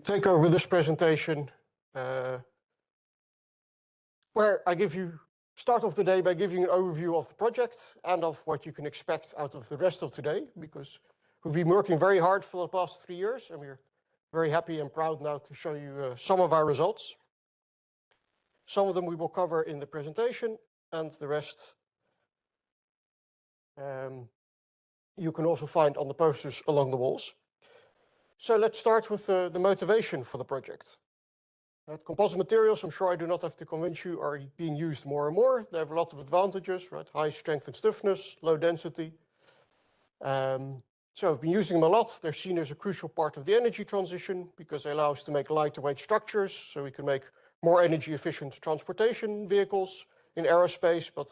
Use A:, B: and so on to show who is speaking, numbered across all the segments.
A: take over this presentation where I start off the day by giving you an overview of the project and of what you can expect out of the rest of today, because we've been working very hard for the past 3 years, and we're very happy and proud now to show you some of our results. Some of them we will cover in the presentation, and the rest you can also find on the posters along the walls. So let's start with the motivation for the project. Composite materials, I'm sure I do not have to convince you, are being used more and more. They have a lot of advantages, right? High strength and stiffness, low density. So I've been using them a lot. They're seen as a crucial part of the energy transition because they allow us to make lighter weight structures, so we can make more energy efficient transportation vehicles in aerospace, but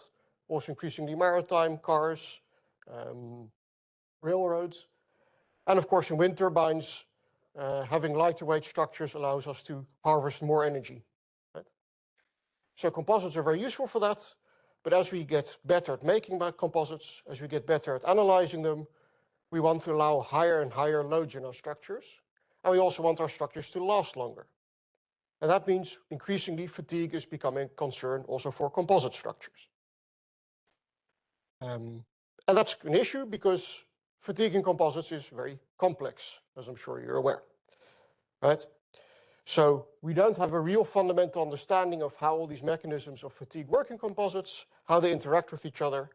A: also increasingly maritime, cars, railroads. And of course, in wind turbines, having lighter weight structures allows us to harvest more energy. Right? So composites are very useful for that, but as we get better at making composites, as we get better at analyzing them, we want to allow higher and higher loads in our structures, and we also want our structures to last longer. And that means increasingly fatigue is becoming a concern also for composite structures. And that's an issue because fatigue in composites is very complex, as I'm sure you're aware, right? So we don't have a real fundamental understanding of how all these mechanisms of fatigue work in composites, how they interact with each other.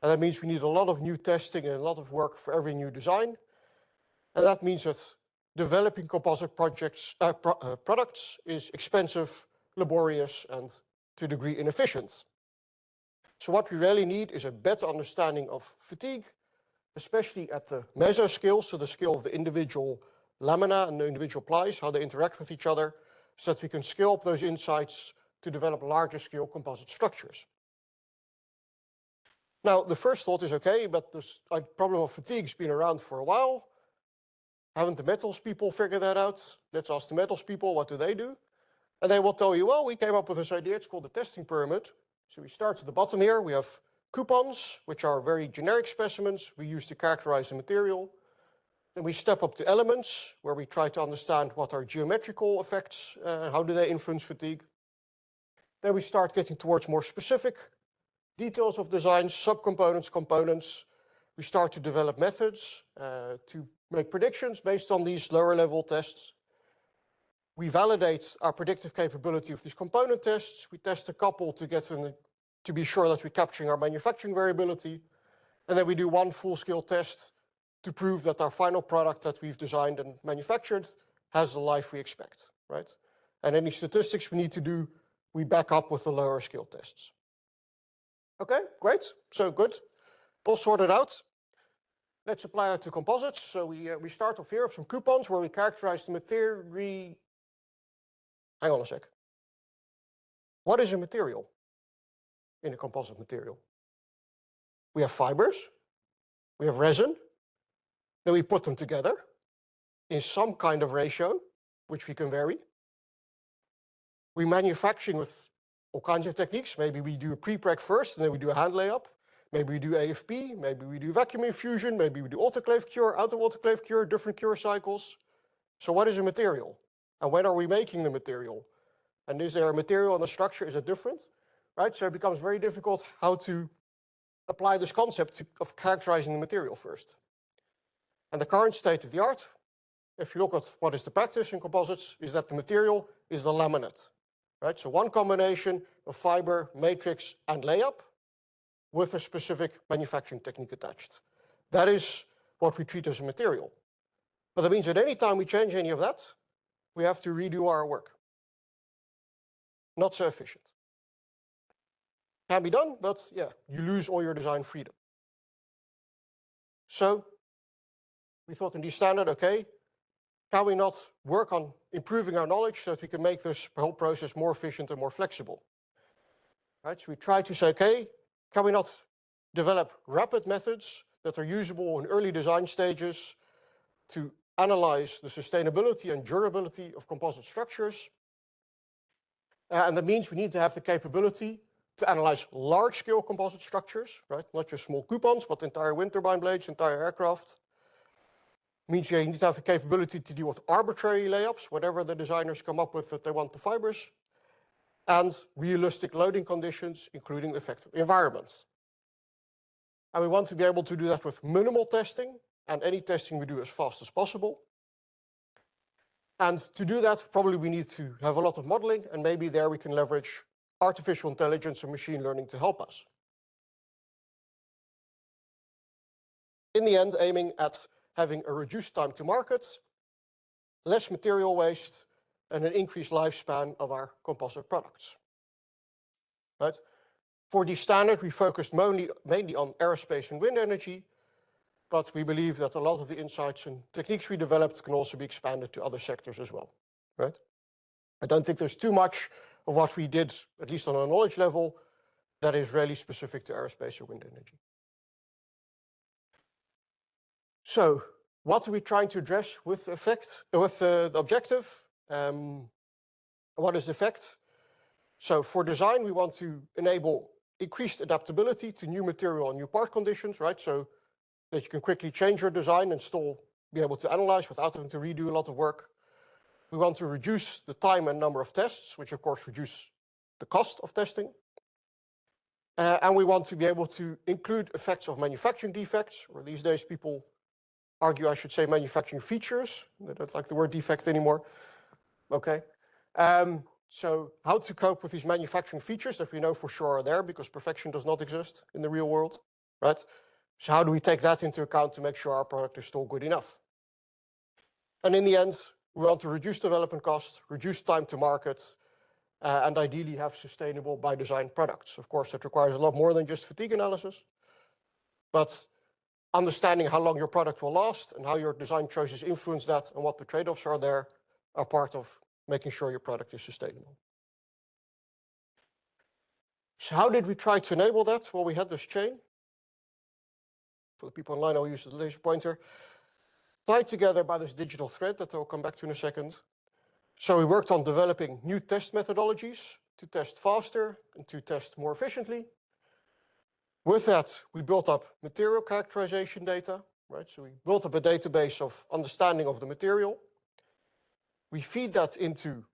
A: And that means we need a lot of new testing and a lot of work for every new design. And that means that developing composite products is expensive, laborious, and to a degree inefficient. So what we really need is a better understanding of fatigue, especially at the mesoscale, so the scale of the individual lamina and the individual plies, how they interact with each other, so that we can scale up those insights to develop larger scale composite structures. Now, the first thought is okay, but this problem of fatigue has been around for a while. Haven't the metals people figured that out? Let's ask the metals people, what do they do? And they will tell you, well, we came up with this idea, it's called the testing pyramid. So we start at the bottom here, we have coupons, which are very generic specimens we use to characterize the material. Then we step up to elements, where we try to understand what are geometrical effects, how do they influence fatigue. Then we start getting towards more specific details of designs, subcomponents, components. We start to develop methods to make predictions based on these lower level tests. We validate our predictive capability of these component tests. We test a couple to be sure that we're capturing our manufacturing variability. And then we do one full-scale test to prove that our final product that we've designed and manufactured has the life we expect, right? And any statistics we need to do, we back up with the lower scale tests. Okay, great. So good. All sorted out. Let's apply it to composites. So we start off here with some coupons where we characterize the material. Hang on a sec. What is a material in a composite material? We have fibers, we have resin, then we put them together in some kind of ratio, which we can vary. We manufacture with all kinds of techniques. Maybe we do a pre-preg first, and then we do a hand layup. Maybe we do AFP, maybe we do vacuum infusion, maybe we do autoclave cure, out-of-autoclave cure, different cure cycles. So what is a material? And when are we making the material? And is there a material and a structure? Is it different? Right? So it becomes very difficult how to apply this concept of characterizing the material first. And the current state of the art, if you look at what is the practice in composites, is that the material is the laminate. Right? So one combination of fiber, matrix, and layup with a specific manufacturing technique attached. That is what we treat as a material. But that means that any time we change any of that, we have to redo our work. Not so efficient. Can be done, but yeah, you lose all your design freedom. So we thought in D-STANDART, okay, can we not work on improving our knowledge so that we can make this whole process more efficient and more flexible? Right, so we try to say, okay, can we not develop rapid methods that are usable in early design stages to analyze the sustainability and durability of composite structures? And that means we need to have the capability to analyze large-scale composite structures, right? Not just small coupons, but entire wind turbine blades, entire aircraft. Means you need to have the capability to deal with arbitrary layups, whatever the designers come up with that they want the fibers, and realistic loading conditions, including the effective environments. And we want to be able to do that with minimal testing, and any testing we do as fast as possible. And to do that, probably we need to have a lot of modeling, and maybe there we can leverage artificial intelligence and machine learning to help us. In the end, aiming at having a reduced time to market, less material waste, and an increased lifespan of our composite products. Right? For D-STANDART, we focused mainly on aerospace and wind energy, but we believe that a lot of the insights and techniques we developed can also be expanded to other sectors as well. Right? I don't think there's too much of what we did, at least on a knowledge level, that is really specific to aerospace or wind energy. So, what are we trying to address with the objective? What is the effect? So for design, we want to enable increased adaptability to new material and new part conditions, right? So that you can quickly change your design and still be able to analyze without having to redo a lot of work. We want to reduce the time and number of tests, which of course reduce the cost of testing. And we want to be able to include effects of manufacturing defects, or these days people argue I should say manufacturing features. They don't like the word defect anymore. Okay. So how to cope with these manufacturing features that we know for sure are there, because perfection does not exist in the real world, right? So how do we take that into account to make sure our product is still good enough? And in the end, we want to reduce development costs, reduce time to market, and ideally have sustainable by design products. Of course, that requires a lot more than just fatigue analysis, but understanding how long your product will last and how your design choices influence that and what the trade-offs are there are part of making sure your product is sustainable. So how did we try to enable that? Well, we had this chain. For the people online, I'll use the laser pointer. Tied together by this digital thread that I'll come back to in a second. So we worked on developing new test methodologies to test faster and to test more efficiently. With that, we built up material characterization data, right? So we built up a database of understanding of the material. We feed that into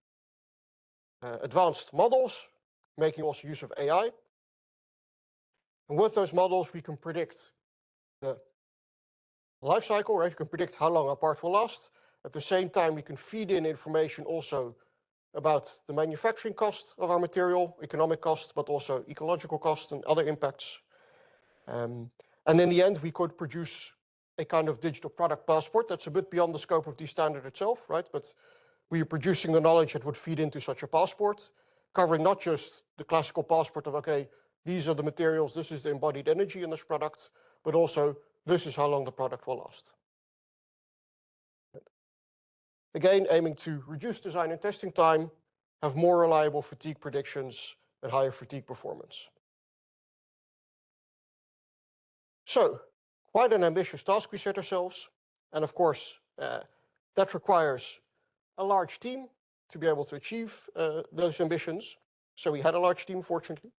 A: advanced models, making also use of AI. And with those models, we can predict the life cycle, right? We can predict how long our part will last. At the same time, we can feed in information also about the manufacturing cost of our material, economic cost, but also ecological cost and other impacts. And in the end, we could produce a kind of digital product passport that's a bit beyond the scope of D-STANDART itself, right? But we are producing the knowledge that would feed into such a passport, covering not just the classical passport of, okay, these are the materials, this is the embodied energy in this product, but also this is how long the product will last. Again, aiming to reduce design and testing time, have more reliable fatigue predictions, and higher fatigue performance. So, quite an ambitious task we set ourselves. And of course, that requires a large team to be able to achieve those ambitions. So we had a large team, fortunately.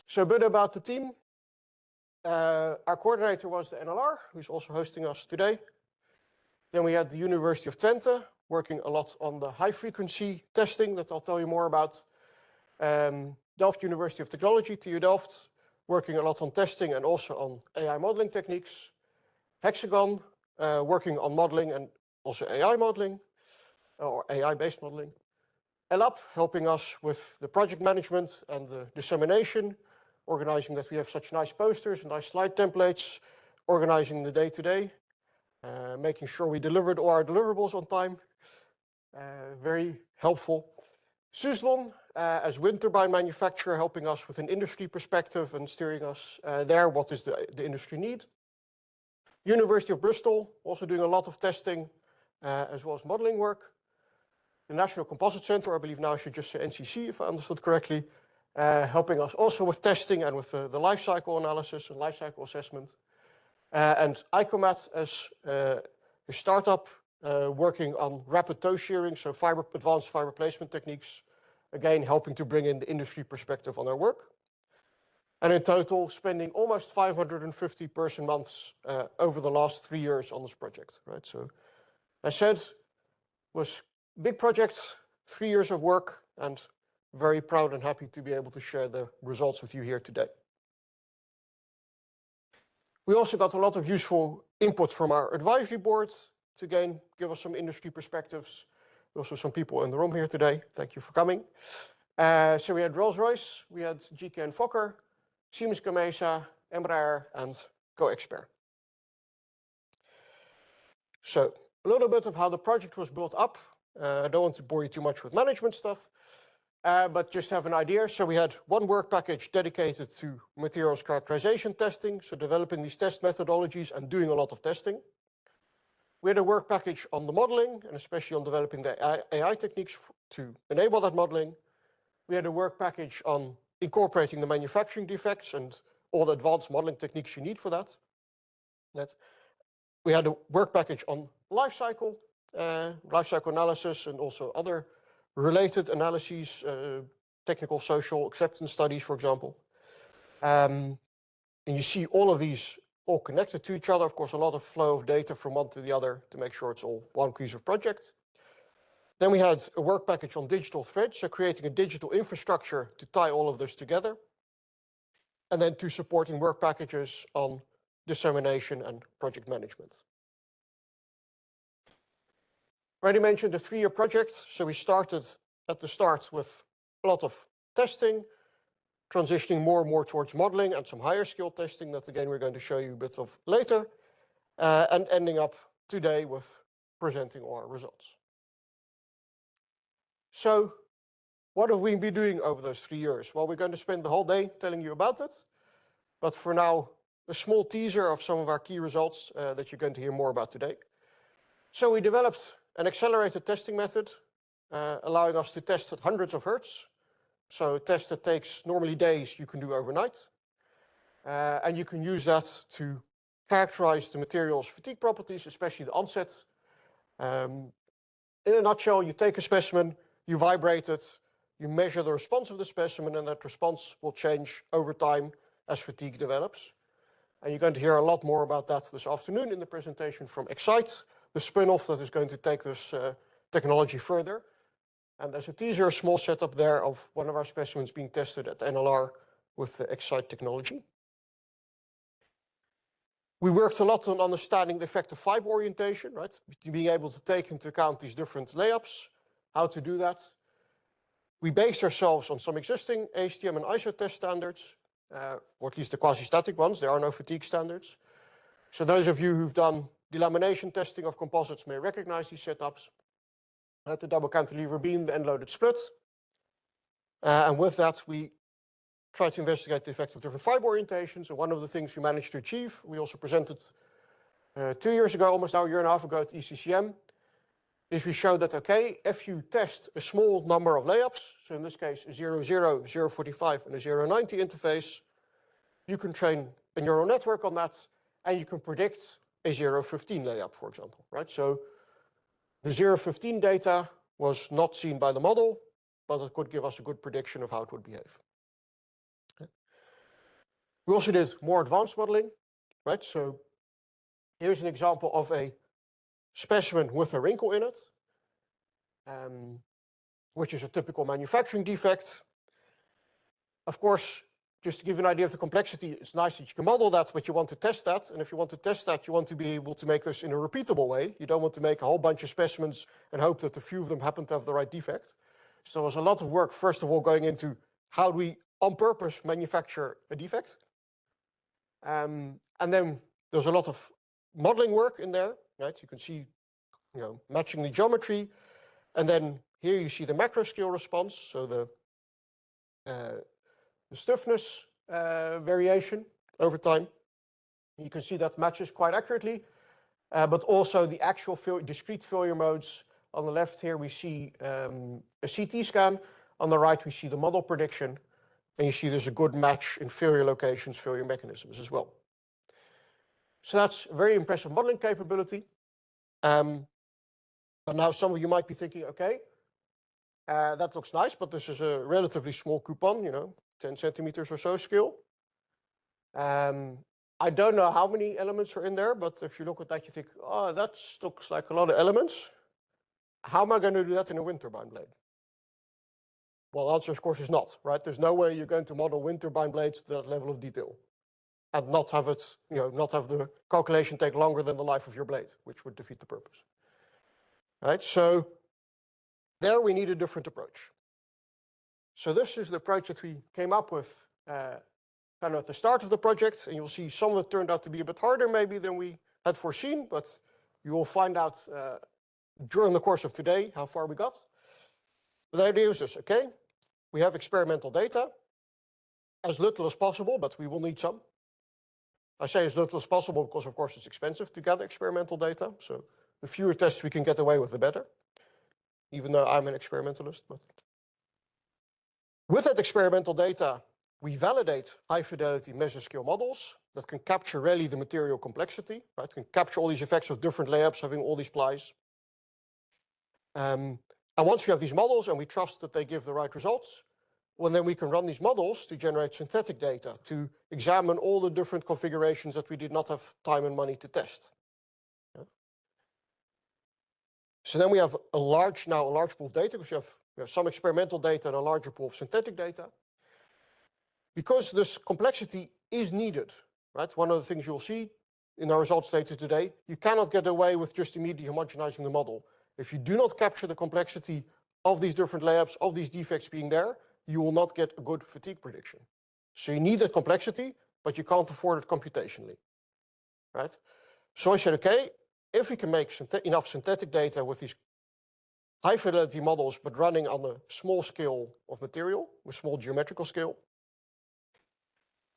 A: So a bit about the team. Our coordinator was the NLR, who's also hosting us today. Then we had the University of Twente, working a lot on the high-frequency testing that I'll tell you more about. Delft University of Technology, TU Delft, working a lot on testing and also on AI modeling techniques. Hexagon, working on modeling and also AI modeling, or AI-based modeling. LAP, helping us with the project management and the dissemination, organizing that we have such nice posters and nice slide templates, organizing the day-to-day, making sure we delivered all our deliverables on time. Very helpful. Suzlon, as wind turbine manufacturer, helping us with an industry perspective and steering us there, what is the industry need. University of Bristol, also doing a lot of testing as well as modeling work. The National Composite Center, I believe now I should just say NCC if I understood correctly, helping us also with testing and with the life cycle analysis and life cycle assessment. And ICOMAT as a startup working on rapid toe shearing, so advanced fiber placement techniques, again helping to bring in the industry perspective on our work. And in total, spending almost 550 person months over the last 3 years on this project, right? So I said, was big projects, 3 years of work, and very proud and happy to be able to share the results with you here today. We also got a lot of useful input from our advisory board to again give us some industry perspectives. Also some people in the room here today. Thank you for coming. So we had Rolls-Royce, we had GKN Fokker, Siemens Gamesa, Embraer, and GoExpert. So a little bit of how the project was built up. I don't want to bore you too much with management stuff, but just have an idea. So we had one work package dedicated to materials characterization testing, so developing these test methodologies and doing a lot of testing. We had a work package on the modeling, and especially on developing the AI techniques to enable that modeling. We had a work package on incorporating the manufacturing defects and all the advanced modeling techniques you need for that. We had a work package on life cycle analysis, and also other related analyses, technical, social, acceptance studies, for example. And you see all of these all connected to each other. Of course, a lot of flow of data from one to the other to make sure it's all one cohesive project. Then we had a work package on digital threads, so creating a digital infrastructure to tie all of this together. And then two supporting work packages on dissemination and project management. Already mentioned the 3-year project. So we started at the start with a lot of testing, transitioning more and more towards modeling and some higher skill testing that again we're going to show you a bit of later, and ending up today with presenting our results. So what have we been doing over those 3 years? Well, we're going to spend the whole day telling you about it, but for now, a small teaser of some of our key results that you're going to hear more about today. So we developed an accelerated testing method, allowing us to test at hundreds of hertz. So a test that takes normally days, you can do overnight. And you can use that to characterize the material's fatigue properties, especially the onset. In a nutshell, you take a specimen, you vibrate it, you measure the response of the specimen, and that response will change over time as fatigue develops. And you're going to hear a lot more about that this afternoon in the presentation from Excite, the spin-off that is going to take this technology further. And there's a teaser, a small setup there of one of our specimens being tested at NLR with the Excite technology. We worked a lot on understanding the effective fiber orientation, right? Being able to take into account these different layups, how to do that. We based ourselves on some existing ASTM and ISO test standards, or at least the quasi-static ones. There are no fatigue standards. So those of you who've done delamination testing of composites may recognize these setups. The double cantilever beam, the end-loaded split. And with that, we tried to investigate the effect of different fiber orientations. And one of the things we managed to achieve, we also presented 2 years ago, almost now a year and a half ago at ECCM, is we showed that, okay, if you test a small number of layups, so in this case, a 0, 0, 0, 45, and a 0, 90 interface, you can train a neural network on that, and you can predict a 0, 15 layup, for example, right? So the 0, 15 data was not seen by the model, but it could give us a good prediction of how it would behave. We also did more advanced modeling, right? So here's an example of a specimen with a wrinkle in it, which is a typical manufacturing defect. Of course, just to give you an idea of the complexity, it's nice that you can model that, but you want to test that. And if you want to test that, you want to be able to make this in a repeatable way. You don't want to make a whole bunch of specimens and hope that a few of them happen to have the right defect. So there was a lot of work, first of all, going into how do we on purpose manufacture a defect. And then there's a lot of modeling work in there, right? You can see, matching the geometry. And then here you see the macro scale response, so the stiffness variation over time. You can see that matches quite accurately, but also the actual discrete failure modes. On the left here, we see a CT scan. On the right, we see the model prediction. And you see there's a good match in failure locations, failure mechanisms as well. So that's a very impressive modeling capability. But now some of you might be thinking, okay, that looks nice, but this is a relatively small coupon, 10 centimeters or so scale. I don't know how many elements are in there, but if you look at that, you think, oh, that looks like a lot of elements. How am I going to do that in a wind turbine blade? Well, the answer, of course, is not, right? There's no way you're going to model wind turbine blades to that level of detail and not have it, not have the calculation take longer than the life of your blade, which would defeat the purpose. Right? So there we need a different approach. So this is the approach that we came up with kind of at the start of the project, and you'll see some of it turned out to be a bit harder maybe than we had foreseen, but you will find out during the course of today how far we got. But the idea is this, okay? We have experimental data, as little as possible, but we will need some. I say as little as possible because, of course, it's expensive to gather experimental data, so the fewer tests we can get away with, the better, even though I'm an experimentalist. But with that experimental data, we validate high-fidelity measure-scale models that can capture really the material complexity, right? Can capture all these effects of different layups, having all these plies. And once we have these models and we trust that they give the right results, well, then we can run these models to generate synthetic data, to examine all the different configurations that we did not have time and money to test. Yeah. So then we have a large pool of data, because we have some experimental data and a larger pool of synthetic data. Because this complexity is needed, right? One of the things you'll see in our results later today, you cannot get away with just immediately homogenizing the model. If you do not capture the complexity of these different layups, of these defects being there, you will not get a good fatigue prediction. So you need that complexity, but you can't afford it computationally, right? So I said, okay, if we can make enough synthetic data with these high fidelity models, but running on a small scale of material, with small geometrical scale,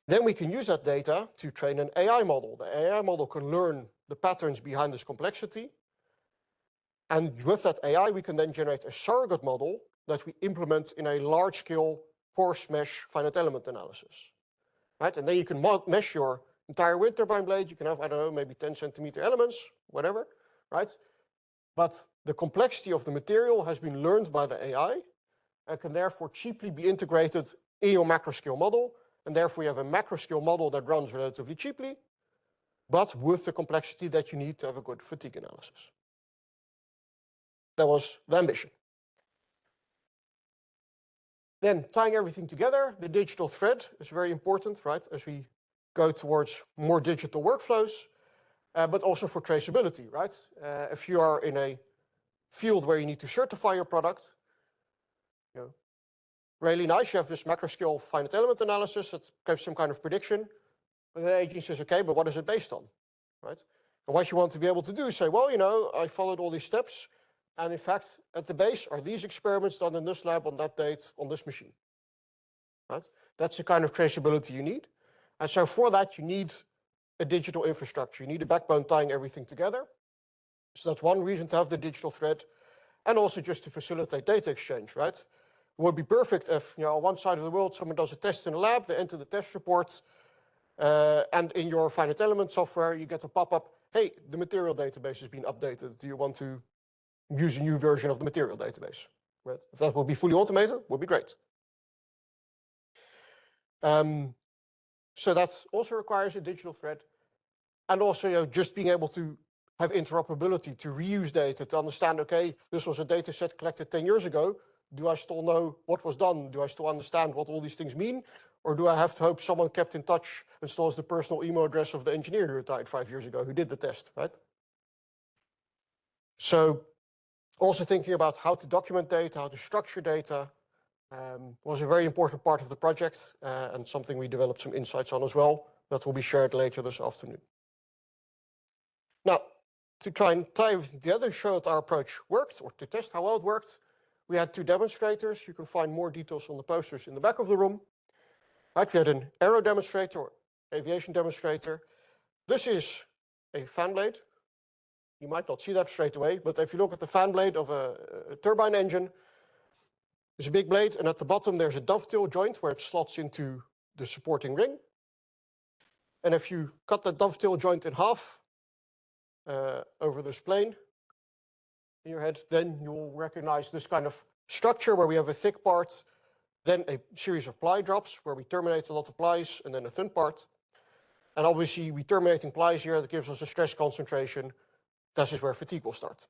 A: then we can use that data to train an AI model. The AI model can learn the patterns behind this complexity. And with that AI, we can then generate a surrogate model that we implement in a large-scale coarse mesh finite element analysis. Right? And then you can mesh your entire wind turbine blade. You can have, I don't know, maybe 10 centimeter elements, whatever, right? But the complexity of the material has been learned by the AI and can therefore cheaply be integrated in your macro-scale model. And therefore, you have a macro-scale model that runs relatively cheaply, but with the complexity that you need to have a good fatigue analysis. That was the ambition. Then tying everything together, the digital thread is very important, right? As we go towards more digital workflows, but also for traceability, right? If you are in a field where you need to certify your product, really nice, you have this macro-scale finite element analysis that gives some kind of prediction. But the agency says, okay, but what is it based on, right? And what you want to be able to do is say, well, I followed all these steps. And in fact, at the base are these experiments done in this lab on that date on this machine, right? That's the kind of traceability you need. And so for that, you need a digital infrastructure. You need a backbone tying everything together. So that's one reason to have the digital thread. And also just to facilitate data exchange, right? It would be perfect if, on one side of the world, someone does a test in a lab, they enter the test report, and in your finite element software, you get a pop-up, hey, the material database has been updated. Do you want to use a new version of the material database? Right? If that would be fully automated, would be great. So that also requires a digital thread. And also, just being able to have interoperability, to reuse data, to understand, okay, this was a data set collected 10 years ago. Do I still know what was done? Do I still understand what all these things mean? Or do I have to hope someone kept in touch and still has the personal email address of the engineer who retired 5 years ago, who did the test, right? So also thinking about how to document data, how to structure data, was a very important part of the project, and something we developed some insights on as well that will be shared later this afternoon. Now, to try and tie everything together, show that our approach worked, or to test how well it worked, we had 2 demonstrators. You can find more details on the posters in the back of the room. Right, we had an aero demonstrator, or aviation demonstrator. This is a fan blade. You might not see that straight away, but if you look at the fan blade of a turbine engine, there's a big blade, and at the bottom there's a dovetail joint where it slots into the supporting ring. And if you cut that dovetail joint in half over this plane in your head, then you will recognize this kind of structure where we have a thick part, then a series of ply drops where we terminate a lot of plies, and then a thin part. And obviously, we terminate implies here. That gives us a stress concentration. This is where fatigue will start.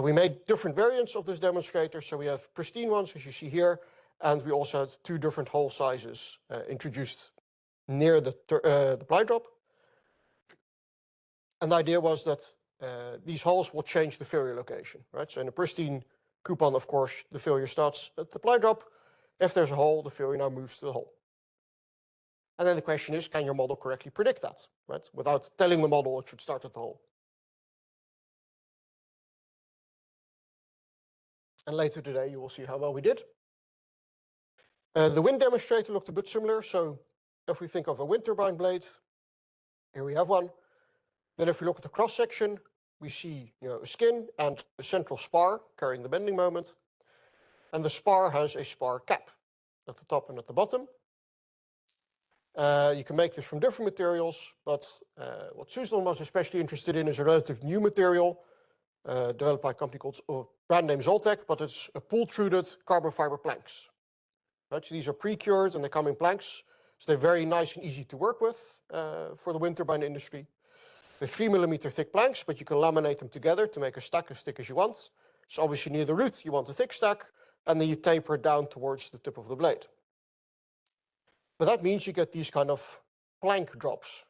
A: We made different variants of this demonstrator. So we have pristine ones, as you see here. And we also had two different hole sizes introduced near the ply drop. And the idea was that these holes will change the failure location, right? So in a pristine coupon, of course, the failure starts at the ply drop. If there's a hole, the failure now moves to the hole. And then the question is, can your model correctly predict that, right? Without telling the model it should start at the hole. And later today, you will see how well we did. The wind demonstrator looked a bit similar. So if we think of a wind turbine blade, here we have one. Then if we look at the cross-section, we see a skin and a central spar carrying the bending moment. And the spar has a spar cap at the top and at the bottom. You can make this from different materials, but what Susan was especially interested in is a relative new material developed by a company called brand name Zoltec, but it's a pull-through carbon fiber planks. Right? So these are pre-cured and they come in planks. So they're very nice and easy to work with for the wind turbine industry. They're 3 millimeter thick planks, but you can laminate them together to make a stack as thick as you want. So obviously near the root, you want a thick stack, and then you taper it down towards the tip of the blade. But that means you get these kind of plank drops.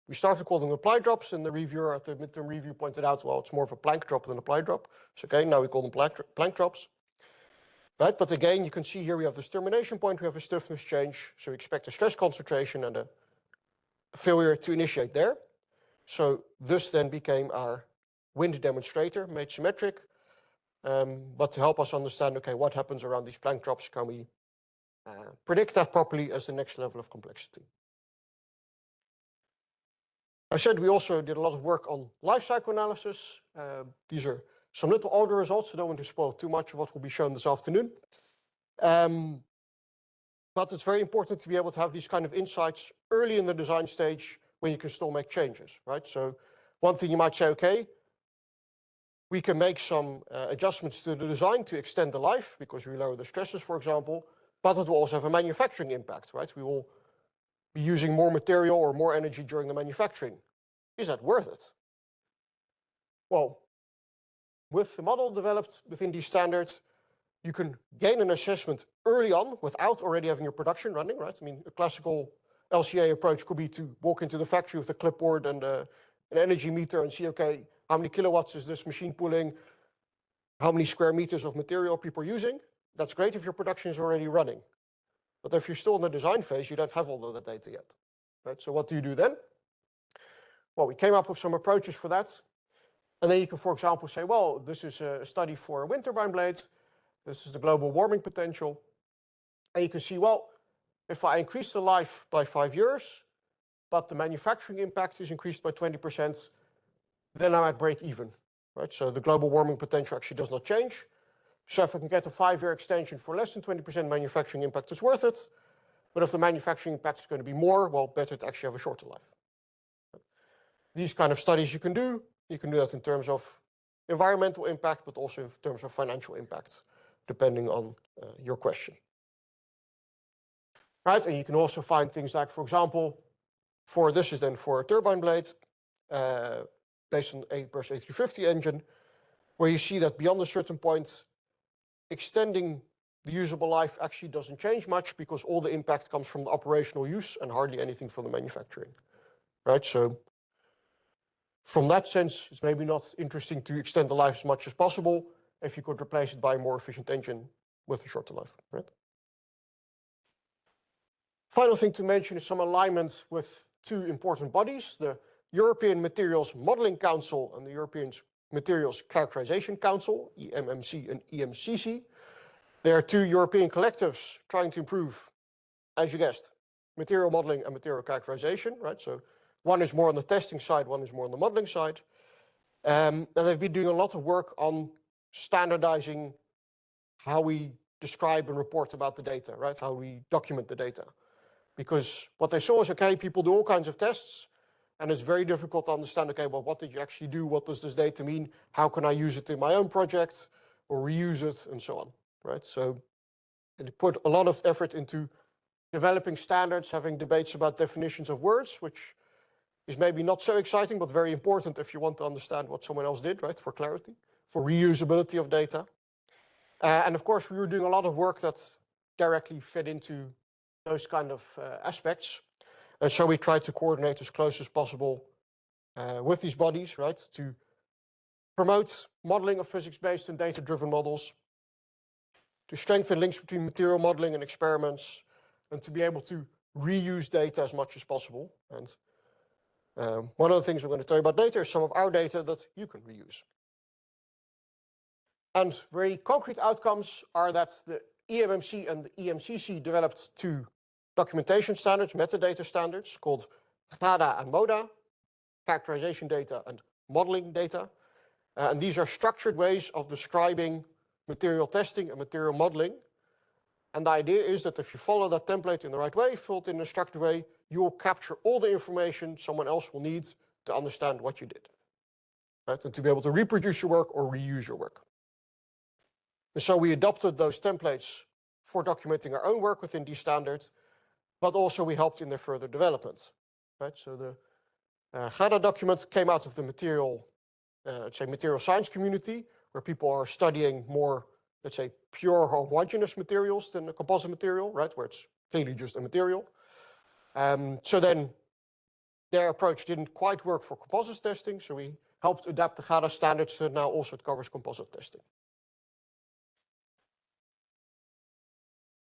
A: We started calling them ply drops, and the reviewer at the midterm review pointed out, well, it's more of a plank drop than a ply drop. So okay, now we call them plank drops. Right, but again, you can see here we have this termination point, we have a stiffness change, so we expect a stress concentration and a failure to initiate there. So this then became our wind demonstrator, made symmetric. But to help us understand, okay, what happens around these plank drops, can we predict that properly as the next level of complexity? I said we also did a lot of work on life cycle analysis. These are some little older results. I don't want to spoil too much of what will be shown this afternoon. But it's very important to be able to have these kind of insights early in the design stage when you can still make changes, right? So one thing you might say, okay, we can make some adjustments to the design to extend the life because we lower the stresses, for example, but it will also have a manufacturing impact, right? We will be using more material or more energy during the manufacturing. Is that worth it? Well, with the model developed within D-STANDART, you can gain an assessment early on without already having your production running, right? I mean, a classical LCA approach could be to walk into the factory with a clipboard and an energy meter and see, okay, how many kilowatts is this machine pulling? How many square meters of material people are using? That's great if your production is already running. But if you're still in the design phase, you don't have all of that data yet, right? So what do you do then? Well, we came up with some approaches for that. And then you can, for example, say, well, this is a study for a wind turbine blade. This is the global warming potential. And you can see, well, if I increase the life by 5 years, but the manufacturing impact is increased by 20%, then I might break even, right? So the global warming potential actually does not change. So if I can get a 5-year extension for less than 20% manufacturing impact, it's worth it. But if the manufacturing impact is going to be more, well, better to actually have a shorter life. These kind of studies you can do. You can do that in terms of environmental impact, but also in terms of financial impact, depending on your question. Right, and you can also find things like, for example, this is then for a turbine blade, based on Airbus A350 engine, where you see that beyond a certain point, extending the usable life actually doesn't change much because all the impact comes from the operational use and hardly anything from the manufacturing, right? So from that sense, it's maybe not interesting to extend the life as much as possible if you could replace it by a more efficient engine with a shorter life, right? Final thing to mention is some alignment with two important bodies, the European Materials Modeling Council and the European Materials Characterization Council, EMMC and EMCC. There are two European collectives trying to improve, as you guessed, material modeling and material characterization, right? So one is more on the testing side, one is more on the modeling side. And they've been doing a lot of work on standardizing how we describe and report about the data, right? How we document the data. Because what they saw is, okay, people do all kinds of tests, and it's very difficult to understand, okay, well, what did you actually do? What does this data mean? How can I use it in my own project or reuse it and so on, right? So they put a lot of effort into developing standards, having debates about definitions of words, which is maybe not so exciting, but very important if you want to understand what someone else did, right, for clarity, for reusability of data. And of course, we were doing a lot of work that directly fed into those kind of aspects. And so we tried to coordinate as close as possible with these bodies, right, to promote modeling of physics-based and data-driven models, to strengthen links between material modeling and experiments, and to be able to reuse data as much as possible. And one of the things I'm going to tell you about later is some of our data that you can reuse. And very concrete outcomes are that the EMMC and the EMCC developed two documentation standards, metadata standards, called GADA and MODA, characterization data and modeling data. And these are structured ways of describing material testing and material modeling. And the idea is that if you follow that template in the right way, filled in a structured way, you will capture all the information someone else will need to understand what you did, right? And to be able to reproduce your work or reuse your work. And so we adopted those templates for documenting our own work within D-STANDART, but also we helped in their further development, right? So the GADA document came out of the material, let's say material science community, where people are studying more, let's say, pure homogeneous materials than a composite material, right? Where it's clearly just a material. So then their approach didn't quite work for composites testing, so we helped adapt the GADA standards so now also it covers composite testing.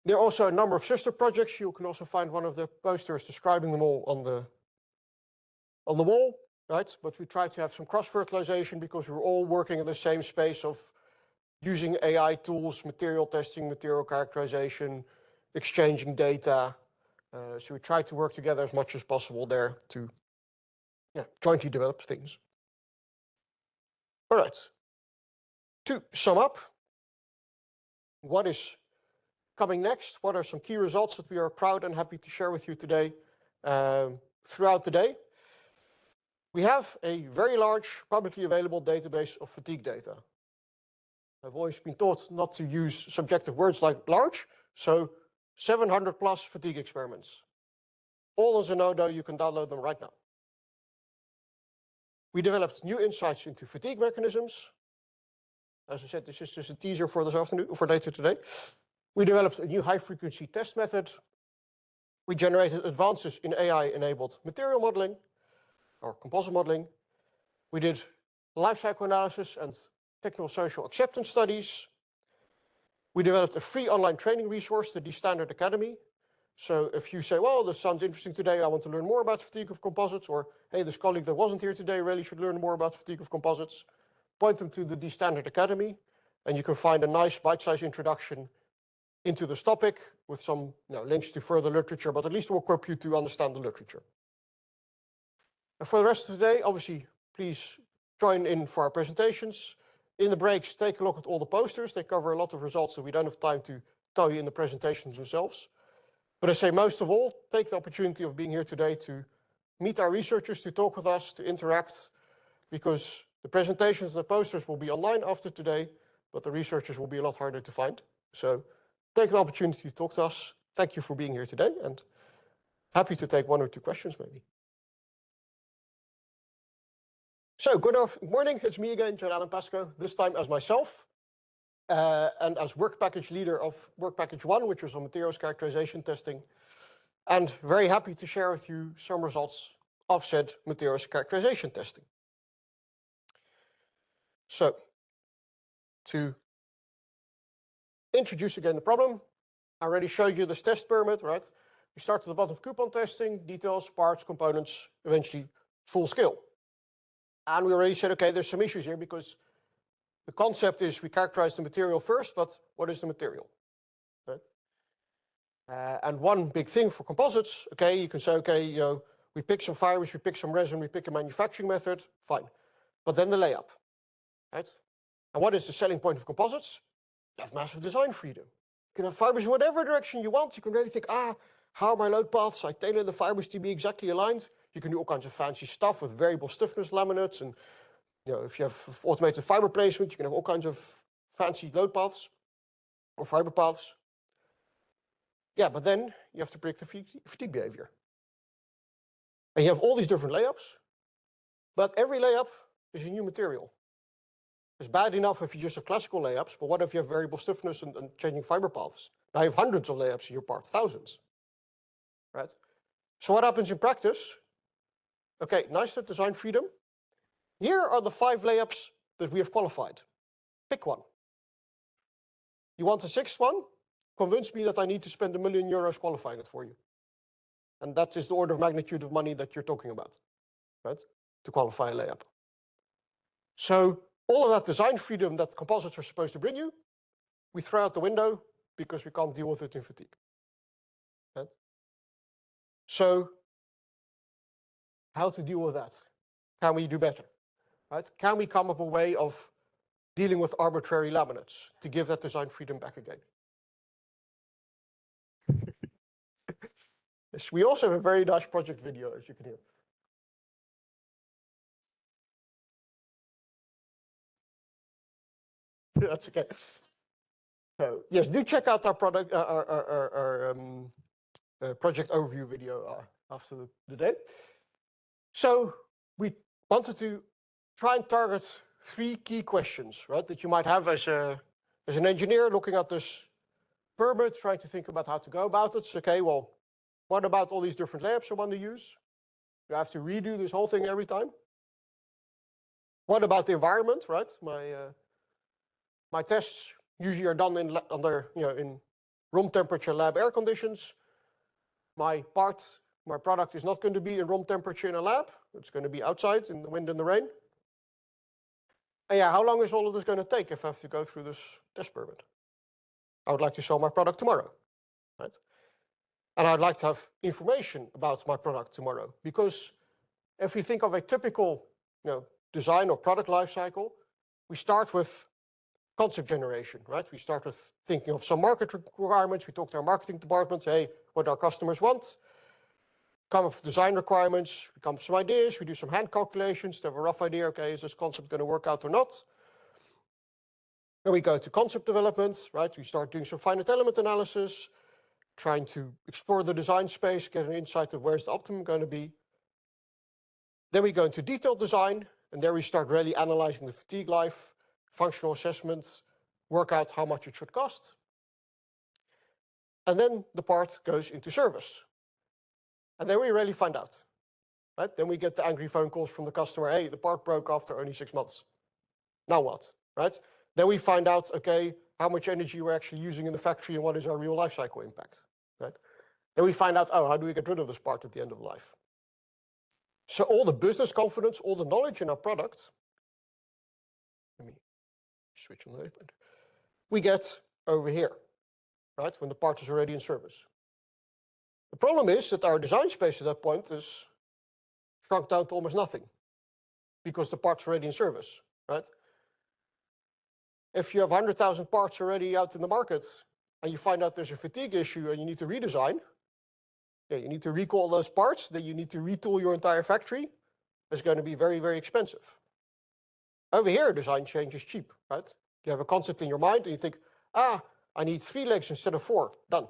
A: There are also a number of sister projects. You can also find one of the posters describing them all on the wall, right? But we tried to have some cross-fertilization because we're all working in the same space of using AI tools, material testing, material characterization, exchanging data. So we try to work together as much as possible there to jointly develop things. All right. To sum up, what is coming next? What are some key results that we are proud and happy to share with you today throughout the day? We have a very large publicly available database of fatigue data. I've always been taught not to use subjective words like large, so 700 plus fatigue experiments. All on Zenodo, you can download them right now. We developed new insights into fatigue mechanisms. As I said, this is just a teaser for this afternoon, for later today. We developed a new high-frequency test method. We generated advances in AI-enabled material modeling, or composite modeling. We did life cycle analysis and technical social acceptance studies. We developed a free online training resource, the D-STANDART Academy. So if you say, well, this sounds interesting today, I want to learn more about fatigue of composites, or hey, this colleague that wasn't here today really should learn more about fatigue of composites, point them to the D-STANDART Academy, and you can find a nice bite-sized introduction into this topic with some links to further literature, but at least it will equip you to understand the literature. And for the rest of the day, obviously, please join in for our presentations. In the breaks, take a look at all the posters. They cover a lot of results that we don't have time to tell you in the presentations themselves. But I say most of all, take the opportunity of being here today to meet our researchers, to talk with us, to interact, because the presentations and the posters will be online after today, but the researchers will be a lot harder to find. So take the opportunity to talk to us. Thank you for being here today, and happy to take one or two questions maybe. So good morning, it's me again, John-Alan Pascoe, this time as myself, and as work package leader of work package 1, which was on materials characterization testing, and very happy to share with you some results of said materials characterization testing. So to introduce again the problem, I already showed you this test pyramid, right? We start at the bottom of coupon testing, details, parts, components, eventually full scale. And we already said, okay, there's some issues here because the concept is we characterize the material first, but what is the material? Right? And one big thing for composites, okay, you can say, okay, we pick some fibers, we pick some resin, we pick a manufacturing method, fine. But then the layup, right? And what is the selling point of composites? You have massive design freedom. You can have fibers in whatever direction you want. You can really think, how are my load paths? I tailor the fibers to be exactly aligned. You can do all kinds of fancy stuff with variable stiffness laminates, and if you have automated fiber placement, you can have all kinds of fancy load paths or fiber paths. Yeah, but then you have to predict the fatigue behavior. And you have all these different layups, but every layup is a new material. It's bad enough if you just have classical layups, but what if you have variable stiffness and changing fiber paths? Now you have hundreds of layups in your part, thousands, right? So what happens in practice? Okay, nice set design freedom. Here are the 5 layups that we have qualified. Pick one. You want a 6th one? Convince me that I need to spend €1 million qualifying it for you. And that is the order of magnitude of money that you're talking about, right? To qualify a layup. So all of that design freedom that composites are supposed to bring you, we throw out the window because we can't deal with it in fatigue. Right? So how to deal with that? Can we do better? Right? Can we come up with a way of dealing with arbitrary laminates to give that design freedom back again? Yes, we also have a very nice project video, as you can hear. That's okay. So yes, do check out our product, our project overview video after the day. So we wanted to try and target 3 key questions, right, that you might have as an engineer looking at this permit, trying to think about how to go about it. So, okay, well, what about all these different layups I want to use? Do I have to redo this whole thing every time? What about the environment, right? My tests usually are done in room temperature lab air conditions. My product is not going to be in room temperature in a lab. It's going to be outside in the wind and the rain. And yeah, how long is all of this going to take if I have to go through this test permit? I would like to sell my product tomorrow, right? And I'd like to have information about my product tomorrow, because if we think of a typical design or product life cycle, we start with concept generation, right? We start with thinking of some market requirements. We talk to our marketing department, hey, what our customers want. Come up with design requirements, we come up with some ideas, we do some hand calculations to have a rough idea, okay, is this concept going to work out or not? Then we go to concept development, right? We start doing some finite element analysis, trying to explore the design space, get an insight of where's the optimum going to be. Then we go into detailed design, and there we start really analyzing the fatigue life, functional assessments, work out how much it should cost. And then the part goes into service. And then we really find out, right? Then we get the angry phone calls from the customer, hey, the part broke after only 6 months. Now what, right? Then we find out, okay, how much energy we're actually using in the factory and what is our real life cycle impact, right? Then we find out, oh, how do we get rid of this part at the end of life? So all the business confidence, all the knowledge in our product, let me switch on the iPad, we get over here, right, when the part is already in service. The problem is that our design space at that point is shrunk down to almost nothing because the part's already in service, right? If you have 100,000 parts already out in the market and you find out there's a fatigue issue and you need to redesign, yeah, you need to recall those parts, then you need to retool your entire factory. It's going to be very, very expensive. Over here, design change is cheap, right? You have a concept in your mind and you think, I need 3 legs instead of 4, done.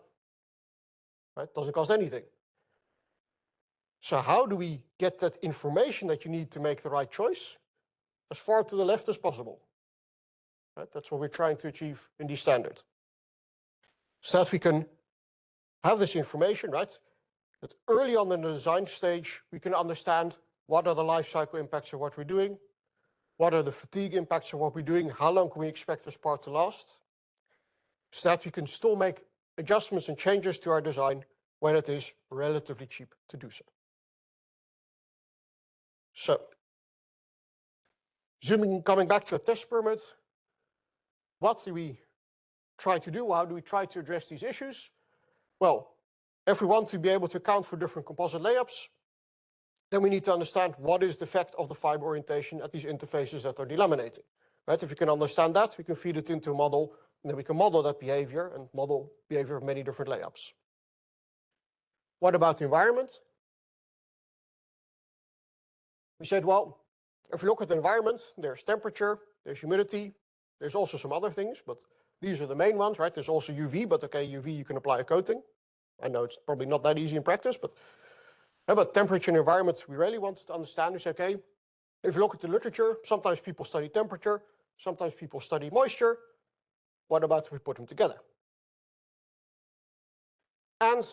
A: Right? Doesn't cost anything. So how do we get that information that you need to make the right choice as far to the left as possible? Right? That's what we're trying to achieve in D-STANDART. So that we can have this information, right? That early on in the design stage, we can understand what are the life cycle impacts of what we're doing, what are the fatigue impacts of what we're doing, how long can we expect this part to last, so that we can still make adjustments and changes to our design when it is relatively cheap to do so. So, coming back to the test permit, what do we try to do? How do we try to address these issues? Well, if we want to be able to account for different composite layups, then we need to understand what is the effect of the fiber orientation at these interfaces that are delaminating. Right? If we can understand that, we can feed it into a model, and then we can model that behavior and model behavior of many different layups. What about the environment? We said, well, if we look at the environment, there's temperature, there's humidity, there's also some other things, but these are the main ones, right? There's also UV, but okay, UV you can apply a coating. I know it's probably not that easy in practice, but about temperature and environment, we really wanted to understand is, okay, if you look at the literature, sometimes people study temperature, sometimes people study moisture. What about if we put them together? And,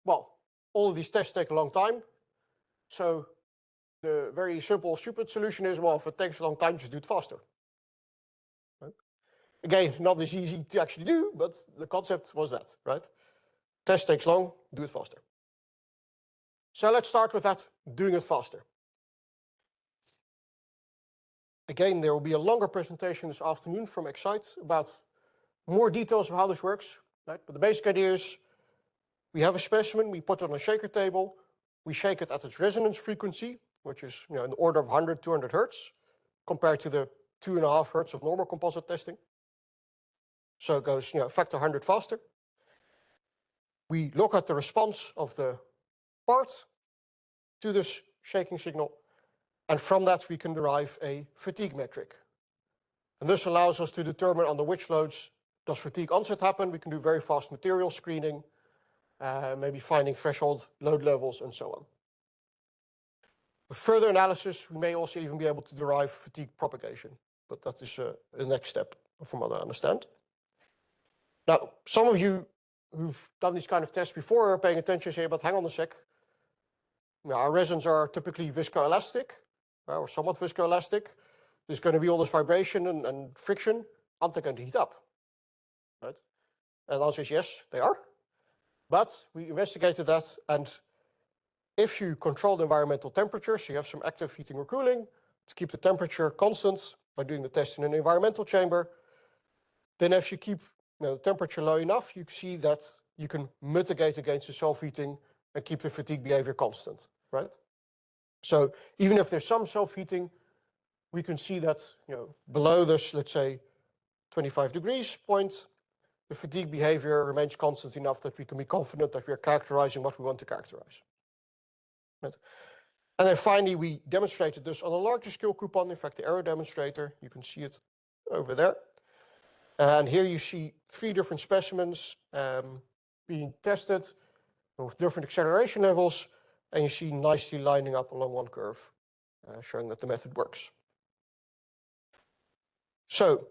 A: well, all of these tests take a long time. So the very simple, stupid solution is, well, if it takes a long time, just do it faster. Right? Again, not as easy to actually do, but the concept was that, right? Test takes long, do it faster. So let's start with that, doing it faster. Again, there will be a longer presentation this afternoon from Excite about more details of how this works, right? But the basic idea is we have a specimen, we put it on a shaker table, we shake it at its resonance frequency, which is in the order of 100, 200 hertz, compared to the 2.5 hertz of normal composite testing. So it goes a factor 100 faster. We look at the response of the part to this shaking signal, and from that we can derive a fatigue metric. And this allows us to determine under which loads does fatigue onset happen. We can do very fast material screening, maybe finding threshold load levels and so on. With further analysis, we may also even be able to derive fatigue propagation, but that is the next step from what I understand. Now, some of you who've done these kind of tests before are paying attention here, but hang on a sec. Our resins are typically viscoelastic, or somewhat viscoelastic. There's going to be all this vibration and friction. Aren't they going to heat up? Right? And the answer is yes, they are. But we investigated that, and if you control the environmental temperature, so you have some active heating or cooling to keep the temperature constant by doing the test in an environmental chamber, then if you keep the temperature low enough, you see that you can mitigate against the self-heating and keep the fatigue behavior constant, right? So even if there's some self-heating, we can see that below this, let's say, 25 degrees point, the fatigue behavior remains constant enough that we can be confident that we are characterizing what we want to characterize. Right? And then finally, we demonstrated this on a larger scale coupon. In fact, the arrow demonstrator, you can see it over there. And here you see 3 different specimens being tested with different acceleration levels, and you see nicely lining up along one curve, showing that the method works. So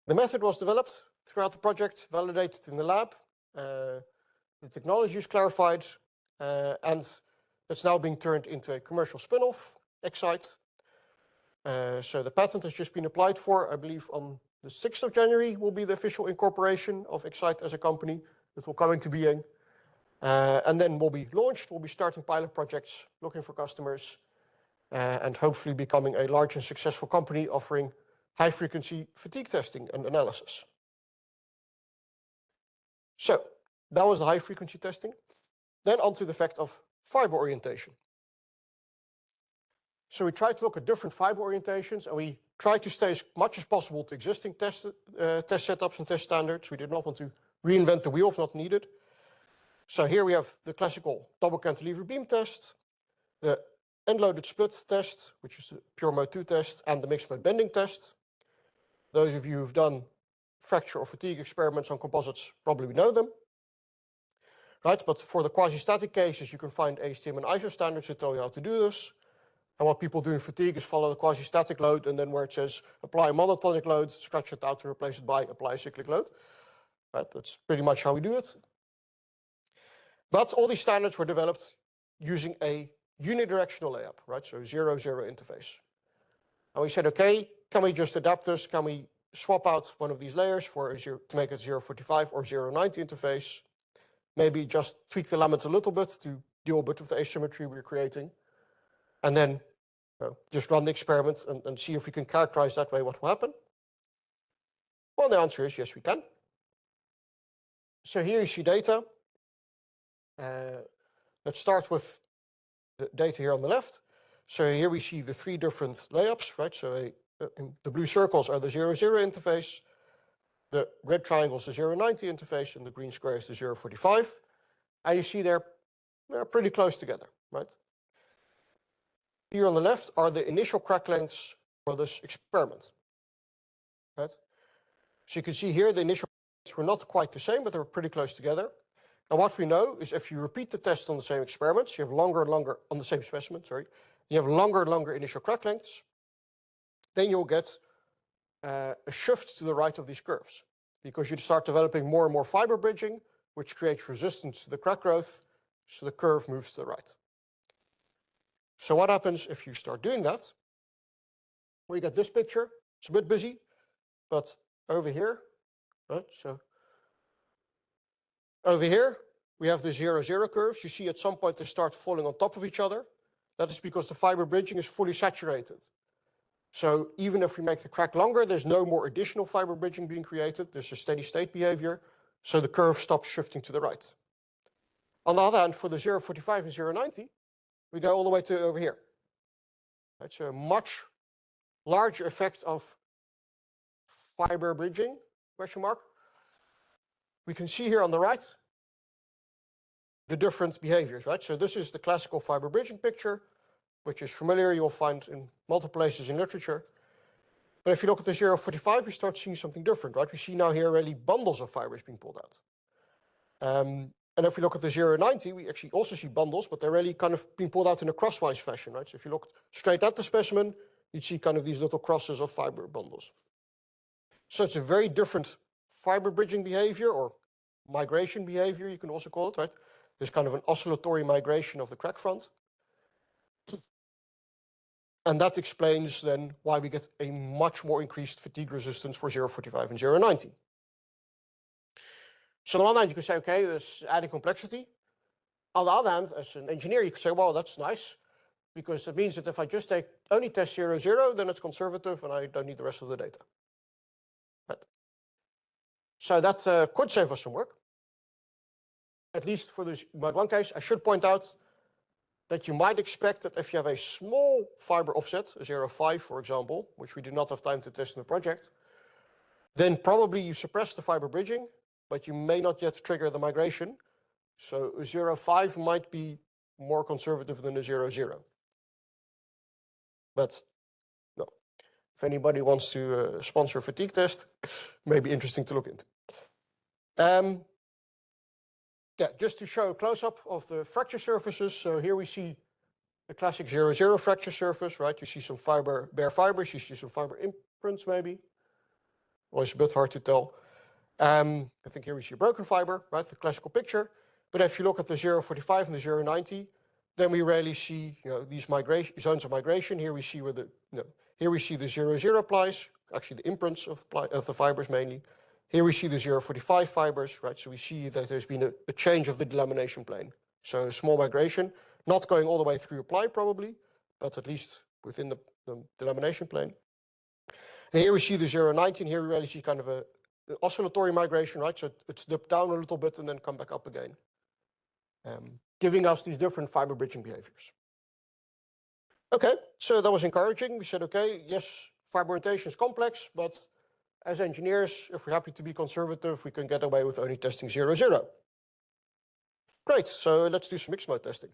A: the method was developed throughout the project, validated in the lab. The technology is clarified, and it's now being turned into a commercial spin-off, Excite. So the patent has just been applied for. I believe on the 6th of January will be the official incorporation of Excite as a company that will come into being. And then we'll be launched, we'll be starting pilot projects, looking for customers, and hopefully becoming a large and successful company offering high-frequency fatigue testing and analysis. So that was the high-frequency testing. Then onto the fact of fiber orientation. So we tried to look at different fiber orientations, and we tried to stay as much as possible to existing test setups and test standards. We did not want to reinvent the wheel if not needed. So here we have the classical double cantilever beam test, the end-loaded split test, which is the pure mode 2 test, and the mixed mode bending test. Those of you who've done fracture or fatigue experiments on composites probably know them. Right, but for the quasi-static cases, you can find ASTM and ISO standards that tell you how to do this. And what people do in fatigue is follow the quasi-static load, and then where it says apply a monotonic load, scratch it out and replace it by apply a cyclic load. Right, that's pretty much how we do it. But all these standards were developed using a unidirectional layup, right? So 0-0 interface. And we said, okay, can we just adapt this? Can we swap out one of these layers for to make it 0.45 or 0.90 interface? Maybe just tweak the element a little bit to deal a bit with the asymmetry we're creating. And then just run the experiment and see if we can characterize that way what will happen. Well, the answer is yes, we can. So here you see data. Let's start with the data here on the left. So here we see the 3 different layups, right? So the blue circles are the 0-0 interface. The red triangle is the 0.90 interface, and the green square is the 0.45. And you see they're pretty close together, right? Here on the left are the initial crack lengths for this experiment, right? So you can see here the initial crack lengths were not quite the same, but they were pretty close together. And what we know is if you repeat the test on the same experiments, you have longer and longer, on the same specimen, sorry, you have longer and longer initial crack lengths, then you'll get a shift to the right of these curves, because you start developing more and more fiber bridging, which creates resistance to the crack growth, so the curve moves to the right. So what happens if you start doing that? Well, you get this picture. It's a bit busy, but over here, right? So over here, we have the 0, 0 curves. You see at some point they start falling on top of each other. That is because the fiber bridging is fully saturated. So even if we make the crack longer, there's no more additional fiber bridging being created. There's a steady state behavior. So the curve stops shifting to the right. On the other hand, for the 0.45 and 0.90, we go all the way to over here. That's a much larger effect of fiber bridging, question mark. We can see here on the right the different behaviors, right? So this is the classical fiber bridging picture, which is familiar, you'll find in multiple places in literature. But if you look at the 0.45, we start seeing something different, right? We see now here really bundles of fibers being pulled out. And if we look at the 0.90, we actually also see bundles, but they're really kind of being pulled out in a crosswise fashion, right? So if you look straight at the specimen, you'd see kind of these little crosses of fiber bundles. So it's a very different fiber bridging behavior, or migration behavior, you can also call it, right? There's kind of an oscillatory migration of the crack front. And that explains then why we get a much more increased fatigue resistance for 0.45 and 0.90. So on the one hand, you could say, okay, there's adding complexity. On the other hand, as an engineer, you could say, well, that's nice, because it means that if I just only test 0, 0, then it's conservative and I don't need the rest of the data. Right. So that could save us some work, at least for this mode 1 case. I should point out that you might expect that if you have a small fiber offset, a 0.5, for example, which we do not have time to test in the project, then probably you suppress the fiber bridging, but you may not yet trigger the migration. So a 0.5 might be more conservative than a 0, 0. But no, if anybody wants to sponsor a fatigue test, may be interesting to look into. Yeah, just to show a close-up of the fracture surfaces. So here we see the classic 0, 0 fracture surface, right? You see some bare fibers, you see some fiber imprints maybe. Always a bit hard to tell. I think here we see a broken fiber, right? The classical picture. But if you look at the 0.45 and the 0.90, then we rarely see, these zones of migration. Here we see where here we see the 0, 0 plies, actually the imprints of the fibers mainly. Here we see the 0.45 fibers, right? So we see that there's been a change of the delamination plane. So a small migration, not going all the way through a ply probably, but at least within the delamination plane. And here we see the 0.90, and here we really see kind of an oscillatory migration, right? So it's dipped down a little bit and then come back up again, giving us these different fiber bridging behaviors. Okay, so that was encouraging. We said, okay, yes, fiber orientation is complex, but as engineers, if we're happy to be conservative, we can get away with only testing 0, 0. Great, so let's do some mixed mode testing.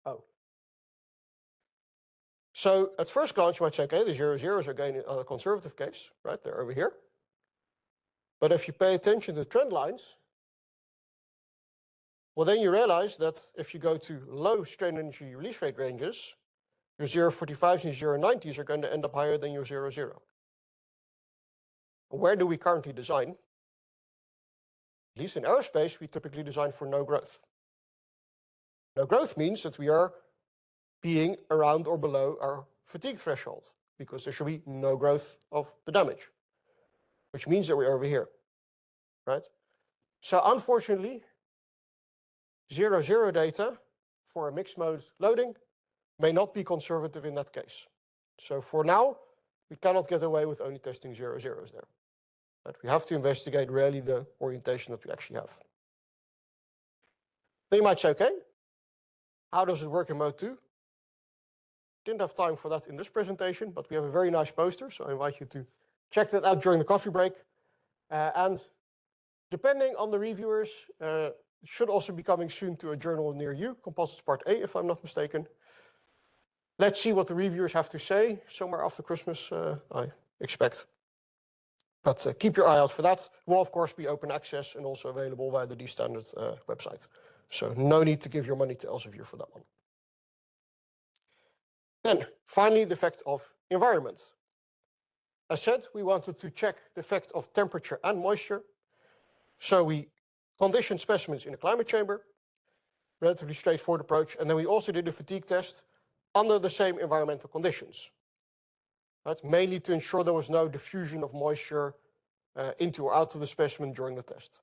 A: Oh. So at first glance, you might say, okay, the 0, 0s are again a conservative case, right? They're over here. But if you pay attention to the trend lines, well, then you realize that if you go to low strain energy release rate ranges, your 0.45s and 0.90s are going to end up higher than your 0, 0. Where do we currently design? At least in aerospace, we typically design for no growth. No growth means that we are being around or below our fatigue threshold, because there should be no growth of the damage, which means that we're over here, right? So unfortunately, 0, 0 data for a mixed mode loading may not be conservative in that case. So for now, we cannot get away with only testing 0, 0s there. But we have to investigate really the orientation that we actually have. Then you might say, okay, how does it work in mode 2? Didn't have time for that in this presentation, but we have a very nice poster, so I invite you to check that out during the coffee break. And depending on the reviewers, it should also be coming soon to a journal near you, Composites Part A, if I'm not mistaken. Let's see what the reviewers have to say somewhere after Christmas, I expect. But keep your eye out for that. It will, of course, be open access and also available via the D-STANDART website. So no need to give your money to Elsevier for that one. Then, finally, the effect of environment. As said, we wanted to check the effect of temperature and moisture. So we conditioned specimens in a climate chamber, relatively straightforward approach. And then we also did a fatigue test under the same environmental conditions, right? Mainly to ensure there was no diffusion of moisture into or out of the specimen during the test.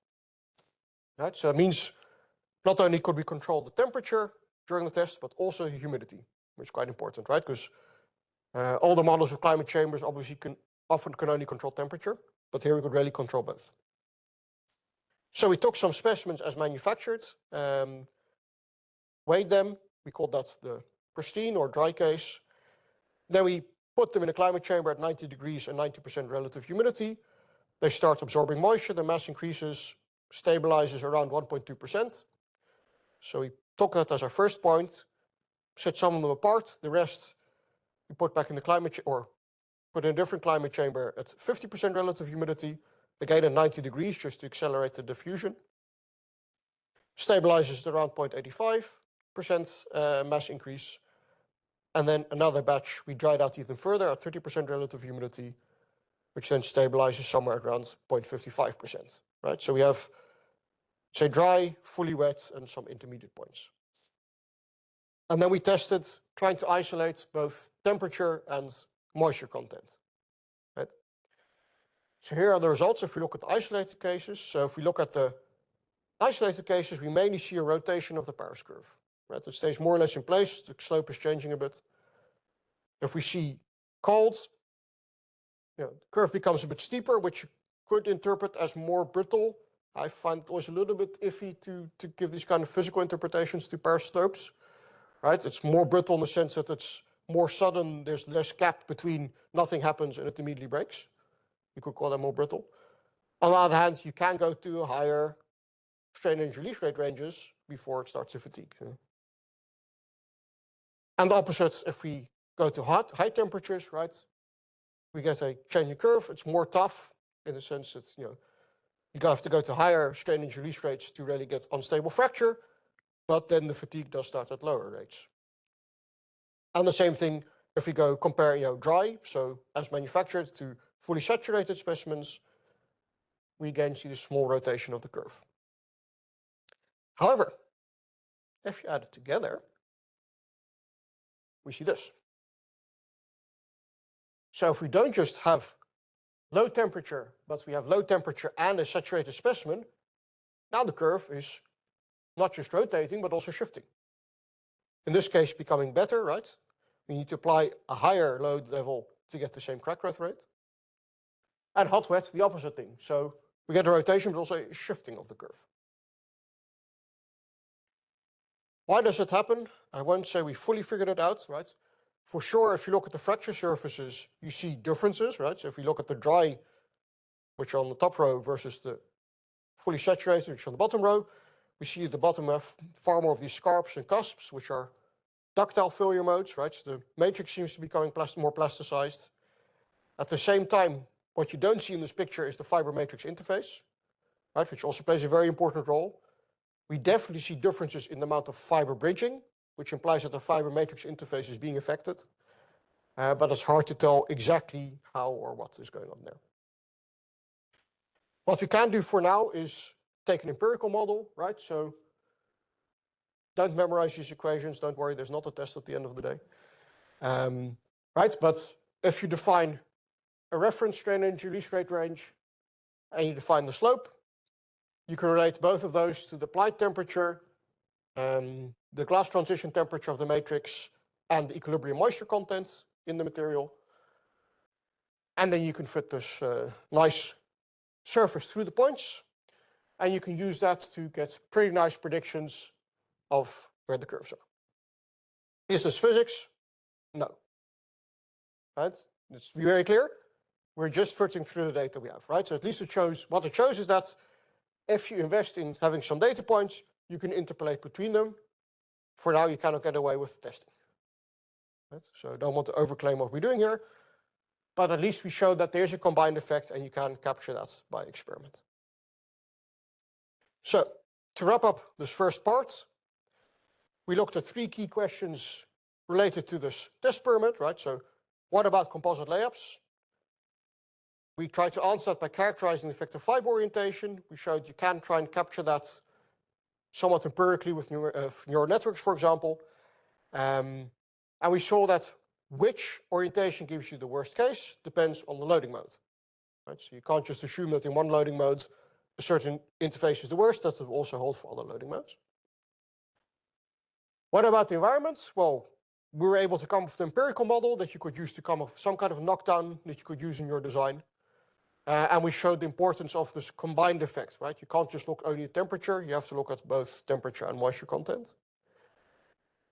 A: Right? So it means not only could we control the temperature during the test, but also the humidity, which is quite important, right? Because all the models of climate chambers obviously often can only control temperature, but here we could really control both. So we took some specimens as manufactured, weighed them. We called that the pristine or dry case. Then we put them in a climate chamber at 90 degrees and 90% relative humidity. They start absorbing moisture, the mass increases, stabilizes around 1.2%. So we took that as our first point, set some of them apart. The rest we put back in the climate or put in a different climate chamber at 50% relative humidity, again at 90 degrees just to accelerate the diffusion. Stabilizes at around 0.85% mass increase. And then another batch we dried out even further at 30% relative humidity, which then stabilizes somewhere around 0.55%, right? So we have, say, dry, fully wet, and some intermediate points. And then we tested trying to isolate both temperature and moisture content, right? So here are the results if we look at the isolated cases. So if we look at the isolated cases, we mainly see a rotation of the Paris curve, right? It stays more or less in place. The slope is changing a bit. If we see cold, the curve becomes a bit steeper, which you could interpret as more brittle. I find it always a little bit iffy to give these kind of physical interpretations to Paris slopes, right? It's more brittle in the sense that it's more sudden. There's less gap between nothing happens and it immediately breaks. You could call that more brittle. On the other hand, you can go to higher strain energy release rate ranges before it starts to fatigue. And the opposite, if we go to high temperatures, right, we get a changing curve. It's more tough in the sense that you have to go to higher strain energy release rates to really get unstable fracture, but then the fatigue does start at lower rates. And the same thing if we go compare dry, so as manufactured, to fully saturated specimens, we again see the small rotation of the curve. However, if you add it together, we see this. So if we don't just have low temperature, but we have low temperature and a saturated specimen, now the curve is not just rotating, but also shifting. In this case, becoming better, right? We need to apply a higher load level to get the same crack growth rate. And hot wet, the opposite thing. So we get a rotation, but also a shifting of the curve. Why does it happen? I won't say we fully figured it out, right? For sure, if you look at the fracture surfaces, you see differences, right? So if we look at the dry, which are on the top row, versus the fully saturated, which are on the bottom row, we see at the bottom have far more of these scarps and cusps, which are ductile failure modes, right? So the matrix seems to be becoming more plasticized. At the same time, what you don't see in this picture is the fiber matrix interface, right? Which also plays a very important role. We definitely see differences in the amount of fiber bridging, which implies that the fiber matrix interface is being affected. But it's hard to tell exactly how or what is going on there. What we can do for now is take an empirical model, right? So don't memorize these equations. Don't worry, there's not a test at the end of the day. Right? But if you define a reference strain energy release rate range and you define the slope, you can relate both of those to the applied temperature, the glass transition temperature of the matrix, and the equilibrium moisture content in the material. And then you can fit this nice surface through the points, and you can use that to get pretty nice predictions of where the curves are. Is this physics? No. Right? Let's be very clear. We're just fitting through the data we have, right? So at least it shows, what it shows is that if you invest in having some data points, you can interpolate between them. For now, you cannot get away with testing. Right? So I don't want to overclaim what we're doing here, but at least we showed that there's a combined effect and you can capture that by experiment. So to wrap up this first part, we looked at 3 key questions related to this test experiment, right? So what about composite layups? We tried to answer that by characterizing the effective fiber orientation. We showed you can try and capture that somewhat empirically with neural networks, for example. And we saw that which orientation gives you the worst case depends on the loading mode. Right? So you can't just assume that in one loading mode, a certain interface is the worst. That will also hold for other loading modes. What about the environment? Well, we were able to come up with an empirical model that you could use to come up with some kind of knockdown that you could use in your design. And we showed the importance of this combined effect, right? You can't just look only at temperature. You have to look at both temperature and moisture content.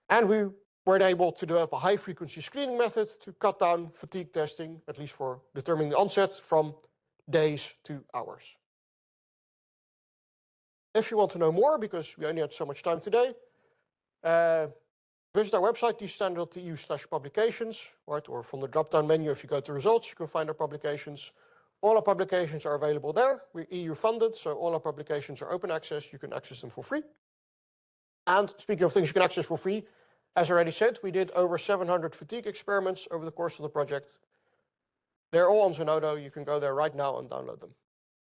A: And we were able to develop a high-frequency screening method to cut down fatigue testing, at least for determining the onset, from days to hours. If you want to know more, because we only had so much time today, visit our website, D-STANDART.eu/publications, right? Or from the drop-down menu, if you go to results, you can find our publications. All our publications are available there. We're EU funded, so all our publications are open access. You can access them for free. And speaking of things you can access for free, as I already said, we did over 700 fatigue experiments over the course of the project. They're all on Zenodo. You can go there right now and download them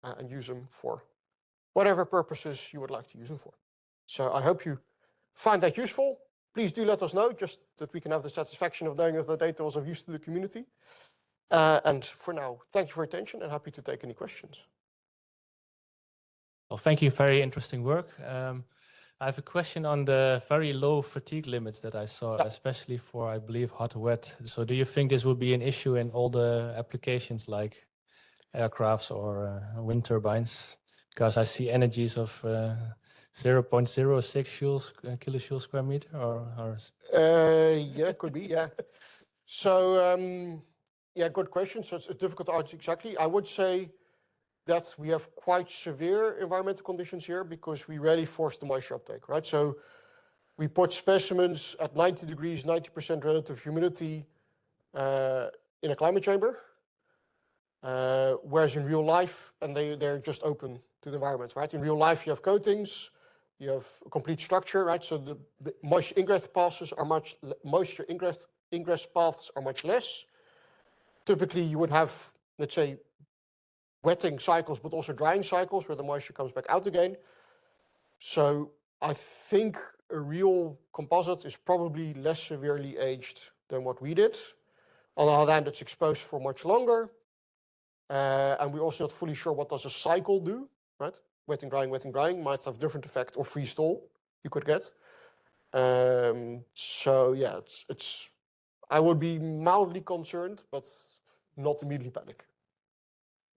A: and use them for whatever purposes you would like to use them for. So I hope you find that useful. Please do let us know, just that we can have the satisfaction of knowing that the data was of use to the community. And for now, thank you for your attention and happy to take any questions.
B: Well, thank you. Very interesting work. I have a question on the very low fatigue limits that I saw, especially for, I believe, hot wet. So do you think this would be an issue in all the applications like aircrafts or wind turbines? Because I see energies of 0.06 kilojoules square meter or
A: yeah, could be, yeah. So, yeah, good question. So it's difficult to answer exactly. I would say that we have quite severe environmental conditions here because we rarely force the moisture uptake, right? So we put specimens at 90 degrees, 90% relative humidity in a climate chamber, whereas in real life, and they're just open to the environment, right? In real life, you have coatings, you have a complete structure, right? So the moisture ingress paths are much less. Typically, you would have, let's say, wetting cycles, but also drying cycles where the moisture comes back out again. So I think a real composite is probably less severely aged than what we did. On the other hand, it's exposed for much longer. And we're also not fully sure what does a cycle do, right? Wetting, drying might have different effect, or freeze thaw you could get. So yeah, I would be mildly concerned, but not immediately panic.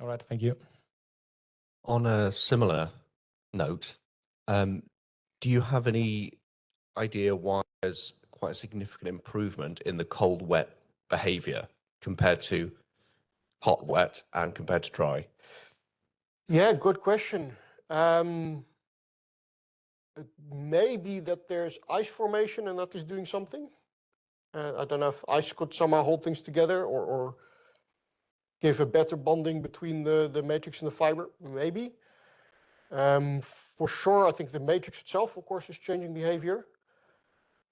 B: All right, thank you.
C: On a similar note, do you have any idea why there's quite a significant improvement in the cold-wet behavior compared to hot-wet and compared to dry? Yeah,
A: good question. It may be that there's ice formation and that is doing something. I don't know if ice could somehow hold things together or give a better bonding between the matrix and the fiber, maybe. For sure, I think the matrix itself, of course, is changing behavior.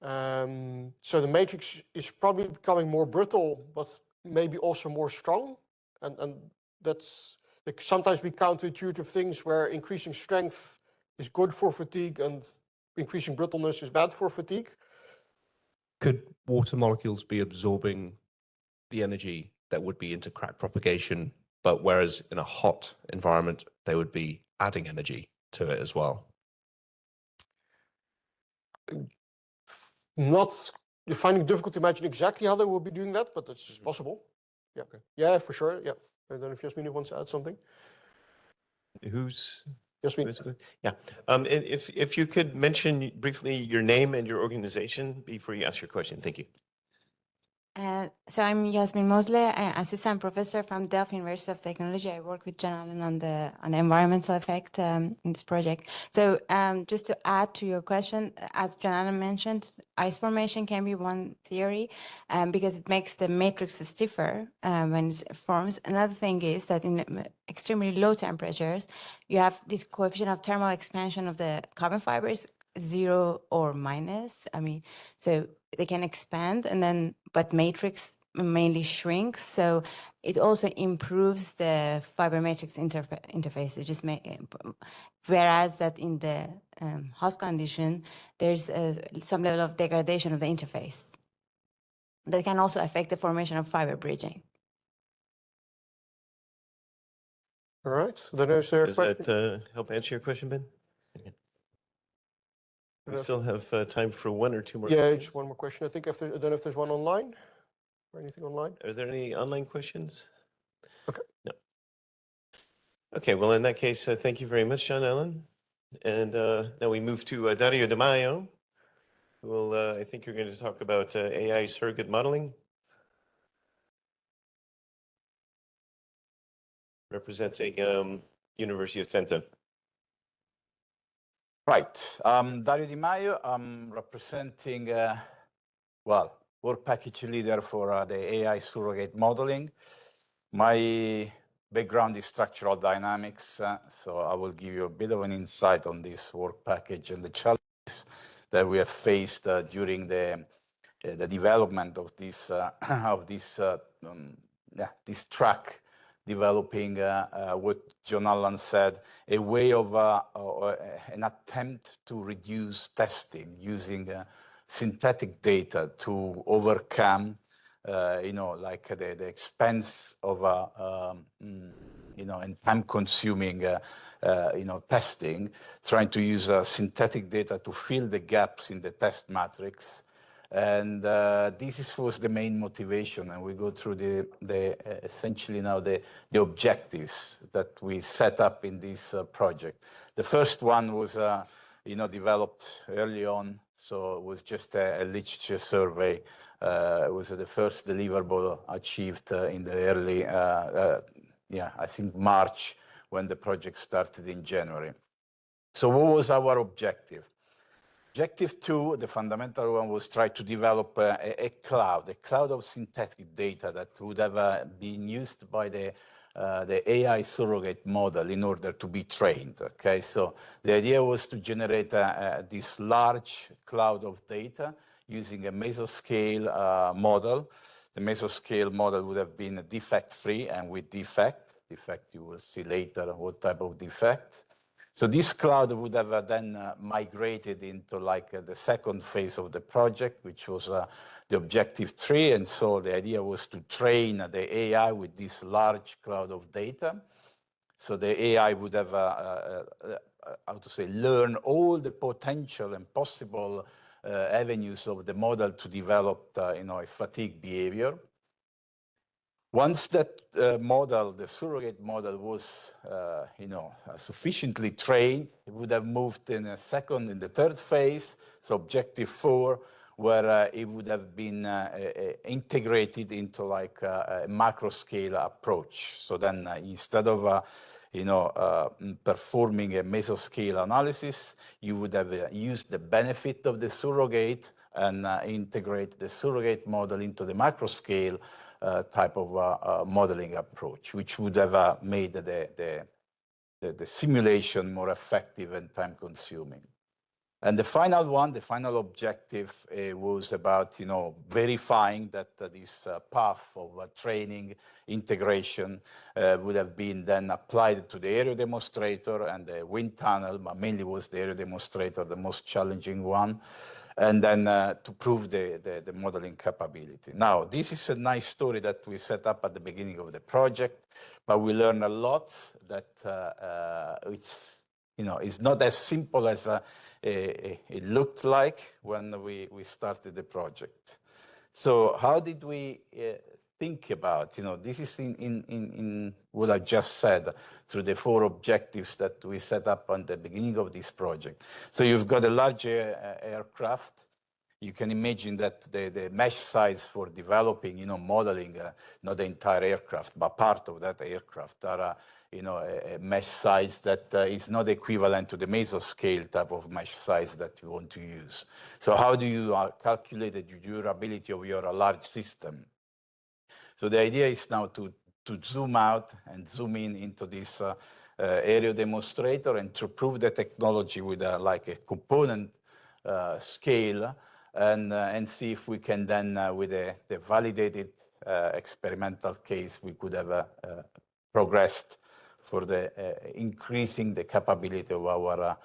A: So the matrix is probably becoming more brittle, but maybe also more strong. And that's sometimes be counterintuitive things where increasing strength is good for fatigue and increasing brittleness is bad for fatigue.
C: Could water molecules be absorbing the energy that would be into crack propagation, but whereas in a hot environment, they would be adding energy to it as well?
A: You're finding it difficult to imagine exactly how they will be doing that, but it's possible. Yeah, okay. Yeah, for sure. Yeah. I don't know if Yasmin wants to add something. Yasmin?
D: Yeah. If you could mention briefly your name and your organization before you ask your question. Thank you.
E: So I'm Yasmin Mosley, assistant professor from Delft University of Technology. I work with John Allen on the environmental effect in this project. So just to add to your question, as John Allen mentioned, ice formation can be one theory because it makes the matrix stiffer when it forms. Another thing is that in extremely low temperatures, you have this coefficient of thermal expansion of the carbon fibers, 0 or minus. I mean, so they can expand and then, but matrix mainly shrinks. So it also improves the fiber matrix interface. It just whereas that in the host condition, there's some level of degradation of the interface that can also affect the formation of fiber bridging.
A: All right. Then is there a
D: Does
A: question?
D: that help answer your question, Ben? Okay. We still have time for one or two more
A: Yeah,
D: questions.
A: just one more question. I think if there, I don't know if there's one online or anything online.
D: Are there any online questions?
A: Okay.
D: No. Okay, well, in that case, thank you very much, John Allen. And now we move to Dario De Maio, who will, I think you're going to talk about AI surrogate modeling. Representing University of Twente.
F: Right. Dario Di Maio. I'm representing, well, work package leader for the AI surrogate modeling. My background is structural dynamics, so I will give you a bit of an insight on this work package and the challenges that we have faced during the development of this this track, developing what John Allen said, a way of an attempt to reduce testing using synthetic data to overcome, like the expense of, and time-consuming, testing, trying to use synthetic data to fill the gaps in the test matrix. And this was the main motivation, and we go through the essentially now the objectives that we set up in this project. The first one was developed early on, so it was just a literature survey. It was the first deliverable achieved in the early, I think March, when the project started in January. So what was our objective? Objective 2, the fundamental one, was try to develop a cloud of synthetic data that would have been used by the AI surrogate model in order to be trained. Okay, so the idea was to generate this large cloud of data using a mesoscale model. The mesoscale model would have been defect-free and with defect. Defect, you will see later what type of defect. So this cloud would have then migrated into like the second phase of the project, which was the objective 3. And so the idea was to train the AI with this large cloud of data. So the AI would have, learn all the potential and possible avenues of the model to develop, a fatigue behavior. Once that model, the surrogate model, was, sufficiently trained, it would have moved in the third phase, so objective 4, where it would have been integrated into like a macro scale approach. So then instead of, performing a mesoscale analysis, you would have used the benefit of the surrogate and integrate the surrogate model into the macro scale type of modeling approach, which would have made the simulation more effective and time-consuming. And the final one, the final objective, was about verifying that this path of training integration would have been then applied to the aerial demonstrator and the wind tunnel, but mainly was the aerial demonstrator the most challenging one, and then to prove the modeling capability. Now, this is a nice story that we set up at the beginning of the project, but we learned a lot that it's not as simple as it looked like when we started the project. So how did we think about, this is in what I just said, through the 4 objectives that we set up on the beginning of this project. So you've got a large aircraft. you can imagine that the mesh size for developing, modeling, not the entire aircraft, but part of that aircraft are, a mesh size that is not equivalent to the mesoscale type of mesh size that you want to use. So how do you calculate the durability of your large system? So the idea is now to zoom out and zoom in into this aerial demonstrator and to prove the technology with like a component scale and see if we can then, with the validated experimental case, we could have progressed for the increasing the capability of our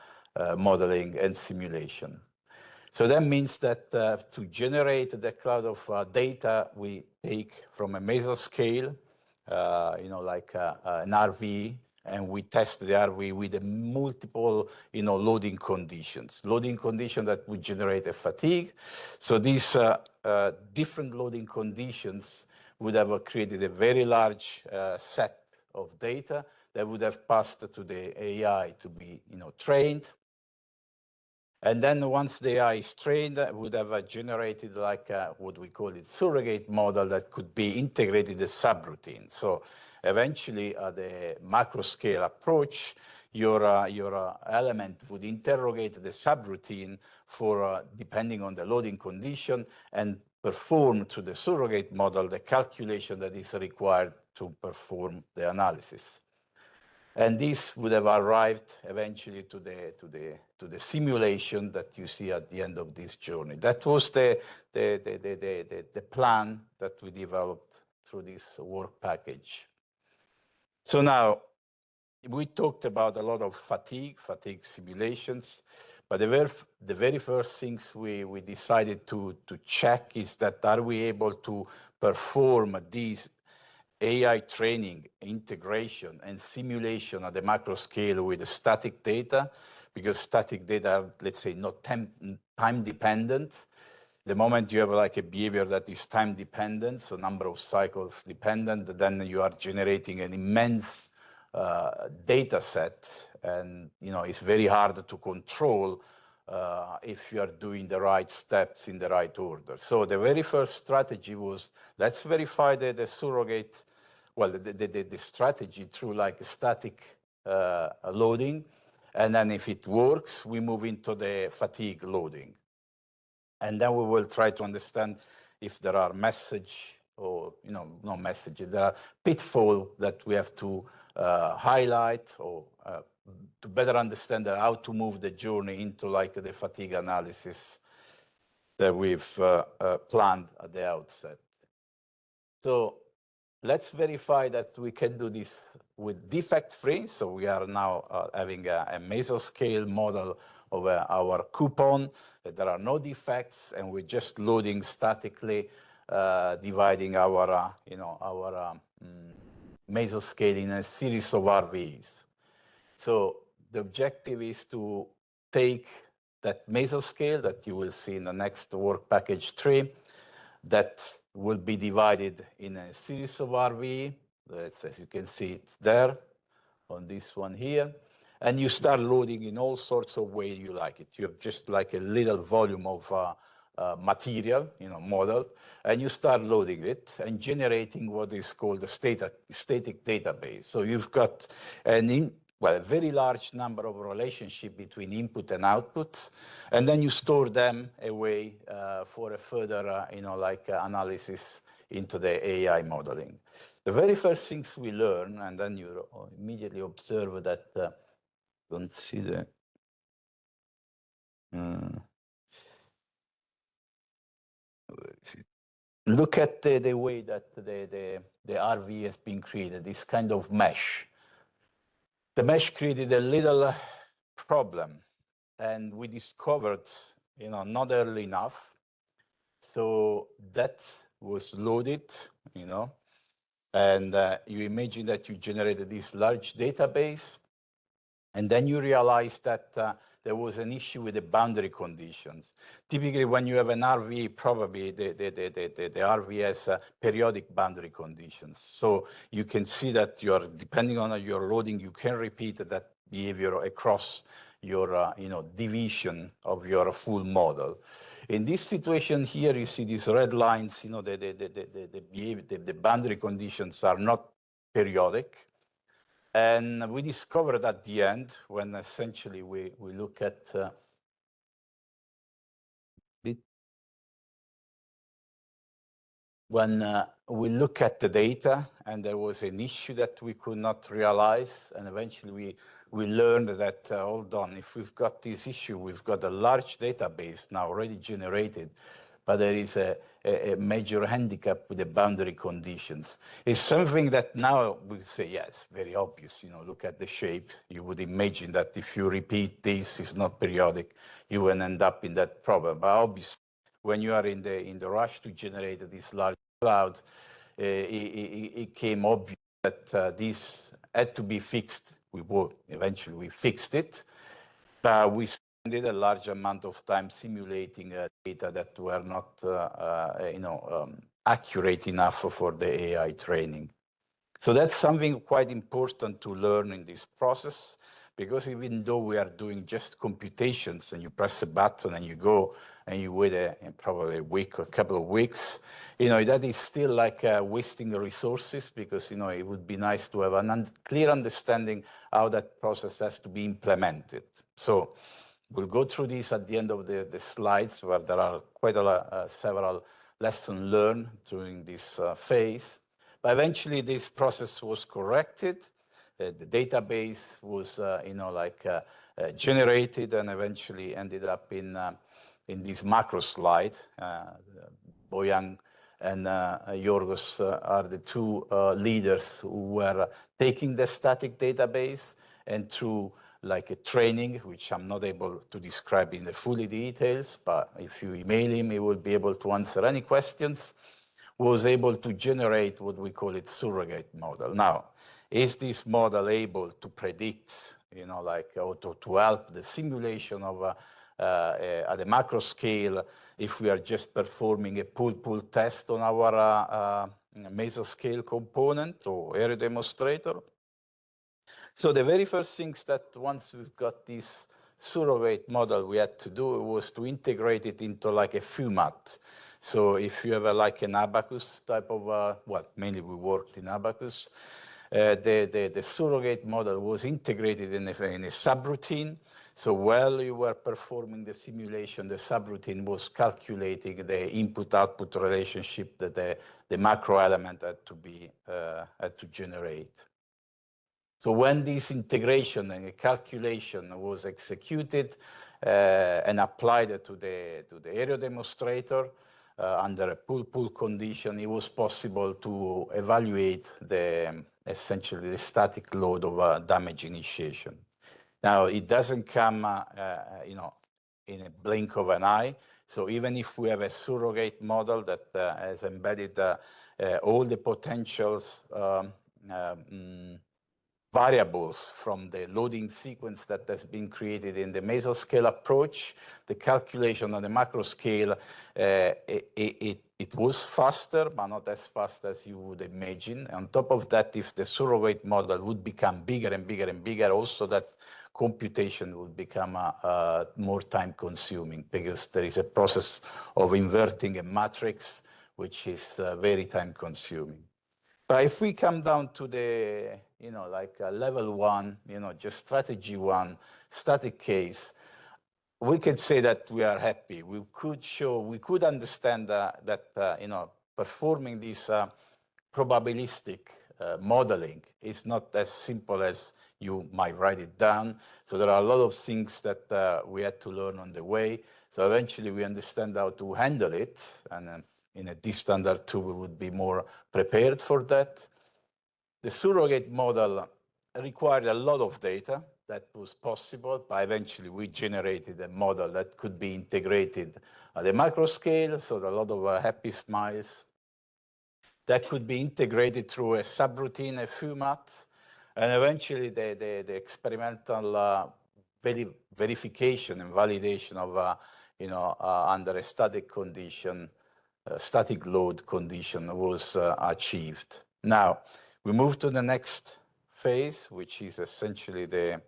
F: modeling and simulation. So that means that to generate the cloud of data, we take from a mesoscale, like an RV, and we test the RV with the multiple, loading conditions. Loading conditions that would generate a fatigue. So these different loading conditions would have created a very large set of data that would have passed to the AI to be, trained. And then once the AI is trained, would have generated like what we call it surrogate model that could be integrated as subroutine. So eventually, the macro scale approach, your element would interrogate the subroutine for depending on the loading condition and perform to the surrogate model the calculation that is required to perform the analysis. And this would have arrived eventually to the simulation that you see at the end of this journey. That was the plan that we developed through this work package. So now, we talked about a lot of fatigue simulations, but the very first things we decided to check is that are we able to perform these AI training, integration, and simulation at the macro scale with the static data, because static data are, let's say, not time dependent. The moment you have like a behavior that is time dependent, so number of cycles dependent, then you are generating an immense data set, and it's very hard to control if you are doing the right steps in the right order. So the very first strategy was, let's verify the surrogate, well, the strategy through like static loading. And then if it works, we move into the fatigue loading. And then we will try to understand if there are message or, no message, there are pitfalls that we have to highlight or to better understand how to move the journey into like the fatigue analysis that we've planned at the outset. So let's verify that we can do this with defect-free. So we are now having a mesoscale model of our coupon. There are no defects, and we're just loading statically, dividing our, mesoscale in a series of RVs. So the objective is to take that mesoscale that you will see in the next work package 3, that will be divided in a series of RV. As you can see it there on this one here. And you start loading in all sorts of ways you like it. You have just like a little volume of material, model, and you start loading it and generating what is called a static database. So you've got a very large number of relationship between input and output, and then you store them away for a further, analysis into the AI modeling. The very first things we learn, and then you immediately observe that, don't see the, look at the way that the RV has been created, this kind of mesh. The mesh created a little problem, and we discovered, not early enough. So that was loaded, and you imagine that you generated this large database, and then you realize that there was an issue with the boundary conditions. Typically, when you have an RV, probably the RV has periodic boundary conditions. So you can see that depending on your loading, you can repeat that behavior across your division of your full model. In this situation here, you see these red lines, the boundary conditions are not periodic. And we discovered at the end, when essentially we look at we look at the data, and there was an issue that we could not realize, and eventually we learned that, hold on, if we've got this issue, we've got a large database now already generated, but there is a major handicap with the boundary conditions. It's something that now we say, yes, very obvious, look at the shape. You would imagine that if you repeat this, it's not periodic, you will end up in that problem. But obviously, when you are in the rush to generate this large cloud, it came obvious that this had to be fixed. Eventually we fixed it, but we spent a large amount of time simulating data that were not accurate enough for the AI training. So that's something quite important to learn in this process, because even though we are doing just computations and you press a button and you go and you wait probably a week or a couple of weeks, that is still like wasting resources, because, it would be nice to have a clear understanding how that process has to be implemented. So we'll go through this at the end of the slides, where there are quite several lessons learned during this phase. But eventually this process was corrected. The database was, generated, and eventually ended up in this macro slide. Bojan and Yorgos are the two leaders who were taking the static database, and through like a training, which I'm not able to describe in the fully details, but if you email him, he will be able to answer any questions, was able to generate what we call it surrogate model. Now, is this model able to predict, or to help the simulation of at the macro scale, if we are just performing a pull-pull test on our mesoscale component or area demonstrator? So the very first things that once we've got this surrogate model we had to do was to integrate it into like a FUMAT. So if you have like an abacus type of, mainly we worked in abacus, the surrogate model was integrated in a subroutine. So while you were performing the simulation, the subroutine was calculating the input-output relationship that the macro element had to generate. So when this integration and calculation was executed and applied to the area demonstrator under a pull-pull condition, it was possible to evaluate essentially the static load of damage initiation. Now, it doesn't come in a blink of an eye. So even if we have a surrogate model that has embedded all the potentials variables from the loading sequence that has been created in the mesoscale approach, the calculation on the macro scale, it was faster, but not as fast as you would imagine. On top of that, if the surrogate model would become bigger and bigger and bigger, also that computation would become more time consuming, because there is a process of inverting a matrix, which is very time consuming. But if we come down to the, level one, just strategy one, static case, we could say that we are happy. We could understand that, performing this probabilistic modeling is not as simple as you might write it down. So there are a lot of things that we had to learn on the way. So eventually we understand how to handle it, and in a D-STANDART 2, we would be more prepared for that. The surrogate model required a lot of data. That was possible, but eventually we generated a model that could be integrated at the macro scale, so a lot of happy smiles. That could be integrated through a subroutine, a FUMAT, and eventually the experimental verification and validation of, under a static condition, static load condition was achieved. Now, we move to the next phase, which is essentially the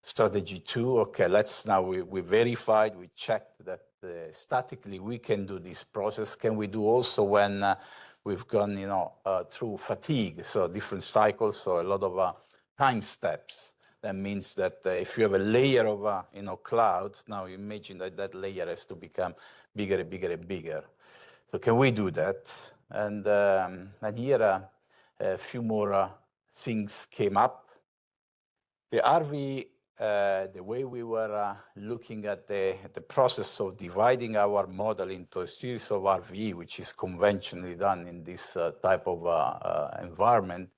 F: Strategy 2, okay, we verified, we checked that statically we can do this process. Can we do also when we've gone, through fatigue, so different cycles, so a lot of time steps. That means that if you have a layer of, clouds, now imagine that that layer has to become bigger and bigger and bigger. So can we do that? And here a few more things came up. The RV, the way we were looking at the process of dividing our model into a series of RV, which is conventionally done in this type of environment,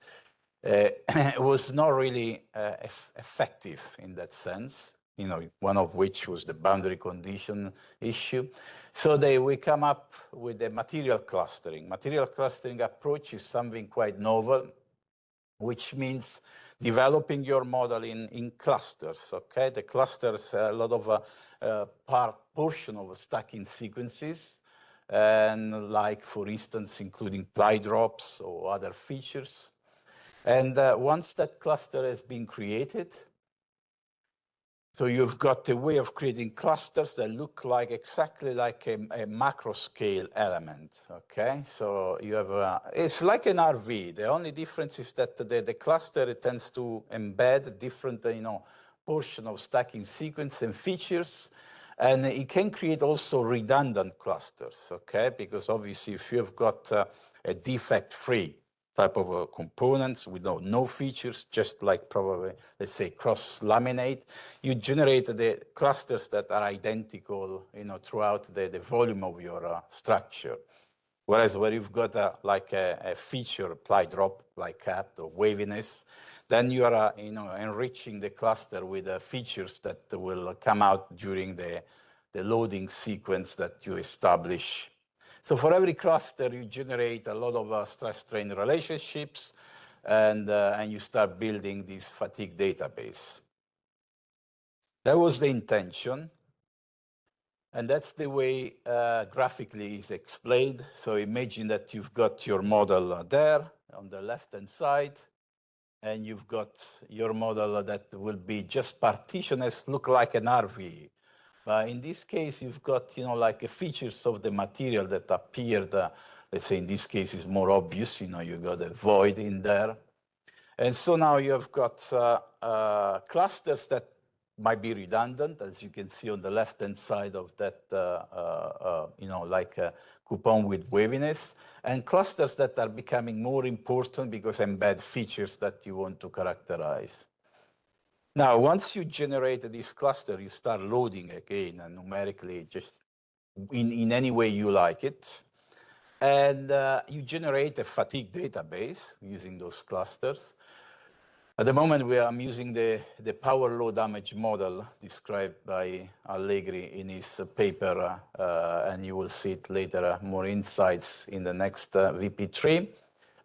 F: was not really effective in that sense, one of which was the boundary condition issue. So we come up with the material clustering. Material clustering approach is something quite novel, which means developing your model in clusters, okay? The clusters, a lot of portion of stacking sequences, and like, for instance, including ply drops or other features. And once that cluster has been created, so you've got a way of creating clusters that look like exactly like a macro scale element, okay? So you have, it's like an RV. The only difference is that the cluster tends to embed different, portion of stacking sequence and features. And it can create also redundant clusters, okay? Because obviously if you've got a defect-free type of components with no features, just like probably, let's say, cross-laminate, you generate the clusters that are identical, throughout the volume of your structure. Whereas where you've got like a feature, ply drop, like cat or waviness, then you are, enriching the cluster with features that will come out during the loading sequence that you establish. So for every cluster, you generate a lot of stress-strain relationships, and you start building this fatigue database. That was the intention. And that's the way graphically is explained. So imagine that you've got your model there on the left-hand side, and you've got your model that will be just partitioned as look like an RV. In this case, you've got, like features of the material that appeared, let's say in this case is more obvious, you got a void in there. And so now you've got clusters that might be redundant, as you can see on the left-hand side of that, like a coupon with waviness, and clusters that are becoming more important because embed features that you want to characterize. Now, once you generate this cluster, you start loading again, and numerically, just in any way you like it. And you generate a fatigue database using those clusters. At the moment, I'm using the power law damage model described by Allegri in his paper, and you will see it later, more insights in the next VP3.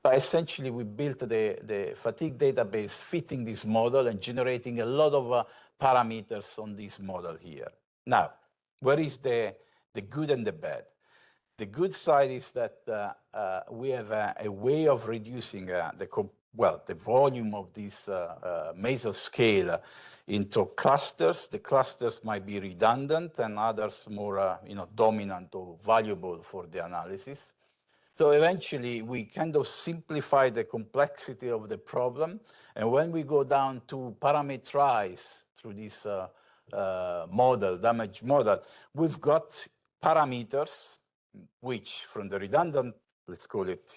F: But essentially, we built the fatigue database fitting this model and generating a lot of parameters on this model here. Now, where is the good and the bad? The good side is that we have a way of reducing the volume of this mesoscale into clusters. The clusters might be redundant and others more dominant or valuable for the analysis. So eventually, we kind of simplify the complexity of the problem. And when we go down to parameterize through this damage model, we've got parameters which, from the redundant, let's call it,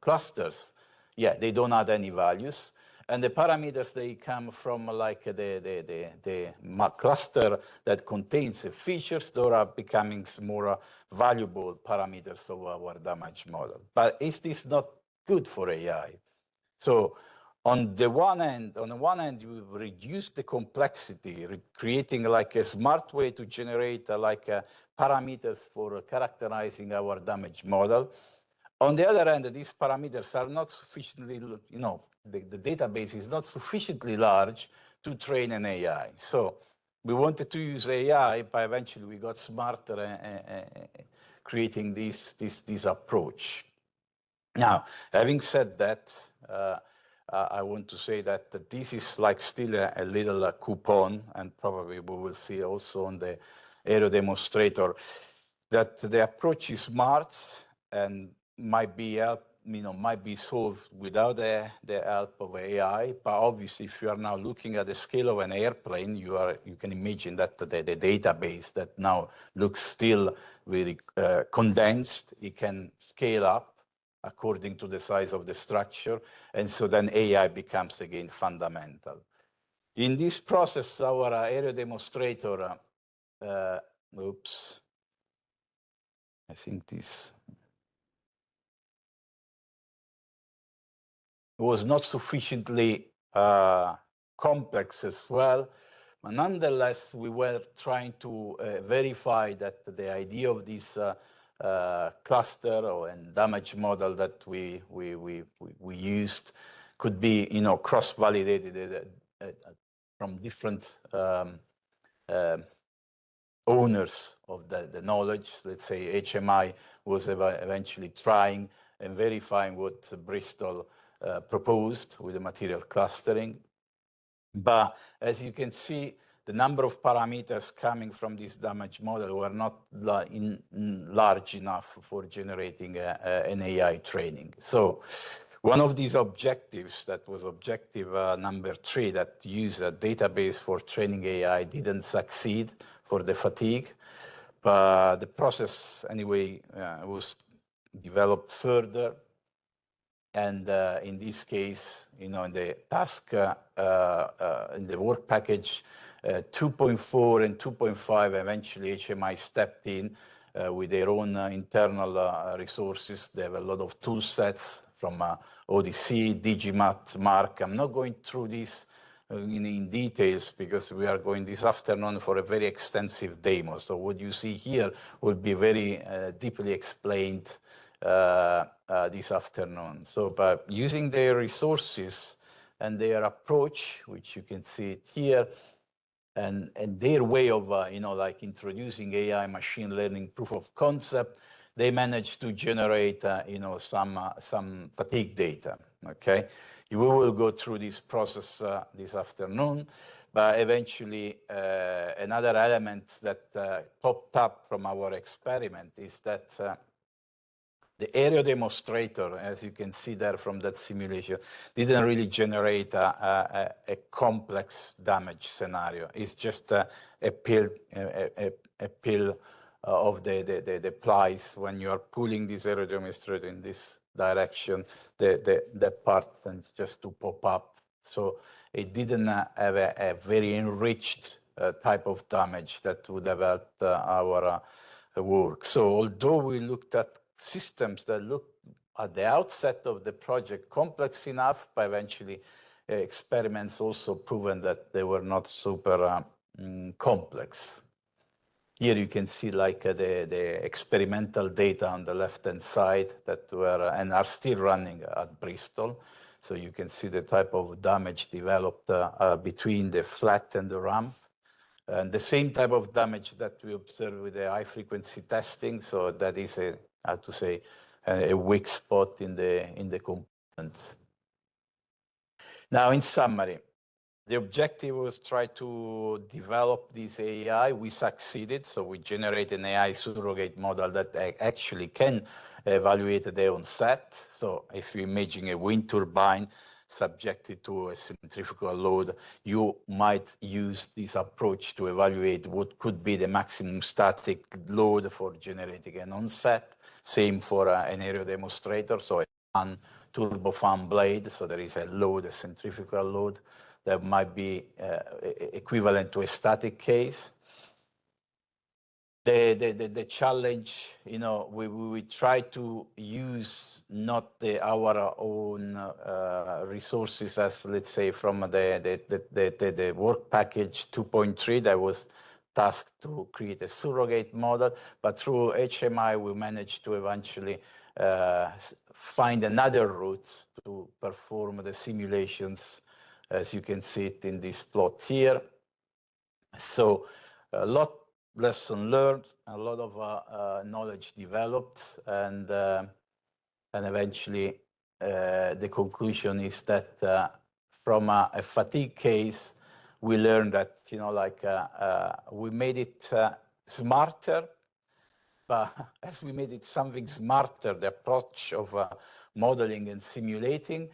F: clusters, they don't add any values. And the parameters, they come from like the cluster that contains the features that are becoming more valuable parameters of our damage model. But is this not good for AI? So on the one hand, you reduce the complexity, creating like a smart way to generate parameters for characterizing our damage model. On the other hand, these parameters are not sufficiently, the database is not sufficiently large to train an AI. So we wanted to use AI, but eventually we got smarter creating this approach. Now, having said that, I want to say that this is like still a little coupon, and probably we will see also on the aero demonstrator that the approach is smart and might be might be solved without the help of AI. But obviously, if you are now looking at the scale of an airplane, you can imagine that the database that now looks still very condensed, it can scale up according to the size of the structure. And so then AI becomes again fundamental. In this process, our aero demonstrator, oops, I think this was not sufficiently complex as well. But nonetheless, we were trying to verify that the idea of this cluster or damage model that we used could be, cross-validated from different owners of the knowledge. Let's say HMI was eventually trying and verifying what Bristol proposed with the material clustering. But as you can see, the number of parameters coming from this damage model were not large enough for generating an AI training. So one of these objectives, that was objective number 3, that used a database for training AI, didn't succeed for the fatigue. But the process, anyway, was developed further. And in this case, in the task, in the work package 2.4 and 2.5, eventually HMI stepped in with their own internal resources. They have a lot of tool sets from ODC, Digimat, Mark. I'm not going through this in details because we are going this afternoon for a very extensive demo. So what you see here will be very deeply explained this afternoon. So by using their resources and their approach, which you can see it here, and their way of, like introducing AI machine learning proof of concept, they managed to generate, some fatigue data, okay? We will go through this process this afternoon, but eventually another element that popped up from our experiment is that the aero demonstrator, as you can see there from that simulation, didn't really generate a complex damage scenario. It's just a pill of the plies. When you are pulling this aero demonstrator in this direction, the part tends just to pop up. So it didn't have a very enriched type of damage that would have helped our work. So although we looked at systems that look at the outset of the project complex enough, but eventually experiments also proven that they were not super complex. Here you can see like the experimental data on the left-hand side that were and are still running at Bristol. So you can see the type of damage developed between the flat and the ramp. And the same type of damage that we observe with the high-frequency testing. So that is I have to say, a weak spot in the components. Now, in summary, the objective was try to develop this AI. We succeeded, so we generated an AI surrogate model that actually can evaluate the onset. So if you imagine a wind turbine subjected to a centrifugal load, you might use this approach to evaluate what could be the maximum static load for generating an onset. Same for an aero demonstrator, so a turbofan blade, so there is a load, a centrifugal load that might be equivalent to a static case. The challenge, we try to use not our own resources as, let's say, from the work package 2.3 that was tasked to create a surrogate model, but through HMI we managed to eventually find another route to perform the simulations, as you can see it in this plot here. So a lot lesson learned, a lot of knowledge developed, and eventually the conclusion is that from a fatigue case, we learned that, you know, like we made it smarter, but as we made it something smarter, the approach of modeling and simulating,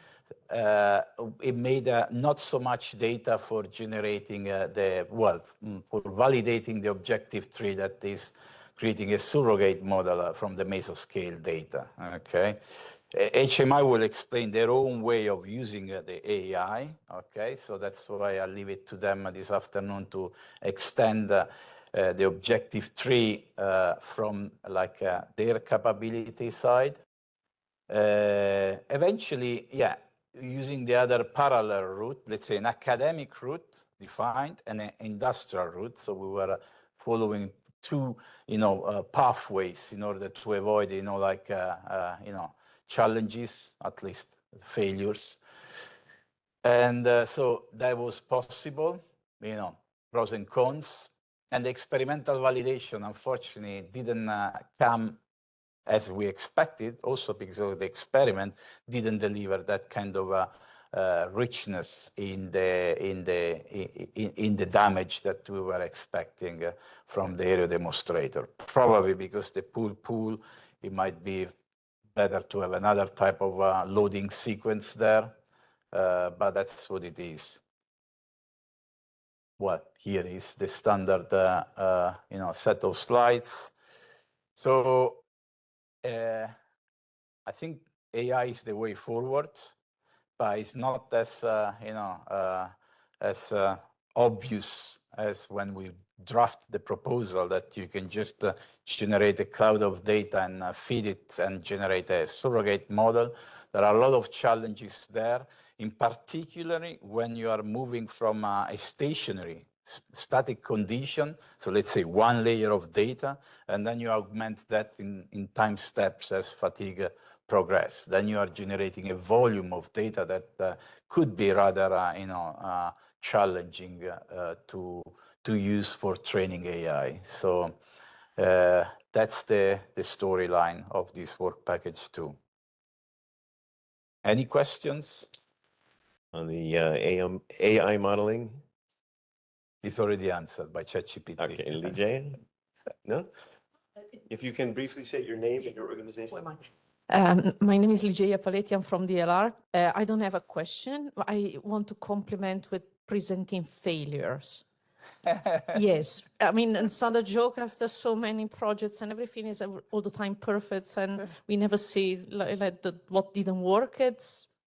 F: it made not so much data for generating for validating the objective tree that is creating a surrogate model from the mesoscale data, okay? HMI will explain their own way of using the AI, okay? So that's why I leave it to them this afternoon to extend the objective tree from like their capability side. Eventually, yeah, using the other parallel route, let's say an academic route defined and an industrial route. So we were following two, you know, pathways in order to avoid, you know, like, you know, challenges, at least failures. And so that was possible, you know, pros and cons. And the experimental validation, unfortunately, didn't come as we expected, also because the experiment didn't deliver that kind of richness in the damage that we were expecting from the aerial demonstrator. Probably because the pool, it might be better to have another type of loading sequence there, but that's what it is. Well, here is the standard, you know, set of slides. So I think AI is the way forward, but it's not as you know, as obvious as when we draft the proposal that you can just generate a cloud of data and feed it and generate a surrogate model. There are a lot of challenges there, in particular when you are moving from a stationary static condition, so let's say one layer of data, and then you augment that in time steps as fatigue progress. Then you are generating a volume of data that could be rather, you know, challenging to use for training AI. So that's the storyline of this work package 2. Any questions?
D: On the AI modeling?
F: It's already answered by ChatGPT.
D: Okay, Lijaya? No? If you can briefly say your name and your organization.
G: My name is Lijaya Paletti. I'm from DLR. I don't have a question. I want to compliment with presenting failures. Yes, I mean, it's not a joke after so many projects and everything is all the time perfect and we never see like what didn't work.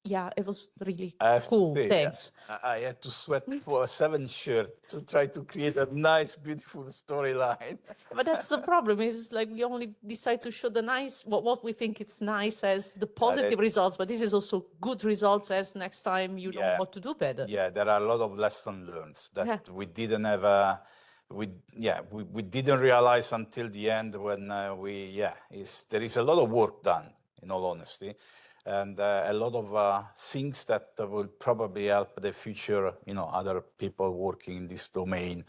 G: Yeah, it was really cool. Thanks.
F: I had to sweat for a 7 shirt to try to create a nice, beautiful storyline.
G: But that's the problem, is like we only decide to show the nice, what we think it's nice as the positive results, but this is also good results as next time you know what to do better.
F: Yeah, there are a lot of lessons learned that we didn't have, we didn't realize until the end when there is a lot of work done, in all honesty. And a lot of things that will probably help the future, you know, other people working in this domain.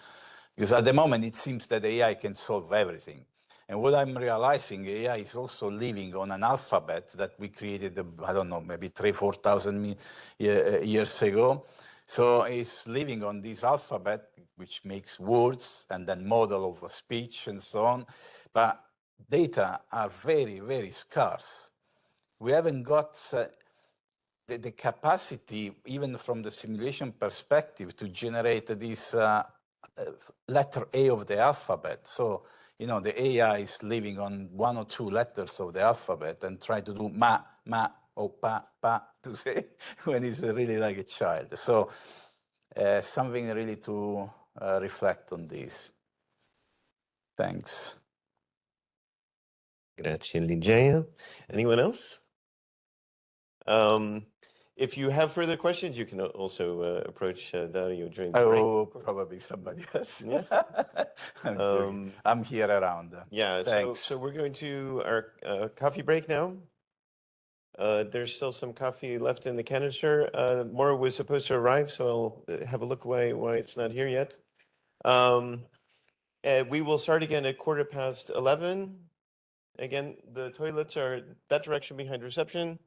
F: Because at the moment, it seems that AI can solve everything. And what I'm realizing, AI is also living on an alphabet that we created, I don't know, maybe 3,000-4,000 years ago. So it's living on this alphabet, which makes words and then model of a speech and so on. But data are very, very scarce. We haven't got the capacity, even from the simulation perspective, to generate this letter A of the alphabet. So, you know, the AI is living on 1 or 2 letters of the alphabet and try to do ma, or pa, to say, when it's really like a child. So something really to reflect on this. Thanks.
D: Grazie, Lijaya. Anyone else? If you have further questions, you can also approach Dario during the break.
F: Oh, probably somebody else.
D: Yeah.
F: I'm here around.
D: Yeah,
F: Thanks.
D: so we're going to our coffee break now. There's still some coffee left in the canister. More was supposed to arrive, so I'll have a look why it's not here yet. We will start again at 11:15. Again, the toilets are that direction behind reception.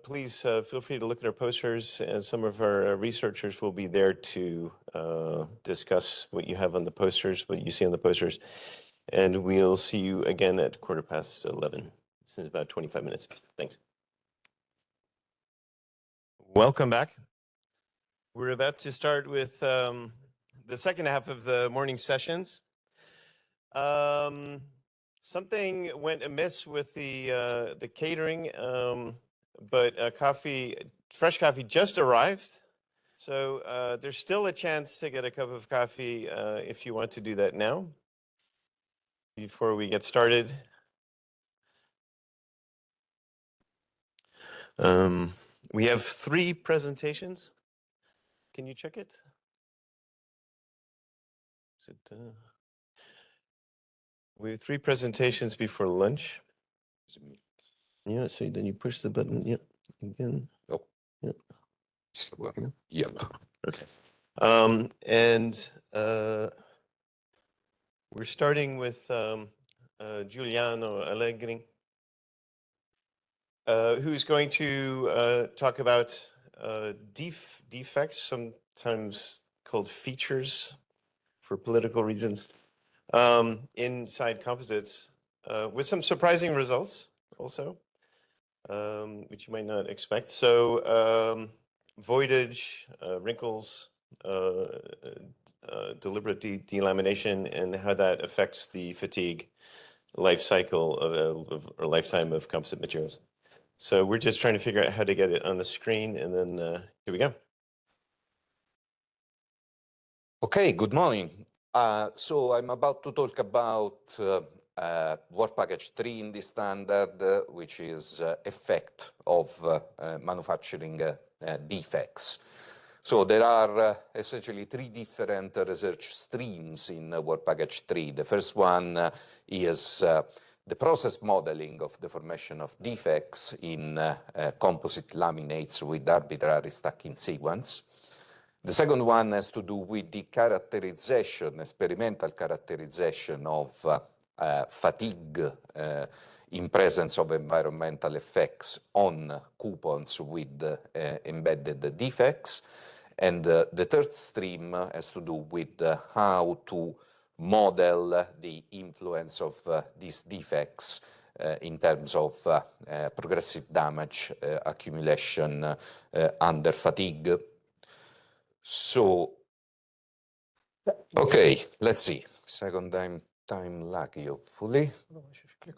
D: Please feel free to look at our posters, and some of our researchers will be there to discuss what you have on the posters, what you see on the posters. And we'll see you again at 11:15. This is about 25 minutes. Thanks. Welcome back. We're about to start with the second half of the morning sessions. Something went amiss with the catering, but fresh coffee just arrived. So there's still a chance to get a cup of coffee if you want to do that now. Before we get started, we have 3 presentations. Can you check it? Is it we have 3 presentations before lunch. Yeah, so then you push the button. Yep. Again.
C: Oh.
D: Yep.
C: Yep.
D: Okay. We're starting with Giuliano Allegri, who's going to talk about defects, sometimes called features for political reasons, inside composites, with some surprising results also, which you might not expect. So voidage, wrinkles, deliberate delamination, and how that affects the fatigue life cycle or lifetime of composite materials. So we're just trying to figure out how to get it on the screen, and then here we go.
H: Okay, good morning. So I'm about to talk about Work Package 3 in the standard, which is effect of manufacturing defects. So there are essentially 3 different research streams in Work Package 3. The first one is the process modeling of the formation of defects in composite laminates with arbitrary stacking sequence. The second one has to do with the characterization, experimental characterization of fatigue in presence of environmental effects on coupons with embedded defects. And the third stream has to do with how to model the influence of these defects in terms of progressive damage accumulation under fatigue. So, okay, let's see. Second time lucky, hopefully.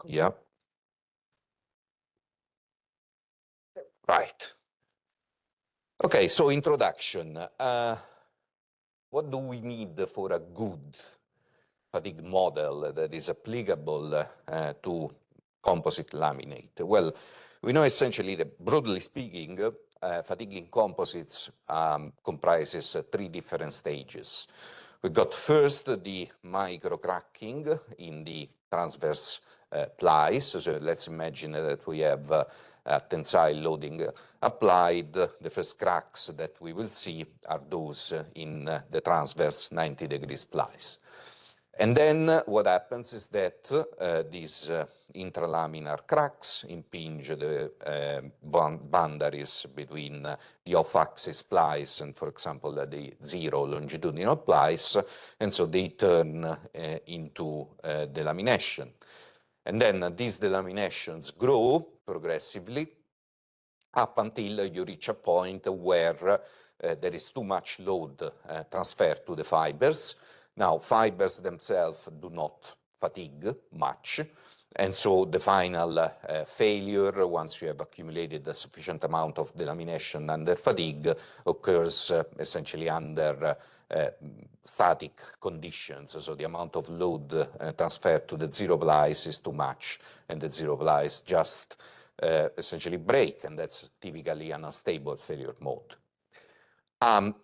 H: Yeah. Right. Okay, so introduction. What do we need for a good fatigue model that is applicable to composite laminate? Well, we know essentially that, broadly speaking, fatigue in composites comprises 3 different stages. We've got first the micro cracking in the transverse plies. So let's imagine that we have tensile loading applied. The first cracks that we will see are those in the transverse 90 degrees plies. And then what happens is that these intralaminar cracks impinge the boundaries between the off-axis plies and, for example, the 0 longitudinal plies, and so they turn into delamination. And then these delaminations grow progressively up until you reach a point where there is too much load transferred to the fibers. Now, fibers themselves do not fatigue much, and so the final failure, once you have accumulated a sufficient amount of delamination under fatigue, occurs essentially under static conditions. So the amount of load transferred to the 0 plies is too much, and the 0 plies just essentially break, and that's typically an unstable failure mode.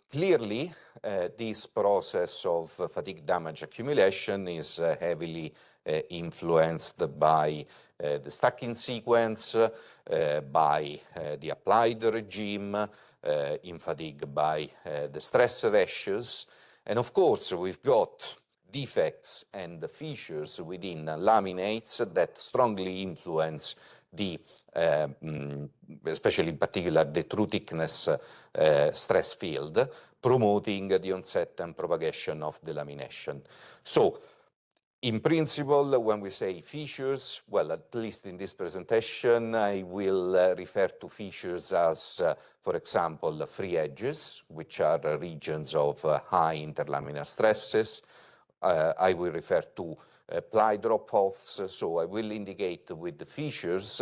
H: Clearly, this process of fatigue damage accumulation is heavily influenced by the stacking sequence, by the applied regime, in fatigue by the stress ratios. And of course, we've got defects and features within laminates that strongly influence the, especially in particular, the true thickness stress field, promoting the onset and propagation of delamination. So, in principle, when we say features, well, at least in this presentation, I will refer to features as, for example, free edges, which are regions of high interlaminar stresses. I will refer to ply drop-offs, so I will indicate with the features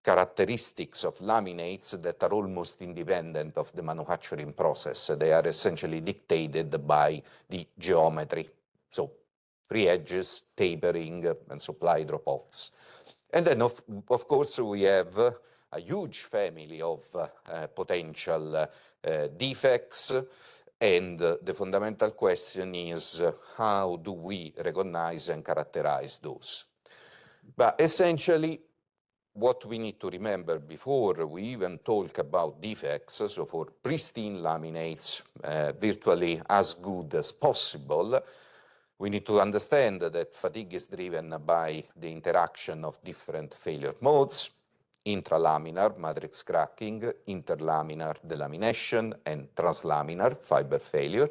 H: characteristics of laminates that are almost independent of the manufacturing process. They are essentially dictated by the geometry. So, free edges, tapering, and supply drop-offs. And then, of course, we have a huge family of potential defects, and the fundamental question is how do we recognize and characterize those? But essentially, what we need to remember before we even talk about defects, so for pristine laminates, virtually as good as possible, we need to understand that fatigue is driven by the interaction of different failure modes: intralaminar matrix cracking, interlaminar delamination, and translaminar fiber failure.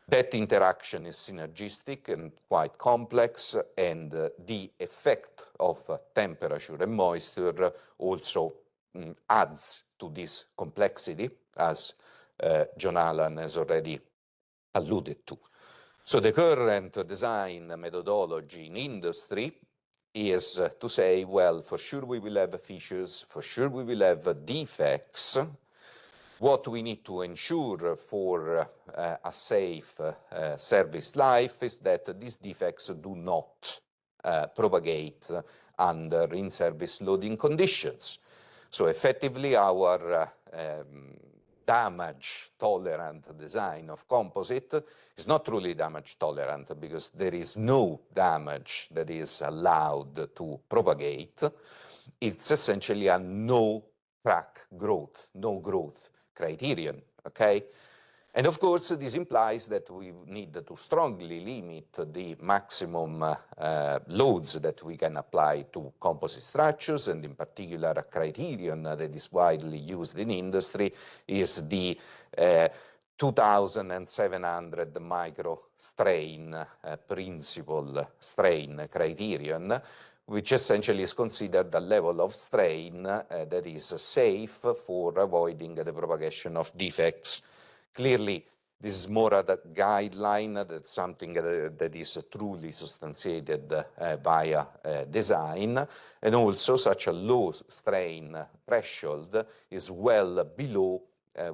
H: That interaction is synergistic and quite complex, and the effect of temperature and moisture also adds to this complexity, as John Allen has already alluded to. So the current design methodology in industry is to say, well, for sure we will have features, for sure we will have defects. What we need to ensure for a safe service life is that these defects do not propagate under in-service loading conditions. So effectively our damage-tolerant design of composite is not truly damage-tolerant because there is no damage that is allowed to propagate. It's essentially a no crack growth, no growth criterion, okay? And of course, this implies that we need to strongly limit the maximum loads that we can apply to composite structures, and in particular, a criterion that is widely used in industry is the 2,700 micro strain principal strain criterion, which essentially is considered a level of strain that is safe for avoiding the propagation of defects. Clearly, this is more a guideline, that's something that is truly substantiated via design, and also such a low strain threshold is well below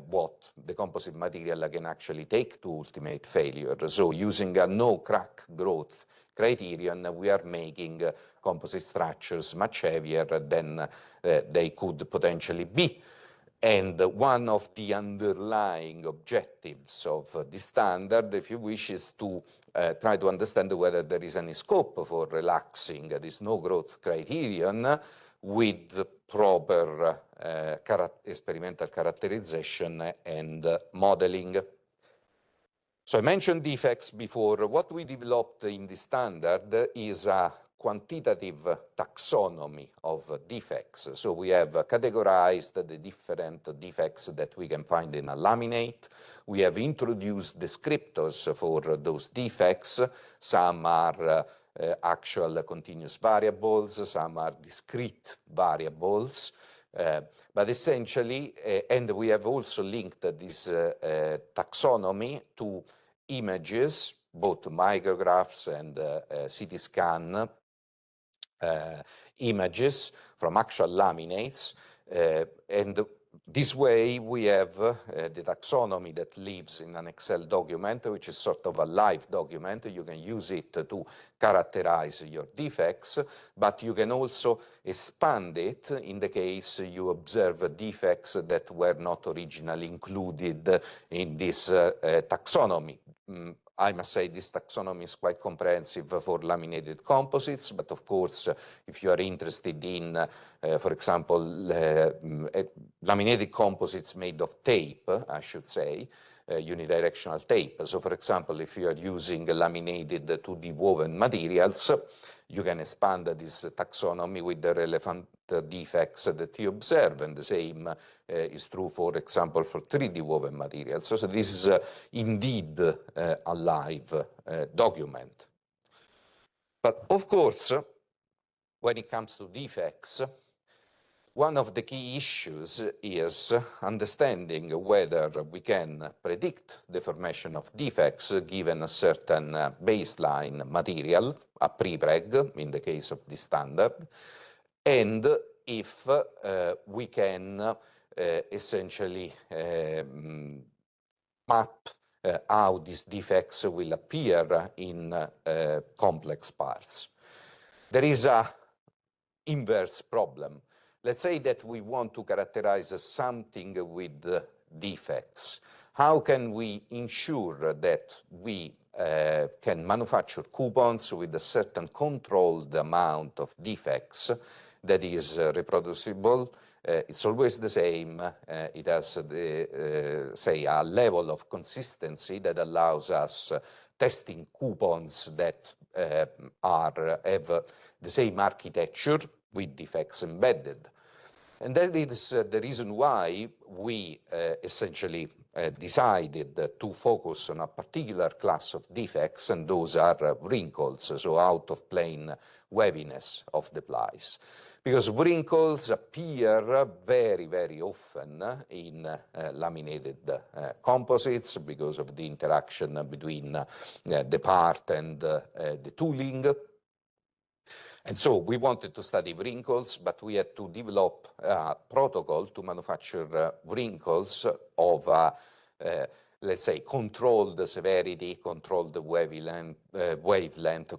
H: what the composite material can actually take to ultimate failure. So using a no crack growth criterion, we are making composite structures much heavier than they could potentially be. And one of the underlying objectives of this standard, if you wish, is to try to understand whether there is any scope for relaxing this no growth criterion with proper experimental characterization and modeling. So I mentioned defects before. What we developed in the standard is a quantitative taxonomy of defects. So we have categorized the different defects that we can find in a laminate. We have introduced descriptors for those defects. Some are actual continuous variables, some are discrete variables. But essentially, and we have also linked this taxonomy to images, both micrographs and CT scan images from actual laminates. And this way we have the taxonomy that lives in an Excel document, which is sort of a live document. You can use it to characterize your defects, but you can also expand it in the case you observe defects that were not originally included in this taxonomy. I must say this taxonomy is quite comprehensive for laminated composites, but of course, if you are interested in, for example, laminated composites made of tape, I should say, unidirectional tape. So for example, if you are using laminated 2D woven materials, you can expand this taxonomy with the relevant defects that you observe, and the same is true, for example, for 3D woven materials. So this is indeed a live document. But of course, when it comes to defects, one of the key issues is understanding whether we can predict the formation of defects given a certain baseline material, a prepreg in the case of the standard, and if we can essentially map how these defects will appear in complex parts. There is an inverse problem. Let's say that we want to characterize something with defects. How can we ensure that we can manufacture coupons with a certain controlled amount of defects that is reproducible? It's always the same. It has, say, a level of consistency that allows us testing coupons that have the same architecture with defects embedded. And that is the reason why we essentially decided to focus on a particular class of defects, and those are wrinkles, so out-of-plane waviness of the plies. Because wrinkles appear very, very often in laminated composites because of the interaction between the part and the tooling. And so we wanted to study wrinkles, but we had to develop a protocol to manufacture wrinkles of, let's say, controlled severity, controlled wavelength,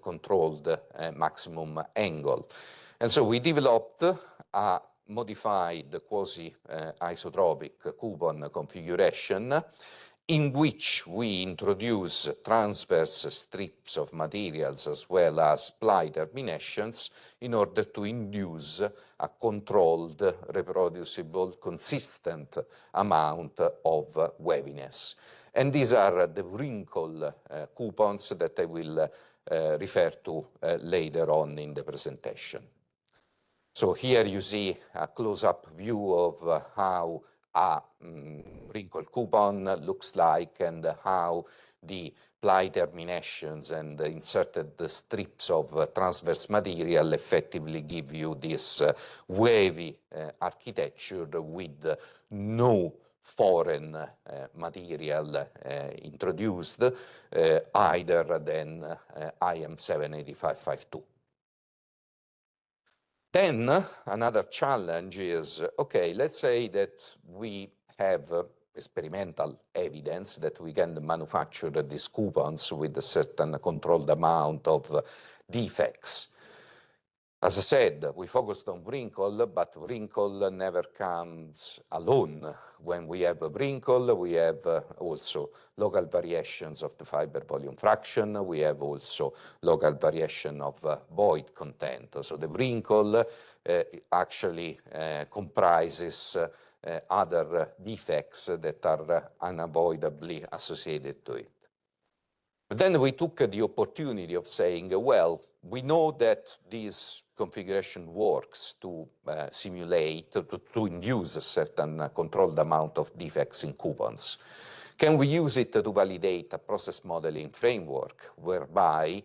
H: controlled maximum angle. And so we developed a modified quasi-isotropic coupon configuration in which we introduce transverse strips of materials as well as ply terminations in order to induce a controlled, reproducible, consistent amount of waviness. And these are the wrinkle coupons that I will refer to later on in the presentation. So here you see a close-up view of how a wrinkle coupon looks like and how the ply terminations and inserted strips of transverse material effectively give you this wavy architecture with no foreign material introduced either than IM 78552. Then another challenge is, okay, let's say that we have experimental evidence that we can manufacture these coupons with a certain controlled amount of defects. As I said, we focused on wrinkle, but wrinkle never comes alone. When we have a wrinkle, we have also local variations of the fiber volume fraction. We have also local variation of void content. So the wrinkle actually comprises other defects that are unavoidably associated to it. But then we took the opportunity of saying, well, we know that this configuration works to simulate, to induce a certain controlled amount of defects in coupons. Can we use it to validate a process modeling framework whereby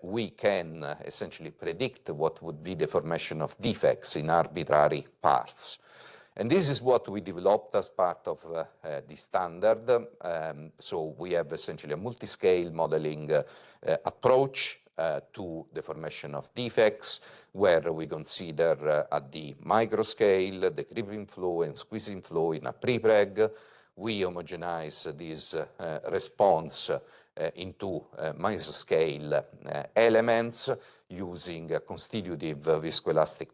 H: we can essentially predict what would be the formation of defects in arbitrary parts? And this is what we developed as part of the standard. So we have essentially a multi-scale modeling approach to the formation of defects, where we consider at the micro scale the creeping flow and squeezing flow in a prepreg. We homogenize this response into mesoscale elements using a constitutive viscoelastic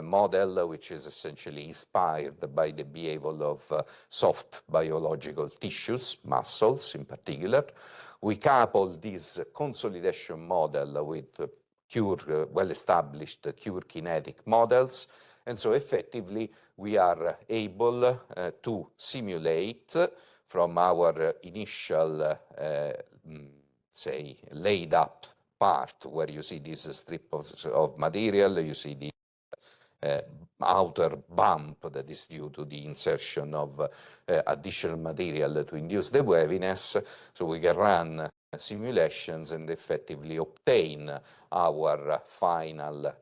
H: model, which is essentially inspired by the behavior of soft biological tissues, muscles in particular. We couple this consolidation model with well-established pure kinetic models. And so effectively, we are able to simulate from our initial, say, laid up part where you see this strip of material, you see the outer bump that is due to the insertion of additional material to induce the waviness. So we can run simulations and effectively obtain our final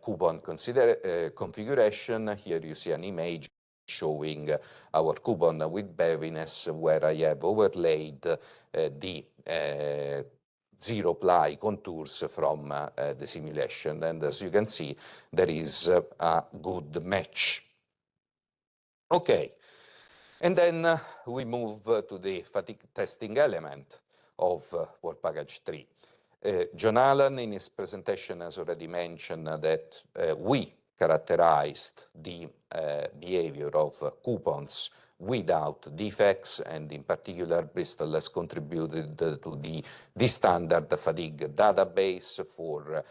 H: coupon configuration. Here you see an image showing our coupon with waviness, where I have overlaid the zero-ply contours from the simulation. And as you can see, there is a good match. Okay, and then we move to the fatigue testing element of work package 3. John Allen, in his presentation, has already mentioned that we characterized the behavior of coupons without defects, and in particular, Bristol has contributed to the D-STANDART fatigue database for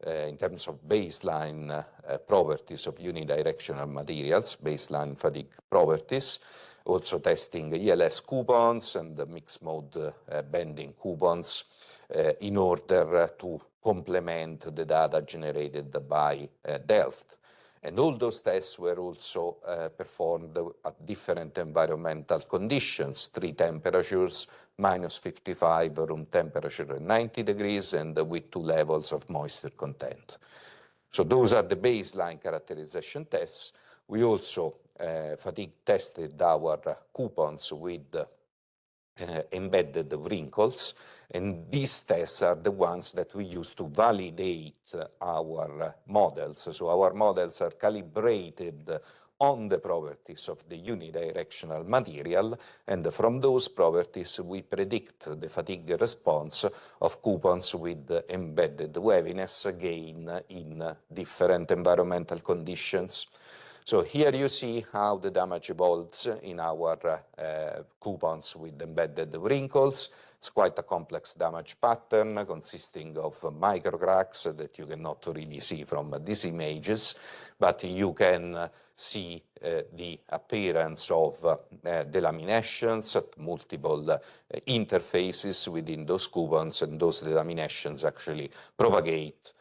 H: in terms of baseline properties of unidirectional materials, baseline fatigue properties, also testing ELS coupons and mixed mode bending coupons in order to complement the data generated by Delft. And all those tests were also performed at different environmental conditions, 3 temperatures, -55 room temperature and 90 degrees, and with 2 levels of moisture content. So those are the baseline characterization tests. We also fatigue tested our coupons with embedded wrinkles, and these tests are the ones that we use to validate our models. So our models are calibrated on the properties of the unidirectional material, and from those properties we predict the fatigue response of coupons with embedded waviness again in different environmental conditions. So here you see how the damage evolves in our coupons with embedded wrinkles. It's quite a complex damage pattern consisting of micro cracks that you cannot really see from these images, but you can see the appearance of delaminations at multiple interfaces within those coupons, and those delaminations actually propagate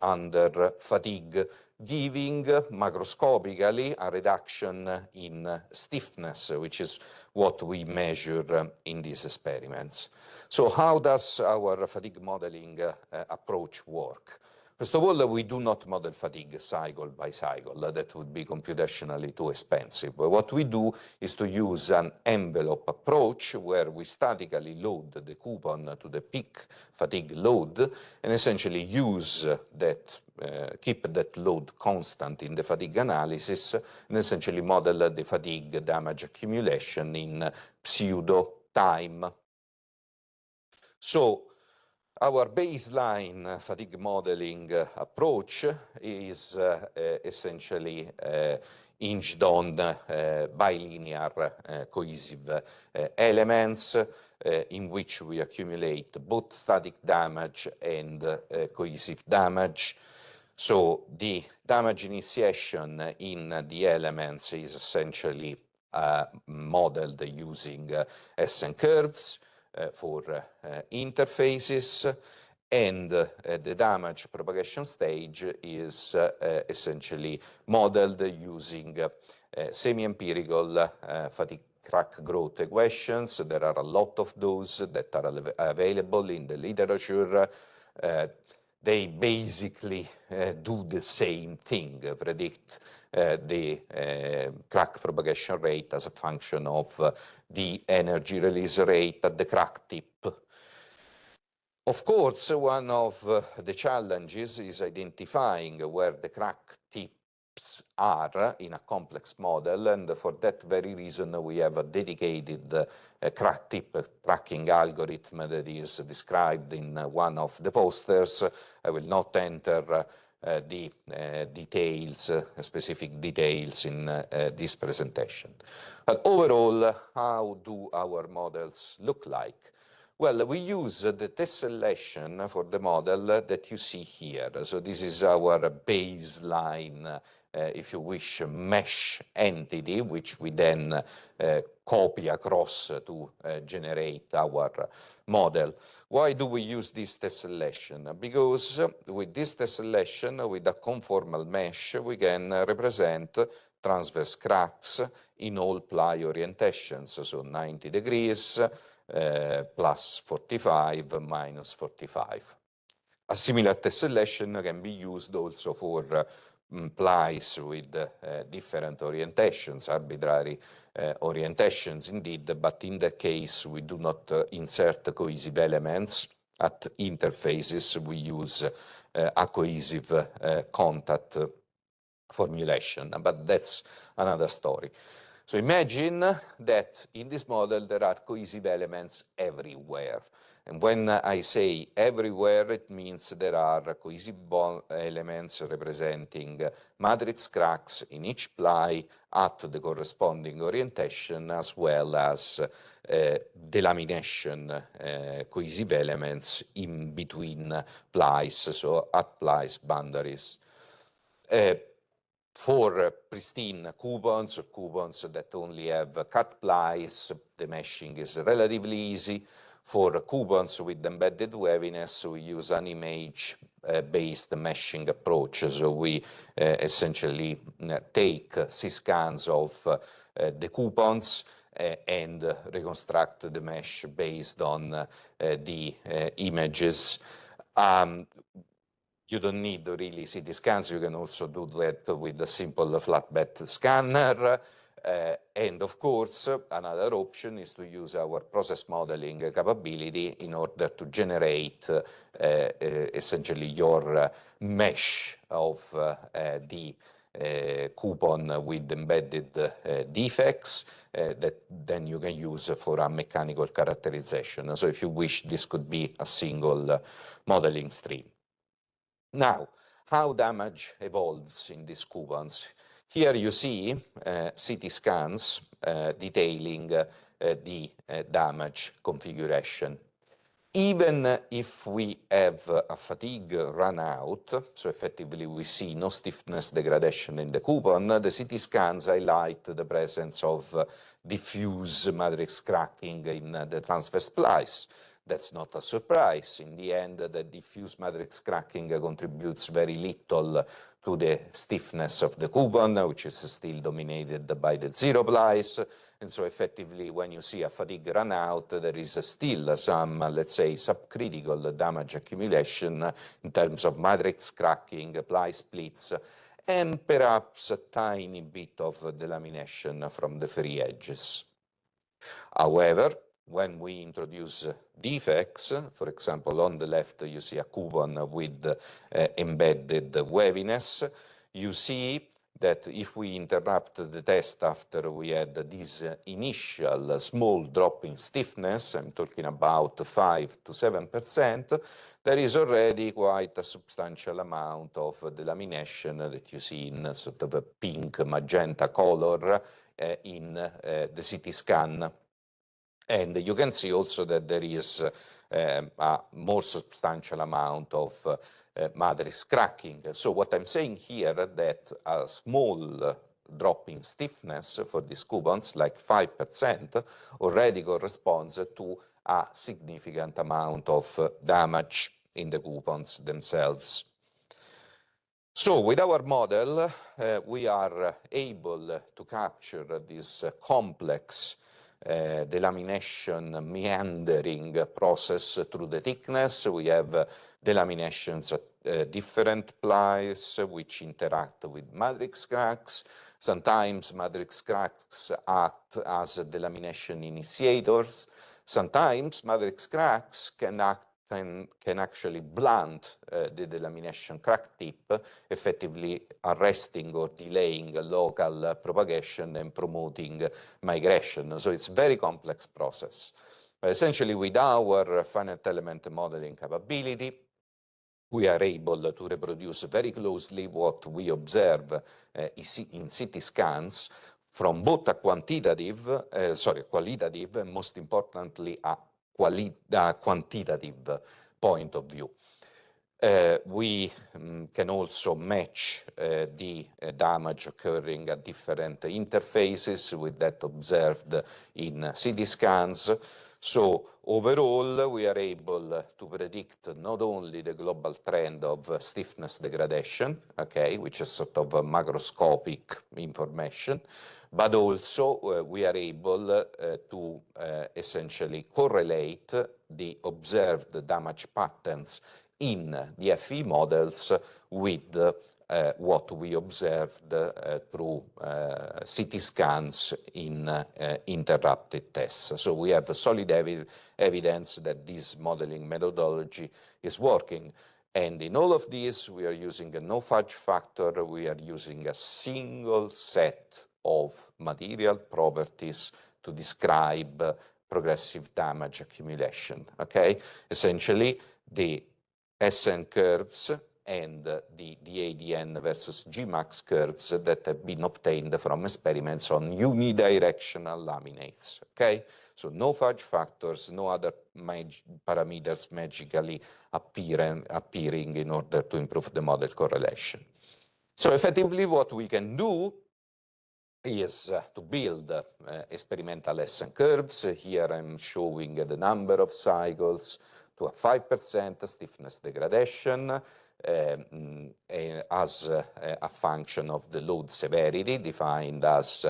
H: under fatigue, giving macroscopically a reduction in stiffness, which is what we measure in these experiments. So how does our fatigue modeling approach work? First of all, we do not model fatigue cycle by cycle. That would be computationally too expensive. What we do is to use an envelope approach where we statically load the coupon to the peak fatigue load and essentially use that, keep that load constant in the fatigue analysis, and essentially model the fatigue damage accumulation in pseudo time. So our baseline fatigue modeling approach is essentially hinged on bilinear cohesive elements in which we accumulate both static damage and cohesive damage. So the damage initiation in the elements is essentially modeled using SN curves for interfaces, and the damage propagation stage is essentially modeled using semi-empirical fatigue crack growth equations. There are a lot of those that are available in the literature. They basically do the same thing, predict the crack propagation rate as a function of the energy release rate at the crack tip. Of course, one of the challenges is identifying where the crack tips are in a complex model, and for that very reason we have a dedicated crack tip tracking algorithm that is described in one of the posters. I will not enter the details, specific details in this presentation. But overall, how do our models look like? Well, we use the tessellation for the model that you see here. So this is our baseline if you wish, mesh entity, which we then copy across to generate our model. Why do we use this tessellation? Because with this tessellation, with a conformal mesh, we can represent transverse cracks in all ply orientations, so 90 degrees, plus 45, minus 45. A similar tessellation can be used also for plies with different orientations, arbitrary orientations indeed, but in that case we do not insert cohesive elements at interfaces. We use a cohesive contact formulation, but that's another story. So imagine that in this model there are cohesive elements everywhere. And when I say everywhere, it means there are cohesive elements representing matrix cracks in each ply at the corresponding orientation, as well as delamination cohesive elements in between plies, so at plies boundaries. For pristine coupons, or coupons that only have cut plies, the meshing is relatively easy. For coupons with embedded waviness, we use an image-based meshing approach. So we essentially take C-scans of the coupons and reconstruct the mesh based on the images. You don't need really CT scans. You can also do that with a simple flatbed scanner. And of course, another option is to use our process modeling capability in order to generate essentially your mesh of the coupon with embedded defects that then you can use for a mechanical characterization. So if you wish, this could be a single modeling stream. Now, how damage evolves in these coupons? Here you see CT scans detailing the damage configuration. Even if we have a fatigue run out, so effectively we see no stiffness degradation in the coupon, the CT scans highlight the presence of diffuse matrix cracking in the transverse plies. That's not a surprise. In the end, the diffuse matrix cracking contributes very little to the stiffness of the coupon, which is still dominated by the zero plies. And so effectively, when you see a fatigue run out, there is still some, let's say, subcritical damage accumulation in terms of matrix cracking, ply splits, and perhaps a tiny bit of delamination from the free edges. However, when we introduce defects, for example, on the left you see a coupon with embedded waviness, you see that if we interrupt the test after we had this initial small drop in stiffness, I'm talking about 5 to 7%, there is already quite a substantial amount of delamination that you see in sort of a pink magenta color in the CT scan. And you can see also that there is a more substantial amount of matrix cracking. So what I'm saying here is that a small drop in stiffness for these coupons, like 5%, already corresponds to a significant amount of damage in the coupons themselves. So with our model, we are able to capture this complex delamination meandering process through the thickness. We have delaminations at different plies which interact with matrix cracks. Sometimes matrix cracks act as delamination initiators. Sometimes matrix cracks can actually blunt the delamination crack tip, effectively arresting or delaying local propagation and promoting migration. So it's a very complex process. Essentially, with our finite element modeling capability, we are able to reproduce very closely what we observe in CT scans from both a qualitative, and most importantly, a quantitative point of view. We can also match the damage occurring at different interfaces with that observed in CT scans. So overall, we are able to predict not only the global trend of stiffness degradation, okay, which is sort of a macroscopic information, but also we are able to essentially correlate the observed damage patterns in the FE models with what we observed through CT scans in interrupted tests. So we have solid evidence that this modeling methodology is working. And in all of these, we are using a no fudge factor. We are using a single set of material properties to describe progressive damage accumulation, okay? Essentially, the SN curves and the ADN versus Gmax curves that have been obtained from experiments on unidirectional laminates, okay? So no fudge factors, no other parameters magically appearing in order to improve the model correlation. So effectively what we can do is to build experimental SN curves. Here I'm showing the number of cycles to a 5% stiffness degradation as a function of the load severity, defined as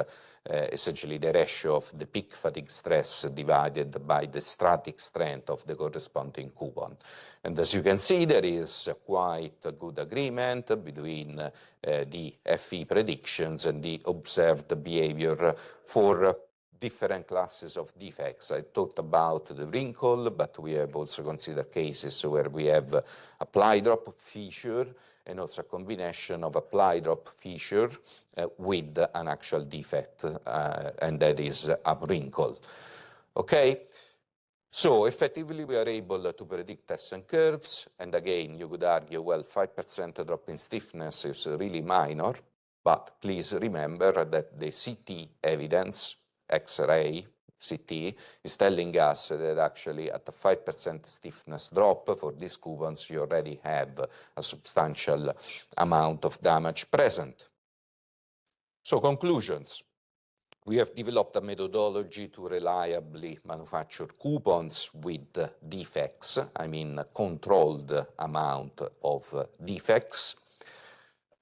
H: essentially the ratio of the peak fatigue stress divided by the static strength of the corresponding coupon. And as you can see, there is quite a good agreement between the FE predictions and the observed behavior for different classes of defects. I talked about the wrinkle, but we have also considered cases where we have apply drop feature and also a combination of apply drop feature with an actual defect, and that is a wrinkle. Okay? So effectively, we are able to predict SN curves. And again, you could argue, well, 5% drop in stiffness is really minor. But please remember that the CT evidence, X-ray CT, is telling us that actually at a 5% stiffness drop for these coupons, you already have a substantial amount of damage present. So conclusions. We have developed a methodology to reliably manufacture coupons with defects, I mean a controlled amount of defects.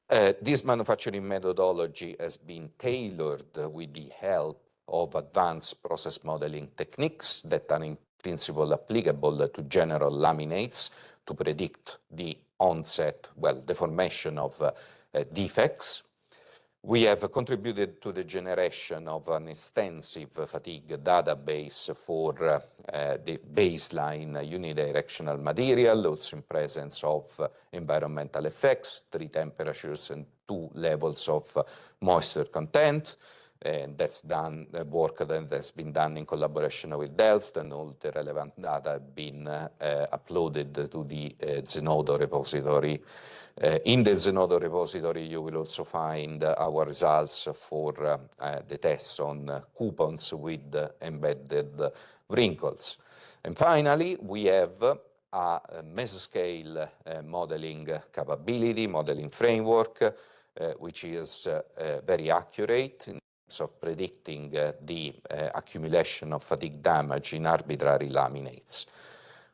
H: This manufacturing methodology has been tailored with the help of advanced process modeling techniques that are in principle applicable to general laminates to predict the onset, well, the formation of defects. We have contributed to the generation of an extensive fatigue database for the baseline unidirectional material, also in presence of environmental effects, 3 temperatures and 2 levels of moisture content. And that's done, work that has been done in collaboration with Delft, and all the relevant data have been uploaded to the Zenodo repository. In the Zenodo repository, you will also find our results for the tests on coupons with embedded wrinkles. And finally, we have a mesoscale modeling capability, modeling framework, which is very accurate in terms of predicting the accumulation of fatigue damage in arbitrary laminates.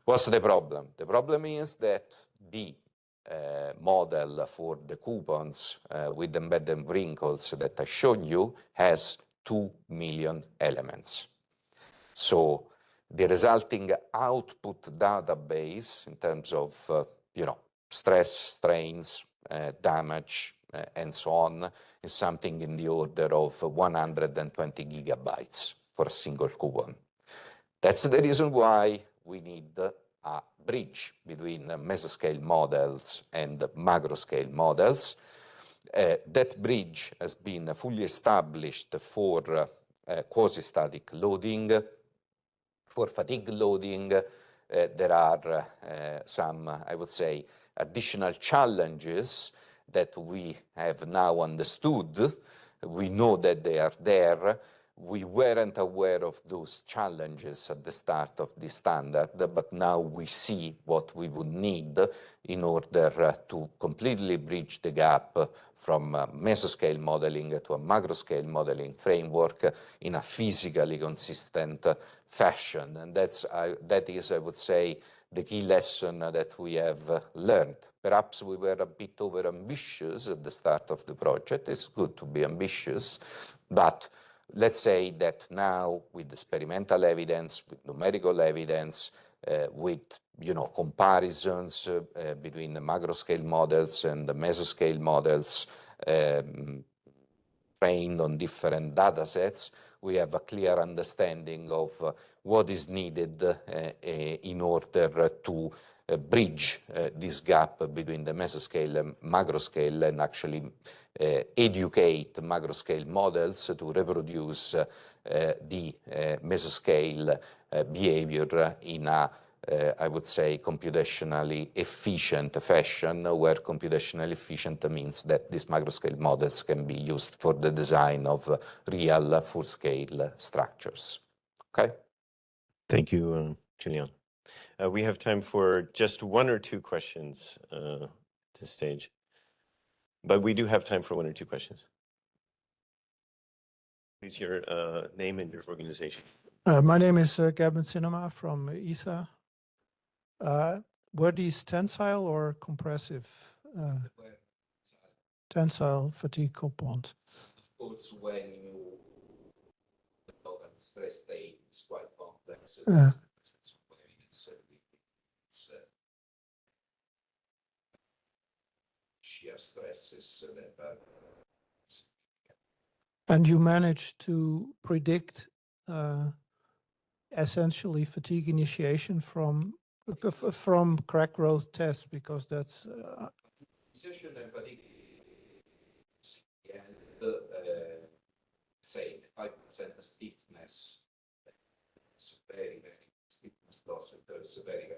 H: What's the problem? The problem is that the model for the coupons with embedded wrinkles that I showed you has 2 million elements. So the resulting output database in terms of stress, strains, damage, and so on is something in the order of 120 gigabytes for a single coupon. That's the reason why we need a bridge between mesoscale models and macroscale models. That bridge has been fully established for quasi-static loading. For fatigue loading, there are some, I would say, additional challenges that we have now understood. We know that they are there. we weren't aware of those challenges at the start of the standard, but now we see what we would need in order to completely bridge the gap from mesoscale modeling to a macroscale modeling framework in a physically consistent fashion. And that is, I would say, the key lesson that we have learned. Perhaps we were a bit overambitious at the start of the project. It's good to be ambitious, but let's say that now with experimental evidence, with numerical evidence, with comparisons between the macroscale models and the mesoscale models trained on different data sets, we have a clear understanding of what is needed in order to bridge this gap between the mesoscale and macroscale and actually educate macroscale models to reproduce the mesoscale behavior in a, I would say, computationally efficient fashion, where computationally efficient means that these macroscale models can be used for the design of real full-scale structures. Okay?
D: Thank you, Julian. We have time for just one or two questions at this stage. But we do have time for one or two questions. Please, your name and your organization.
I: My name is Gavin Cinema from ESA. Were these tensile or compressive? Tensile fatigue compound.
H: Of course, when you look at the stress state, it's quite complex. Shear stresses that are.
I: And you managed to predict essentially fatigue initiation from crack growth tests, because that's
H: Insertion and fatigue and say 5% stiffness. It's very stiffness loss occurs very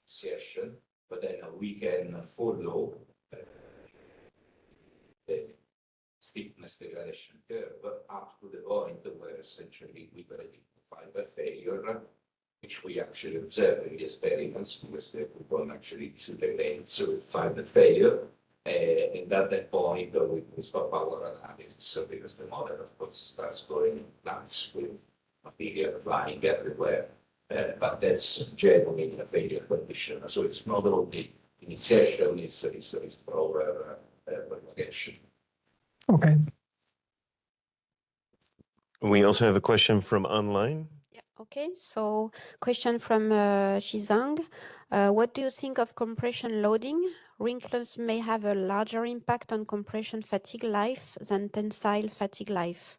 H: initiation, but then we can follow the stiffness degradation curve up to the point where essentially we predict fiber failure, which we actually observe in the experiments, because the coupon actually disintegrates with fiber failure. And at that point, we stop our analysis, because the model, of course, starts going nuts with material flying everywhere. But that's generally a failure condition. So it's not only initiation, it's proper propagation.
I: okay.
D: We also have a question from online.
J: Yeah, okay. So question from Shizang. What do you think of compression loading? Wrinkles may have a larger impact on compression fatigue life than tensile fatigue life.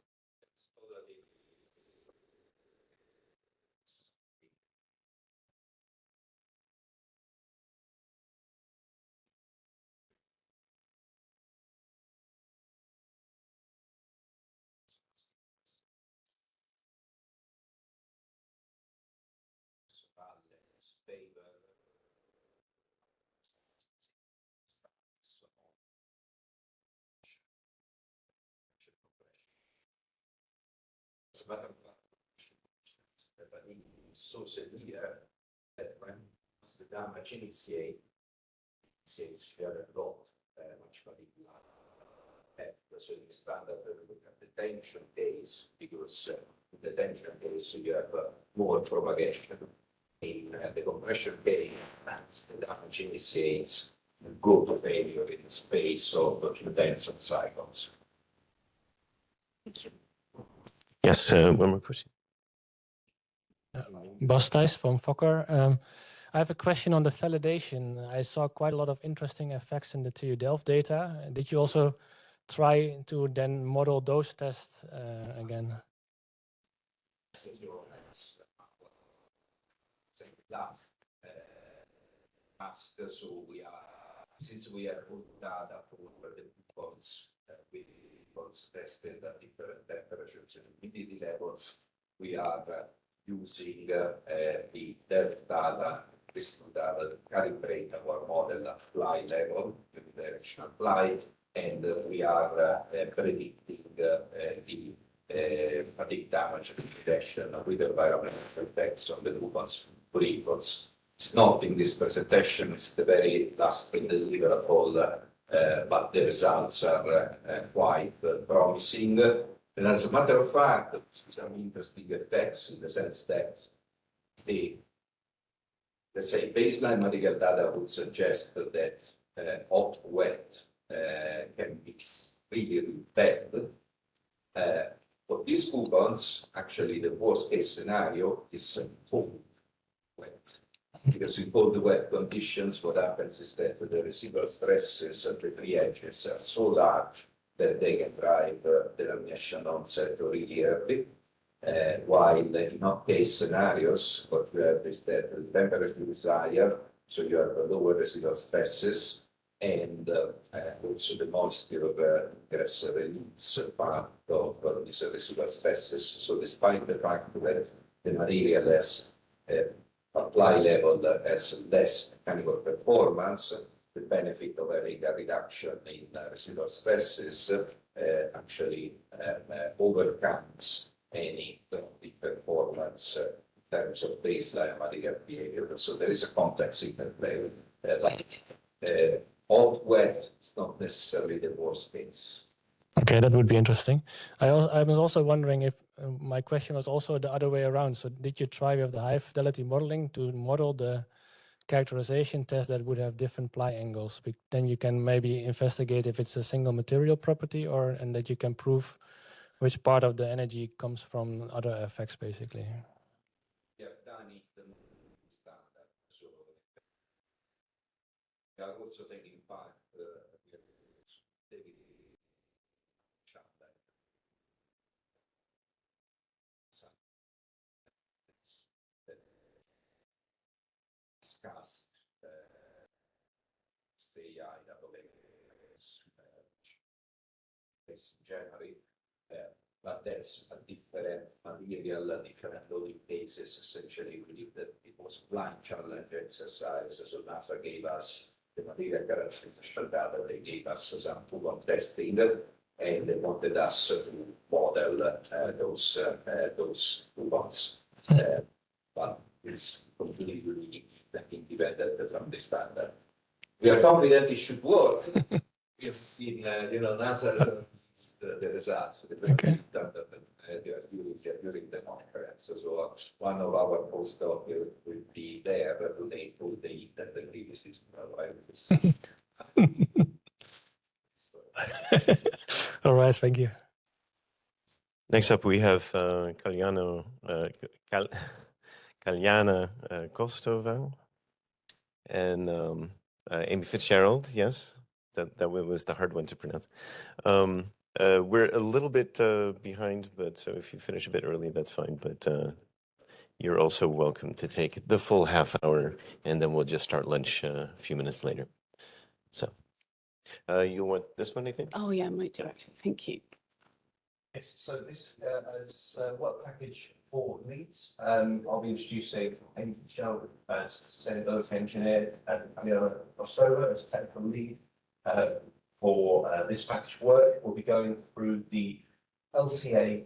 H: So severe that when the damage initiates here a lot, much particular. So in the standard, we look at the tension case, because in the tension case, you have more propagation. In the compression case, the damage initiates, go to failure in the space of a few tens of cycles.
D: Yes, one more question.
B: Bas Thijs from Fokker. I have a question on the validation. I saw quite a lot of interesting effects in the TU Delft data. Did you also try to then model those tests again?
H: So since we have good data for the coupons, we tested at different temperatures and humidity levels, we are using the Delft data, crystal data, to calibrate our model at fly level, with direction applied,
F: and we are predicting the fatigue damage reduction with environmental effects on the coupons for equals. It's not in this presentation, it's the very last deliverable, but the results are quite promising. And as a matter of fact, some interesting effects in the sense that the, let's say, baseline material data would suggest that hot, wet can be really bad. For these coupons, actually the worst case scenario is cold, wet. Because in cold, wet conditions, what happens is that the residual stresses at the three edges are so large that they can drive the lamination onset really early. While in hot case scenarios, what you have is that the temperature is higher, so you have lower residual stresses, and also the moisture gets release part of these residual stresses. So despite the fact that the material has apply level has less mechanical performance, the benefit of having a reduction in residual stresses actually overcomes any performance in terms of baseline material behavior. So there is a complex interplay. Hot, wet is not necessarily the worst case.
B: Okay, that would be interesting. I was also wondering if my question was also the other way around. So did you try with the high fidelity modeling to model the characterization test that would have different ply angles? Then you can maybe investigate if it's a single material property and that you can prove which part of the energy comes from other effects, basically.
F: Yeah, done it standard. So we are also taking part discussed AI database in January, but that's a different material, different loading cases. Essentially, we did that it was a blind challenge exercise, so NASA gave us the material characterization data, they gave us some coupon testing, and they wanted us to model those coupons. But it's completely independent from the standard. We are confident it should work. We have been, NASA has released the results.
B: Okay.
F: During the conference. So one of our postdocs will be there to take all the heat that the previous system provides.
B: All right, thank you.
D: Next up, we have Kalyana Kostova and Amy Fitzgerald. Yes, that was the hard one to pronounce. We're a little bit behind, but so if you finish a bit early, that's fine. But you're also welcome to take the full half hour, and then we'll just start lunch a few minutes later. So you want this one, I think?
K: Oh yeah, I might do actually. Thank you.
C: Yes, so this is work package 4 leads. I'll be introducing Amy Fitzgerald as sustainability engineer and Kalyana Kostova as technical lead. For this package work, we'll be going through the LCA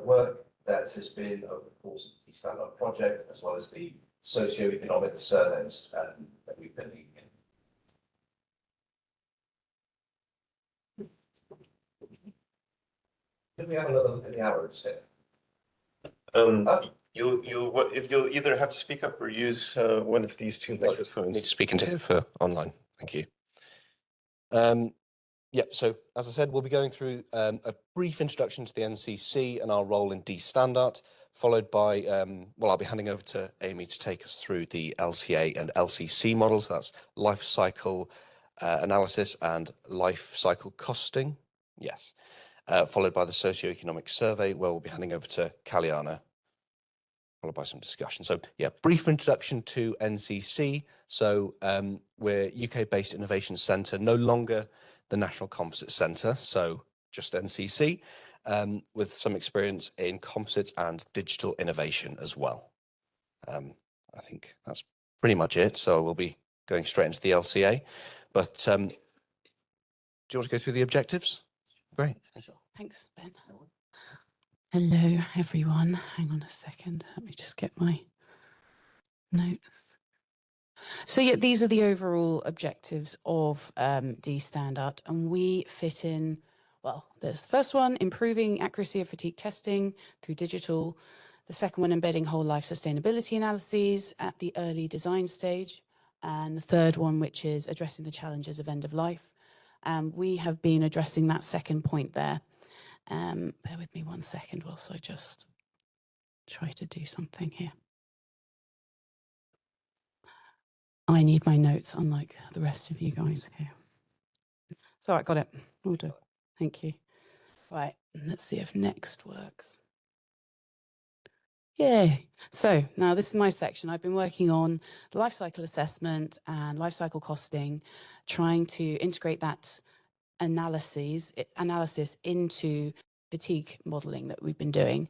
C: work that has been over the course of the D-STANDART project, as well as the socio-economic surveys that we've been leading in. Can we have another look at the arrows here?
D: You'll either have to speak up or use one of these two microphones.
C: Need to speak into it for online. Thank you. Yeah, so as I said, we'll be going through a brief introduction to the NCC and our role in D-STANDART, followed by, well, I'll be handing over to Amy to take us through the LCA and LCC models. That's life cycle analysis and life cycle costing. Yes. Followed by the socio-economic survey, where we'll be handing over to Kalyana, followed by some discussion. So yeah, brief introduction to NCC. So we're UK-based innovation centre, no longer the National Composite Centre, so just NCC, with some experience in composites and digital innovation as well. I think that's pretty much it. So we'll be going straight into the LCA. But Do you want to go through the objectives? Great.
K: Sure. Thanks, Ben. Hello, everyone. Hang on a second. Let me just get my notes. So yeah, these are the overall objectives of D-STANDART, and we fit in, well, there's the first one, improving accuracy of fatigue testing through digital. The second one, embedding whole life sustainability analyses at the early design stage. And the third one, which is addressing the challenges of end of life. We have been addressing that second point there. Bear with me 1 second whilst I just try to do something here. I need my notes, unlike the rest of you guys here. So I got it. Will do. Thank you. Right, let's see if next works. Yay. So now this is my section. I've been working on the life cycle assessment and life cycle costing, trying to integrate that analysis into fatigue modeling that we've been doing.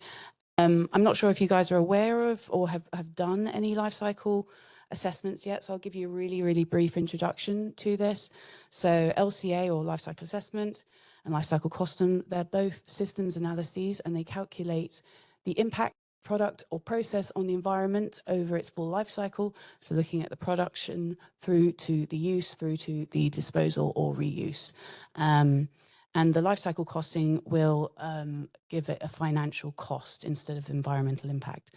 K: I'm not sure if you guys are aware of or have done any life cycle assessments yet, so I'll give you a really, really brief introduction to this. So LCA, or life cycle assessment, and life cycle costing, they're both systems analyses, and they calculate the impact product or process on the environment over its full life cycle. So looking at the production through to the use, through to the disposal or reuse. And the life cycle costing will give it a financial cost instead of environmental impact.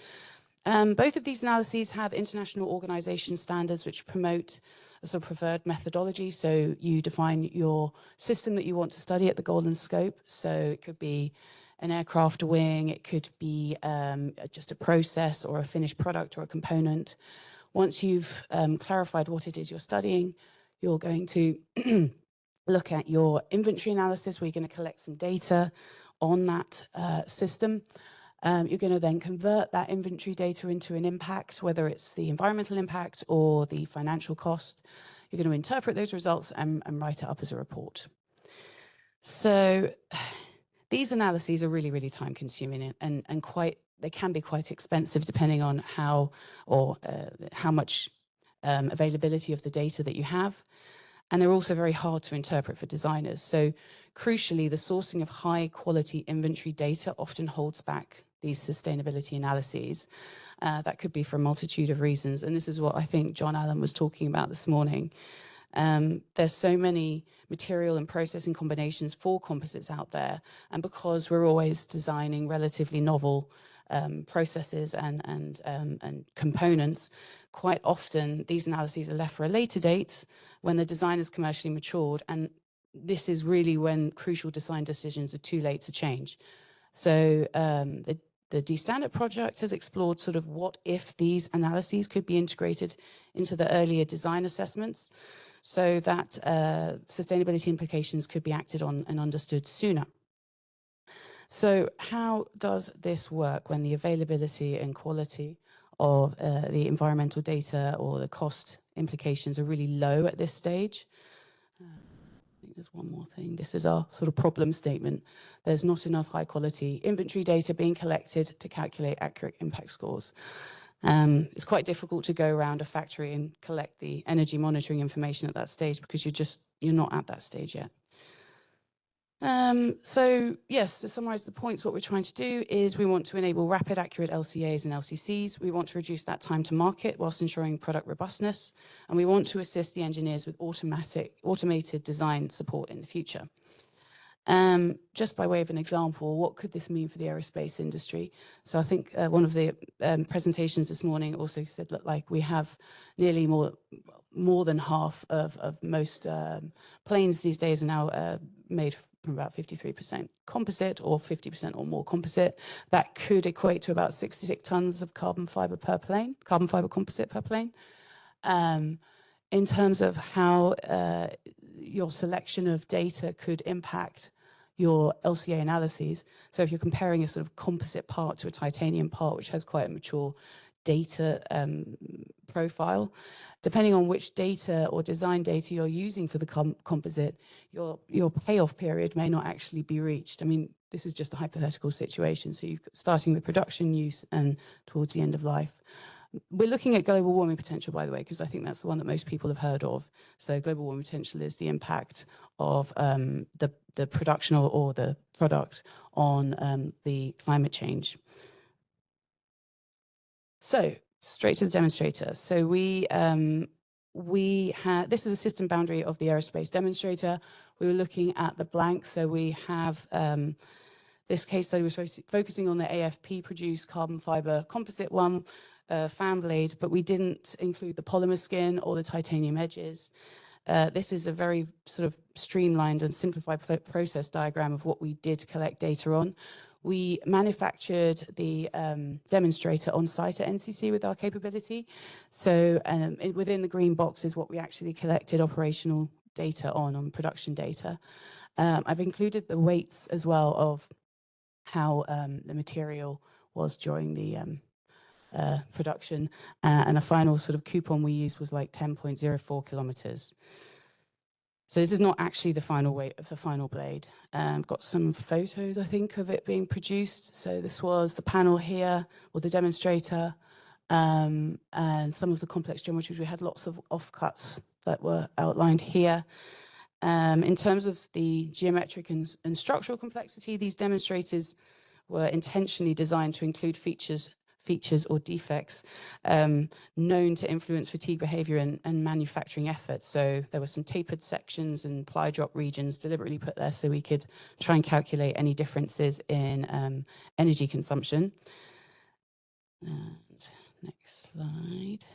K: Both of these analyses have international organization standards which promote a sort of preferred methodology. So you define your system that you want to study at the goal and scope. So it could be an aircraft wing, it could be just a process or a finished product or a component. Once you've clarified what it is you're studying, you're going to look at your inventory analysis, where you're going to collect some data on that system. You're going to then convert that inventory data into an impact, whether it's the environmental impact or the financial cost. You're going to interpret those results and write it up as a report. So these analyses are really, really time consuming and they can be quite expensive depending on how much availability of the data that you have. And they're also very hard to interpret for designers. So crucially, the sourcing of high quality inventory data often holds back these sustainability analyses. That could be for a multitude of reasons. And this is what I think John Allen was talking about this morning. There's so many material and processing combinations for composites out there. And because we're always designing relatively novel processes and components, quite often these analyses are left for a later date when the design is commercially matured. And this is really when crucial design decisions are too late to change. So the D-STANDART project has explored sort of what if these analyses could be integrated into the earlier design assessments, so that sustainability implications could be acted on and understood sooner. So how does this work when the availability and quality of the environmental data or the cost implications are really low at this stage? I think there's one more thing. This is our sort of problem statement. There's not enough high quality inventory data being collected to calculate accurate impact scores. It's quite difficult to go around a factory and collect the energy monitoring information at that stage because you're not at that stage yet. So yes, to summarize the points, what we're trying to do is we want to enable rapid, accurate LCAs and LCCs. We want to reduce that time to market whilst ensuring product robustness. And we want to assist the engineers with automated design support in the future. Just by way of an example, what could this mean for the aerospace industry? So I think one of the presentations this morning also said that like we have nearly more than half of most planes these days are now made from about 53% composite or 50% or more composite. That could equate to about 66 tons of carbon fiber per plane, carbon fiber composite per plane. In terms of how your selection of data could impact your LCA analyses. So if you're comparing a sort of composite part to a titanium part, which has quite a mature data profile, depending on which data or design data you're using for the composite, your payoff period may not actually be reached. I mean, this is just a hypothetical situation. So you're starting with production use and towards the end of life. We're looking at global warming potential, by the way, because I think that's the one that most people have heard of. So global warming potential is the impact of the production or the product on the climate change. So straight to the demonstrator. So we had, this is a system boundary of the aerospace demonstrator. We were looking at the blank. So we have this case study was focusing on the AFP produced carbon fiber composite one, fan blade, but we didn't include the polymer skin or the titanium edges. This is a very sort of streamlined and simplified process diagram of what we did collect data on. We manufactured the demonstrator on site at NCC with our capability. So within the green box is what we actually collected operational data on production data. I've included the weights as well of how the material was during the production. And the final sort of coupon we used was like 10.04 kilometers. So this is not actually the final weight of the final blade. I've got some photos, I think, of it being produced. So this was the panel here, or the demonstrator, and some of the complex geometries. We had lots of offcuts that were outlined here. In terms of the geometric and structural complexity, these demonstrators were intentionally designed to include features or defects known to influence fatigue behavior and manufacturing efforts. So there were some tapered sections and ply drop regions deliberately put there so we could try and calculate any differences in energy consumption. And next slide.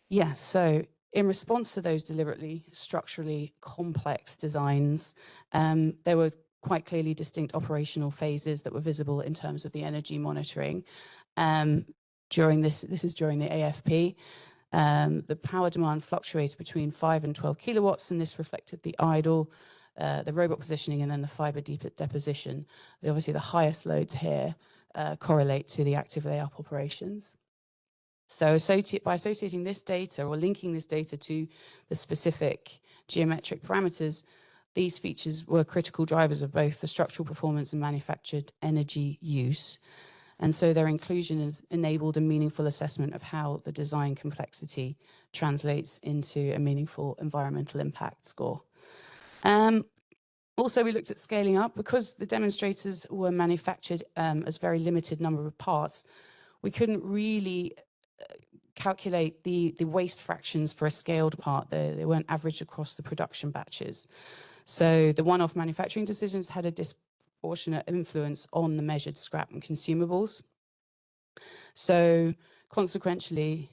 K: Yeah, so in response to those deliberately structurally complex designs, there were quite clearly distinct operational phases that were visible in terms of the energy monitoring. During this is during the AFP. The power demand fluctuated between 5 and 12 kilowatts, and this reflected the idle, the robot positioning, and then the fiber deposition. Obviously, the highest loads here correlate to the active layup operations. So by associating this data or linking this data to the specific geometric parameters, these features were critical drivers of both the structural performance and manufactured energy use. And so their inclusion has enabled a meaningful assessment of how the design complexity translates into a meaningful environmental impact score. Also, we looked at scaling up. Because the demonstrators were manufactured as very limited number of parts, we couldn't really calculate the waste fractions for a scaled part. They weren't averaged across the production batches. So the one-off manufacturing decisions had a disproportionate influence on the measured scrap and consumables. So consequently,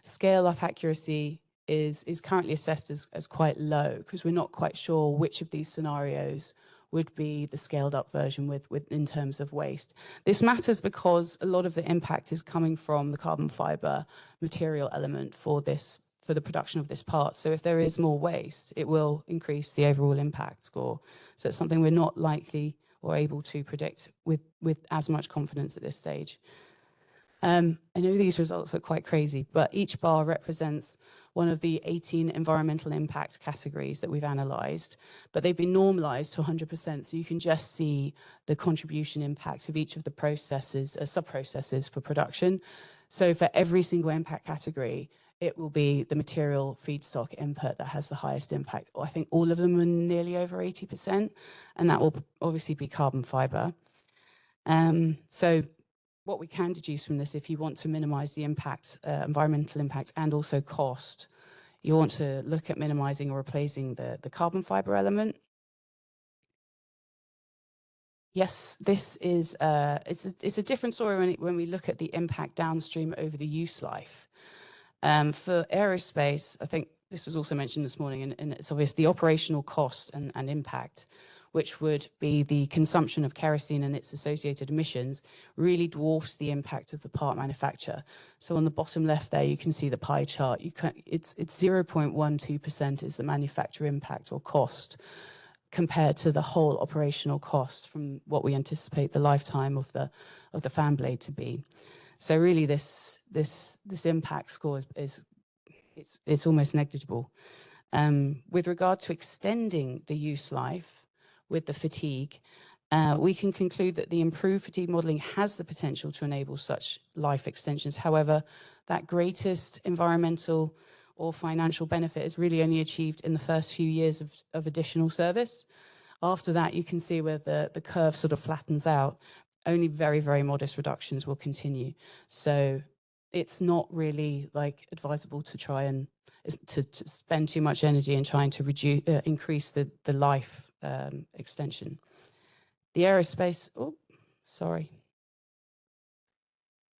K: scale-up accuracy is currently assessed as quite low because we're not quite sure which of these scenarios would be the scaled up version in terms of waste. This matters because a lot of the impact is coming from the carbon fiber material element for the production of this part. So if there is more waste, it will increase the overall impact score. So it's something we're not likely or able to predict with as much confidence at this stage. I know these results are quite crazy, but each bar represents one of the 18 environmental impact categories that we've analyzed, but they've been normalized to 100%. So you can just see the contribution impact of each of the processes, sub-processes for production. So for every single impact category, it will be the material feedstock input that has the highest impact. I think all of them are nearly over 80%, and that will obviously be carbon fiber. So what we can deduce from this, if you want to minimize the impact, environmental impact, and also cost, you want to look at minimizing or replacing the carbon fiber element. Yes, this is it's a different story when we look at the impact downstream over the use life. For aerospace, I think this was also mentioned this morning, and it's obvious the operational cost and impact, which would be the consumption of kerosene and its associated emissions, really dwarfs the impact of the part manufacture. So on the bottom left there, you can see the pie chart. It's 0.12% is the manufacturer impact or cost compared to the whole operational cost from what we anticipate the lifetime of the fan blade to be. So really, this impact score it's almost negligible. With regard to extending the use life with the fatigue, We can conclude that the improved fatigue modeling has the potential to enable such life extensions. However, that greatest environmental or financial benefit is really only achieved in the first few years of additional service. After that, you can see where the curve sort of flattens out. Only very, very modest reductions will continue. So it's not really like advisable to try and to spend too much energy in trying to reduce, increase the life extension. The aerospace,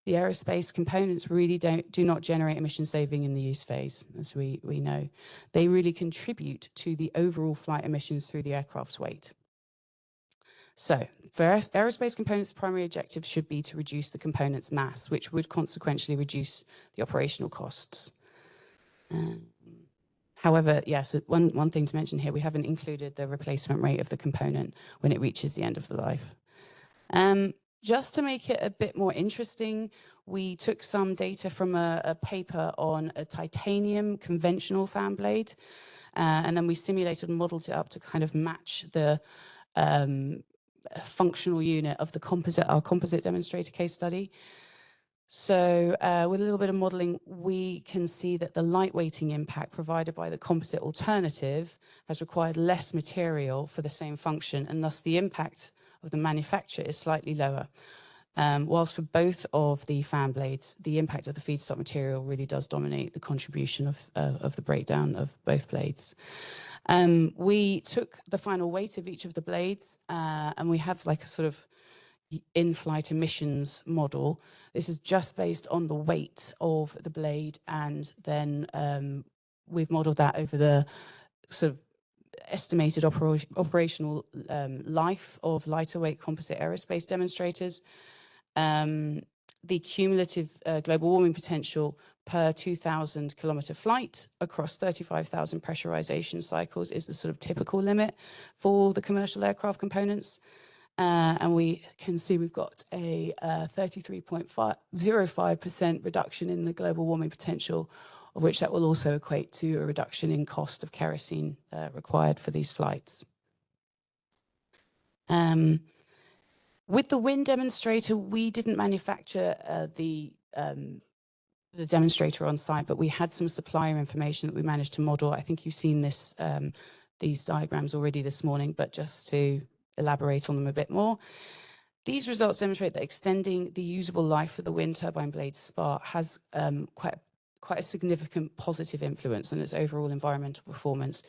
K: the aerospace components really do not generate emission saving in the use phase, as we know. They really contribute to the overall flight emissions through the aircraft's weight. So for aerospace components, the primary objective should be to reduce the component's mass, which would consequentially reduce the operational costs. However, yes, one thing to mention here, we haven't included the replacement rate of the component when it reaches the end of the life. Just to make it a bit more interesting, we took some data from a paper on a titanium conventional fan blade, and then we simulated and modeled it up to kind of match the functional unit of the our composite demonstrator case study. So with a little bit of modeling, we can see that the lightweighting impact provided by the composite alternative has required less material for the same function, and thus the impact of the manufacture is slightly lower. Whilst for both of the fan blades, the impact of the feedstock material really does dominate the contribution of the breakdown of both blades. We took the final weight of each of the blades, and we have like a sort of in-flight emissions model. This is just based on the weight of the blade, and then we've modeled that over the sort of estimated operational life of lighter weight composite aerospace demonstrators. The cumulative global warming potential per 2,000 kilometer flight across 35,000 pressurization cycles is the sort of typical limit for the commercial aircraft components. And we can see we've got a 33.05% reduction in the global warming potential, of which that will also equate to a reduction in cost of kerosene required for these flights. With the wind demonstrator, we didn't manufacture the demonstrator on site, but we had some supplier information that we managed to model. I think you've seen this, these diagrams already this morning, but just to elaborate on them a bit more. These results demonstrate that extending the usable life of the wind turbine blade spar has quite a significant positive influence on its overall environmental performance.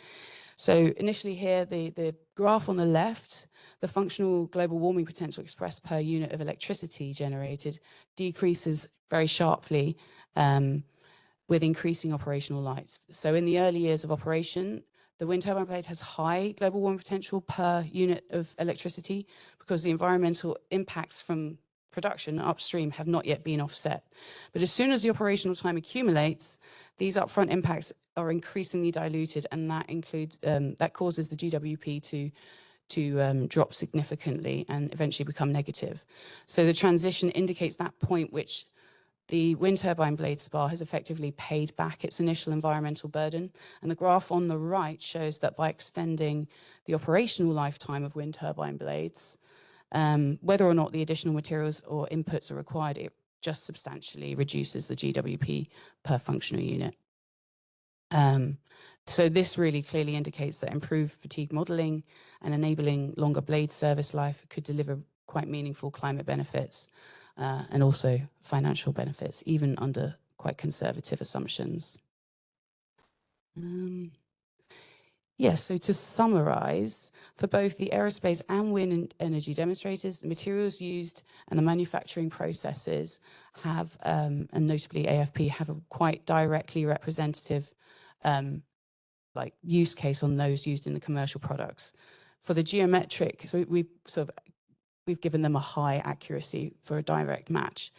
K: So initially here, the graph on the left, the functional global warming potential expressed per unit of electricity generated decreases very sharply with increasing operational life. So in the early years of operation, the wind turbine blade has high global warming potential per unit of electricity because the environmental impacts from production upstream have not yet been offset. But as soon as the operational time accumulates, these upfront impacts are increasingly diluted, and that includes that causes the GWP to drop significantly and eventually become negative. So the transition indicates that point which the wind turbine blade spar has effectively paid back its initial environmental burden. And the graph on the right shows that by extending the operational lifetime of wind turbine blades, whether or not the additional materials or inputs are required, it just substantially reduces the GWP per functional unit. So this really clearly indicates that improved fatigue modeling and enabling longer blade service life could deliver quite meaningful climate benefits and also financial benefits, even under quite conservative assumptions. Yes, so to summarize, for both the aerospace and wind energy demonstrators, the materials used and the manufacturing processes have, and notably AFP, have a quite directly representative like use case on those used in the commercial products. For the geometric, so we've given them a high accuracy for a direct match.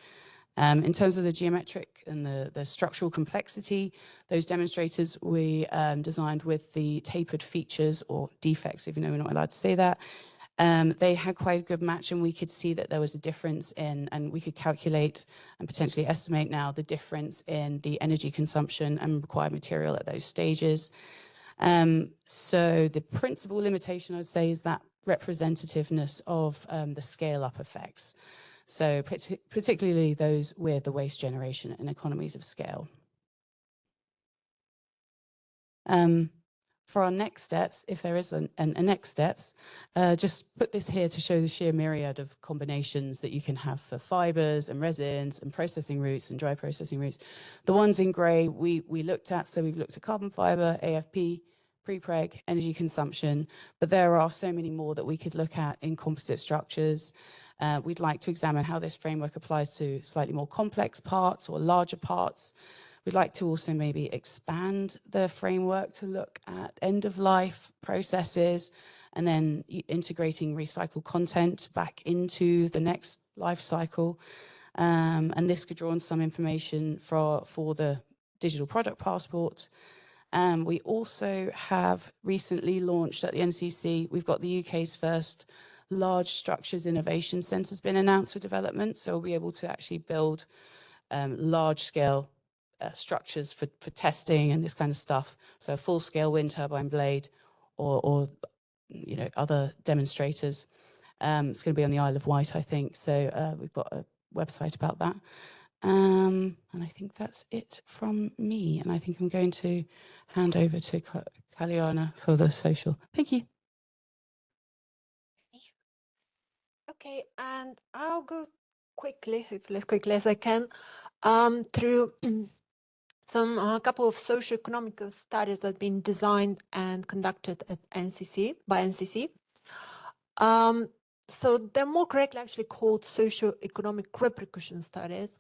K: In terms of the geometric and the structural complexity, those demonstrators we designed with the tapered features or defects, even though we're not allowed to say that. They had quite a good match, and we could see that there was a difference in, and we could calculate and potentially estimate now the difference in the energy consumption and required material at those stages. So the principal limitation, I'd say, is that representativeness of the scale-up effects. So particularly those with the waste generation and economies of scale. For our next steps, if there is a next steps, just put this here to show the sheer myriad of combinations that you can have for fibers and resins and processing routes and dry processing routes. The ones in gray we looked at, so we've looked at carbon fiber, AFP, pre-preg, energy consumption, but there are so many more that we could look at in composite structures. We'd like to examine how this framework applies to slightly more complex parts or larger parts. We'd like to also maybe expand the framework to look at end-of-life processes and then integrating recycled content back into the next life cycle. And this could draw on some information for the digital product passport. We also have recently launched at the NCC, we've got the UK's first large structures innovation centre has been announced for development. So we'll be able to actually build large-scale structures for testing and this kind of stuff. So a full-scale wind turbine blade or you know, other demonstrators. It's going to be on the Isle of Wight, I think. So we've got a website about that. And I think that's it from me. And I think I'm going to hand over to Kaliana for the social. Thank you.
L: Okay, and I'll go quickly, hopefully as quickly as I can, through a couple of socio-economical studies that have been designed and conducted at NCC by NCC. So they're more correctly actually called socio-economic repercussion studies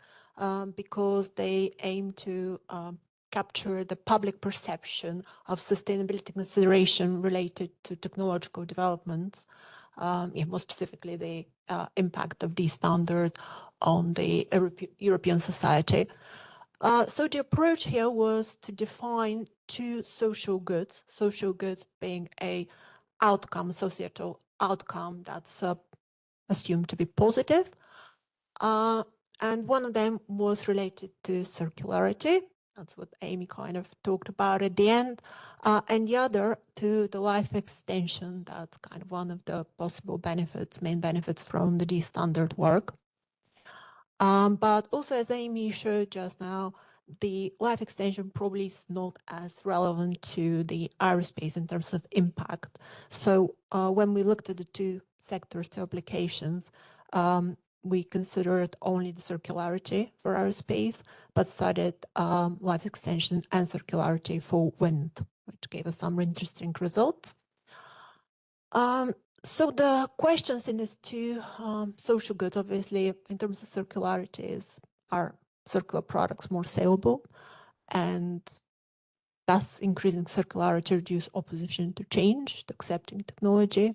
L: because they aim to capture the public perception of sustainability consideration related to technological developments. More specifically, the impact of D-STANDART on the European society. So the approach here was to define two social goods being a outcome, societal outcome that's assumed to be positive. And one of them was related to circularity. That's what Amy kind of talked about at the end. And the other to the life extension. That's kind of one of the possible benefits, main benefits from the D-STANDART work. But also, as Amy showed just now, the life extension probably is not as relevant to the aerospace in terms of impact. So when we looked at the two sectors, two applications, we considered only the circularity for aerospace, but studied life extension and circularity for wind, which gave us some interesting results. So the questions in these two social goods, obviously, in terms of circularity, are circular products more saleable, and thus increasing circularity reduce opposition to change, to accepting technology.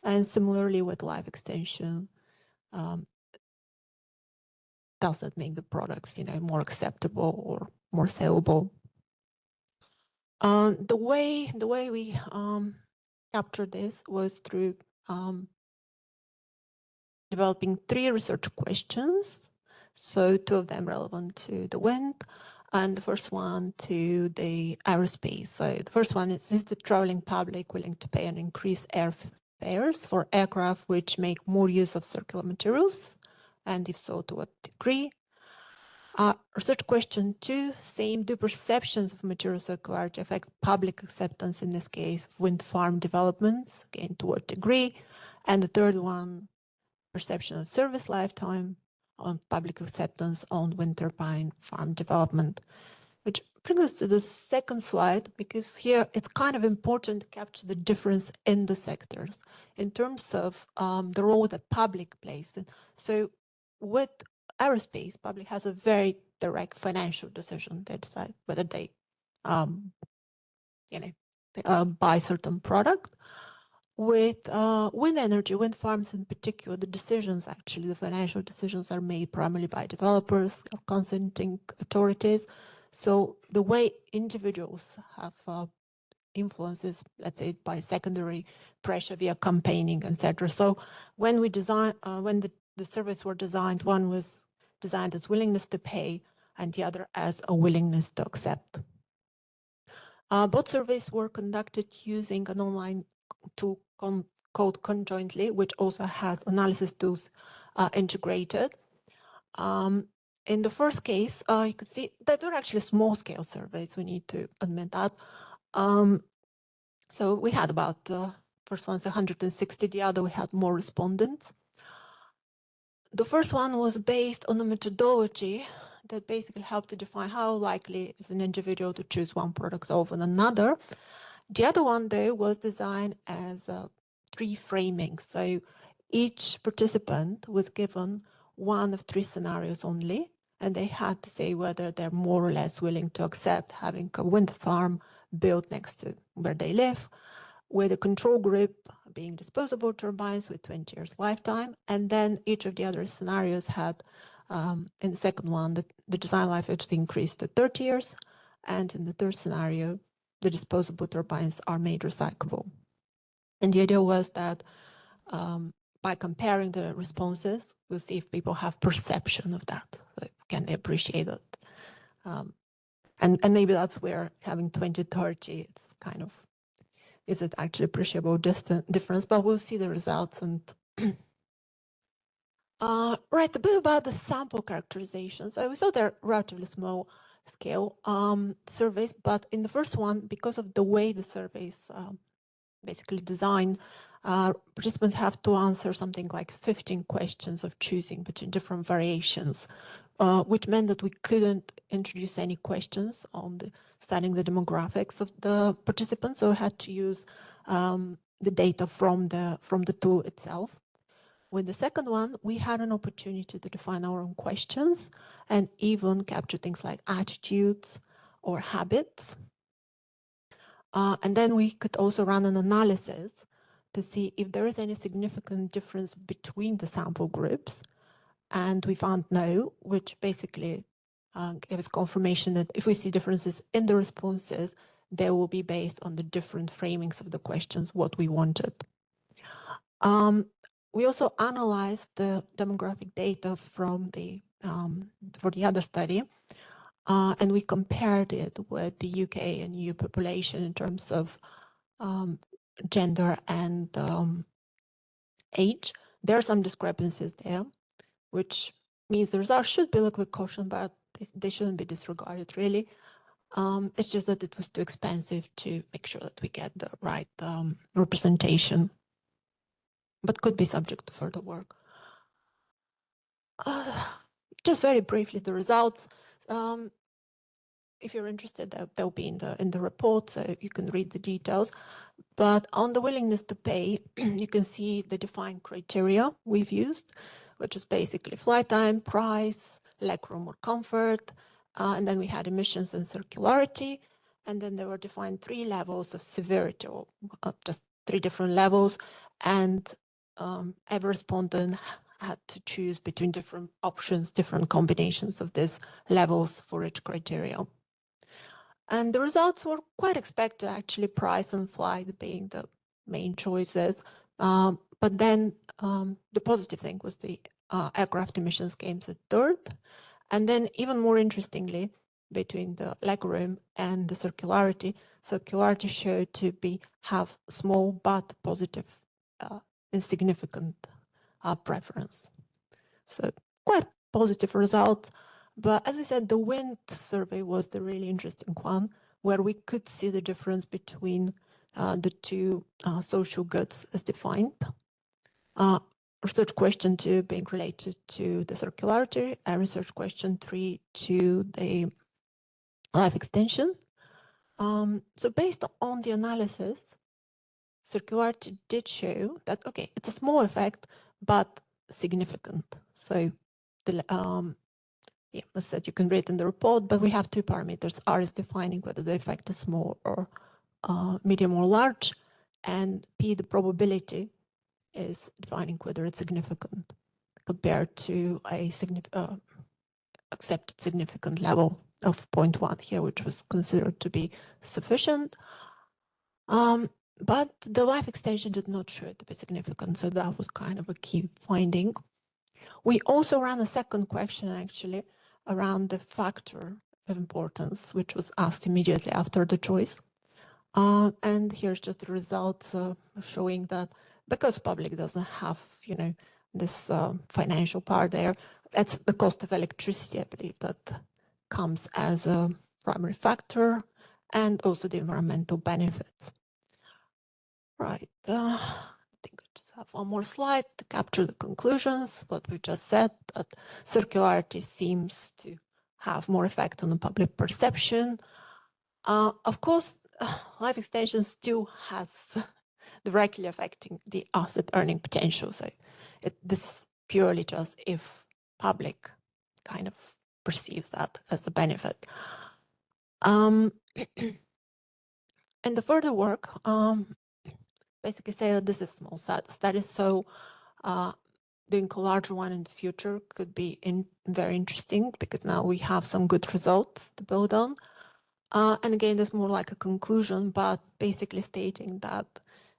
L: And similarly with life extension, does that make the products, more acceptable or more saleable? The way we captured this was through developing 3 research questions. So 2 of them relevant to the wind, and the first one to the aerospace. So the first one is the traveling public willing to pay an increased airfares for aircraft which make more use of circular materials? And if so, to what degree? Research question 2, same, do perceptions of material circularity affect public acceptance, in this case, of wind farm developments? Again, to what degree? And the third one, perception of service lifetime on public acceptance on wind turbine farm development. Which brings us to the second slide, because here it's kind of important to capture the difference in the sectors in terms of the role that public plays. So with aerospace, public has a very direct financial decision. They decide whether they, buy certain products. With wind energy, wind farms in particular, the decisions, actually, the financial decisions are made primarily by developers or consenting authorities. So the way individuals have influences, let's say, by secondary pressure via campaigning, etc. So when we design, when the surveys were designed, one was designed as willingness to pay and the other as a willingness to accept. Both surveys were conducted using an online tool called Conjointly, which also has analysis tools integrated. In the first case, you could see that they're actually small-scale surveys. We need to admit that. So we had about, first one's 160, the other we had more respondents. The first one was based on a methodology that basically helped to define how likely is an individual to choose one product over another. The other one, though, was designed as 3 framings. So each participant was given one of 3 scenarios only, and they had to say whether they're more or less willing to accept having a wind farm built next to where they live, with a control group being disposable turbines with 20 years lifetime. And then each of the other scenarios had, in the second one, the design life actually increased to 30 years. And in the third scenario, the disposable turbines are made recyclable. And the idea was that by comparing the responses, we'll see if people have perception of that, like, can they appreciate it? And maybe that's where having 2030, it's kind of, is it actually appreciable difference? But we'll see the results. And right, a bit about the sample characterization. So we saw they're relatively small scale surveys, but in the first one, because of the way the surveys basically designed, participants have to answer something like 15 questions of choosing between different variations, which meant that we couldn't introduce any questions on studying the demographics of the participants, so we had to use the data from the tool itself. With the second one, we had an opportunity to define our own questions and even capture things like attitudes or habits. And then we could also run an analysis to see if there is any significant difference between the sample groups. And we found no, which basically gave us confirmation that if we see differences in the responses, they will be based on the different framings of the questions, what we wanted. We also analyzed the demographic data from for the other study, and we compared it with the UK and EU population in terms of gender and age. There are some discrepancies there, which means the results should be looked with caution, but they shouldn't be disregarded, really. It's just that it was too expensive to make sure that we get the right representation, but could be subject to further work. Just very briefly, the results. If you're interested, they'll be in the report, so you can read the details. But on the willingness to pay, you can see the defined criteria we've used, which is basically flight time, price, legroom or comfort, and then we had emissions and circularity, and then there were defined 3 levels of severity, or just 3 different levels, and every respondent had to choose between different options, different combinations of these levels for each criteria. And the results were quite expected, actually, price and flight being the main choices. But then the positive thing was the aircraft emissions came at third. And then even more interestingly, between the legroom and the circularity showed to have small but positive insignificant preference. So quite positive result. But as we said, the wind survey was the really interesting one, where we could see the difference between the 2 social goods as defined. Research question 2 being related to the circularity, and research question 3 to the life extension. So based on the analysis, circularity did show that, okay, it's a small effect, but significant. So the yeah, as I said, you can read in the report, but we have 2 parameters. R is defining whether the effect is small or medium or large, and P, the probability, is defining whether it's significant compared to a accepted significant level of 0.1 here, which was considered to be sufficient. But the life extension did not show it to be significant, so that was kind of a key finding. We also ran a second question, actually, around the factor of importance, which was asked immediately after the choice. And here's just the results showing that because public doesn't have, this financial part there, that's the cost of electricity, I believe, that comes as a primary factor, and also the environmental benefits. Right. I think I just have one more slide to capture the conclusions. What we just said, that circularity seems to have more effect on the public perception. Of course, life extension still has directly affecting the asset earning potential. So this is purely just if public kind of perceives that as a benefit. And the further work basically say that this is a small study, so doing a larger one in the future could be very interesting, because now we have some good results to build on. And again, there's more like a conclusion, but basically stating that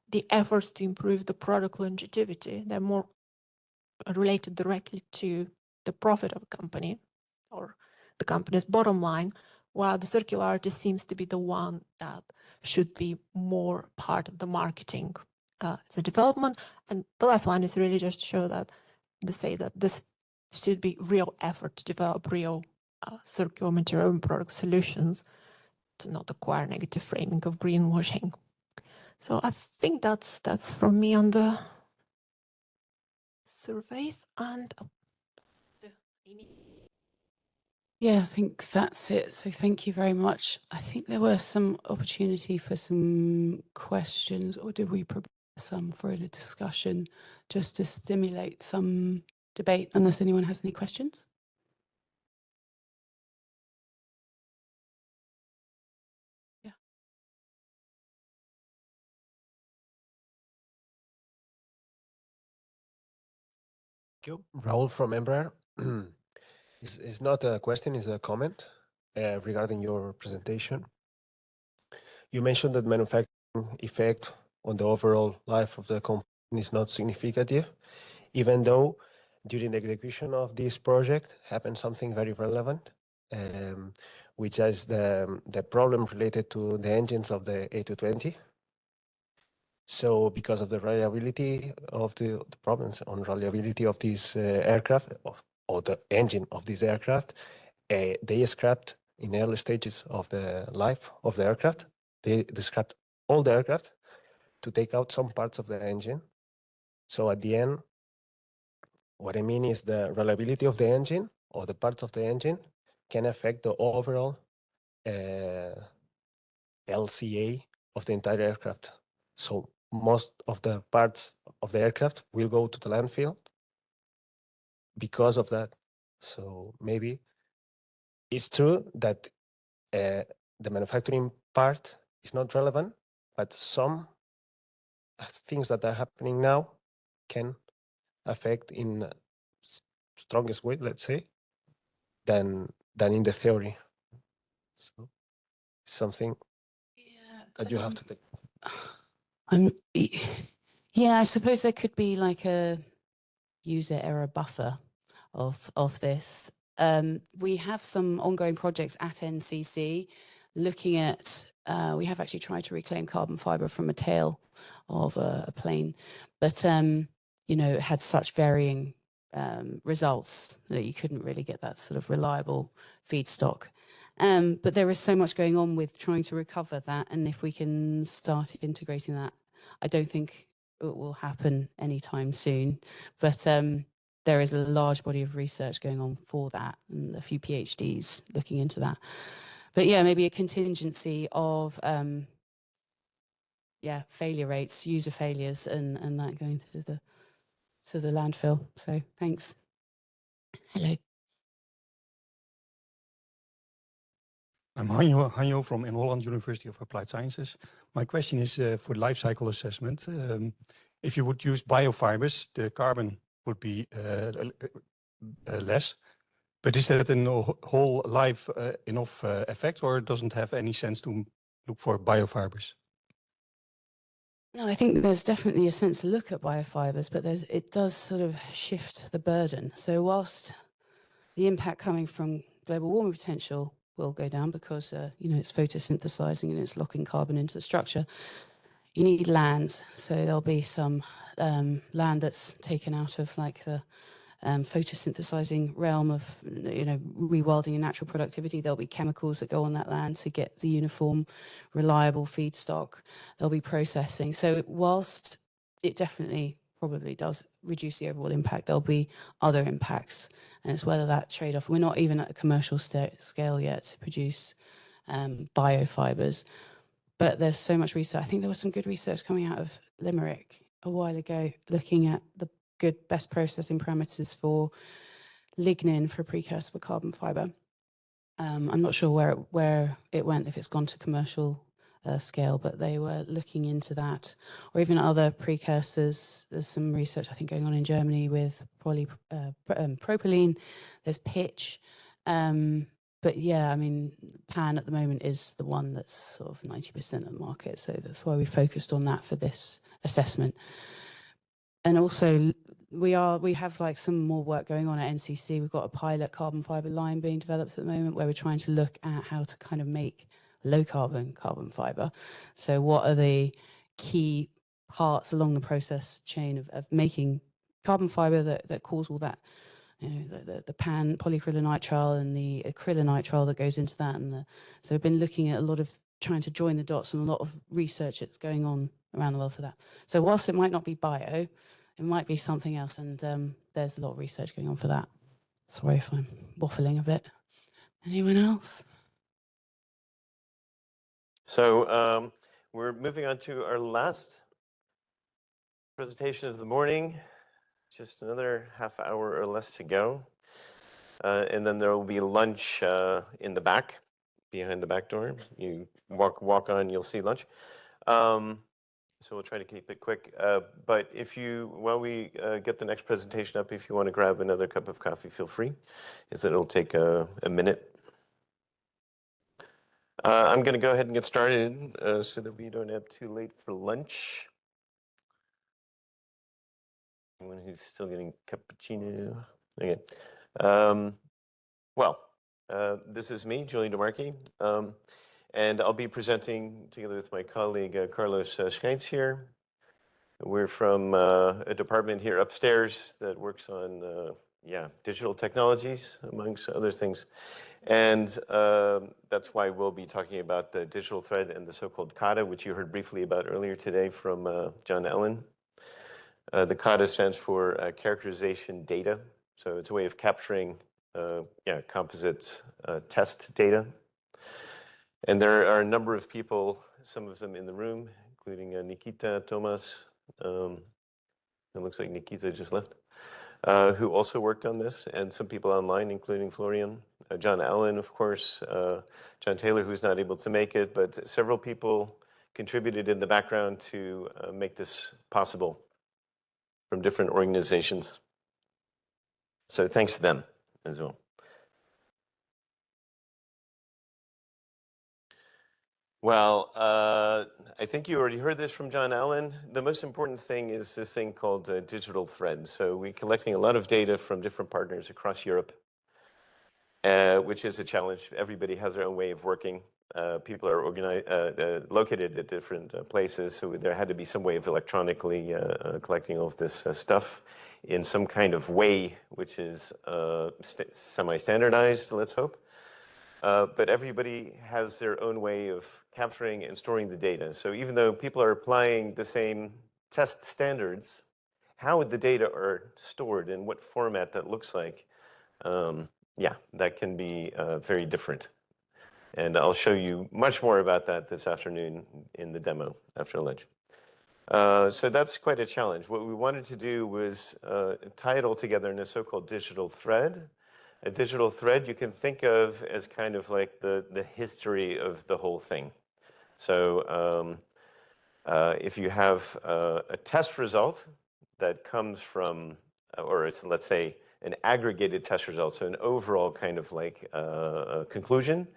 L: the efforts to improve the product longevity, they're more related directly to the profit of a company or the company's bottom line, while the circularity seems to be the one that should be more part of the marketing as a development. And the last one is really just to show that they say that this should be real effort to develop real circular material and product solutions, to not acquire negative framing of greenwashing. So I think that's from me on the surveys. And
K: Yeah, I think that's it. So thank you very much. I think there were some opportunity for some questions, or did we prepare some for a discussion just to stimulate some debate, unless anyone has any questions? Yeah.
M: Thank you. Raul from Embraer. It's not a question, it's a comment regarding your presentation. You mentioned that manufacturing effect on the overall life of the company is not significant, even though during the execution of this project happened something very relevant, which is the problem related to the engines of the A220. So because of the reliability of the problems on reliability of this aircraft, or the engine of this aircraft, they scrapped in early stages of the life of the aircraft. They scrapped all the aircraft to take out some parts of the engine. So at the end, what I mean is the reliability of the engine, or the parts of the engine, can affect the overall LCA of the entire aircraft. So most of the parts of the aircraft will go to the landfill because of that. So maybe it's true that the manufacturing part is not relevant, but some things that are happening now can affect in strongest way, let's say, than in the theory. So something that you have to take.
K: Yeah, I suppose there could be like a user error buffer of this. We have some ongoing projects at NCC looking at, we have actually tried to reclaim carbon fiber from a tail of a plane, but it had such varying results that you couldn't really get that sort of reliable feedstock. But there is so much going on with trying to recover that, and if we can start integrating that, I don't think it will happen anytime soon, but there is a large body of research going on for that, and a few PhDs looking into that. But yeah, maybe a contingency of failure rates, user failures, and that going to the landfill. So thanks. Hello.
N: I'm Hanjo from in Holland University of Applied Sciences. My question is for life cycle assessment. If you would use biofibers, the carbon would be less. But is that in a whole life enough effect, or doesn't have any sense to look for biofibers?
K: No, I think there's definitely a sense to look at biofibers, but it does sort of shift the burden. So whilst the impact coming from global warming potential will go down because, it's photosynthesizing and it's locking carbon into the structure. You need land. So there'll be some land that's taken out of like the photosynthesizing realm of, rewilding and natural productivity. There'll be chemicals that go on that land to get the uniform, reliable feedstock. There'll be processing. So whilst it definitely probably does reduce the overall impact, there'll be other impacts. And it's whether that trade-off, we're not even at a commercial scale yet to produce biofibers, but there's so much research. I think there was some good research coming out of Limerick a while ago, looking at the good best processing parameters for lignin for a precursor for carbon fiber. I'm not sure where it went, if it's gone to commercial scale, but they were looking into that, or even other precursors. There's some research I think going on in Germany with propylene. There's pitch, but yeah, I mean, pan at the moment is the one that's sort of 90% of the market, so that's why we focused on that for this assessment. And also, we have like some more work going on at NCC. We've got a pilot carbon fiber line being developed at the moment where we're trying to look at how to kind of make low carbon fiber. So what are the key parts along the process chain of making carbon fiber that cause all that, the pan polyacrylonitrile and the acrylonitrile that goes into that. So we've been looking at a lot of trying to join the dots and a lot of research that's going on around the world for that. So whilst it might not be bio, it might be something else, and there's a lot of research going on for that. Sorry if I'm waffling a bit. Anyone else?
D: So we're moving on to our last presentation of the morning. Just another half hour or less to go. And then there will be lunch in the back, behind the back door. You walk on, you'll see lunch. So we'll try to keep it quick. But while we get the next presentation up, if you want to grab another cup of coffee, feel free. It'll take a minute. I'm going to go ahead and get started so that we don't have too late for lunch. Anyone who's still getting cappuccino? Okay. This is me, Julian DeMarchi. And I'll be presenting together with my colleague, Carlos Schijns here. We're from a department here upstairs that works on, digital technologies, amongst other things. And that's why we'll be talking about the digital thread and the so-called CADA, which you heard briefly about earlier today from John Ellen. The CADA stands for characterization data. So it's a way of capturing composite test data. And there are a number of people, some of them in the room, including Nikita Thomas. It looks like Nikita just left, who also worked on this, and some people online, including Florian, John Allen, of course, John Taylor, who's not able to make it, but several people contributed in the background to make this possible from different organizations. So thanks to them as well. Well, I think you already heard this from John Allen. The most important thing is this thing called digital thread. So we're collecting a lot of data from different partners across Europe, which is a challenge. Everybody has their own way of working. People are located at different places, so there had to be some way of electronically collecting all of this stuff in some kind of way, which is semi-standardized, let's hope. But everybody has their own way of capturing and storing the data. So even though people are applying the same test standards, how the data are stored and what format that looks like, that can be very different. And I'll show you much more about that this afternoon in the demo after lunch. So that's quite a challenge. What we wanted to do was tie it all together in a so-called digital thread. A digital thread you can think of as kind of like the history of the whole thing. So if you have a test result that comes from, or it's, let's say, an aggregated test result, so an overall kind of like conclusion,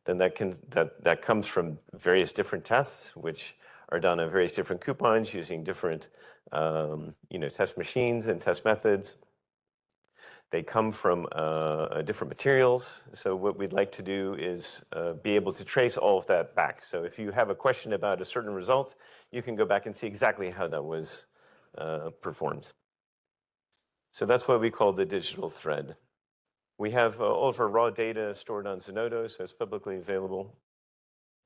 D: then that comes from various different tests, which are done on various different coupons using different test machines and test methods. They come from different materials. So what we'd like to do is be able to trace all of that back. So if you have a question about a certain result, you can go back and see exactly how that was performed. So that's what we call the digital thread. We have all of our raw data stored on Zenodo, so it's publicly available.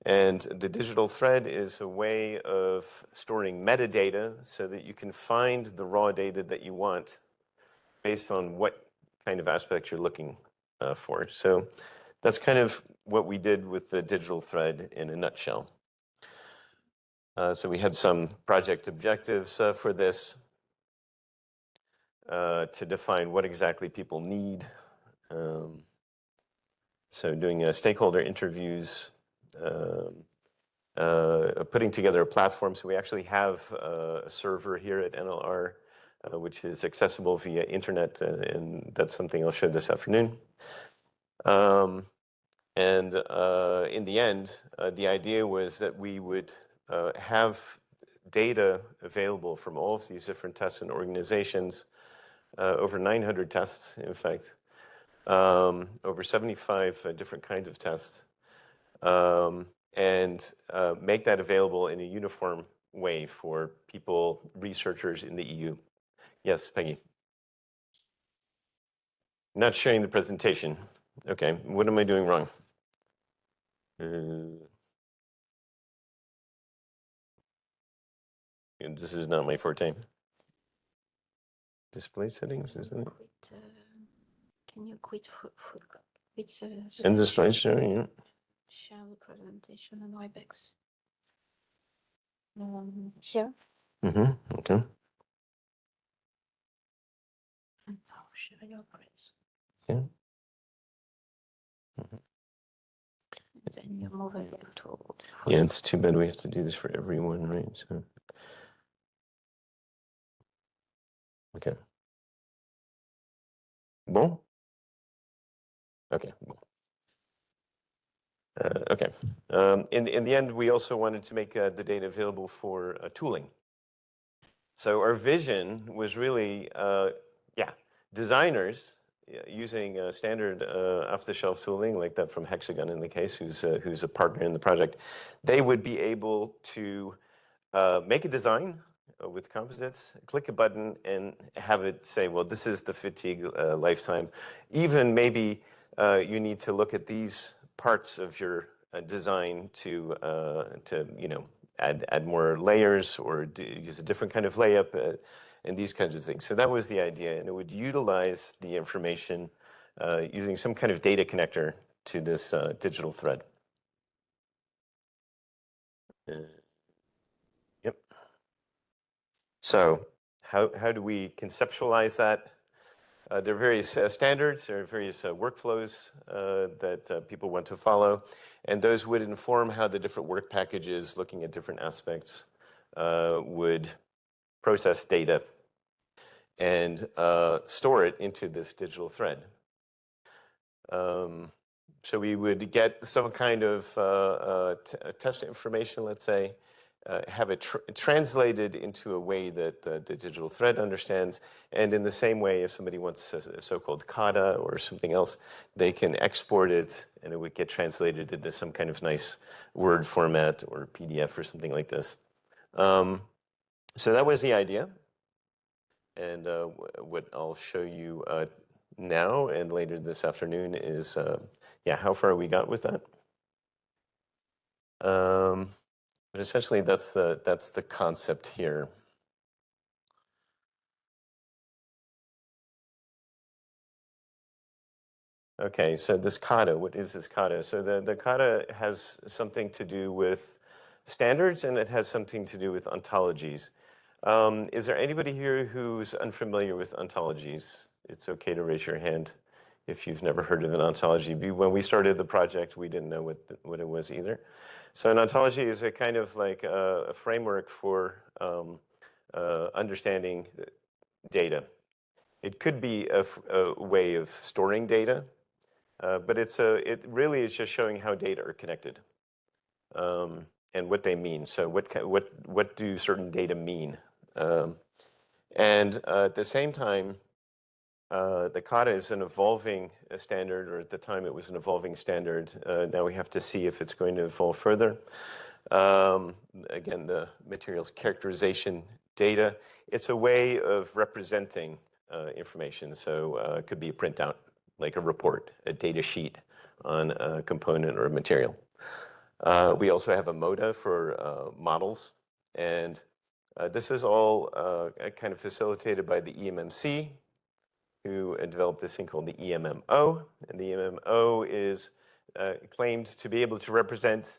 D: And the digital thread is a way of storing metadata so that you can find the raw data that you want based on what kind of aspect you're looking for. So that's kind of what we did with the digital thread in a nutshell. So we had some project objectives for this to define what exactly people need. So doing stakeholder interviews, putting together a platform. So we actually have a server here at NLR, which is accessible via internet, and that's something I'll show this afternoon. In the end, the idea was that we would have data available from all of these different tests and organizations, over 900 tests, in fact, over 75 different kinds of tests, and make that available in a uniform way for people, researchers in the EU. Yes, Peggy. Not sharing the presentation. Okay, what am I doing wrong? This is not my forte. Display settings, isn't it?
J: Can you quit
D: Send the slideshow, yeah.
J: share the presentation on Webex? Here.
D: Okay.
J: And now share your press.
D: Yeah.
J: Then you move it to.
D: Yeah, it's too bad we have to do this for everyone, right? So. Okay. Bon? Okay. Okay. In the end, we also wanted to make the data available for tooling. So our vision was really, designers using standard off-the-shelf tooling like that from Hexagon in the case, who's a partner in the project. They would be able to make a design with composites, click a button, and have it say, well, this is the fatigue lifetime. Even maybe you need to look at these parts of your design to add more layers or use a different kind of layup and these kinds of things. So that was the idea, and it would utilize the information using some kind of data connector to this digital thread. Yep. So how do we conceptualize that? There are various standards, there are various workflows that people want to follow, and those would inform how the different work packages looking at different aspects would process data and store it into this digital thread. So we would get some kind of test information, let's say, have it translated into a way that the digital thread understands. And in the same way, if somebody wants a so-called kata or something else, they can export it and it would get translated into some kind of nice Word format or PDF or something like this. So that was the idea. And what I'll show you now and later this afternoon is, how far we got with that. But essentially, that's the concept here. Okay, so this kata, what is this kata? So the kata has something to do with standards, and it has something to do with ontologies. Is there anybody here who's unfamiliar with ontologies? It's okay to raise your hand if you've never heard of an ontology. When we started the project, we didn't know what it was either. So an ontology is a kind of like a framework for understanding data. It could be a way of storing data, but it really is just showing how data are connected and what they mean. So what do certain data mean? And at the same time, The CADA is an evolving standard, or at the time it was an evolving standard. Now we have to see if it's going to evolve further. Again, the materials characterization data, it's a way of representing information. So it could be a printout, like a report, a data sheet on a component or a material. We also have a MODA for models. And this is all kind of facilitated by the EMMC, who developed this thing called the EMMO. And the EMMO is claimed to be able to represent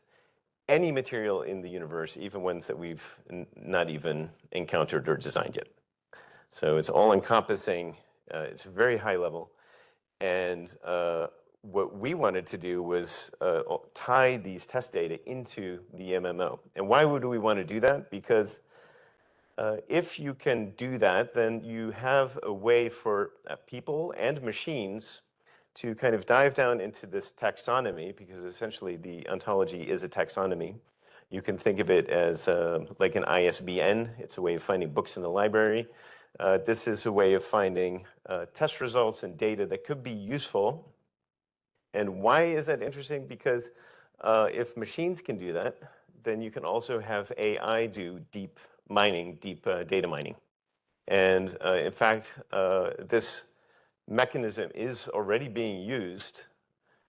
D: any material in the universe, even ones that we've not even encountered or designed yet. So it's all encompassing, it's very high level. And what we wanted to do was tie these test data into the MMO. And why would we want to do that? Because if you can do that, then you have a way for people and machines to kind of dive down into this taxonomy, because essentially the ontology is a taxonomy. You can think of it as like an ISBN. It's a way of finding books in the library. This is a way of finding test results and data that could be useful. And why is that interesting? Because if machines can do that, then you can also have AI do deep mining, deep data mining. And in fact, this mechanism is already being used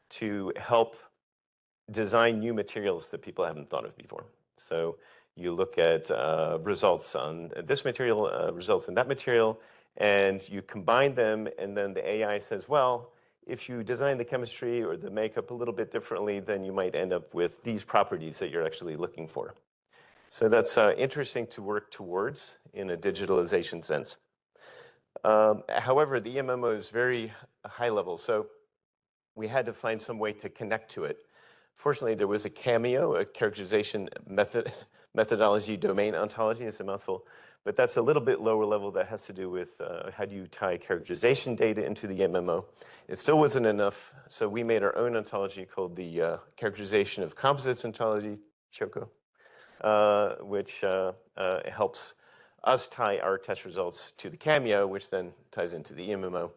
D: to help design new materials that people haven't thought of before. So you look at results on this material, results in that material, and you combine them, and then the AI says, well, if you design the chemistry or the makeup a little bit differently, then you might end up with these properties that you're actually looking for. So that's interesting to work towards in a digitalization sense. However, the EMMO is very high level, so we had to find some way to connect to it. Fortunately, there was a CAMEO, a characterization methodology domain ontology. It's a mouthful, but that's a little bit lower level. That has to do with how do you tie characterization data into the MMO. It still wasn't enough, so we made our own ontology called the characterization of composites ontology, Choco, which helps us tie our test results to the CAMEO, which then ties into the MMO.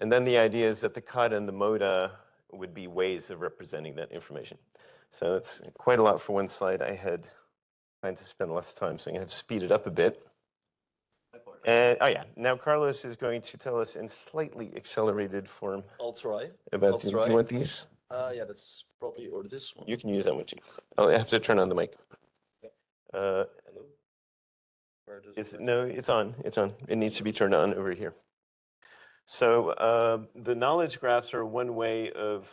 D: And then the idea is that the CUD and the MODA would be ways of representing that information. So it's quite a lot for one slide. I had planned to spend less time, so I'm going to have to speed it up a bit. And, oh yeah, now Carlos is going to tell us in slightly accelerated form.
O: I'll try.
D: About you want these?
O: Yeah, that's probably, or this one.
D: You can use that one too. I'll have to turn on the mic.
O: Hello?
D: No, it's on. It's on. It needs to be turned on over here. So the knowledge graphs are one way of.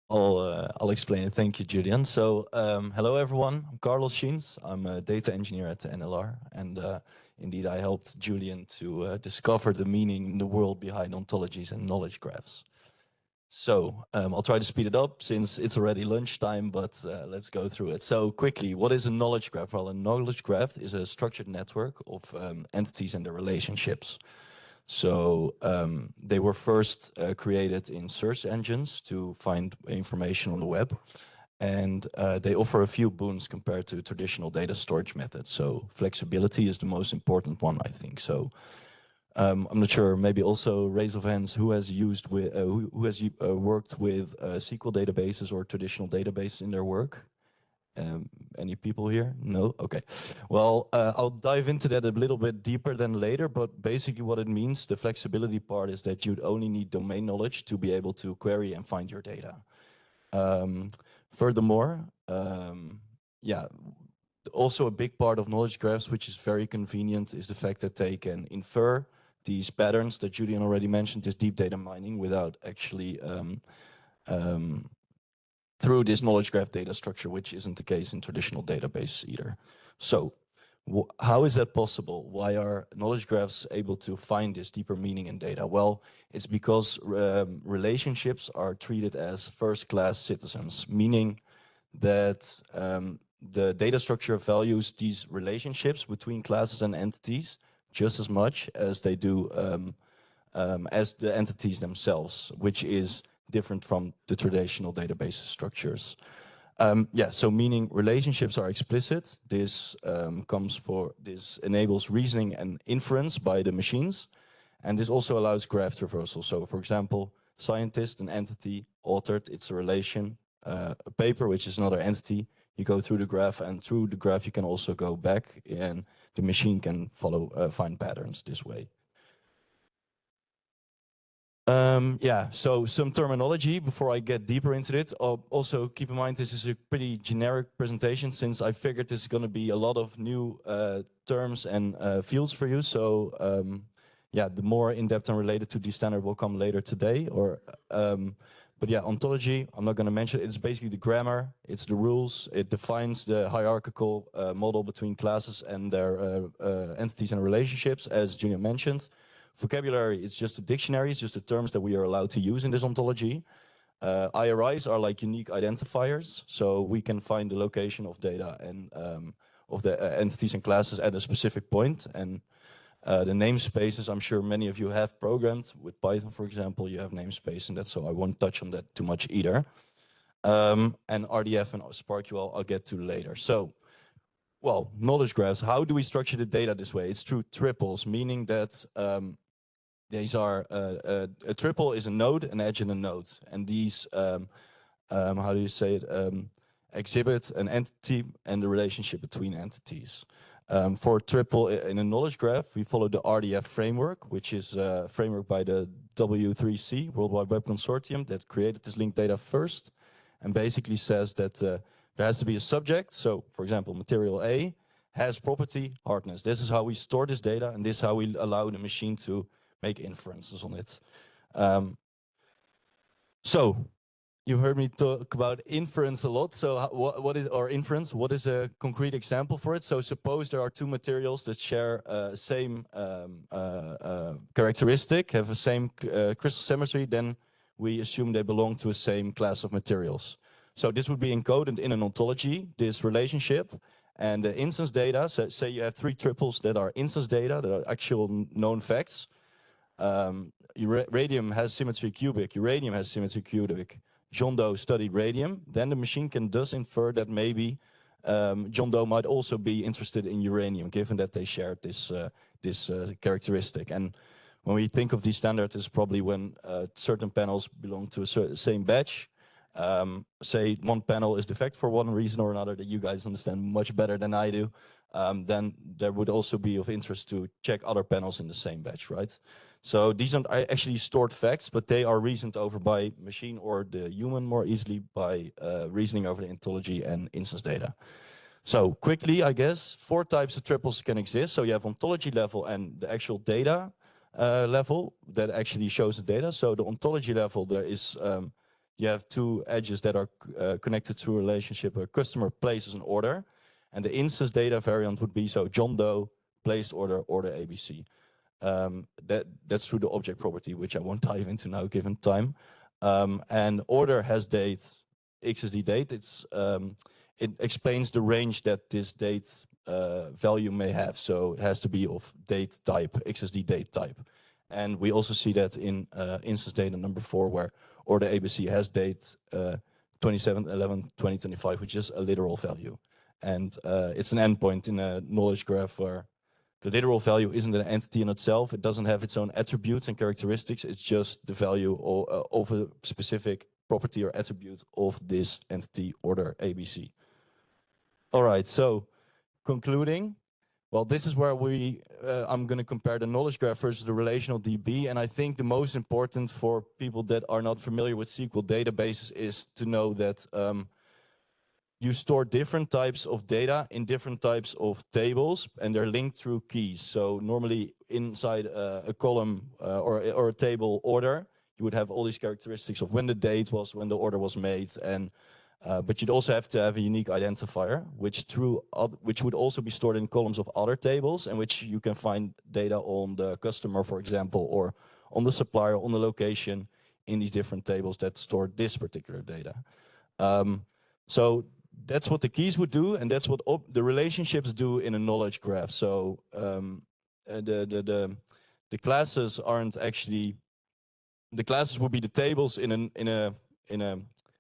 O: I'll explain it. Thank you, Julian. So hello, everyone. I'm Carlos Schiens. I'm a data engineer at the NLR. And indeed, I helped Julian to discover the meaning in the world behind ontologies and knowledge graphs. So I'll try to speed it up since it's already lunchtime, but let's go through it. So quickly, what is a knowledge graph? Well, a knowledge graph is a structured network of entities and their relationships. So they were first created in search engines to find information on the web. And they offer a few boons compared to traditional data storage methods. So flexibility is the most important one, I think. So I'm not sure, maybe also raise of hands, who has used with, who has worked with SQL databases or traditional databases in their work? Any people here? No? Okay. Well, I'll dive into that a little bit deeper than later, but basically what it means, the flexibility part, is that you'd only need domain knowledge to be able to query and find your data. Furthermore, yeah, also a big part of knowledge graphs, which is very convenient, is the fact that they can infer these patterns that Julian already mentioned, this deep data mining, without actually through this knowledge graph data structure, which isn't the case in traditional database either. So how is that possible? Why are knowledge graphs able to find this deeper meaning in data? Well, it's because relationships are treated as first-class citizens, meaning that the data structure values these relationships between classes and entities just as much as they do as the entities themselves, which is different from the traditional database structures. Yeah, so meaning relationships are explicit. This enables reasoning and inference by the machines. And this also allows graph traversal. So for example, scientist, an entity, authored, it's a relation, a paper, which is another entity. You go through the graph, and through the graph you can also go back, and the machine can follow, find patterns this way. Yeah, so some terminology before I get deeper into it. Also keep in mind this is a pretty generic presentation, since I figured this is going to be a lot of new terms and fields for you. So yeah, the more in-depth and related to D-STANDART will come later today. But yeah, ontology, I'm not going to mention it. It's basically the grammar, it's the rules, it defines the hierarchical model between classes and their entities and relationships, as Julian mentioned. Vocabulary, it's just a dictionary, it's just the terms that we are allowed to use in this ontology. IRIs are like unique identifiers, so we can find the location of data and of the entities and classes at a specific point. And the namespaces, I'm sure many of you have programmed with Python, for example, you have namespace, and that's so I won't touch on that too much either. And RDF and SparkQL I'll get to later. So, well, knowledge graphs, how do we structure the data this way? It's through triples, meaning that these are, a triple is a node, an edge, and a node. And these, how do you say it, exhibit an entity and the relationship between entities. For triple in a knowledge graph, we follow the RDF framework, which is a framework by the W3C, World Wide Web Consortium, that created this linked data first, and basically says that there has to be a subject. So, for example, material A has property hardness. This is how we store this data, and this is how we allow the machine to make inferences on it. So, you heard me talk about inference a lot. So what is, or inference, what is a concrete example for it? So suppose there are two materials that share same characteristic, have the same crystal symmetry, then we assume they belong to the same class of materials. So this would be encoded in an ontology, this relationship, and the instance data, so say you have three triples that are instance data, that are actual known facts. Radium has symmetry cubic, uranium has symmetry cubic. John Doe studied radium, then the machine can thus infer that maybe John Doe might also be interested in uranium, given that they shared this, characteristic. And when we think of D-STANDART, it's probably when certain panels belong to a same batch. Say one panel is defect for one reason or another that you guys understand much better than I do, then there would also be of interest to check other panels in the same batch, right? So these aren't actually stored facts, but they are reasoned over by machine or the human more easily by reasoning over the ontology and instance data. So quickly, I guess, 4 types of triples can exist. So you have ontology level and the actual data level that actually shows the data. So the ontology level, there is, you have 2 edges that are connected through a relationship where customer places an order. And the instance data variant would be, so John Doe placed order ABC. That's through the object property, which I won't dive into now given time. And order has date, XSD date. It explains the range that this date value may have. So it has to be of date type, XSD date type. And we also see that in instance data number 4, where order ABC has date 27/11/2025, which is a literal value. And it's an endpoint in a knowledge graph where the literal value isn't an entity in itself. It doesn't have its own attributes and characteristics. It's just the value of a specific property or attribute of this entity order ABC. All right, so concluding, well, this is where I'm going to compare the knowledge graph versus the relational DB. And I think the most important for people that are not familiar with SQL databases is to know that you store different types of data in different types of tables, and they're linked through keys. So normally inside a column or a table order, you would have all these characteristics of when the date was, when the order was made, and but you'd also have to have a unique identifier, which would also be stored in columns of other tables, and which you can find data on the customer, for example, or on the supplier, on the location, in these different tables that store this particular data. So that's what the keys would do, and that's what the relationships do in a knowledge graph. So the classes aren't actually, the classes would be the tables in a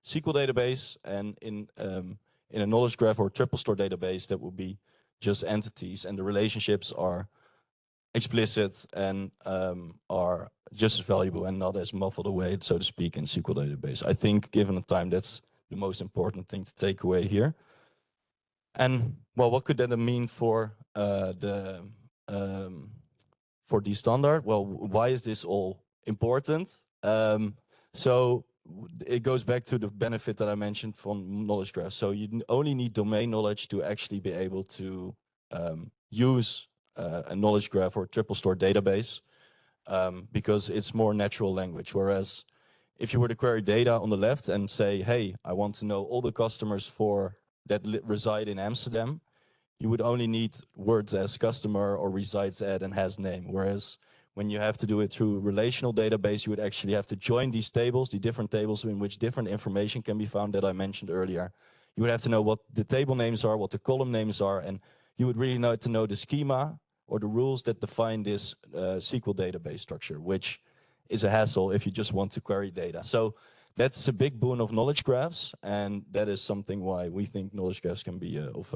O: SQL database, and in a knowledge graph or triple store database, that would be just entities, and the relationships are explicit and are just as valuable and not as muffled away, so to speak, in SQL database. I think, given the time, that's the most important thing to take away here. And well, what could that mean for D-STANDART? Well, why is this all important? So it goes back to the benefit that I mentioned from knowledge graphs. So you only need domain knowledge to actually be able to use a knowledge graph or triple store database, because it's more natural language. Whereas if you were to query data on the left and say, hey, I want to know all the customers that reside in Amsterdam, you would only need words as customer or resides at and has name. Whereas when you have to do it through relational database, you would actually have to join these tables, the different tables in which different information can be found that I mentioned earlier. You would have to know what the table names are, what the column names are, and you would really need to know the schema or the rules that define this SQL database structure, which is a hassle if you just want to query data. So that's a big boon of knowledge graphs, and that is something why we think knowledge graphs can be of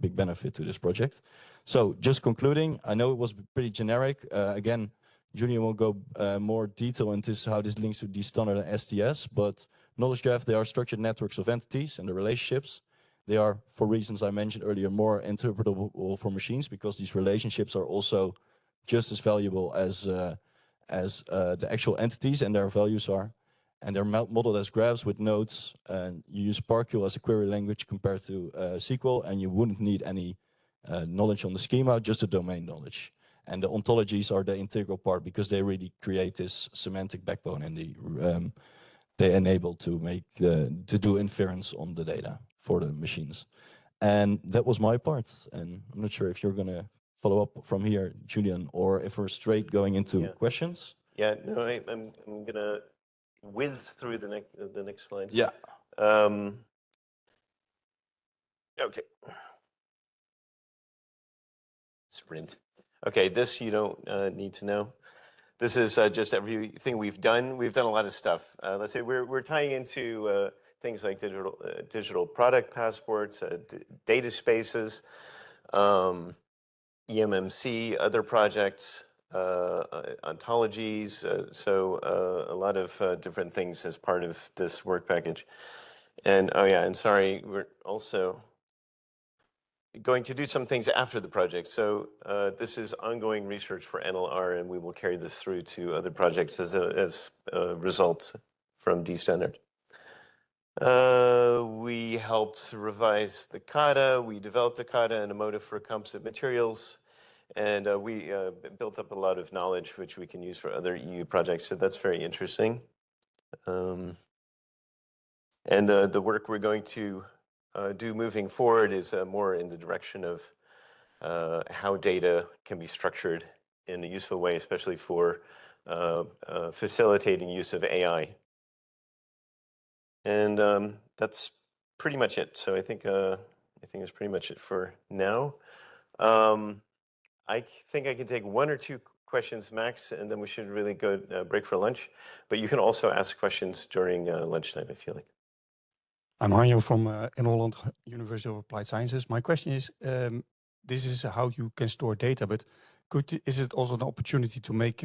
O: big benefit to this project. So just concluding, I know it was pretty generic. Again, Julian will go more detail into how this links to D-STANDART and STS, but knowledge graph, they are structured networks of entities and the relationships. They are, for reasons I mentioned earlier, more interpretable for machines, because these relationships are also just as valuable as the actual entities and their values are. And they're modeled as graphs with nodes. And you use SPARQL as a query language compared to SQL, and you wouldn't need any knowledge on the schema, just the domain knowledge. And the ontologies are the integral part, because they really create this semantic backbone, and they enable to make to do inference on the data for the machines. And that was my part. And I'm not sure if you're going to follow up from here, Julian, or if we're straight going into questions.
D: Yeah, no, I'm going to whiz through the next slide.
O: Yeah.
D: Okay. Sprint. Okay, this you don't need to know. This is just everything we've done. We've done a lot of stuff. Let's say we're tying into things like digital product passports, data spaces, EMMC, other projects, ontologies. So a lot of different things as part of this work package. And oh yeah, and sorry, we're also going to do some things after the project. So this is ongoing research for NLR, and we will carry this through to other projects as results from D-STANDART. We helped revise the kata. We developed a kata and a motive for composite materials. And we built up a lot of knowledge, which we can use for other EU projects. So that's very interesting. And the work we're going to do moving forward is more in the direction of how data can be structured in a useful way, especially for facilitating use of AI. And that's pretty much it. So I think that's pretty much it for now. I think I can take one or two questions max, and then we should really go break for lunch. But you can also ask questions during lunchtime, I feel like.
N: I'm Hanjo from in Holland, University of Applied Sciences. My question is, this is how you can store data, but is it also an opportunity to make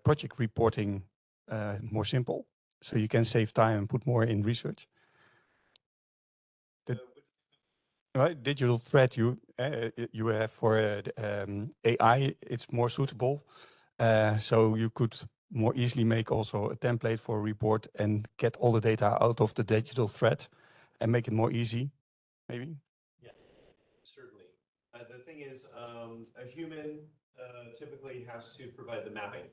N: project reporting more simple, so you can save time and put more in research? Right, digital thread you have for AI, it's more suitable. So you could more easily make also a template for a report and get all the data out of the digital thread and make it more easy, maybe?
D: Yeah, certainly. The thing is, a human typically has to provide the mapping.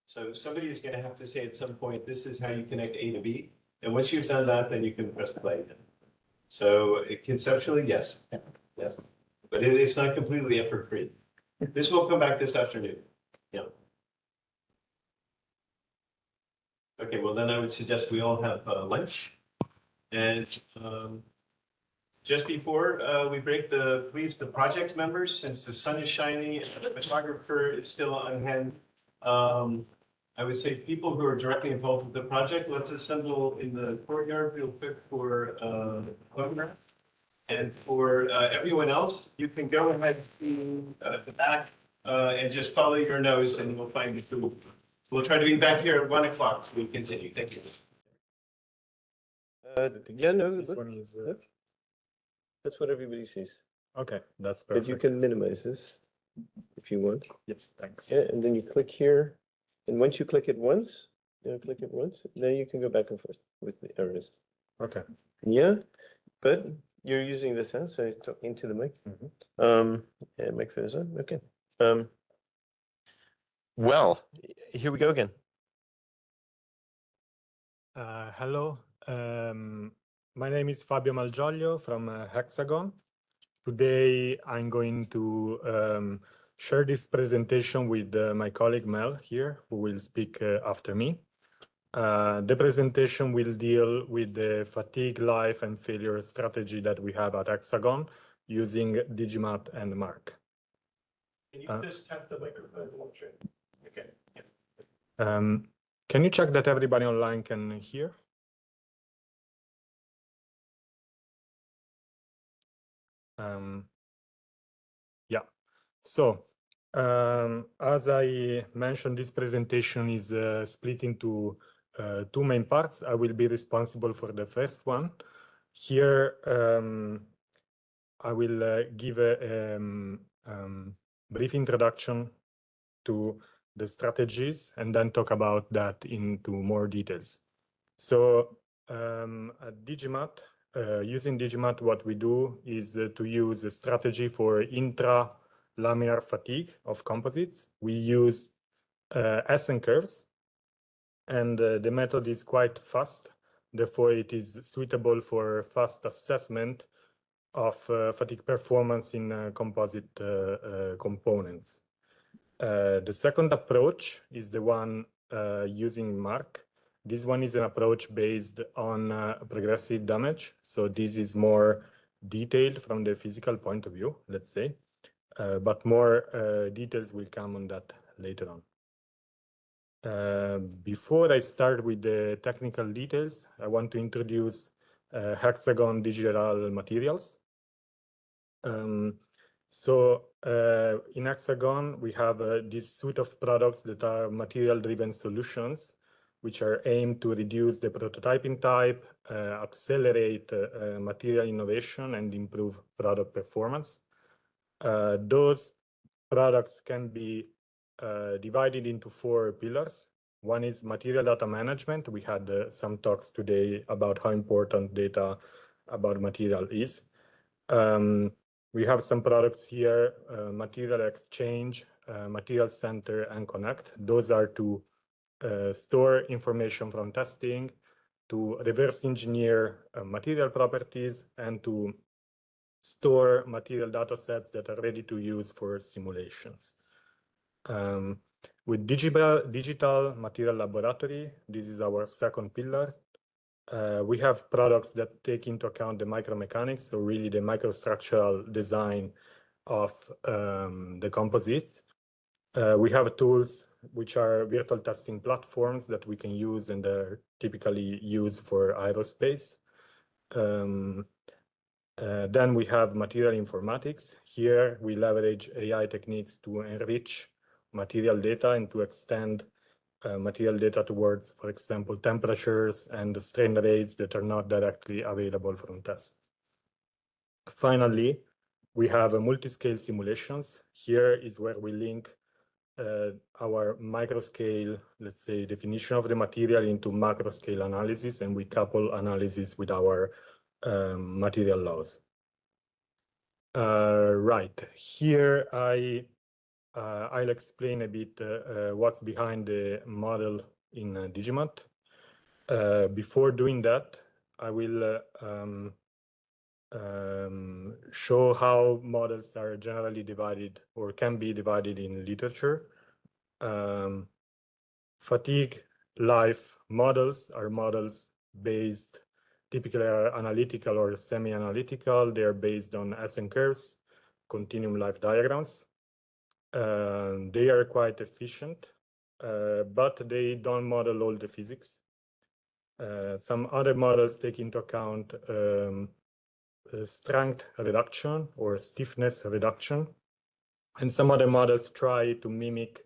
D: So somebody is going to have to say at some point, this is how you connect A to B. And once you've done that, then you can press play. So conceptually, yes. Yes. But it's not completely effort-free. This will come back this afternoon. Yeah. Okay, well, then I would suggest we all have lunch. And just before we break, please, the project members, since the sun is shining and the photographer is still on hand, I would say people who are directly involved with the project, let's assemble in the courtyard real quick for photograph. And for everyone else, you can go ahead to the back and just follow your nose and we'll find you through. We'll try to be back here at 1 o'clock so we continue. Thank you. Yeah, no,
P: This one is,
D: look. That's what everybody sees.
P: okay, that's
D: But
P: perfect.
D: you can minimize this if you want.
P: Yes, thanks.
D: Yeah, and then you click here. And once you click it once, then you can go back and forth with the arrows.
P: Okay.
D: Yeah, but you're using this hand, so talk into the mic. And microphone is on. Okay. Well, here we go again.
P: Hello, my name is Fabio Malgioglio from Hexagon. Today I'm going to share this presentation with my colleague Mel here, who will speak after me. The presentation will deal with the fatigue, life, and failure strategy that we have at Hexagon using Digimat and Mark.
D: Can you just tap the microphone? Okay.
P: Can you check that everybody online can hear? Yeah, so as I mentioned, this presentation is split into two main parts. I will be responsible for the first one. Here, I will give a brief introduction to the strategies and then talk about that into more details. So at Digimat, using Digimat, what we do is to use a strategy for intra-laminar fatigue of composites. We use SN curves, and the method is quite fast. Therefore, it is suitable for fast assessment of fatigue performance in composite components. The second approach is the one using Mark. This one is an approach based on progressive damage. So this is more detailed from the physical point of view, let's say, but more details will come on that later on. Before I start with the technical details, I want to introduce Hexagon Digital Materials. In Hexagon, we have this suite of products that are material-driven solutions, which are aimed to reduce the prototyping time, accelerate material innovation, and improve product performance. Those products can be divided into 4 pillars. One is material data management. We had some talks today about how important data about material is. We have some products here, material exchange, material center, and connect. Those are to store information from testing, to reverse engineer material properties, and to store material data sets that are ready to use for simulations. With digital material laboratory, this is our second pillar. We have products that take into account the micromechanics, so really the microstructural design of the composites. We have tools which are virtual testing platforms that we can use and are typically used for aerospace. Then we have material informatics. Here we leverage AI techniques to enrich material data and to extend material data towards, for example, temperatures and strain rates that are not directly available from tests. Finally, we have multi-scale simulations. Here is where we link our microscale, let's say, definition of the material into macro scale analysis, and we couple analysis with our material laws. Right, here I'll explain a bit what's behind the model in Digimat. Before doing that, I will show how models are generally divided or can be divided in literature. Fatigue life models are models based, typically analytical or semi-analytical. They are based on SN curves, continuum life diagrams. They are quite efficient, but they don't model all the physics. Some other models take into account strength reduction or stiffness reduction. And some other models try to mimic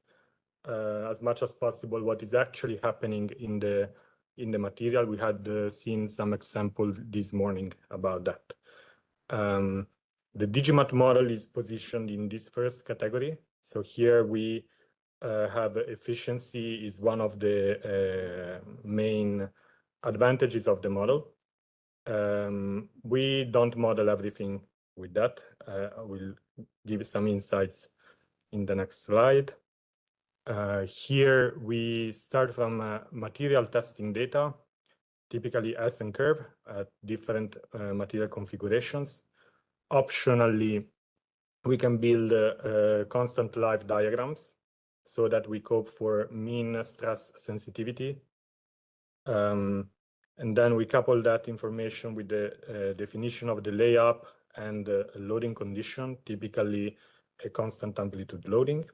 P: as much as possible what is actually happening in the material. We had seen some example this morning about that. The Digimat model is positioned in this first category. So here we have efficiency is one of the main advantages of the model. We don't model everything with that. I will give some insights in the next slide. Here we start from material testing data, typically S and curve at different material configurations. Optionally, we can build constant life diagrams so that we cope for mean stress sensitivity. And then we couple that information with the definition of the layup and loading condition, typically a constant amplitude loading.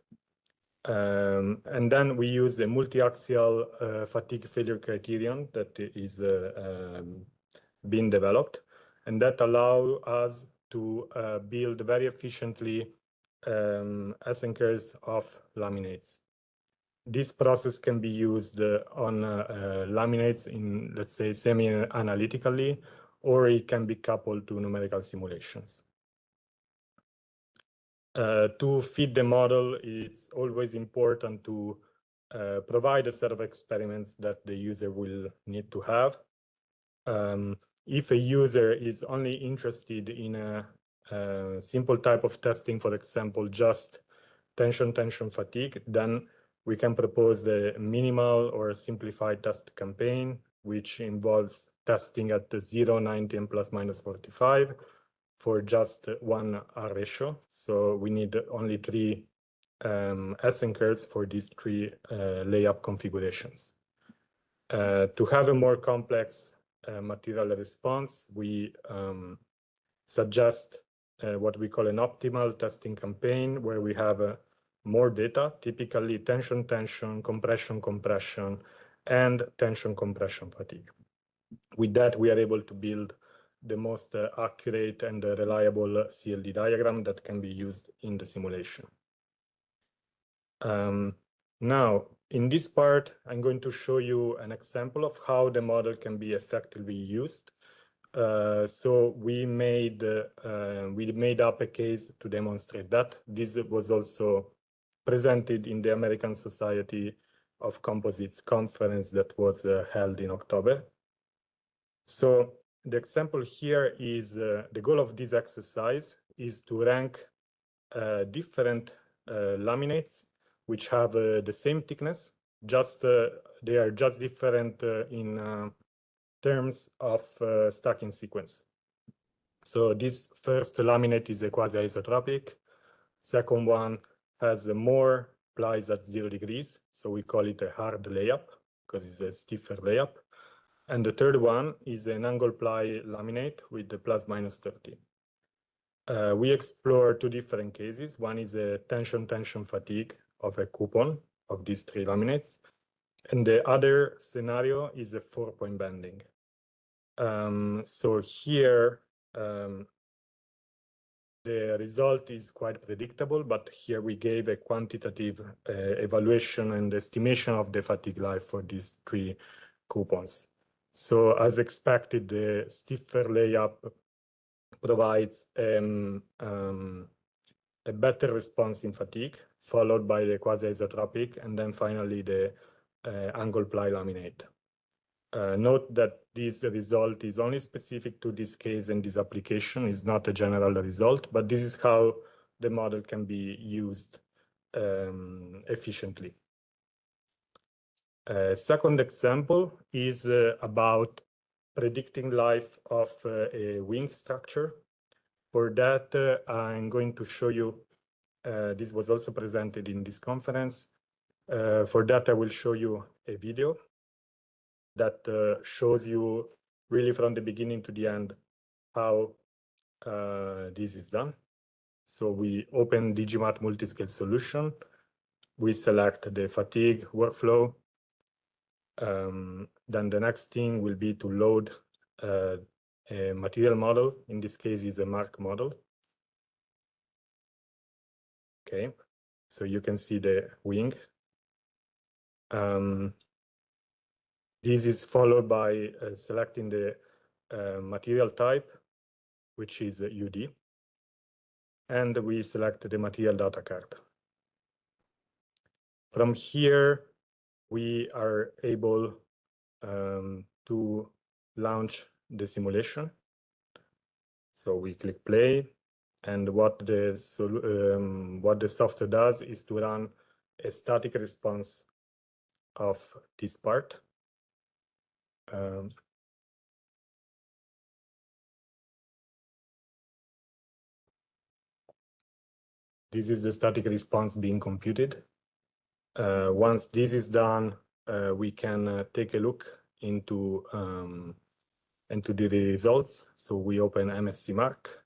P: And then we use a multi-axial fatigue failure criterion that is being developed, and that allows us to build very efficiently S-anchors of laminates. This process can be used on laminates in, let's say, semi-analytically, or it can be coupled to numerical simulations. To fit the model, it's always important to provide a set of experiments that the user will need to have. If a user is only interested in a simple type of testing, for example, just tension fatigue, then we can propose the minimal or simplified test campaign, which involves testing at 0, 90, and plus minus 45 for just one R ratio. So we need only 3 S-anchors for these 3 layup configurations. To have a more complex material response, we suggest what we call an optimal testing campaign, where we have more data, typically tension, compression, and tension compression fatigue. With that, we are able to build the most accurate and reliable CLD diagram that can be used in the simulation. Now, in this part, I'm going to show you an example of how the model can be effectively used. So we made up a case to demonstrate that. This was also presented in the American Society of Composites conference that was held in October. So the example here is the goal of this exercise is to rank different laminates which have the same thickness, just they are just different in terms of stacking sequence. So this first laminate is a quasi-isotropic. Second one has more plies at 0 degrees, so we call it a hard layup because it's a stiffer layup. And the third one is an angle ply laminate with the plus minus 30. We explore 2 different cases. One is a tension fatigue of a coupon of these 3 laminates. And the other scenario is a 4-point bending. So here, the result is quite predictable, but here we gave a quantitative evaluation and estimation of the fatigue life for these 3 coupons. So as expected, the stiffer layup provides a better response in fatigue, followed by the quasi-isotropic, and then finally the angle ply laminate. Note that this result is only specific to this case and this application, is not a general result, but this is how the model can be used efficiently. Second example is about predicting life of a wing structure. For that, I'm going to show you, this was also presented in this conference. For that, I will show you a video that shows you really from the beginning to the end how this is done. So we open Digimat multiscale solution. We select the fatigue workflow. Then the next thing will be to load a material model. In this case, is a mark model. Okay, so you can see the wing. This is followed by selecting the material type, which is UD, and we select the material data card. From here, we are able to launch the simulation. So we click play, and what the software does is to run a static response of this part. This is the static response being computed. Once this is done, we can take a look into the results. So we open MSC Mark,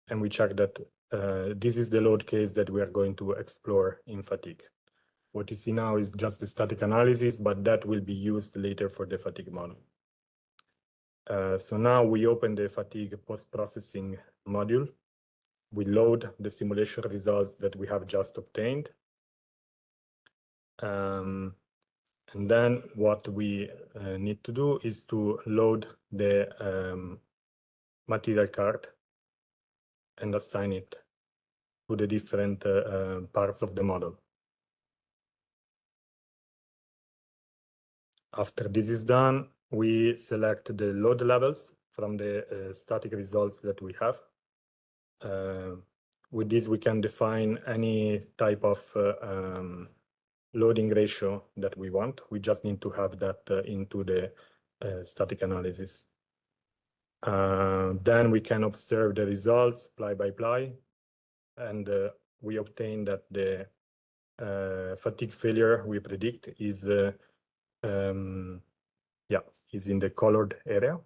P: and we check that this is the load case that we are going to explore in fatigue. What you see now is just the static analysis, but that will be used later for the fatigue model. So now we open the fatigue post-processing module. We load the simulation results that we have just obtained. And then what we need to do is to load the material card and assign it to the different parts of the model. After this is done, we select the load levels from the static results that we have. With this, we can define any type of loading ratio that we want. We just need to have that into the static analysis. Then we can observe the results ply by ply, and we obtain that the fatigue failure we predict is is in the colored area.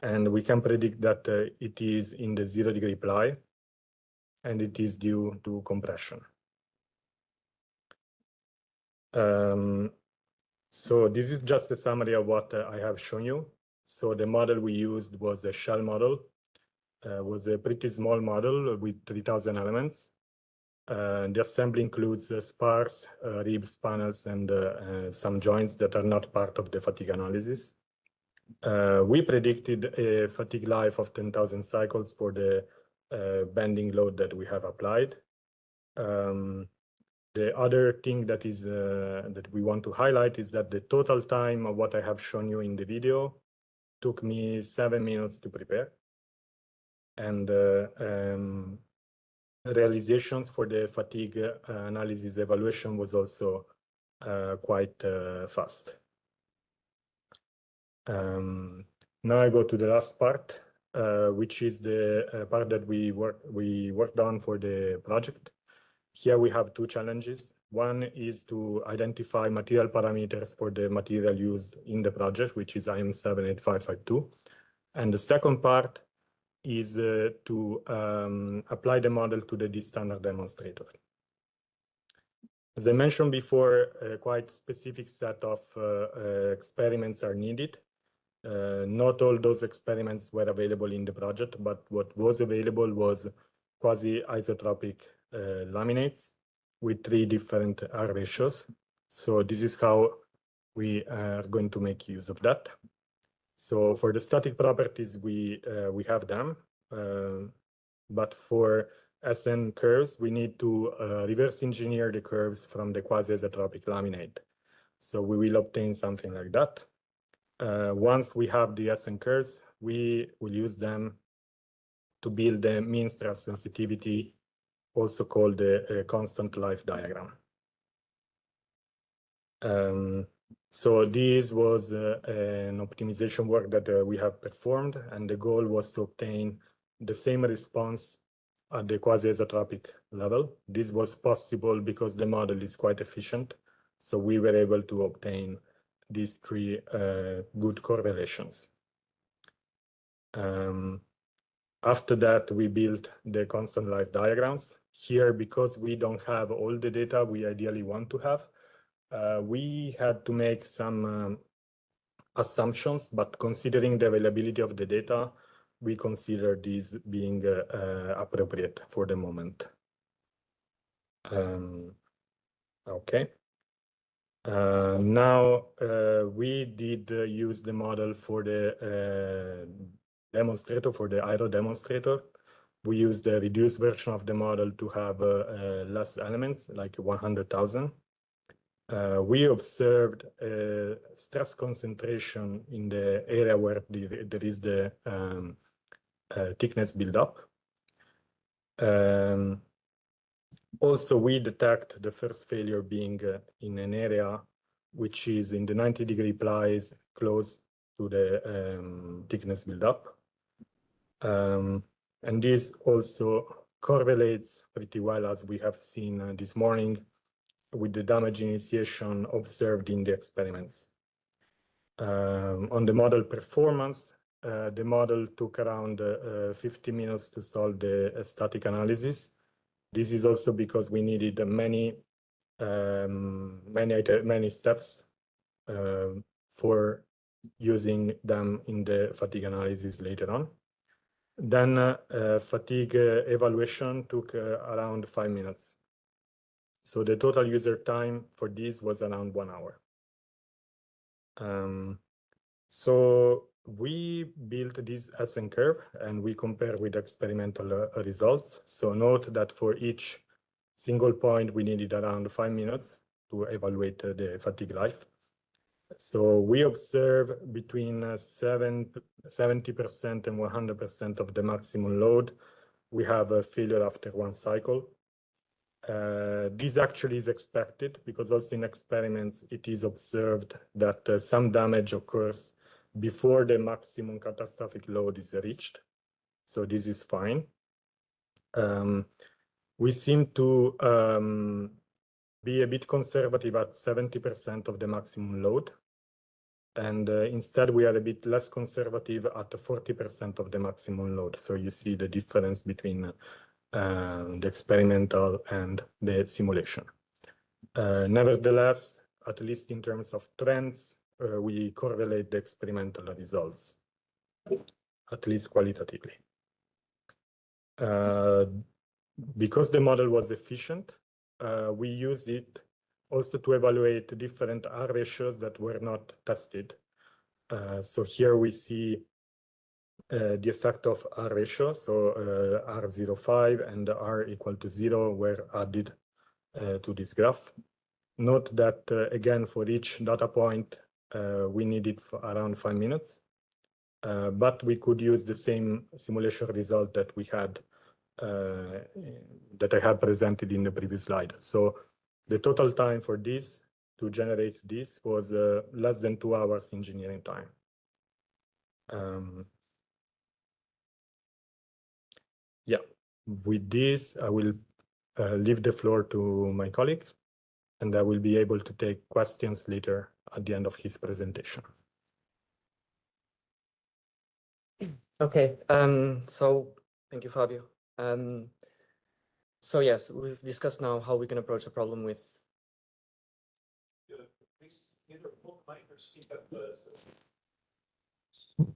P: And we can predict that it is in the 0 degree ply, and it is due to compression. So this is just a summary of what I have shown you. So the model we used was a shell model. Was a pretty small model with 3,000 elements. The assembly includes spars, ribs, panels, and some joints that are not part of the fatigue analysis. We predicted a fatigue life of 10,000 cycles for the bending load that we have applied. The other thing that is that we want to highlight is that the total time of what I have shown you in the video took me 7 minutes to prepare. And realizations for the fatigue analysis evaluation was also quite fast. Now I go to the last part, which is the part that we worked on for the project. Here we have two challenges. One is to identify material parameters for the material used in the project, which is IM78552. And the second part is to apply the model to the D-STANDART demonstrator. As I mentioned before, a quite specific set of experiments are needed. Not all those experiments were available in the project, but what was available was quasi-isotropic laminates with 3 different R ratios. So this is how we are going to make use of that. So for the static properties, we have them, but for SN curves, we need to reverse engineer the curves from the quasi-isotropic laminate. So we will obtain something like that. Once we have the SN curves, we will use them to build the mean stress sensitivity, also called the constant life diagram. So this was an optimization work that we have performed, and the goal was to obtain the same response at the quasi-isotropic level. This was possible because the model is quite efficient, so we were able to obtain these 3 good correlations. After that, we built the constant life diagrams. Here, because we don't have all the data we ideally want to have, we had to make some assumptions, but considering the availability of the data, we consider this being appropriate for the moment. Okay. Now we did use the model for the demonstrator, for the aero demonstrator. We used the reduced version of the model to have less elements, like 100,000. We observed stress concentration in the area where there is the thickness buildup. Also, we detect the first failure being in an area which is in the 90-degree plies close to the thickness buildup. And this also correlates pretty well, as we have seen this morning, with the damage initiation observed in the experiments. On the model performance, the model took around 50 minutes to solve the static analysis. This is also because we needed many steps for using them in the fatigue analysis later on. Then fatigue evaluation took around 5 minutes. So the total user time for this was around 1 hour. So we built this SN curve and we compare with experimental results. So note that for each single point, we needed around 5 minutes to evaluate the fatigue life. So we observe between 70% and 100% of the maximum load. We have a failure after 1 cycle. This actually is expected because also in experiments, it is observed that some damage occurs before the maximum catastrophic load is reached. So this is fine. We seem to be a bit conservative at 70% of the maximum load. And instead, we are a bit less conservative at 40% of the maximum load. So you see the difference between the experimental and the simulation. Nevertheless, at least in terms of trends, we correlate the experimental results, at least qualitatively. Because the model was efficient, we used it also to evaluate different R ratios that were not tested. So here we see the effect of R ratio, so R0.5 and R equal to 0 were added to this graph. Note that, again, for each data point, we needed for around 5 minutes, but we could use the same simulation result that we had, that I had presented in the previous slide. So the total time for this, to generate this, was less than 2 hours engineering time. Yeah, with this, I will leave the floor to my colleague, and I will be able to take questions later at the end of his presentation.
Q: Okay, so thank you, Fabio. So yes, we've discussed now how we can approach a problem with.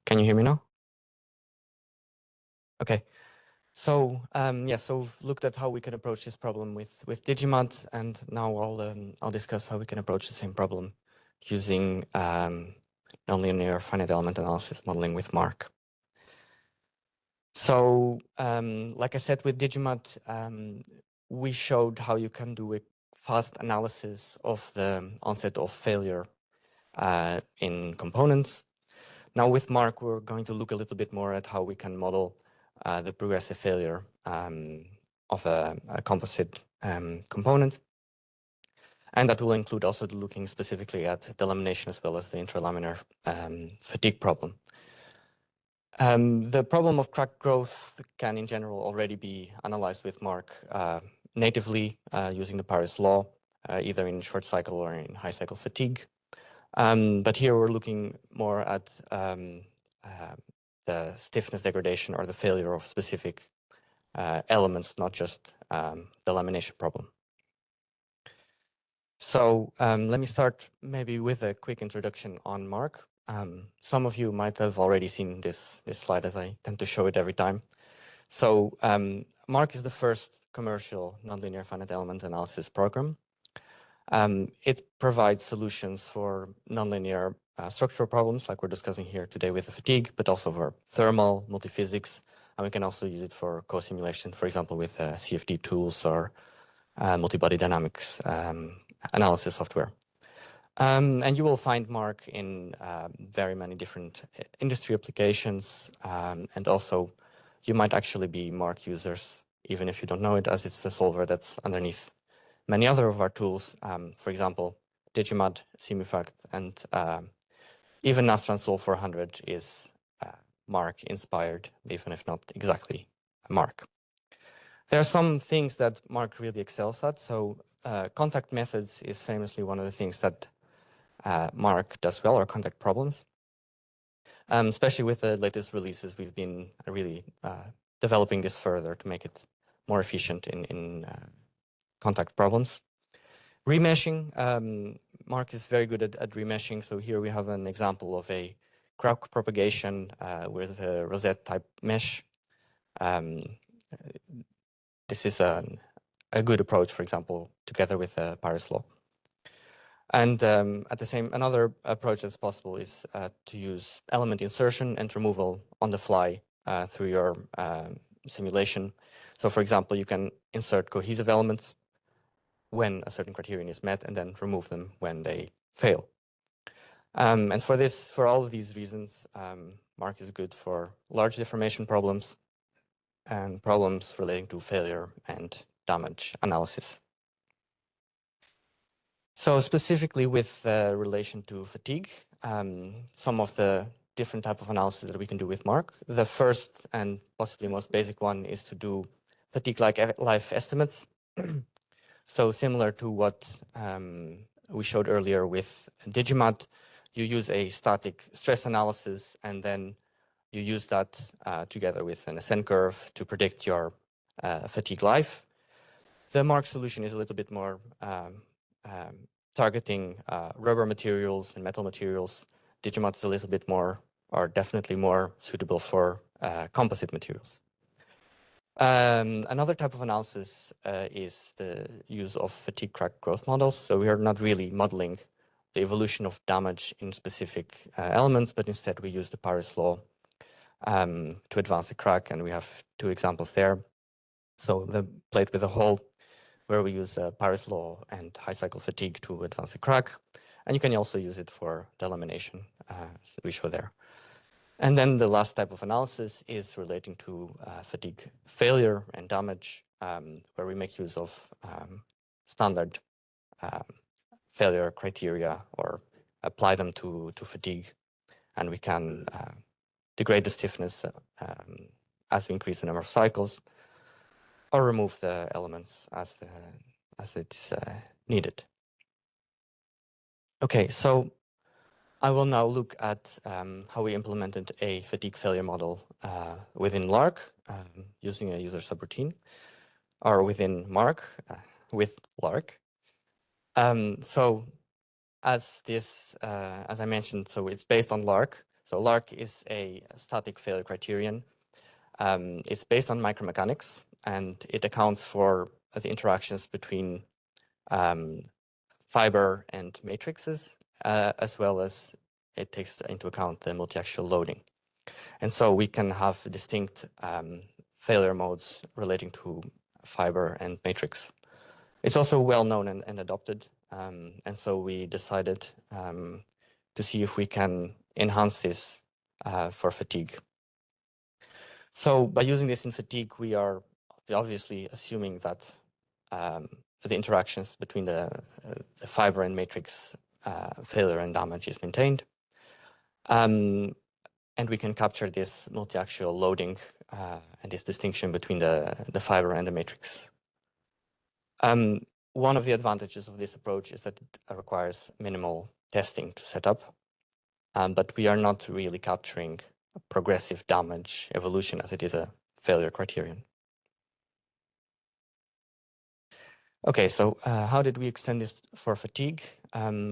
Q: Can you hear me now? Okay. So yeah, so we've looked at how we can approach this problem with Digimod, and now I'll discuss how we can approach the same problem using nonlinear finite element analysis modeling with Mark. So like I said, with Digimod, we showed how you can do a fast analysis of the onset of failure in components. Now with Mark, we're going to look a little bit more at how we can model the progressive failure of a composite component. And that will include also looking specifically at the lamination as well as the intralaminar fatigue problem. The problem of crack growth can in general already be analyzed with Mark natively using the Paris law, either in short cycle or in high cycle fatigue. But here we're looking more at the stiffness degradation or the failure of specific elements, not just the lamination problem. So let me start maybe with a quick introduction on Mark. Some of you might have already seen this slide, as I tend to show it every time. So MARC is the first commercial nonlinear finite element analysis program. It provides solutions for nonlinear structural problems like we're discussing here today with the fatigue, but also for thermal, multiphysics, and we can also use it for co-simulation, for example, with CFD tools or multi-body dynamics analysis software. And you will find MARC in very many different industry applications, and also you might actually be MARC users, even if you don't know it, as it's a solver that's underneath many other of our tools, for example, Digimod, Simufact, and even Nastran Sol 400 is MARC inspired, even if not exactly MARC. There are some things that MARC really excels at. So contact methods is famously one of the things that MARC does well, or contact problems. Especially with the latest releases, we've been really developing this further to make it more efficient in contact problems. Remeshing, MARC is very good at remeshing. So here we have an example of a Krauk propagation with a rosette type mesh. This is a good approach, for example, together with Paris law. And another approach that's possible is to use element insertion and removal on the fly through your simulation. So for example, you can insert cohesive elements when a certain criterion is met and then remove them when they fail. And for all of these reasons, MARC is good for large deformation problems and problems relating to failure and damage analysis. So specifically with relation to fatigue, some of the different type of analysis that we can do with MARC. The first and possibly most basic one is to do fatigue-like life estimates. So similar to what we showed earlier with Digimod, you use a static stress analysis and then you use that together with an ascent curve to predict your fatigue life. The MARC solution is a little bit more targeting rubber materials and metal materials. Digimod is a little bit more, or definitely more suitable for composite materials. Another type of analysis is the use of fatigue crack growth models. So we are not really modeling the evolution of damage in specific elements, but instead we use the Paris law to advance the crack, and we have two examples there. So the plate with a hole, where we use Paris law and high cycle fatigue to advance the crack, and you can also use it for delamination, so we show there. And then the last type of analysis is relating to fatigue failure and damage, where we make use of standard failure criteria or apply them to fatigue, and we can degrade the stiffness as we increase the number of cycles, or remove the elements as it's needed. Okay, so I will now look at how we implemented a fatigue failure model within LARC using a user subroutine, or within MARC with LARC. So as I mentioned, so it's based on LARC. So LARC is a static failure criterion. It's based on micromechanics, and it accounts for the interactions between fiber and matrices, as well as it takes into account the multi-axial loading. And so we can have distinct failure modes relating to fiber and matrix. It's also well known and adopted, and so we decided to see if we can enhance this for fatigue. So by using this in fatigue, we are obviously assuming that the interactions between the fiber and matrix failure and damage is maintained. And we can capture this multi-axial loading and this distinction between the fiber and the matrix. One of the advantages of this approach is that it requires minimal testing to set up, but we are not really capturing progressive damage evolution as it is a failure criterion. Okay, so how did we extend this for fatigue?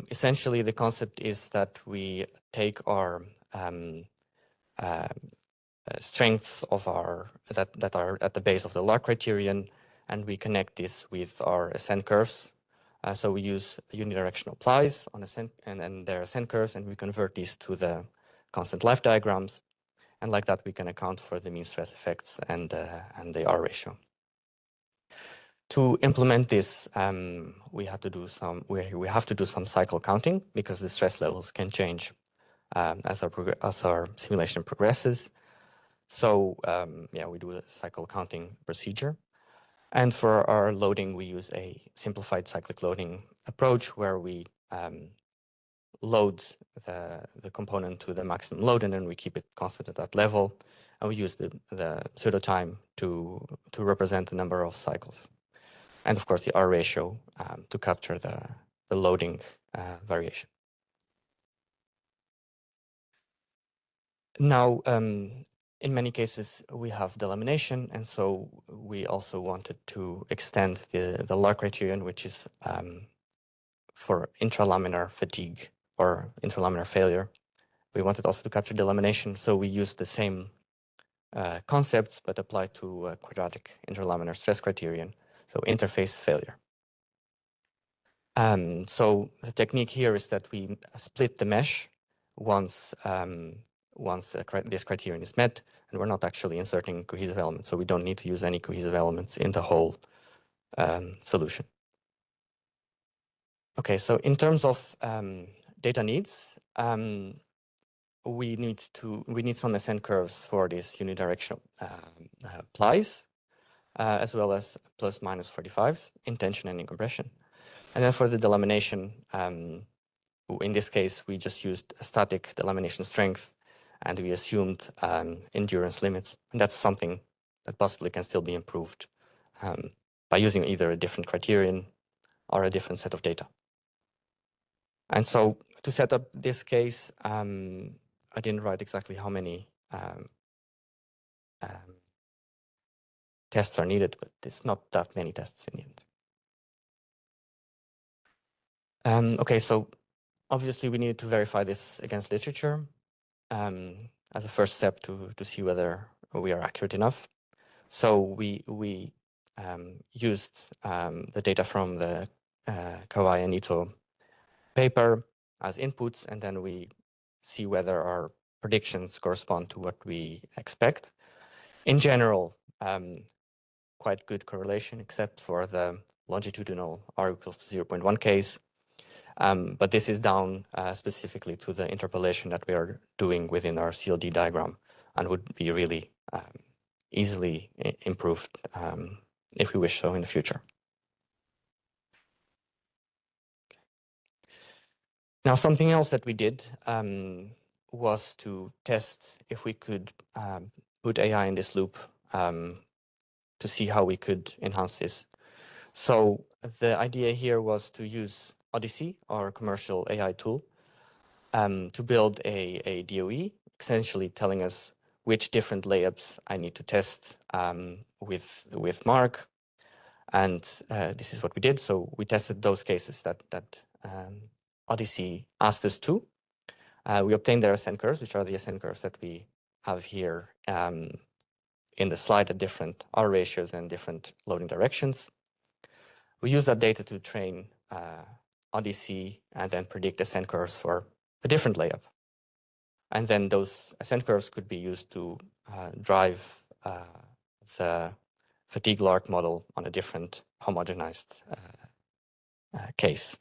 Q: Essentially, the concept is that we take our strengths of our that are at the base of the LAR criterion, and we connect this with our ascent curves. So we use unidirectional plies on ascent and their ascent curves, and we convert these to the constant life diagrams. And like that, we can account for the mean stress effects and the R ratio. To implement this, we have to do some cycle counting because the stress levels can change as our simulation progresses. So yeah, we do a cycle counting procedure. And for our loading, we use a simplified cyclic loading approach where we load the component to the maximum load, and then we keep it constant at that level. And we use the pseudo time to represent the number of cycles. And of course, the R ratio to capture the loading variation. Now, in many cases, we have delamination, and so we also wanted to extend the LAR criterion, which is for intralaminar fatigue or intralaminar failure. We wanted also to capture delamination, so we used the same concepts, but applied to a quadratic intralaminar stress criterion, so interface failure. So the technique here is that we split the mesh once this criterion is met, and we're not actually inserting cohesive elements, so we don't need to use any cohesive elements in the whole solution. Okay, so in terms of data needs, we need some ascent curves for these unidirectional plies, as well as plus minus 45s in tension and in compression. And then for the delamination, in this case, we just used a static delamination strength, and we assumed endurance limits. And that's something that possibly can still be improved by using either a different criterion or a different set of data. And so to set up this case, I didn't write exactly how many tests are needed, but it's not that many tests in the end. Okay, so obviously we needed to verify this against literature as a first step to see whether we are accurate enough. So we used the data from the Kawai and Ito paper as inputs, and then we see whether our predictions correspond to what we expect. In general, quite good correlation, except for the longitudinal R equals to 0.1 case. But this is down specifically to the interpolation that we are doing within our CLD diagram and would be really easily improved if we wish so in the future. Now, something else that we did was to test if we could put AI in this loop to see how we could enhance this. So the idea here was to use Odyssey, our commercial AI tool, to build a DOE, essentially telling us which different layups I need to test with Mark. And this is what we did. So we tested those cases that Odyssey asked us to. We obtained their ascent curves, which are the ascent curves that we have here in the slide at different R ratios and different loading directions. We use that data to train Odyssey and then predict ascent curves for a different layup. And then those ascent curves could be used to drive the fatigue LARC model on a different homogenized case.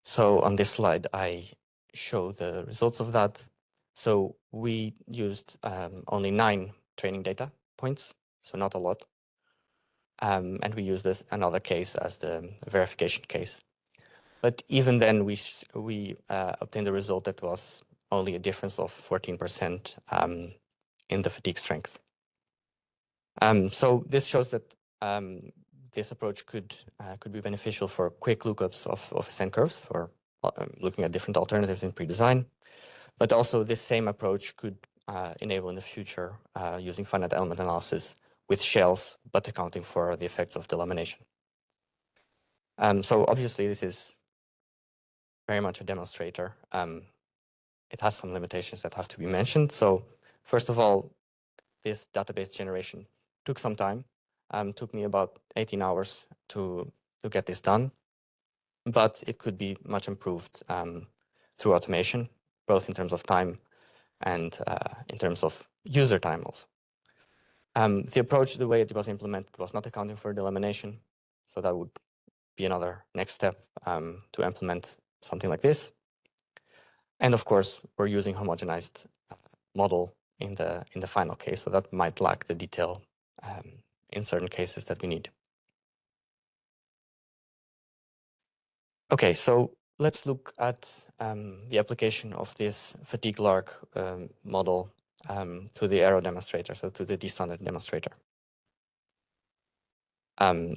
Q: So on this slide, I show the results of that. So we used only 9 training data points, so not a lot. And we used another case as the verification case. But even then, we obtained a result that was only a difference of 14% in the fatigue strength. So this shows that this approach could be beneficial for quick lookups of ascent curves for looking at different alternatives in pre-design. But also this same approach could enable in the future using finite element analysis with shells, but accounting for the effects of delamination. So obviously this is very much a demonstrator. It has some limitations that have to be mentioned. So first of all, this database generation took some time. Took me about 18 hours to get this done, but it could be much improved through automation, both in terms of time and in terms of user time also. The approach, the way it was implemented, was not accounting for delamination, so that would be another next step to implement something like this. And of course, we're using homogenized model in the final case, so that might lack the detail in certain cases that we need. Okay, so let's look at the application of this fatigue lark model to the arrow demonstrator, so to the D-STANDART demonstrator.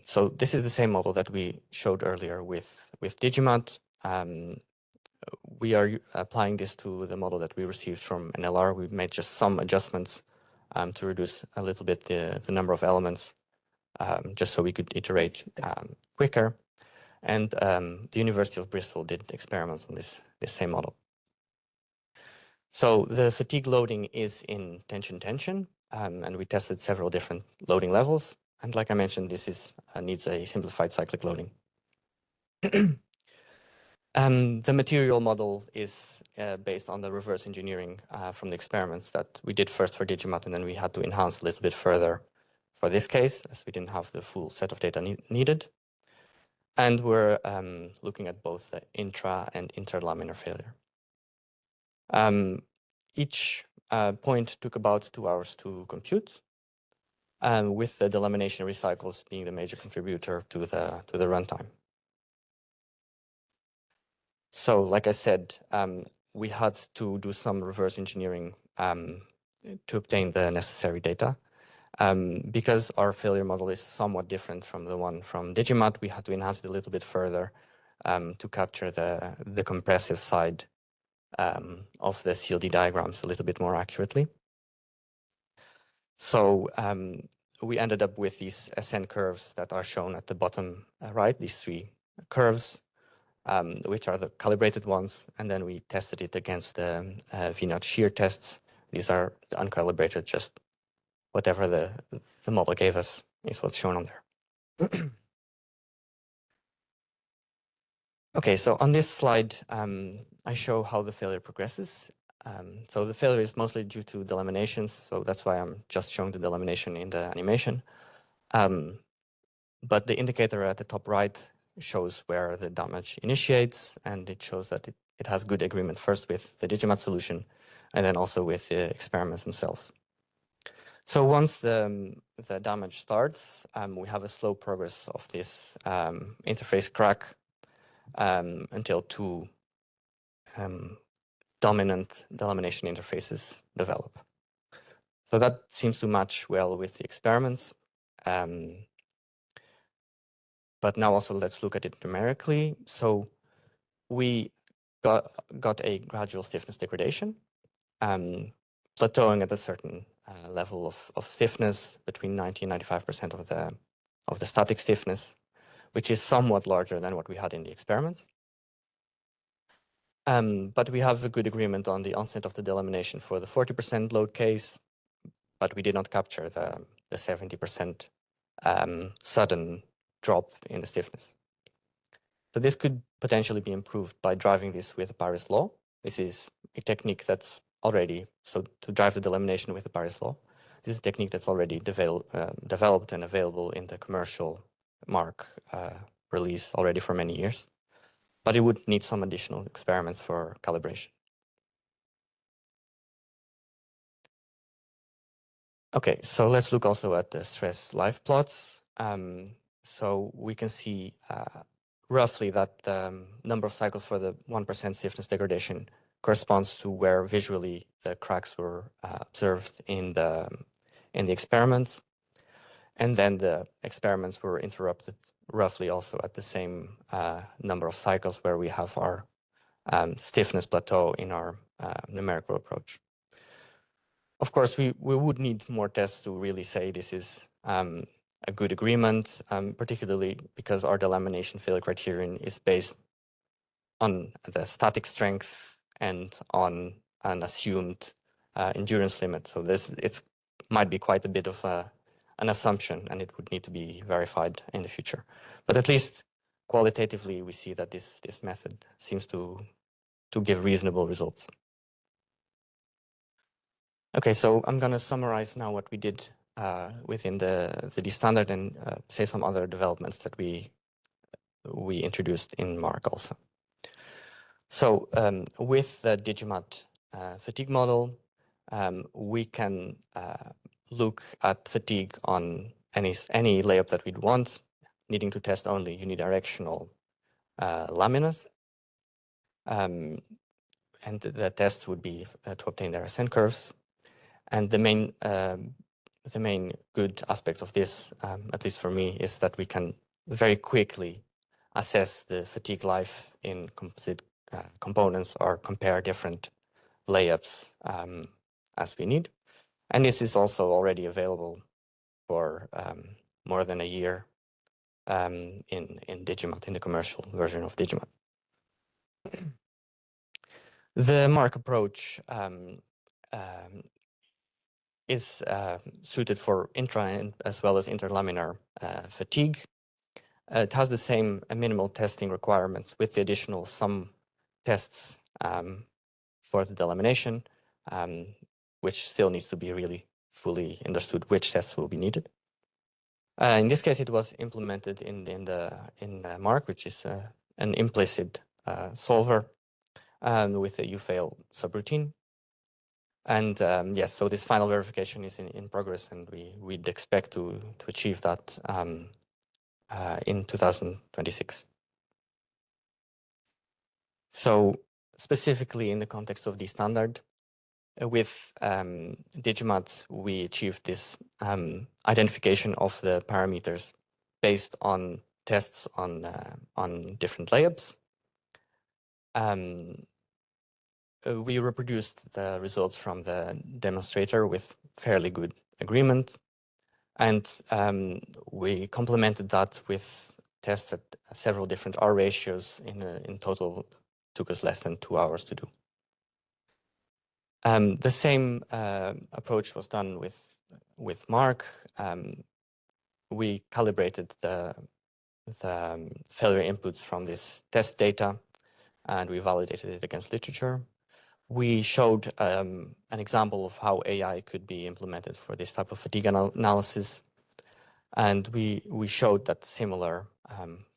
Q: So this is the same model that we showed earlier with Digimod. We are applying this to the model that we received from NLR. We've made just some adjustments to reduce a little bit the number of elements, just so we could iterate quicker. And the University of Bristol did experiments on this same model. So the fatigue loading is in tension, and we tested several different loading levels. And like I mentioned, this needs a simplified cyclic loading. The material model is based on the reverse engineering from the experiments that we did first for Digimod, and then we had to enhance a little bit further for this case, as we didn't have the full set of data needed. And we're looking at both the intra and interlaminar failure. Each point took about 2 hours to compute, with the delamination recycles being the major contributor to the runtime. So, like I said, we had to do some reverse engineering to obtain the necessary data. Because our failure model is somewhat different from the one from Digimod, we had to enhance it a little bit further to capture the compressive side of the CLD diagrams a little bit more accurately. So we ended up with these ascent curves that are shown at the bottom right, these 3 curves, which are the calibrated ones, and then we tested it against the V0 shear tests. These are the uncalibrated, just whatever the model gave us is what's shown on there. Okay, so on this slide, I show how the failure progresses. So the failure is mostly due to delaminations, so that's why I'm just showing the delamination in the animation. But the indicator at the top right shows where the damage initiates, and it shows that it has good agreement first with the Digimod solution, and then also with the experiments themselves. So once the damage starts, we have a slow progress of this interface crack until 2 dominant delamination interfaces develop. So that seems to match well with the experiments. But now also let's look at it numerically. So we got a gradual stiffness degradation, plateauing at a certain level of stiffness between 90 and 95% of the static stiffness, which is somewhat larger than what we had in the experiments. But we have a good agreement on the onset of the delamination for the 40% load case, but we did not capture the 70% sudden drop in the stiffness. So this could potentially be improved by driving this with Paris law. This is a technique that's already, so to drive the delamination with the Paris law, this is a technique that's already developed and available in the commercial MARC release already for many years. But it would need some additional experiments for calibration. Okay, so let's look also at the stress life plots. So we can see roughly that the number of cycles for the 1% stiffness degradation corresponds to where visually the cracks were observed in the experiments. And then the experiments were interrupted roughly also at the same number of cycles where we have our stiffness plateau in our numerical approach. Of course, we would need more tests to really say this is a good agreement, particularly because our delamination failure criterion is based on the static strength and on an assumed endurance limit. So it might be quite a bit of an assumption, and it would need to be verified in the future. But at least qualitatively, we see that this method seems to give reasonable results. Okay, so I'm going to summarize now what we did within the D-standard and say some other developments that we introduced in MARC also. So with the Digimat fatigue model, we can look at fatigue on any layup that we'd want, needing to test only unidirectional laminas. And the tests would be to obtain their ascent curves. And the main good aspect of this, at least for me, is that we can very quickly assess the fatigue life in composite components or compare different layups as we need. And this is also already available for more than a year in Digimat, in the commercial version of Digimat. The MARC approach is suited for intra as well as interlaminar fatigue. It has the same minimal testing requirements with the additional some tests for the delamination, which still needs to be really fully understood which tests will be needed. In this case, it was implemented in MARC, which is an implicit solver with a ufail subroutine. And yes, so this final verification is in progress, and we'd expect to achieve that in 2026. So specifically in the context of D-standard, with Digimat, we achieved this identification of the parameters based on tests on different layups. We reproduced the results from the demonstrator with fairly good agreement, and we complemented that with tests at several different R ratios. In total, took us less than 2 hours to do. The same approach was done with MARC. We calibrated the failure inputs from this test data, and we validated it against literature. We showed an example of how AI could be implemented for this type of fatigue analysis. And we showed that similar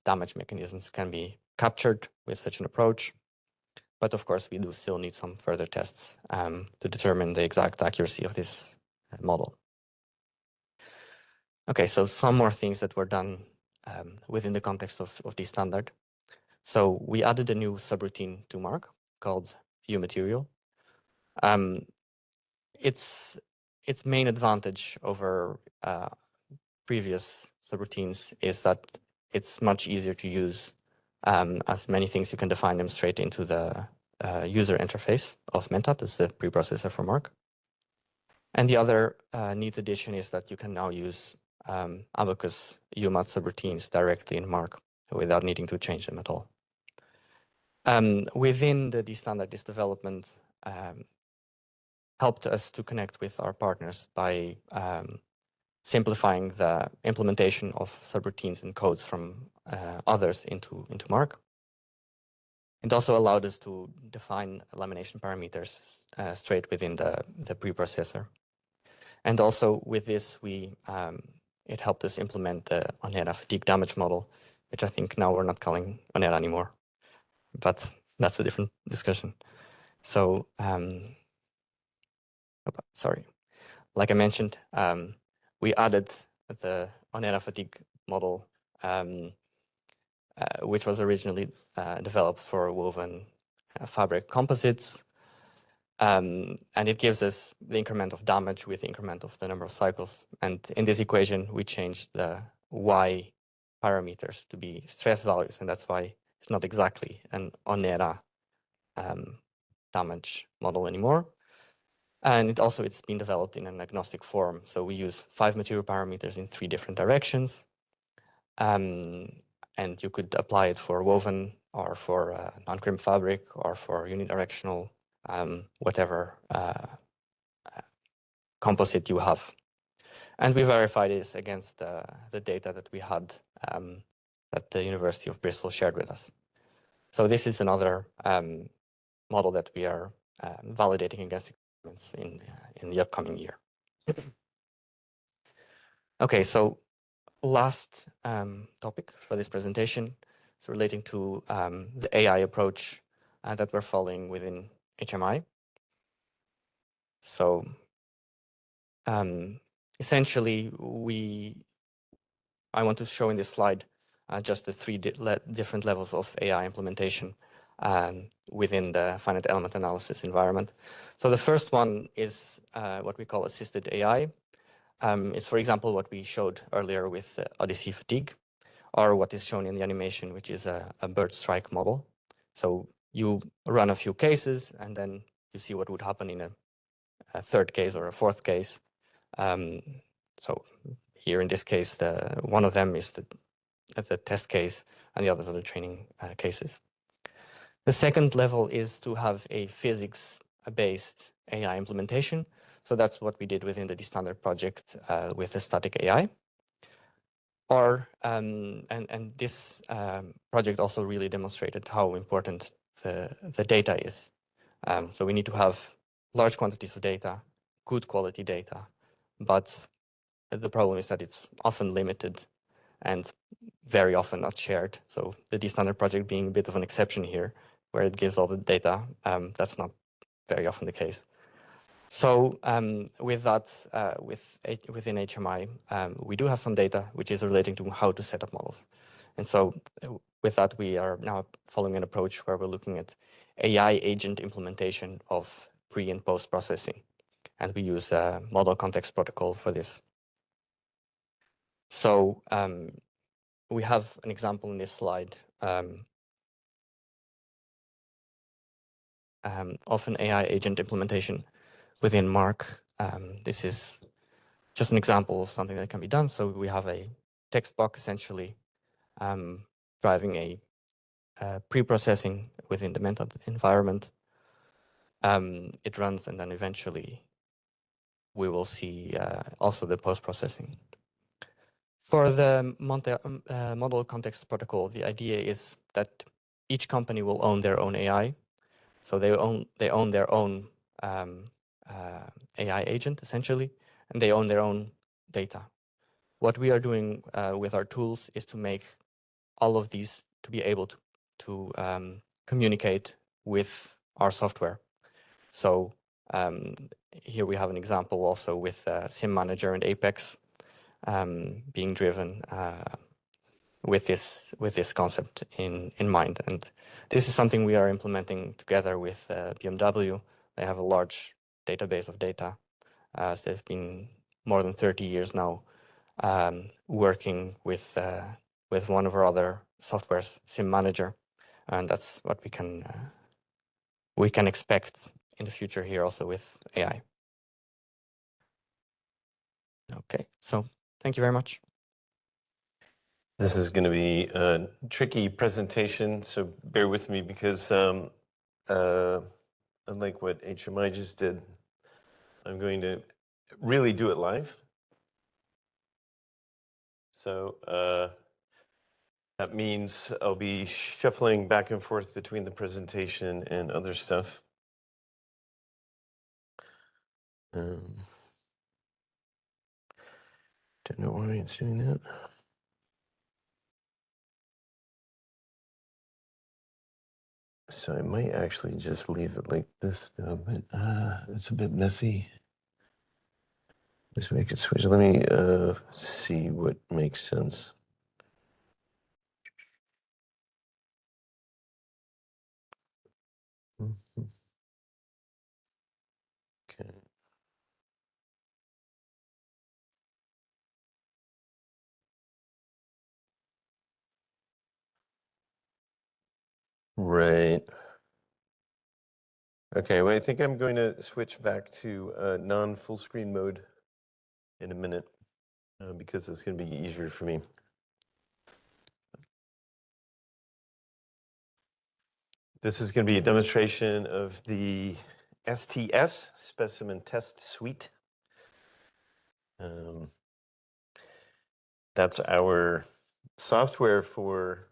Q: damage mechanisms can be captured with such an approach. But of course, we do still need some further tests to determine the exact accuracy of this model. Okay, so some more things that were done within the context of D-standard. So we added a new subroutine to MARC called U-material. Its main advantage over previous subroutines is that it's much easier to use, as many things you can define them straight into the user interface of Mentat, as the preprocessor for MARC. And the other neat addition is that you can now use Abacus UMAT subroutines directly in MARC without needing to change them at all. Within the D-standard, this development helped us to connect with our partners by simplifying the implementation of subroutines and codes from others into MARC. It also allowed us to define lamination parameters straight within the preprocessor. And also with this, it helped us implement the Onera fatigue damage model, which I think now we're not calling Onera anymore, but that's a different discussion. So, sorry, like I mentioned, we added the Onera fatigue model, which was originally developed for woven fabric composites. And it gives us the increment of damage with the increment of the number of cycles. And in this equation, we changed the Y parameters to be stress values. And that's why it's not exactly an Onera damage model anymore. And it's been developed in an agnostic form. So we use 5 material parameters in 3 different directions. And you could apply it for woven or for non-crimp fabric or for unidirectional, whatever composite you have. And we verified this against the data that we had that the University of Bristol shared with us. So this is another model that we are validating against experiments in the upcoming year. Okay, so last topic for this presentation is relating to the AI approach that we're following within HMI. So essentially, I want to show in this slide just the 3 different levels of AI implementation within the finite element analysis environment. So the first one is what we call assisted AI. It's, for example, what we showed earlier with Odyssey fatigue, or what is shown in the animation, which is a bird strike model. So you run a few cases, and then you see what would happen in a 3rd case or a 4th case. So here in this case, one of them is the test case, and the others are the training cases. The second level is to have a physics-based AI implementation. So that's what we did within the D-STANDART project with the static AI. And this project also really demonstrated how important the data is. So we need to have large quantities of data, good quality data, but the problem is that it's often limited and very often not shared. So the D-STANDART project being a bit of an exception here, where it gives all the data, that's not very often the case. So with that, within HMI, we do have some data which is relating to how to set up models. And so with that, we are now following an approach where we're looking at AI agent implementation of pre and post processing. And we use a model context protocol for this. So we have an example in this slide of an AI agent implementation within Mark. This is just an example of something that can be done. So we have a text box essentially driving a pre-processing within the method environment. It runs, and then eventually we will see also the post-processing. For the model context protocol, the idea is that each company will own their own AI. So they own their own AI agent, essentially, and they own their own data. What we are doing with our tools is to make all of these to be able to communicate with our software. So here we have an example also with Sim Manager and Apex being driven with this concept in mind. And this is something we are implementing together with BMW. They have a large database of data, as they've been more than 30 years now working with one of our other softwares, Sim Manager, and that's what we can expect in the future here also with AI. Okay, so thank you very much.
D: This is going to be a tricky presentation, so bear with me because unlike what HMI just did, I'm going to really do it live. So that means I'll be shuffling back and forth between the presentation and other stuff. Don't know why it's doing that. So I might actually just leave it like this now, but it's a bit messy. Just make it switch. Let me see what makes sense. Okay. Right. Okay, well, I think I'm going to switch back to non-full screen mode in a minute because it's going to be easier for me. This is going to be a demonstration of the STS, Specimen Test Suite. That's our software for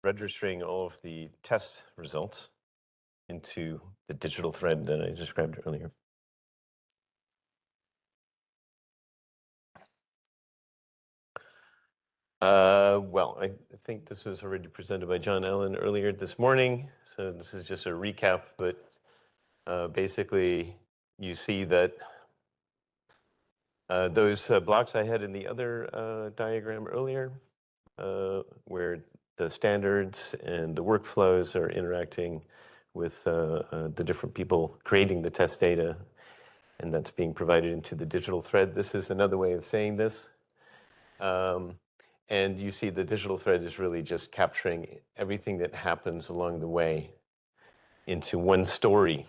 D: registering all of the test results into the digital thread that I described earlier. Well, I think this was already presented by John Allen earlier this morning, so this is just a recap, but basically you see that those blocks I had in the other diagram earlier, where the standards and the workflows are interacting with the different people creating the test data, and that's being provided into the digital thread. This is another way of saying this. And you see the digital thread is really just capturing everything that happens along the way into one story,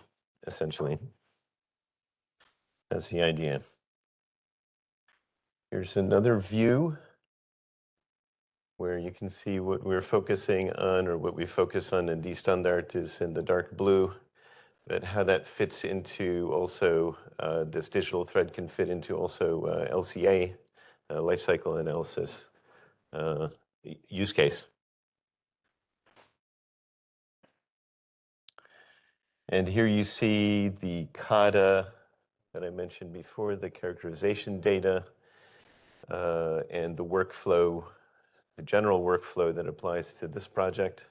D: essentially. That's the idea. Here's another view where you can see what we're focusing on, or what we focus on in D-STANDART is in the dark blue, but how that fits into also this digital thread can fit into also LCA, life cycle analysis use case. And here you see the CADA that I mentioned before, the characterization data, and the workflow, the general workflow that applies to this project,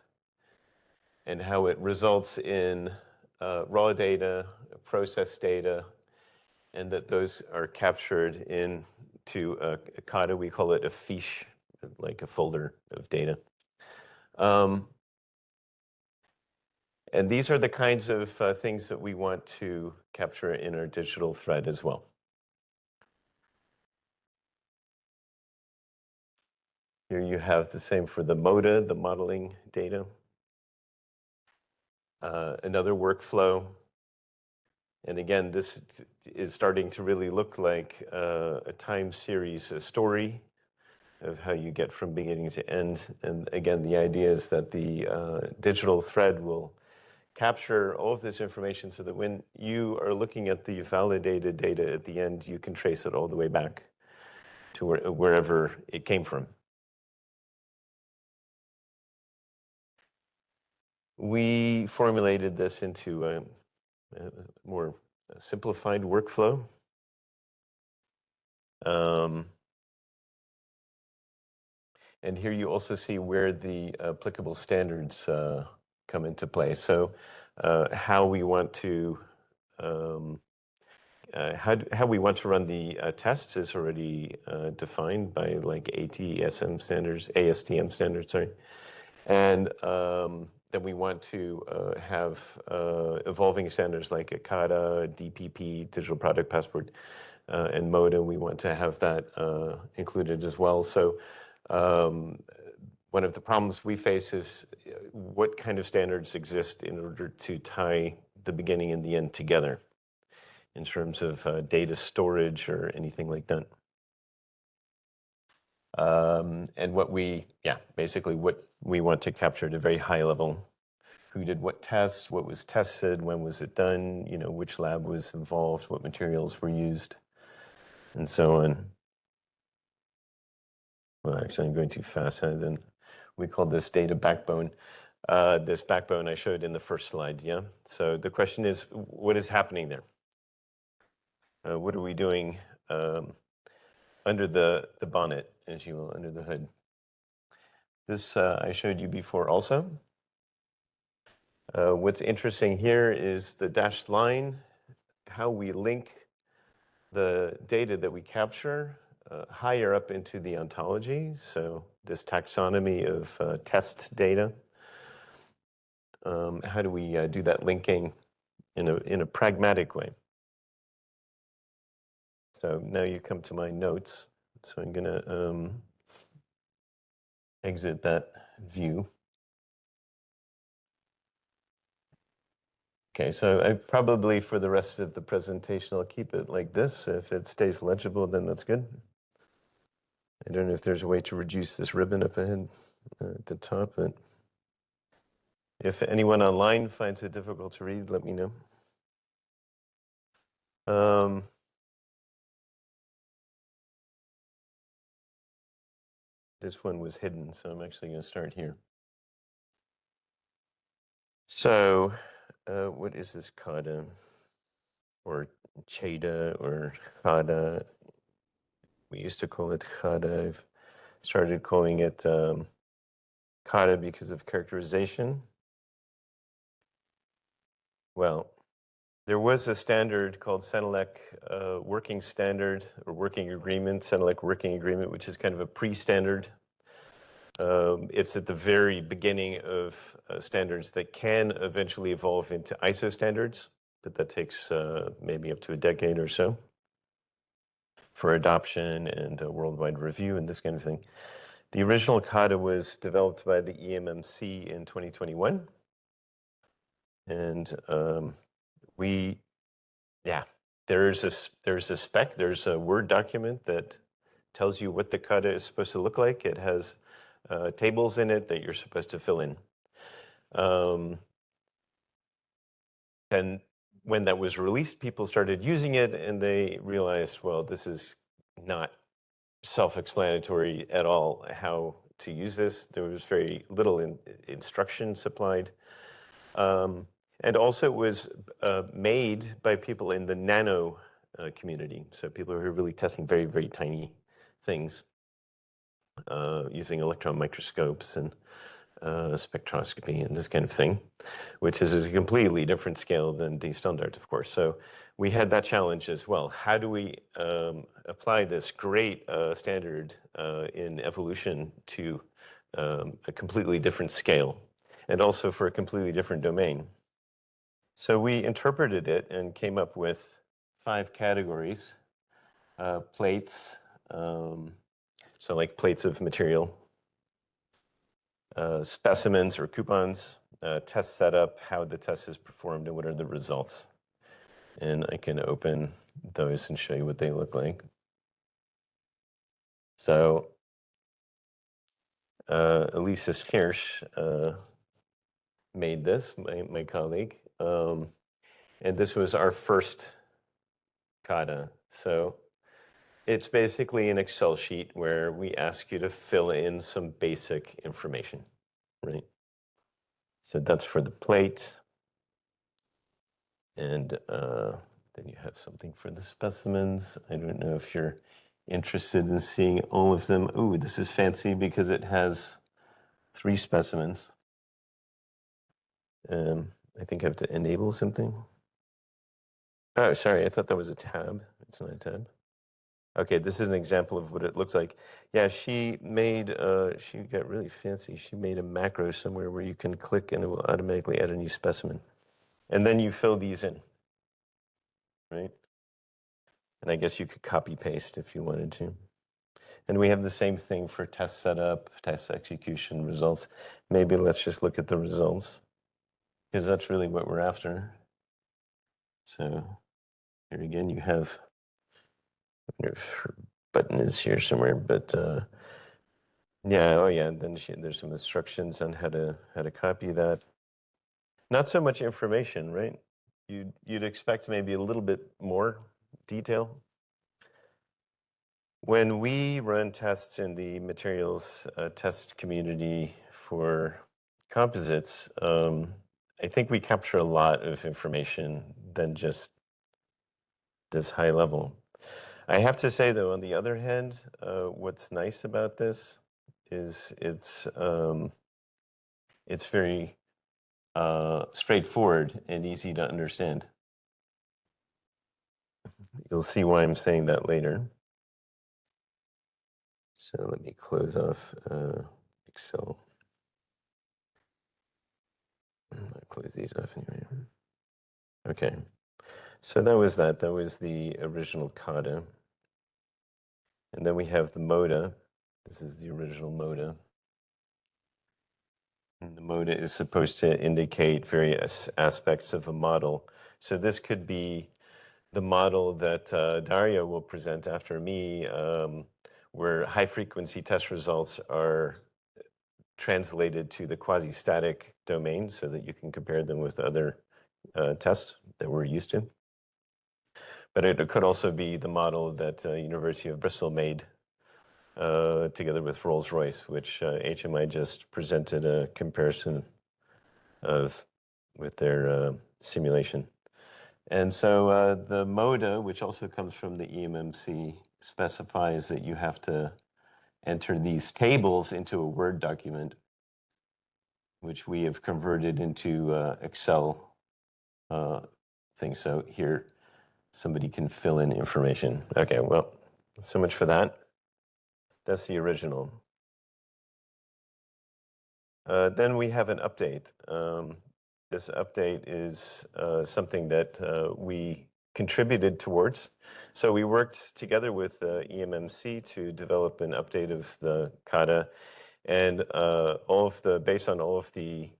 D: and how it results in raw data, process data, and that those are captured into a CADA. We call it a fiche, like a folder of data. And these are the kinds of things that we want to capture in our digital thread as well. Here you have the same for the MODA, the modeling data. Another workflow. And again, this is starting to really look like a time series, a story of how you get from beginning to end. And again, the idea is that the digital thread will capture all of this information so that when you are looking at the validated data at the end, you can trace it all the way back to wherever it came from. We formulated this into a more simplified workflow. And here you also see where the applicable standards come into play. So how we want to how we want to run the tests is already defined by like ATSM standards, ASTM standards, sorry. And then we want to have evolving standards like CADA, DPP, Digital Product Passport, and MODA. We want to have that included as well. So one of the problems we face is what kind of standards exist in order to tie the beginning and the end together in terms of data storage or anything like that. And what we, basically what we want to capture at a very high level. Who did what tests, what was tested, when was it done, you know, which lab was involved, what materials were used, and so on. Well, actually, I'm going too fast. Then we call this data backbone. This backbone I showed in the first slide, yeah? So the question is, what is happening there? What are we doing under the bonnet, as you will, under the hood? This I showed you before also. What's interesting here is the dashed line, how we link the data that we capture higher up into the ontology. So this taxonomy of test data. How do we do that linking in a pragmatic way? So now you come to my notes. So I'm going to exit that view. Okay, so I probably for the rest of the presentation, I'll keep it like this. If it stays legible, then that's good. I don't know if there's a way to reduce this ribbon up ahead at the top, but if anyone online finds it difficult to read, let me know. This one was hidden, so I'm actually going to start here. So, what is this kata, or cheda, or kata? We used to call it kata. I've started calling it kata because of characterization. Well, there was a standard called Senelec Working Standard or Working Agreement, Senelec Working Agreement, which is kind of a pre-standard. It's at the very beginning of standards that can eventually evolve into ISO standards, but that takes maybe up to a decade or so for adoption and worldwide review and this kind of thing. The original kata was developed by the EMMC in 2021. And there's a spec, there's a Word document that tells you what the kata is supposed to look like. It has tables in it that you're supposed to fill in. And when that was released, people started using it and they realized, well, this is not self-explanatory at all how to use this. There was very little instruction supplied. And also it was made by people in the nano community. So people who are really testing very, very tiny things using electron microscopes and spectroscopy and this kind of thing, which is a completely different scale than D-STANDART, of course. So we had that challenge as well. How do we apply this great standard in evolution to a completely different scale and also for a completely different domain? So we interpreted it and came up with 5 categories. Plates, so like plates of material, specimens or coupons, test setup, how the test is performed and what are the results. And I can open those and show you what they look like. So Elisa Kirsch made this, my colleague. And this was our first kata. So it's basically an Excel sheet where we ask you to fill in some basic information, right? So that's for the plate. And then you have something for the specimens. I don't know if you're interested in seeing all of them. Oh, this is fancy because it has 3 specimens. I think I have to enable something. Oh, sorry, I thought that was a tab. It's not a tab. Okay, this is an example of what it looks like. Yeah, she made, she got really fancy. She made a macro somewhere where you can click and it will automatically add a new specimen. And then you fill these in, right? And I guess you could copy paste if you wanted to. And we have the same thing for test setup, test execution, results. Maybe let's just look at the results because that's really what we're after. So here again, you have, her button is here somewhere, but yeah, oh yeah, then there's some instructions on how to copy that. Not so much information, right? You'd expect maybe a little bit more detail. When we run tests in the materials test community for composites, I think we capture a lot of information than just this high level. I have to say, though, on the other hand, what's nice about this is it's very straightforward and easy to understand. You'll see why I'm saying that later. So let me close off Excel. I'll close these off anyway. Okay, so that was that. That was the original kata. And then we have the moda. This is the original moda. And the moda is supposed to indicate various aspects of a model. So this could be the model that Daria will present after me, where high-frequency test results are translated to the quasi-static domain so that you can compare them with other tests that we're used to. But it could also be the model that University of Bristol made together with Rolls-Royce, which HMI just presented a comparison of with their simulation. And so the MODA, which also comes from the EMMC, specifies that you have to enter these tables into a Word document, which we have converted into Excel things. So here, somebody can fill in information. Okay, well, so much for that. That's the original. Then we have an update. This update is something that we contributed towards. So we worked together with EMMC to develop an update of the CADA, and based on all of the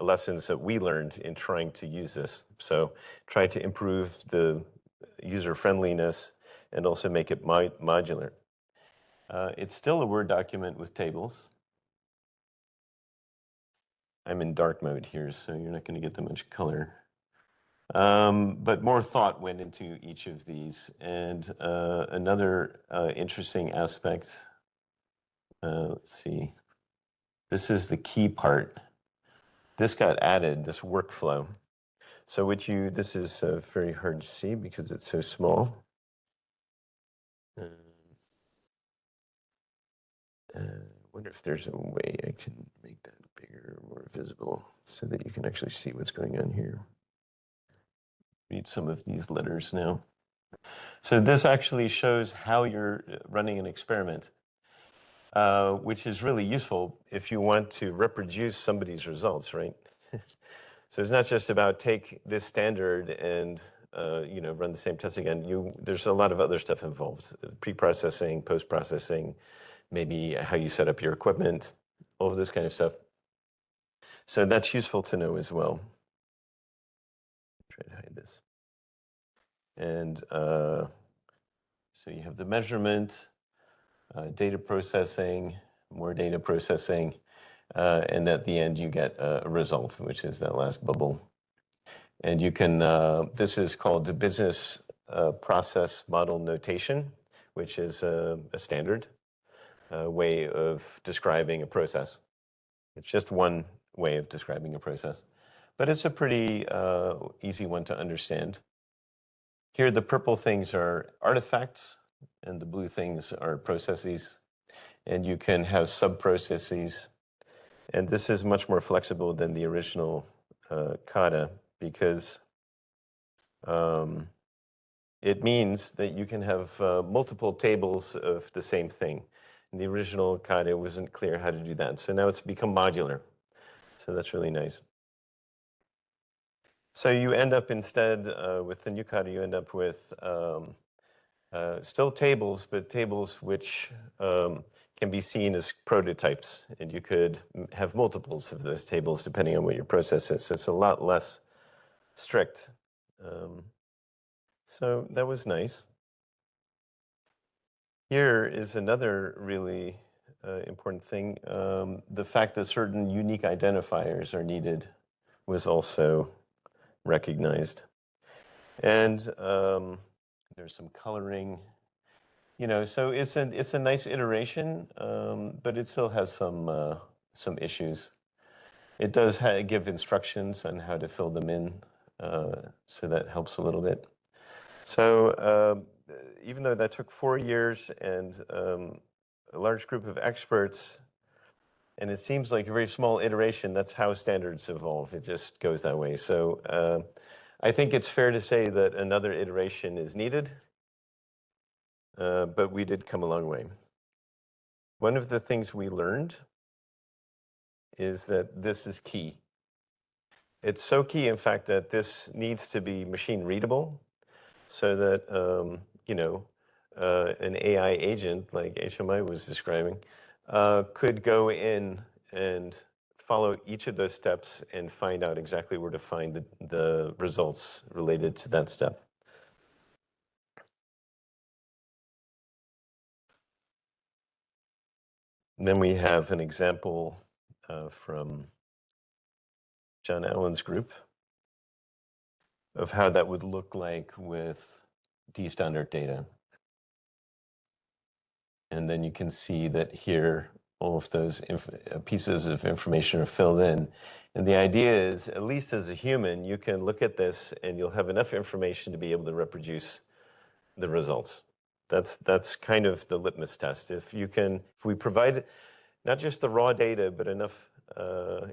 D: lessons that we learned in trying to use this. So try to improve the user friendliness and also make it modular. It's still a Word document with tables. I'm in dark mode here, so you're not going to get that much color. But more thought went into each of these. And another interesting aspect, let's see, this is the key part. This got added, this workflow. So this is very hard to see because it's so small. Wonder if there's a way I can make that bigger, more visible, so that you can actually see what's going on here. Read some of these letters now. So this actually shows how you're running an experiment, which is really useful if you want to reproduce somebody's results, right? So it's not just about take this standard and run the same test again. There's a lot of other stuff involved: pre-processing, post-processing, maybe how you set up your equipment, all of this kind of stuff. So that's useful to know as well. Try to hide this. And so you have the measurement, data processing, more data processing, and at the end you get a result, which is that last bubble. And you can, this is called the business process model notation, which is a standard way of describing a process. It's just one way of describing a process, but it's a pretty easy one to understand. Here, the purple things are artifacts, and the blue things are processes. And you can have sub-processes. And this is much more flexible than the original CADA because it means that you can have multiple tables of the same thing. In the original CADA, it wasn't clear how to do that. So now it's become modular. So that's really nice. So you end up instead, with the new CADA, you end up with still tables, but tables which can be seen as prototypes. And you could have multiples of those tables depending on what your process is. So it's a lot less strict. So that was nice. Here is another really important thing. The fact that certain unique identifiers are needed was also recognized. And there's some coloring, so it's a nice iteration, but it still has some issues. It does give instructions on how to fill them in, so that helps a little bit. So even though that took 4 years and a large group of experts, and it seems like a very small iteration, that's how standards evolve. It just goes that way. So I think it's fair to say that another iteration is needed, but we did come a long way. One of the things we learned is that this is key. It's so key, in fact, that this needs to be machine readable so that, an AI agent like HMI was describing could go in and follow each of those steps and find out exactly where to find the results related to that step. And then we have an example from John Allen's group of how that would look like with D-STANDART data. And then you can see that here, all of those pieces of information are filled in. And the idea is, at least as a human, you can look at this and you'll have enough information to be able to reproduce the results. That's kind of the litmus test. If we provide not just the raw data, but enough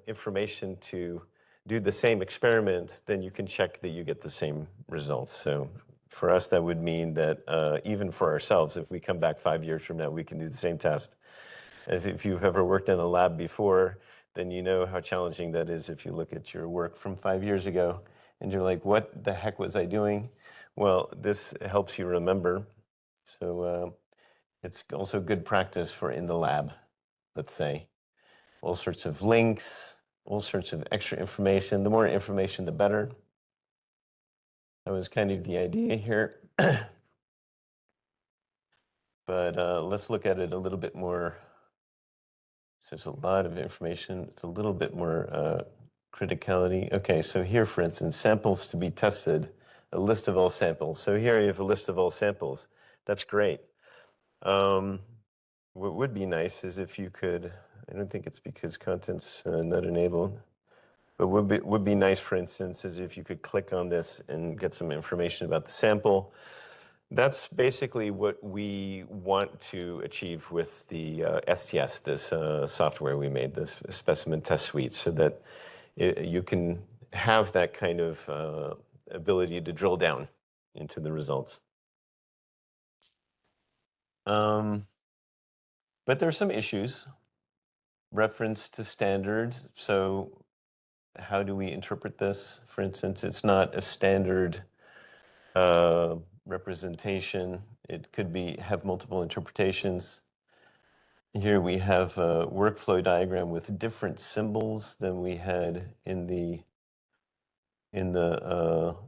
D: information to do the same experiment, then you can check that you get the same results. So for us, that would mean that even for ourselves, if we come back 5 years from now, we can do the same test. If you've ever worked in a lab before, then you know how challenging that is if you look at your work from 5 years ago and you're like, what the heck was I doing? Well, this helps you remember. So it's also good practice for in the lab, let's say. All sorts of links, all sorts of extra information. The more information, the better. That was kind of the idea here. But let's look at it a little bit more. So there's a lot of information. It's a little bit more criticality. Okay, so here, for instance, samples to be tested, a list of all samples. So here you have a list of all samples. That's great. What would be nice is if you could, I don't think it's because content's not enabled, but would be nice, for instance, is if you could click on this and get some information about the sample. That's basically what we want to achieve with the STS, this software we made, this specimen test suite, so that you can have that kind of ability to drill down into the results. But there are some issues. Reference to standards. So how do we interpret this? For instance, it's not a standard representation. It could have multiple interpretations. Here we have a workflow diagram with different symbols than we had in the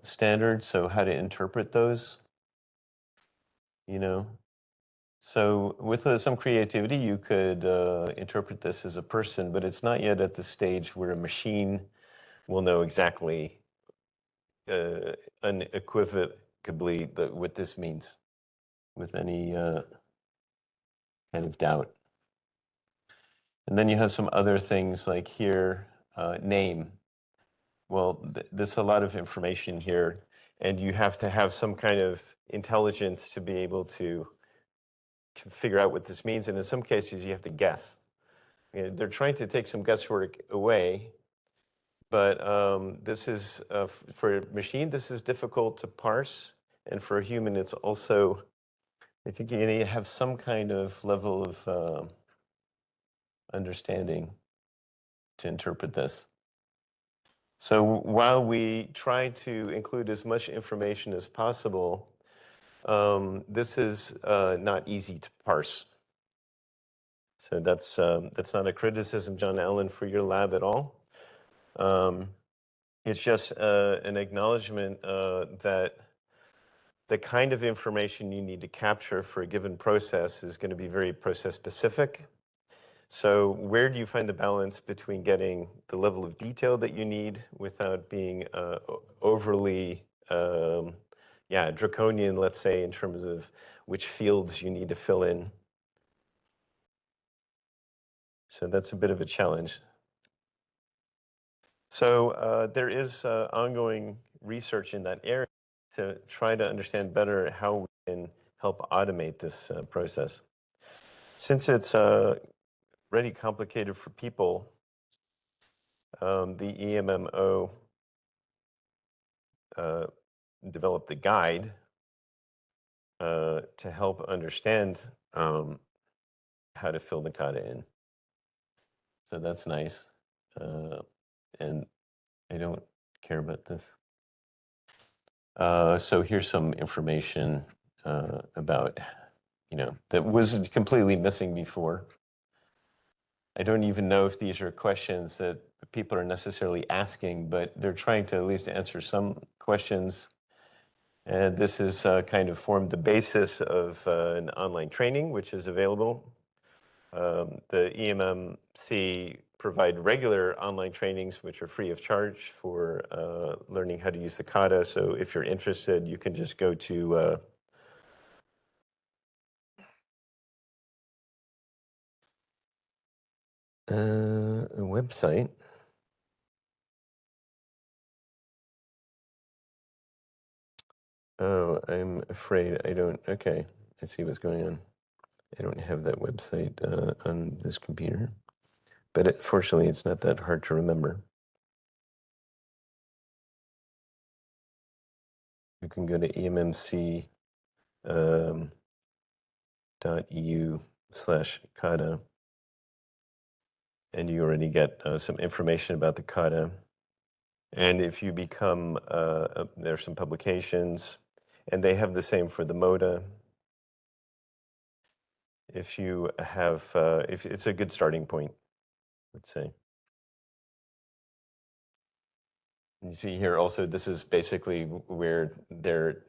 D: standard. So how to interpret those, you know? So with some creativity, you could interpret this as a person, but it's not yet at the stage where a machine will know exactly unequivocally what this means with any kind of doubt. And then you have some other things like here, name. Well, there's a lot of information here, and you have to have some kind of intelligence to be able to figure out what this means. And in some cases, you have to guess. You know, they're trying to take some guesswork away, but this is, for a machine, this is difficult to parse. And for a human, it's also, I think you need to have some kind of level of understanding to interpret this. So while we try to include as much information as possible, this is not easy to parse. So that's not a criticism, John Allen, for your lab at all. It's just an acknowledgement that the kind of information you need to capture for a given process is going to be very process specific. So where do you find the balance between getting the level of detail that you need without being overly draconian, let's say, in terms of which fields you need to fill in? So that's a bit of a challenge. So there is ongoing research in that area to try to understand better how we can help automate this process. Since it's already complicated for people, the EMMO developed a guide to help understand how to fill the kata in. So that's nice. And I don't care about this. So here's some information about, that was completely missing before. I don't even know if these are questions that people are necessarily asking, but they're trying to at least answer some questions. And this has kind of formed the basis of an online training, which is available. The EMMC provide regular online trainings, which are free of charge for learning how to use the kata. So if you're interested, you can just go to a website. Oh, I'm afraid I don't. Okay, I see what's going on. I don't have that website on this computer, but fortunately, it's not that hard to remember. You can go to emmc.eu/kata, and you already get some information about the kata. And if you become, there's some publications, and they have the same for the moda. If you have, if it's a good starting point, let's say. You see here also, this is basically where their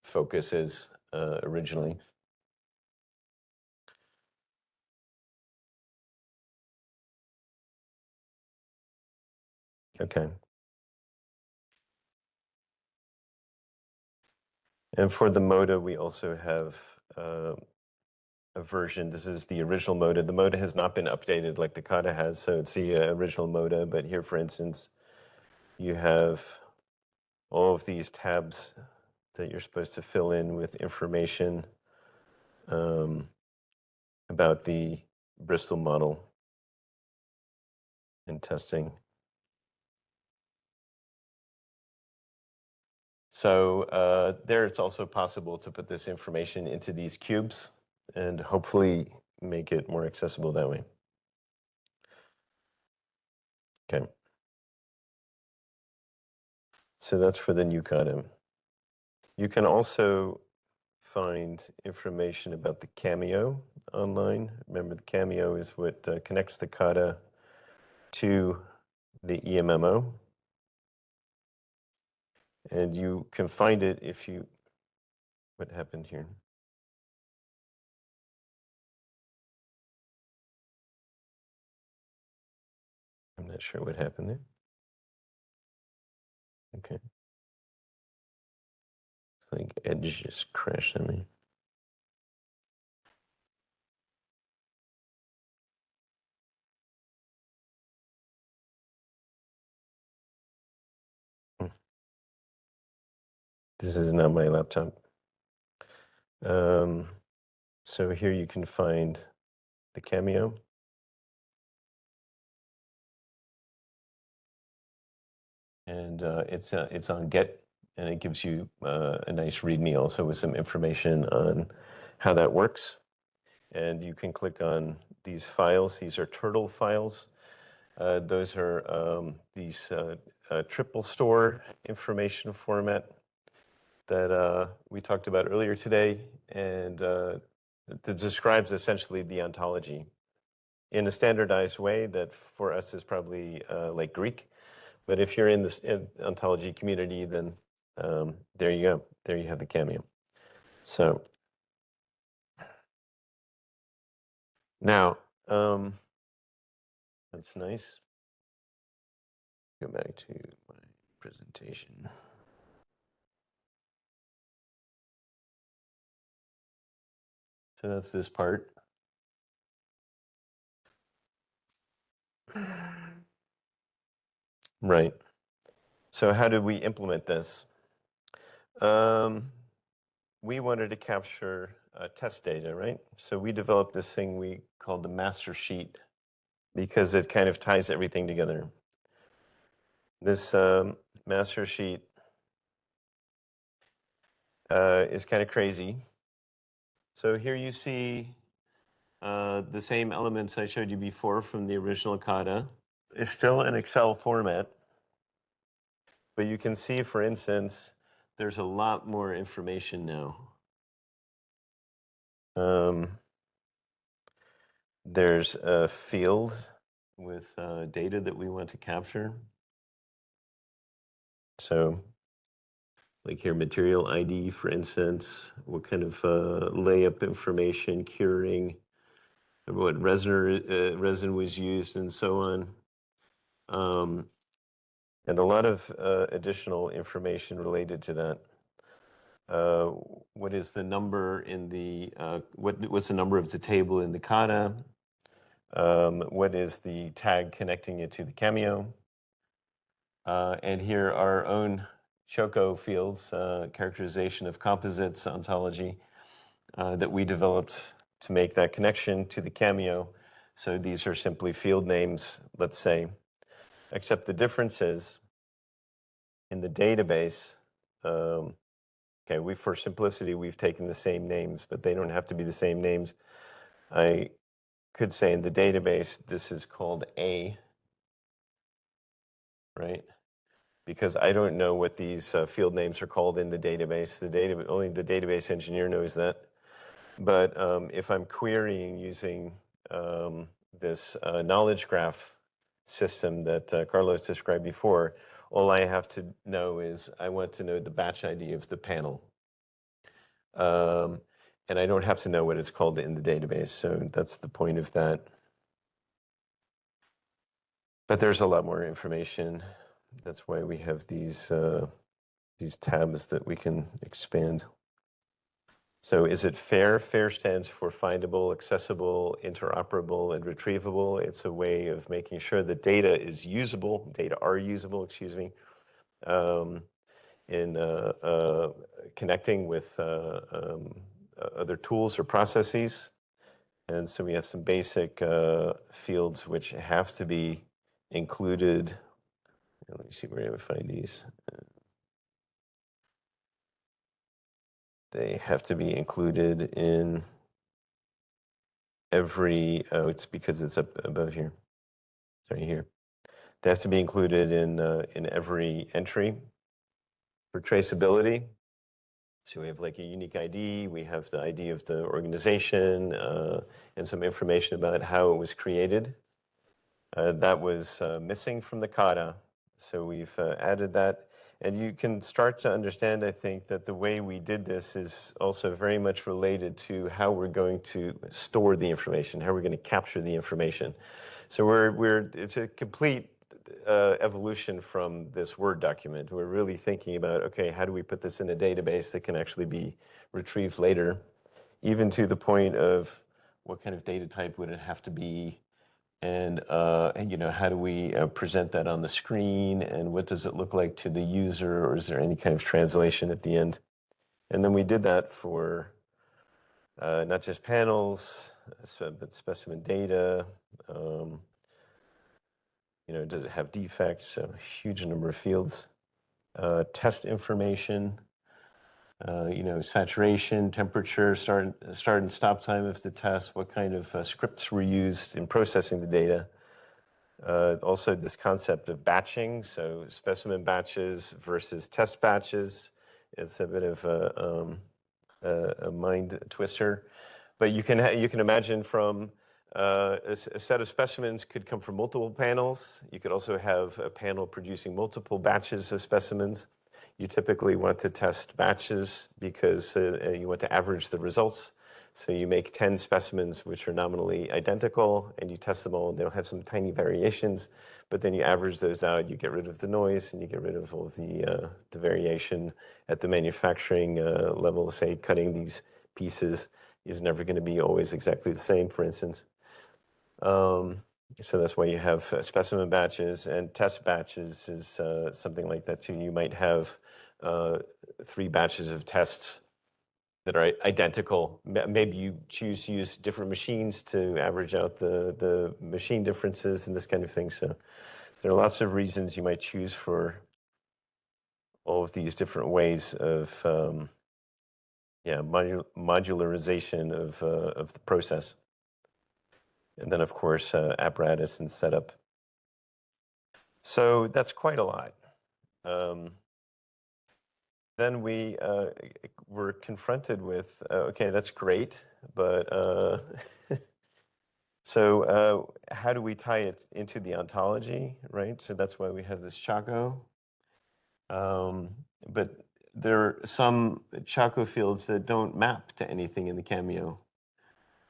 D: focus is originally. Okay. And for the moda, we also have a version. This is the original moda. The moda has not been updated like the kata has, so it's the original moda. But here, for instance, you have all of these tabs that you're supposed to fill in with information about the Bristol model and testing. So there it's also possible to put this information into these cubes and hopefully make it more accessible that way. Okay. So that's for the new kata. You can also find information about the Cameo online. Remember, the Cameo is what connects the kata to the EMMO. And you can find it if you, what happened here? I'm not sure what happened there. Okay. It's like Edge just crashed on me. This is not my laptop. So here you can find the Cameo. And it's on Get, and it gives you a nice README also with some information on how that works. And you can click on these files. These are turtle files. Those are these triple store information format that we talked about earlier today, and that describes essentially the ontology in a standardized way that for us is probably like Greek. But if you're in this ontology community, then there you go. There you have the Cameo. So now, that's nice. Go back to my presentation. So that's this part. Right. So how did we implement this? We wanted to capture test data, right? So we developed this thing we called the master sheet because it kind of ties everything together. This master sheet is kind of crazy. So here you see the same elements I showed you before from the original kata. It's still in Excel format, but you can see, for instance, there's a lot more information now. There's a field with data that we want to capture. So like here, material ID, for instance, what kind of layup information, curing, what resin was used, and so on. And a lot of additional information related to that. What is the number in the, what's the number of the table in the kata? What is the tag connecting it to the Cameo? And here are our own Choco fields, characterization of composites ontology that we developed to make that connection to the Cameo. So these are simply field names, let's say, except the difference is in the database, okay, for simplicity, we've taken the same names, but they don't have to be the same names. I could say in the database, this is called A, right? Because I don't know what these field names are called in the database. Only the database engineer knows that. But if I'm querying using this knowledge graph system that Carlos described before, all I have to know is I want to know the batch ID of the panel. And I don't have to know what it's called in the database. So that's the point of that. But there's a lot more information. That's why we have these tabs that we can expand. So is it FAIR? FAIR stands for findable, accessible, interoperable, and retrievable. It's a way of making sure that data is usable, data are usable, excuse me, in connecting with other tools or processes. And so we have some basic fields which have to be included. Let me see where I would find these. They have to be included in every, oh, it's because it's up above here. Sorry, here. They have to be included in every entry for traceability. So we have like a unique ID, we have the ID of the organization, and some information about how it was created. That was missing from the kata, so we've added that. And you can start to understand, I think, that the way we did this is also very much related to how we're going to store the information, how we're going to capture the information. So it's a complete evolution from this Word document. We're really thinking about, okay, how do we put this in a database that can actually be retrieved later, even to the point of what kind of data type would it have to be, and you know, how do we present that on the screen, and what does it look like to the user, or is there any kind of translation at the end? And then we did that for not just panels, but specimen data. You know, does it have defects? So a huge number of fields. Test information, you know, saturation, temperature, start and stop time of the test, what kind of scripts were used in processing the data. Also this concept of batching, so specimen batches versus test batches. It's a bit of a mind twister, but you can imagine from a set of specimens could come from multiple panels. You could also have a panel producing multiple batches of specimens. You typically want to test batches because you want to average the results. So you make 10 specimens which are nominally identical, and you test them all, and they'll have some tiny variations, but then you average those out, you get rid of the noise, and you get rid of all the variation at the manufacturing level. Say cutting these pieces is never going to be always exactly the same, for instance. So that's why you have specimen batches, and test batches is something like that too. You might have 3 batches of tests that are identical. Maybe you choose to use different machines to average out the machine differences and this kind of thing. So there are lots of reasons you might choose for all of these different ways of modularization of the process. And then, of course, apparatus and setup. So that's quite a lot. Then we were confronted with, okay, that's great, but So how do we tie it into the ontology, right? So that's why we have this Chaco. But there are some Chaco fields that don't map to anything in the Cameo.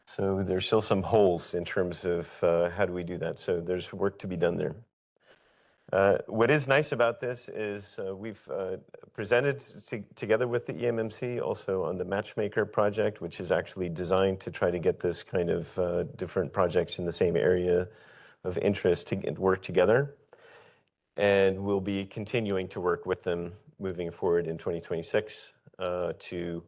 D: So there's still some holes in terms of how do we do that. So there's work to be done there. What is nice about this is we've presented together with the EMMC also on the Matchmaker project, which is actually designed to try to get this kind of different projects in the same area of interest to work together. And we'll be continuing to work with them moving forward in 2026 to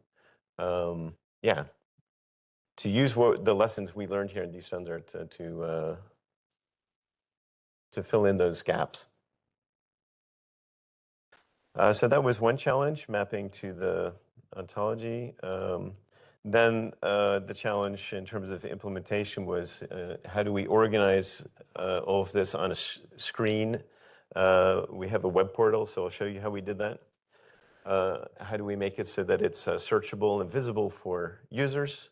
D: use the lessons we learned here in D-STANDART to fill in those gaps. So that was one challenge, mapping to the ontology. Then the challenge in terms of implementation was how do we organize all of this on a screen? We have a web portal, so I'll show you how we did that. How do we make it so that it's searchable and visible for users?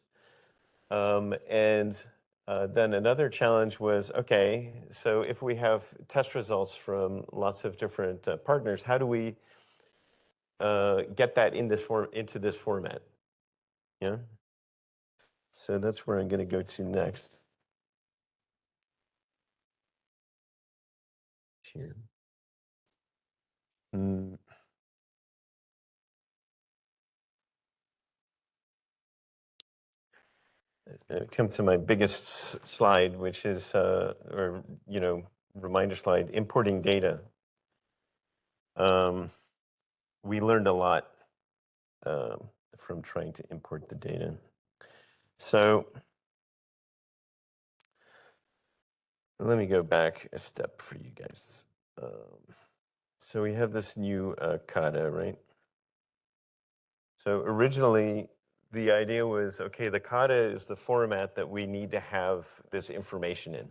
D: Then another challenge was, okay, so if we have test results from lots of different partners, how do we get that in this into this format? Yeah. So that's where I'm going to go to next. Here. Come to my biggest slide, which is, reminder slide, importing data. We learned a lot from trying to import the data. So let me go back a step for you guys. So we have this new kata, right? So originally, the idea was, okay, the kata is the format that we need to have this information in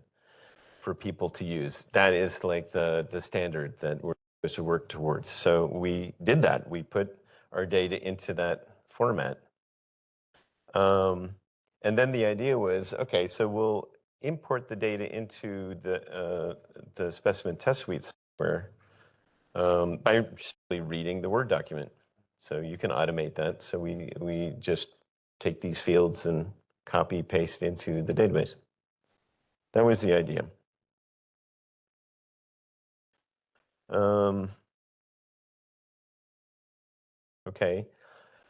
D: for people to use. That is like the standard that we're supposed to work towards. So we did that. We put our data into that format. And then the idea was, okay, so we'll import the data into the specimen test suite software by simply reading the Word document. So you can automate that. So we just take these fields and copy, paste into the database. That was the idea. Okay,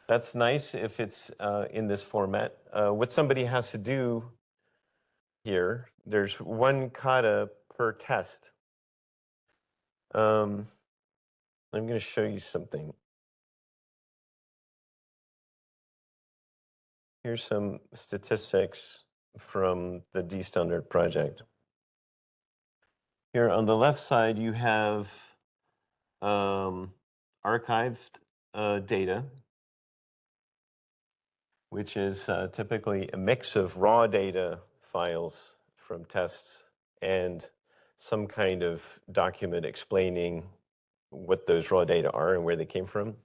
D: that's nice if it's in this format. What somebody has to do here, there's one kata per test. I'm going to show you something. Here's some statistics from the D-STANDART project. Here on the left side, you have archived data, which is typically a mix of raw data files from tests and some kind of document explaining what those raw data are and where they came from.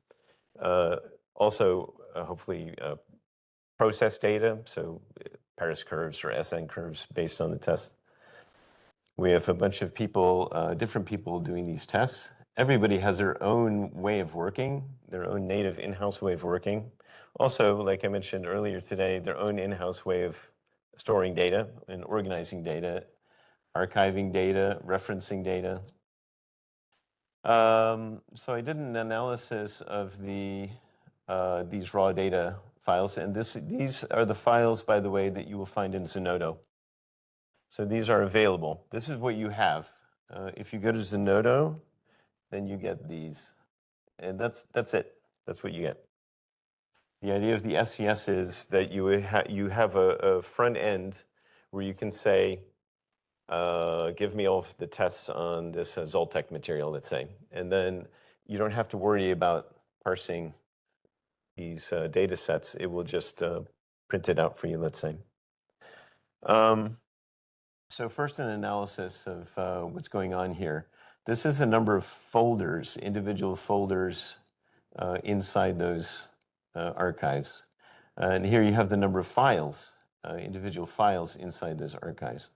D: Also, hopefully, process data, so Paris curves or SN curves based on the test. We have a bunch of people, different people doing these tests. Everybody has their own way of working, their own native in-house way of working. Also, like I mentioned earlier today, their own in-house way of storing data and organizing data, archiving data, referencing data. So I did an analysis of these raw data files, and these are the files, by the way, that you will find in Zenodo. So these are available. This is what you have. If you go to Zenodo, then you get these, and that's it. That's what you get. The idea of the SCS is that you have a front end where you can say, give me all of the tests on this Zoltec material, let's say, and then you don't have to worry about parsing these data sets. It will just print it out for you, let's say. So first, an analysis of what's going on here. This is the number of folders, individual folders inside those archives. And here you have the number of files. individual files inside those archives.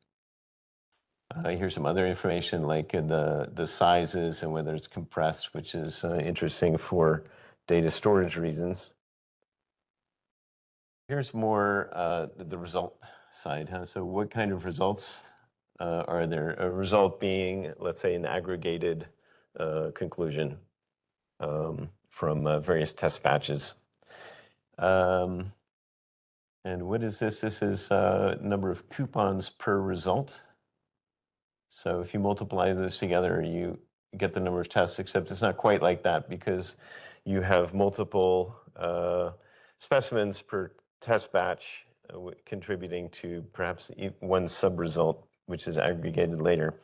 D: Here's some other information like the sizes and whether it's compressed, which is interesting for data storage reasons. Here's more the result side. So what kind of results are there? A result being, let's say, an aggregated conclusion from various test batches. And what is this? This is number of coupons per result. So if you multiply those together, you get the number of tests, except it's not quite like that because you have multiple specimens per test batch contributing to perhaps one sub-result, which is aggregated later.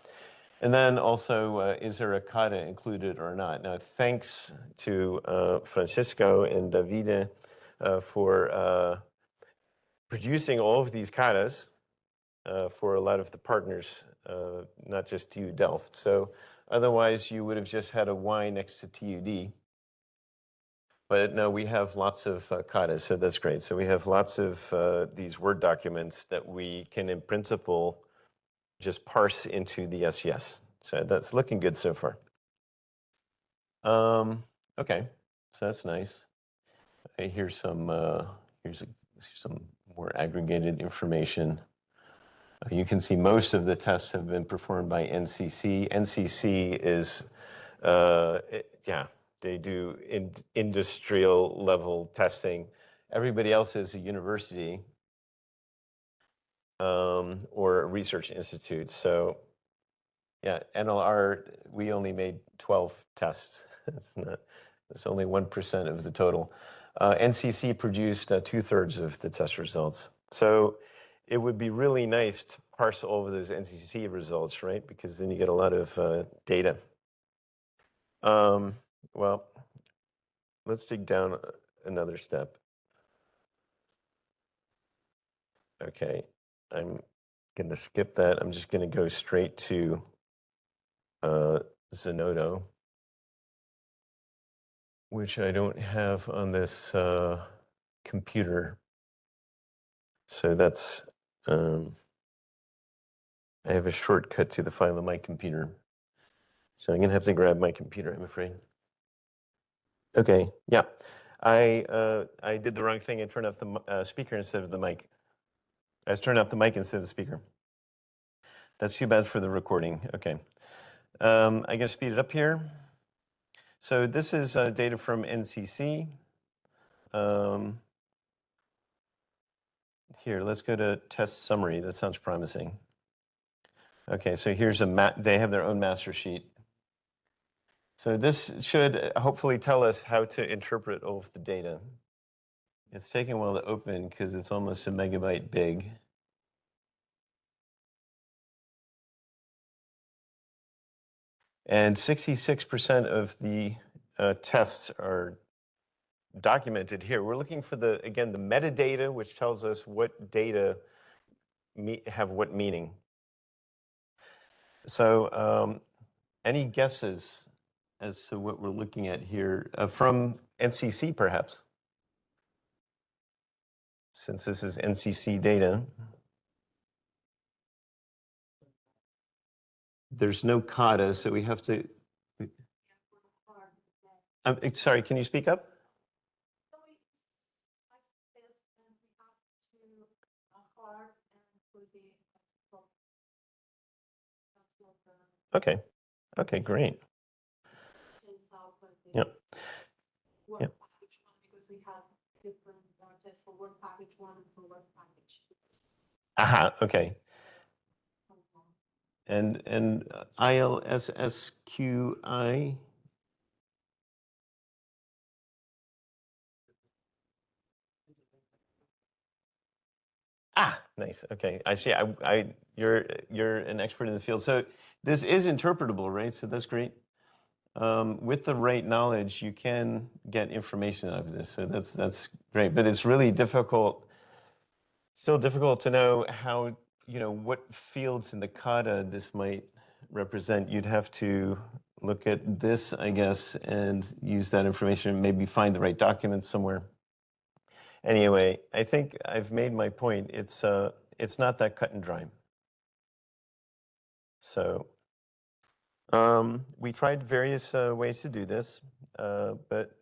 D: And then also, is there a kata included or not? Now, thanks to Francisco and Davide for producing all of these katas for a lot of the partners, not just TU Delft. So otherwise, you would have just had a Y next to TUD. But no, we have lots of katas, so that's great. So we have lots of these Word documents that we can, in principle, just parse into the SES. So that's looking good so far. Okay, so that's nice. Here's some more aggregated information. You can see most of the tests have been performed by NCC. NCC is, they do industrial level testing. Everybody else is a university or a research institute. So yeah, NLR, we only made 12 tests. It's only 1% of the total. NCC produced 2/3 of the test results. So it would be really nice to parse all of those NCC results, right? Because then you get a lot of data. Well, let's dig down another step. Okay, I'm going to skip that. I'm just going to go straight to Zenodo, which I don't have on this computer. So that's, I have a shortcut to the file on my computer. So I'm going to have to grab my computer, I'm afraid. Okay, yeah. I did the wrong thing and turned off the speaker instead of the mic. I turned off the mic instead of the speaker. That's too bad for the recording. Okay. I'm going to speed it up here. So this is data from NCC. Here, let's go to test summary. That sounds promising. Okay, so here's a they have their own master sheet. So this should hopefully tell us how to interpret all of the data. It's taking a while to open because it's almost a megabyte big. And 66% of the tests are documented here. We're looking for again, the metadata, which tells us what data have what meaning. So any guesses as to what we're looking at here from NCC, perhaps? Since this is NCC data. There's no kata, so we have to. Sorry, can you speak up? Okay. Okay, great. Yep. Yep. Aha, okay. And ILSSQI. Ah, nice. Okay, I see. You're an expert in the field. So this is interpretable, right? So that's great. With the right knowledge, you can get information out of this. So that's great. But it's really difficult. Still difficult to know how, what fields in the kata this might represent. You'd have to look at this, I guess, and use that information, maybe find the right document somewhere. Anyway, I think I've made my point. It's not that cut and dry. So we tried various ways to do this, but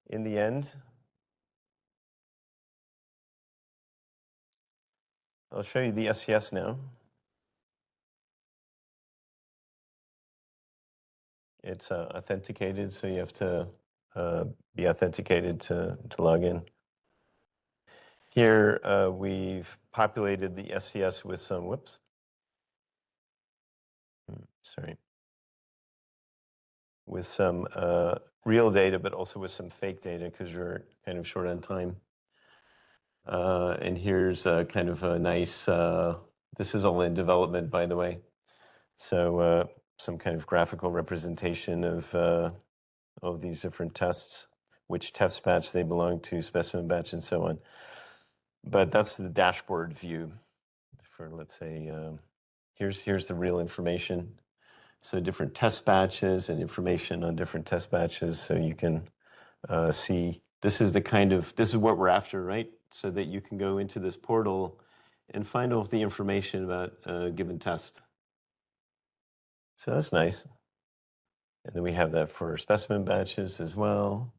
D: in the end, I'll show you the SCS now. It's authenticated, so you have to be authenticated to log in. Here, we've populated the SCS with some, whoops. Sorry. With some real data, but also with some fake data because you're kind of short on time. And here's kind of a nice, this is all in development, by the way. So some kind of graphical representation of these different tests, which test batch they belong to, specimen batch, and so on. But that's the dashboard view for, let's say, here's the real information. So different test batches and information on different test batches. So you can see, this is what we're after, right? So that you can go into this portal and find all of the information about a given test. So that's nice. And then we have that for specimen batches as well.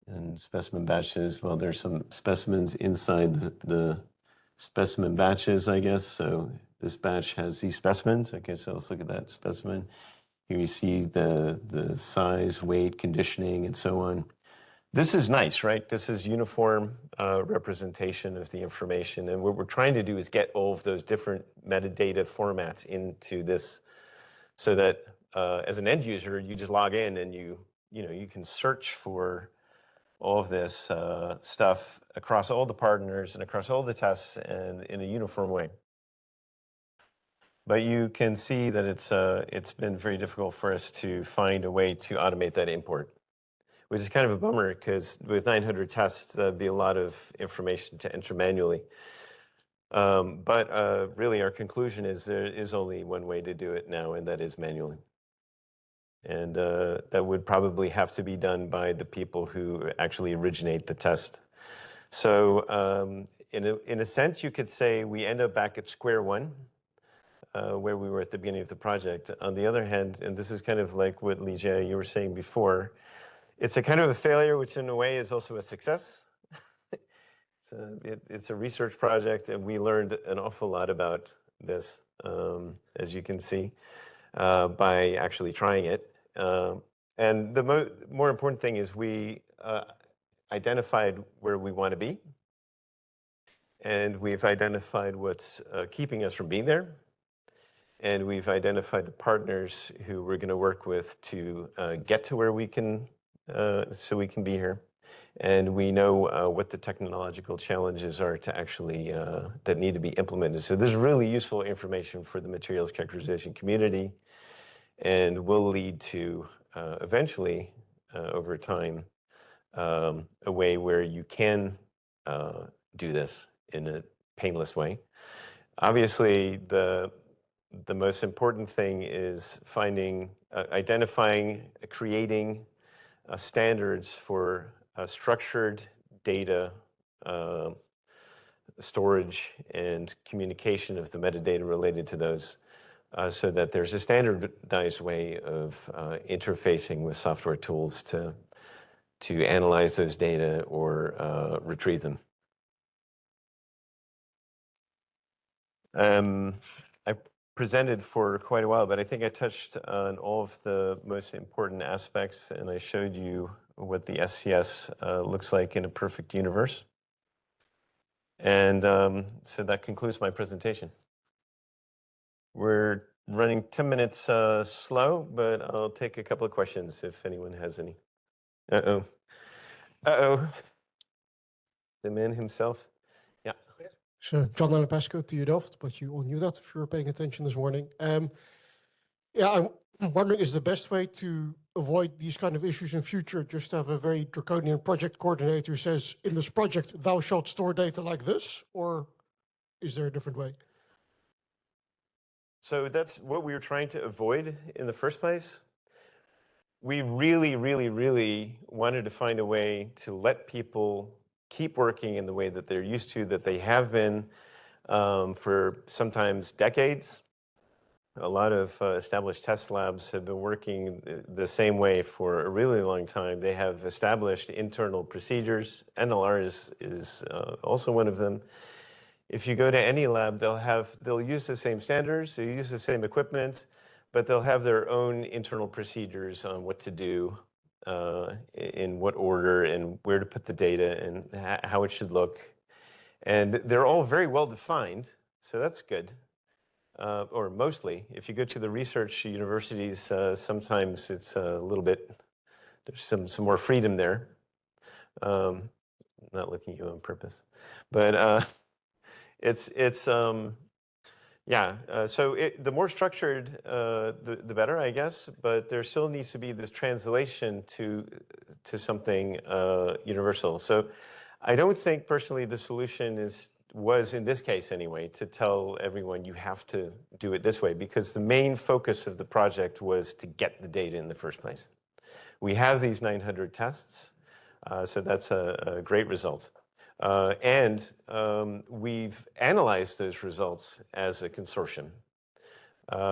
D: And specimen batches, well, there's some specimens inside the specimen batches, I guess. So this batch has these specimens. Okay, so let's look at that specimen. Here you see the size, weight, conditioning, and so on. This is nice, right? This is uniform representation of the information. And what we're trying to do is get all of those different metadata formats into this so that as an end user, you just log in and you can search for all of this stuff across all the partners and across all the tests and in a uniform way. But you can see that it's been very difficult for us to find a way to automate that import, which is kind of a bummer because with 900 tests, that'd be a lot of information to enter manually. But really our conclusion is there is only one way to do it now, and that is manually. And that would probably have to be done by the people who actually originate the test. So in a sense, you could say we end up back at square one, where we were at the beginning of the project. On the other hand, and this is kind of like what Lijia, you were saying before, it's a kind of a failure, which in a way is also a success. It's a research project, and we learned an awful lot about this, as you can see, by actually trying it. And the more important thing is we identified where we want to be, and we've identified what's keeping us from being there, and we've identified the partners who we're going to work with to get to where we can, so we can be here. And we know what the technological challenges are to actually, that need to be implemented. So this is really useful information for the materials characterization community, and will lead to eventually, over time, a way where you can do this in a painless way. Obviously, the most important thing is finding, identifying, creating standards for structured data storage and communication of the metadata related to those, so that there's a standardized way of interfacing with software tools to analyze those data or retrieve them. I presented for quite a while, but I think I touched on all of the most important aspects, and I showed you what the SCS looks like in a perfect universe. And so that concludes my presentation. We're running 10 minutes slow, but I'll take a couple of questions if anyone has any. Uh-oh. Uh-oh. The man himself. Yeah.
A: So John Anapesco, TU Delft, but you all knew that if you were paying attention this morning. Yeah, I'm wondering, is the best way to avoid these kind of issues in future just have a very draconian project coordinator who says, in this project, thou shalt store data like this? Or is there a different way?
D: So that's what we were trying to avoid in the first place. We really, really, really wanted to find a way to let people keep working in the way that they're used to, that they have been for sometimes decades. A lot of established test labs have been working the same way for a really long time. They have established internal procedures. NLR is also one of them. If you go to any lab, they'll use the same standards, they'll use the same equipment, but they'll have their own internal procedures on what to do, in what order, and where to put the data, and how it should look. And they're all very well defined, so that's good. Or mostly. If you go to the research universities, sometimes it's a little bit, there's some more freedom there. Not looking at you on purpose, but yeah. So the more structured, the better, I guess. But there still needs to be this translation to something universal. So I don't think personally the solution was in this case anyway, to tell everyone you have to do it this way, because the main focus of the project was to get the data in the first place. We have these 900 tests, so that's a great result. And we've analyzed those results as a consortium.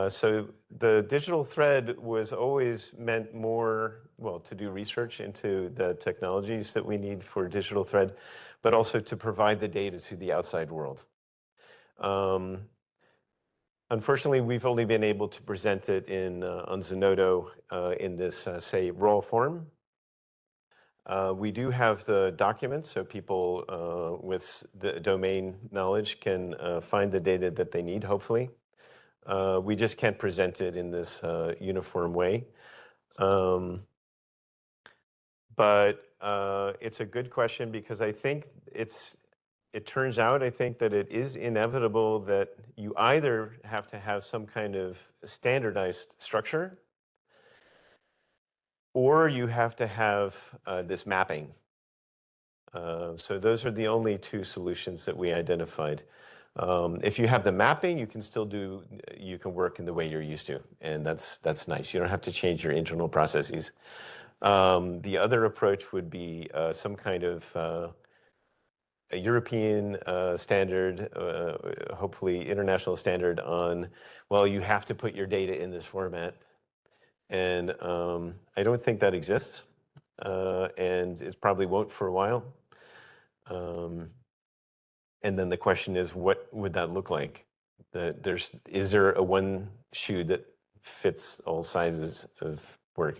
D: So the digital thread was always meant more, well, to do research into the technologies that we need for digital thread, but also to provide the data to the outside world. Unfortunately, we've only been able to present it on Zenodo in this, say, raw form. We do have the documents, so people with the domain knowledge can find the data that they need, hopefully. We just can't present it in this uniform way. But it's a good question, because I think it turns out, I think that it is inevitable that you either have to have some kind of standardized structure, or you have to have this mapping. So those are the only two solutions that we identified. If you have the mapping, you can work in the way you're used to, and that's nice. You don't have to change your internal processes. The other approach would be some kind of a European standard, hopefully international standard on, well, you have to put your data in this format. And I don't think that exists, and it probably won't for a while. And then the question is, what would that look like? Is there a one shoe that fits all sizes of work?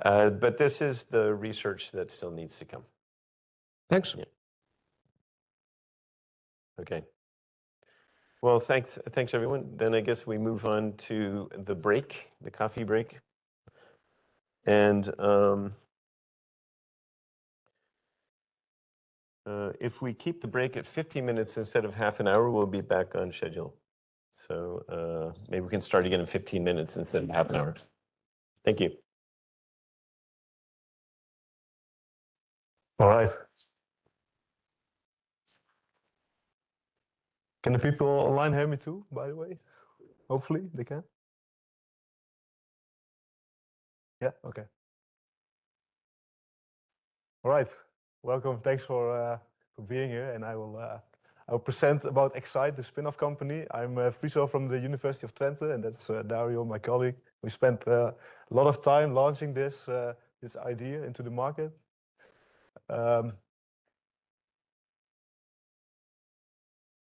D: But this is the research that still needs to come.
A: Thanks.
D: Yeah. Okay. Well, thanks everyone. Then I guess we move on to the break, the coffee break. And if we keep the break at 15 minutes instead of half an hour, we'll be back on schedule. So maybe we can start again in 15 minutes instead of half an hour. Thank you.
R: All right. Can the people online hear me too, by the way? Hopefully they can. Yeah, okay. All right, welcome. Thanks for being here, and I will present about Excite, the spin-off company. I'm Friso from the University of Twente, and that's Dario, my colleague. We spent a lot of time launching this idea into the market.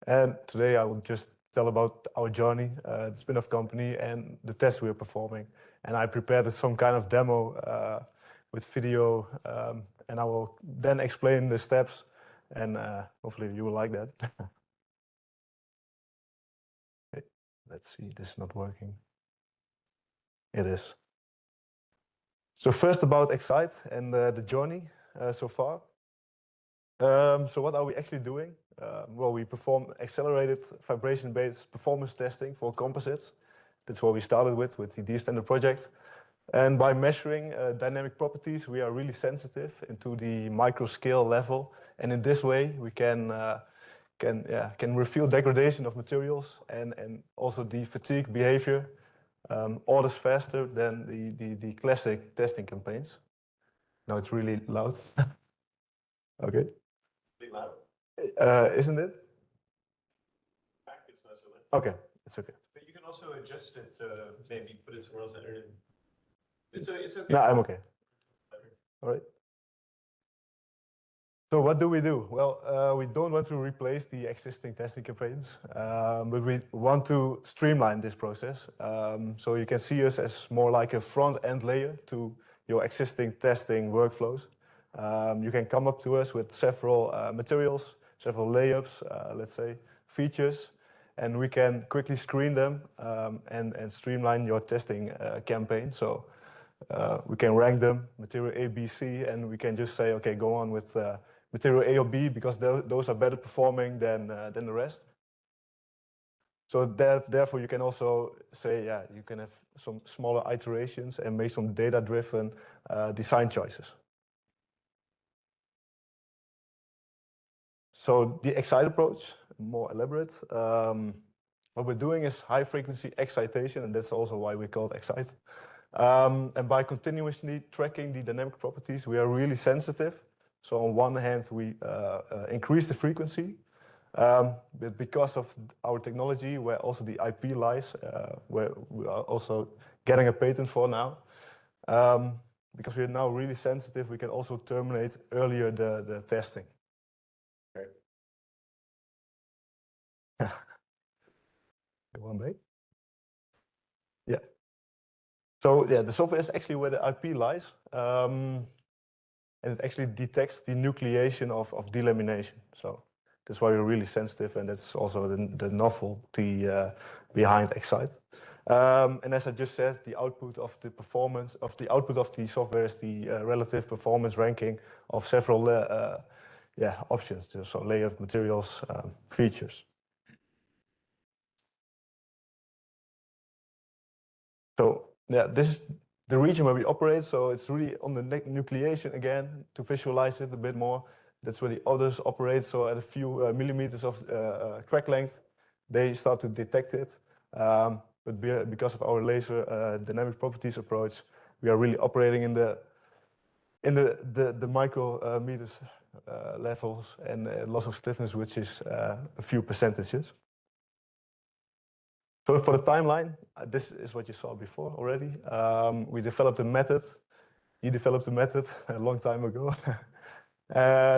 R: And today I will just tell about our journey, the spin-off company, and the tests we are performing. And I prepared some kind of demo with video, and I will then explain the steps, and hopefully you will like that. Okay, let's see, this is not working. It is. So first about Excite and the journey so far. So what are we actually doing? Well, we perform accelerated vibration-based performance testing for composites. That's what we started with the D-STANDART project. And by measuring dynamic properties, we are really sensitive into the micro scale level. And in this way, we can reveal degradation of materials and also the fatigue behavior orders faster than the classic testing campaigns. Now it's really loud. Okay. Isn't it?
D: It's not so loud.
R: Okay, it's okay.
D: But you can also adjust it, maybe put it somewhere else. It's okay.
R: No, I'm okay. All right. So what do? Well, we don't want to replace the existing testing campaigns, but we want to streamline this process. So you can see us as more like a front-end layer to your existing testing workflows. You can come up to us with several materials, several layups, let's say, features, and we can quickly screen them and streamline your testing campaign. So we can rank them, material A, B, C, and we can just say, okay, go on with material A or B because those are better performing than the rest. So therefore, you can also say, yeah, you can have some smaller iterations and make some data-driven design choices. So the Excite approach, more elaborate. What we're doing is high-frequency excitation, and that's also why we call it Excite. And by continuously tracking the dynamic properties, we are really sensitive. So on one hand, we increase the frequency, but because of our technology, where also the IP lies, where we are also getting a patent for now, because we are now really sensitive, we can also terminate earlier the testing. Okay. Go on, babe. Yeah. So yeah, the software is actually where the IP lies, and it actually detects the nucleation of delamination. So that's why we're really sensitive, and that's also the novelty behind Excite. And as I just said, the output of the performance of the output of the software is the relative performance ranking of several options, so layout, materials, features. So yeah, this is the region where we operate. So it's really on the nucleation again to visualize it a bit more. That's where the others operate. So at a few millimeters of crack length, they start to detect it. But because of our laser dynamic properties approach, we are really operating in the micrometers levels and loss of stiffness, which is a few percentages. So for the timeline, this is what you saw before already. We developed a method. You developed a method a long time ago.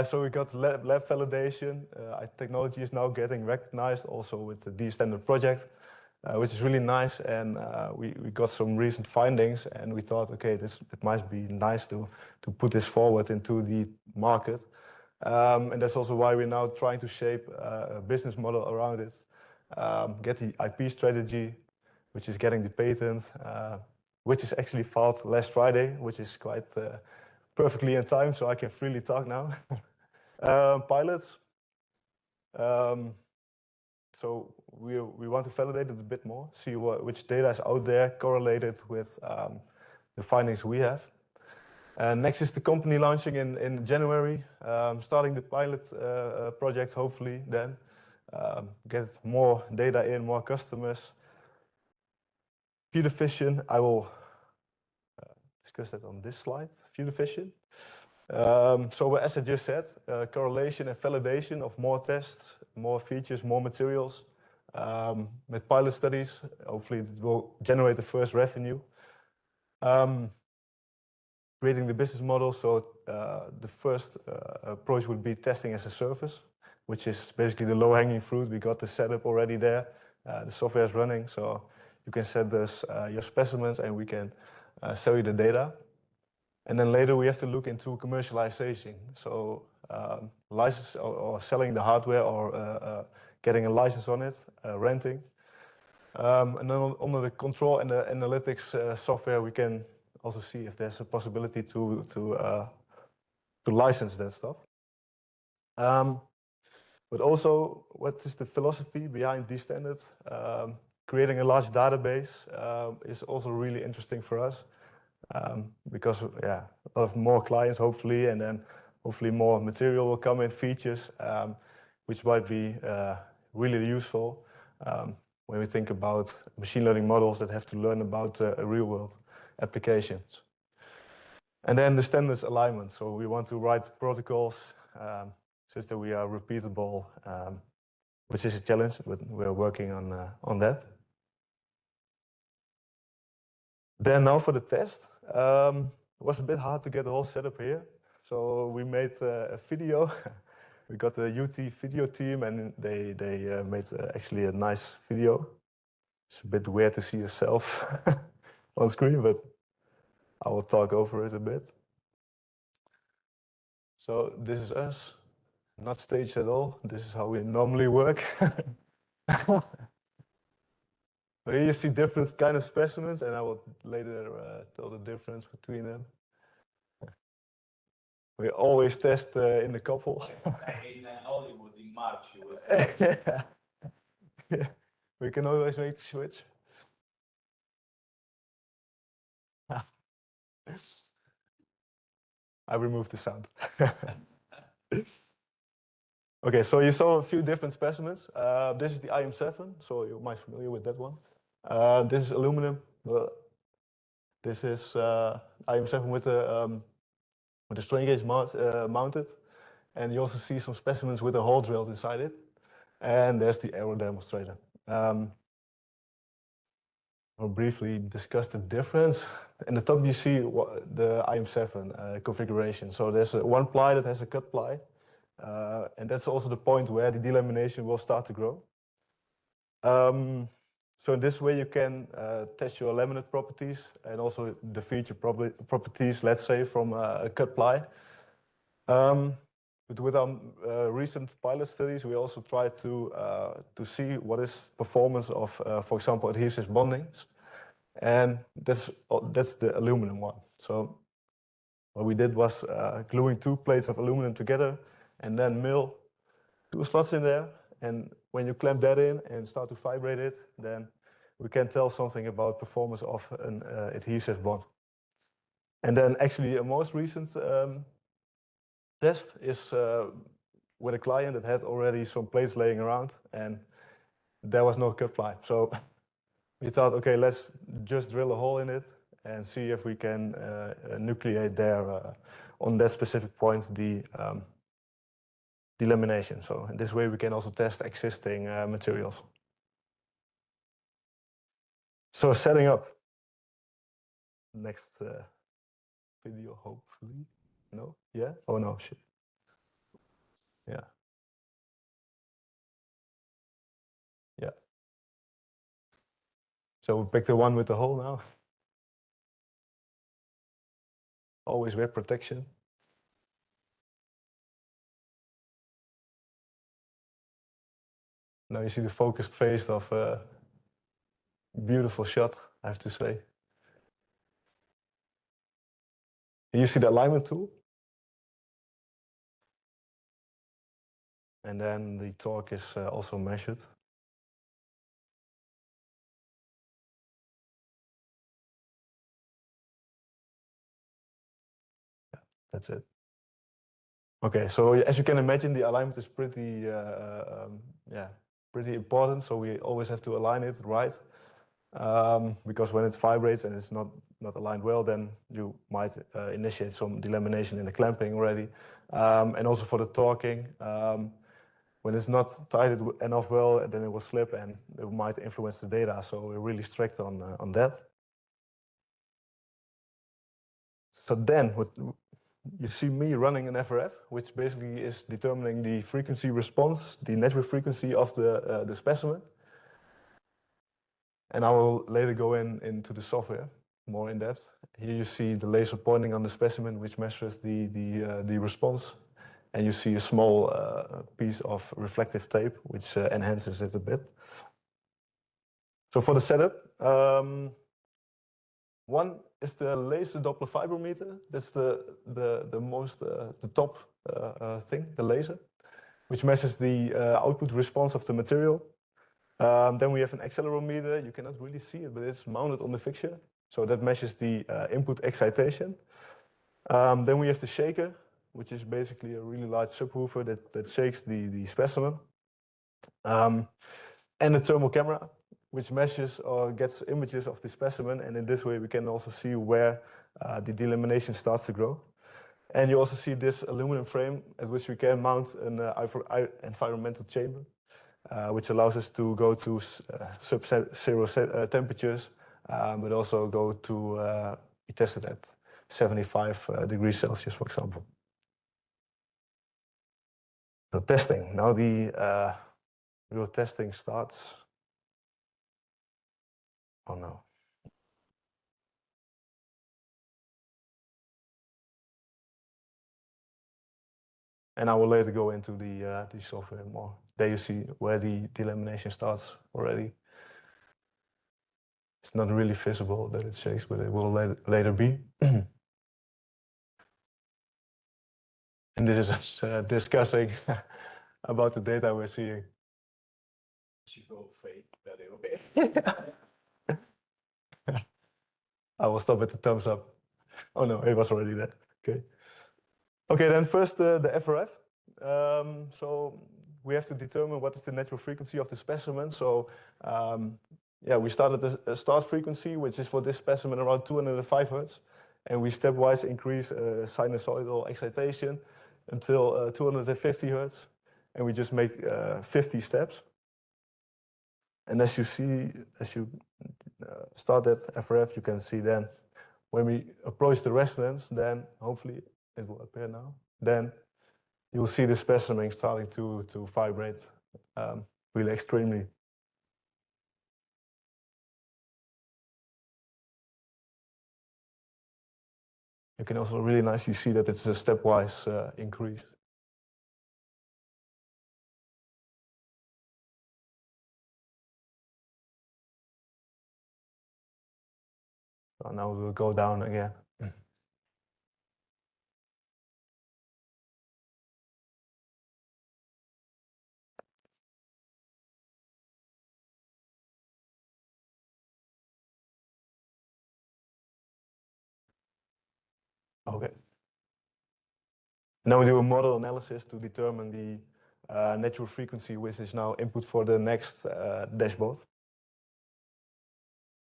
R: So we got lab validation. Our technology is now getting recognized also with the D-STANDART project, which is really nice. And we got some recent findings, and we thought, okay, it might be nice to put this forward into the market. And that's also why we're now trying to shape a business model around it. Get the IP strategy, which is getting the patent, which is actually filed last Friday, which is quite perfectly in time, so I can freely talk now. Pilots. So we want to validate it a bit more, see which data is out there correlated with the findings we have. Next is the company launching in January, starting the pilot project hopefully then. Get more data in, more customers. Computer vision, I will discuss that on this slide, computer vision. So as I just said, correlation and validation of more tests, more features, more materials. With pilot studies, hopefully it will generate the first revenue. Creating the business model, so the first approach would be testing as a service, which is basically the low-hanging fruit. We got the setup already there. The software is running, so you can send us your specimens and we can sell you the data. And then later we have to look into commercialization. So license or selling the hardware or getting a license on it, renting. And then under the control and the analytics software, we can also see if there's a possibility to license that stuff. But also, what is the philosophy behind D-STANDART? Creating a large database is also really interesting for us because, yeah, a lot of more clients hopefully, and then hopefully more material will come in, features, which might be really useful when we think about machine learning models that have to learn about real-world applications. And then the standards alignment. So we want to write protocols such that we are repeatable, which is a challenge, but we're working on that. Then now for the test, it was a bit hard to get the whole setup here. So we made a video. We got the UT video team, and they made actually a nice video. It's a bit weird to see yourself on screen, but I will talk over it a bit. So this is us, not staged at all. This is how we normally work. Here you see different kind of specimens, and I will later tell the difference between them. We always test in the couple.
F: In Hollywood, in March, you will see.
R: Yeah. We can always make the switch. I removed the sound. Okay, so you saw a few different specimens. This is the IM7, so you're might familiar with that one. This is aluminum. This is IM7 with a strain gauge mounted. And you also see some specimens with a hole drilled inside it. And there's the aero demonstrator. I'll briefly discuss the difference. In the top you see the IM7 configuration. So there's one ply that has a cut ply. And that's also the point where the delamination will start to grow. So in this way you can test your laminate properties and also the feature properties, let's say, from a cut ply. But with our recent pilot studies, we also try to see what is performance of, for example, adhesive bondings. And that's the aluminum one. So what we did was gluing 2 plates of aluminum together and then mill 2 slots in there. And when you clamp that in and start to vibrate it, then we can tell something about performance of an adhesive bond. And then actually a most recent test is with a client that had already some plates laying around and there was no cut ply. So we thought, okay, let's just drill a hole in it and see if we can nucleate there on that specific point the delamination. So in this way we can also test existing materials. So setting up. Next video, hopefully. No? Yeah? Oh no, shit. Yeah. Yeah. So we picked the one with the hole now. Always wear protection. Now you see the focused face of a beautiful shot, I have to say. You see the alignment tool. And then the torque is also measured. Yeah, that's it. Okay, so as you can imagine, the alignment is pretty, pretty important. So we always have to align it right, because when it vibrates and it's not aligned well, then you might initiate some delamination in the clamping already. And also for the torquing, when it's not tied enough well, then it will slip and it might influence the data. So we're really strict on that. So then you see me running an FRF, which basically is determining the frequency response, the network frequency of the specimen. And I will later go into the software more in depth. Here you see the laser pointing on the specimen, which measures the response. And you see a small piece of reflective tape, which enhances it a bit. So for the setup, one is the laser Doppler vibrometer. That's the top thing, the laser, which measures the output response of the material. Then we have an accelerometer. You cannot really see it, but it's mounted on the fixture. So that measures the input excitation. Then we have the shaker, which is basically a really large subwoofer that shakes the specimen. And the thermal camera, which measures or gets images of the specimen. And in this way, we can also see where the delamination starts to grow. And you also see this aluminum frame at which we can mount an environmental chamber, which allows us to go to sub-zero temperatures, but also go to, we tested at 75 degrees Celsius, for example. So testing, now the real testing starts. Oh no. And I will later go into the software more. There you see where the delamination starts already. It's not really visible that it shakes, but it will later be. And this is us discussing about the data we're seeing. She's all fake. I will stop at the thumbs up. Oh no, it was already there. Okay. Okay, then first the FRF. So we have to determine what is the natural frequency of the specimen. So yeah, we started the start frequency, which is for this specimen around 205 Hertz. And we stepwise increase sinusoidal excitation until 250 Hertz. And we just make 50 steps. And as you see, as you start that FRF, you can see then when we approach the resonance, then hopefully it will appear now, then you will see the specimen starting to vibrate really extremely. You can also really nicely see that it's a stepwise increase. So now we'll go down again. Okay. Now we do a model analysis to determine the natural frequency, which is now input for the next dashboard,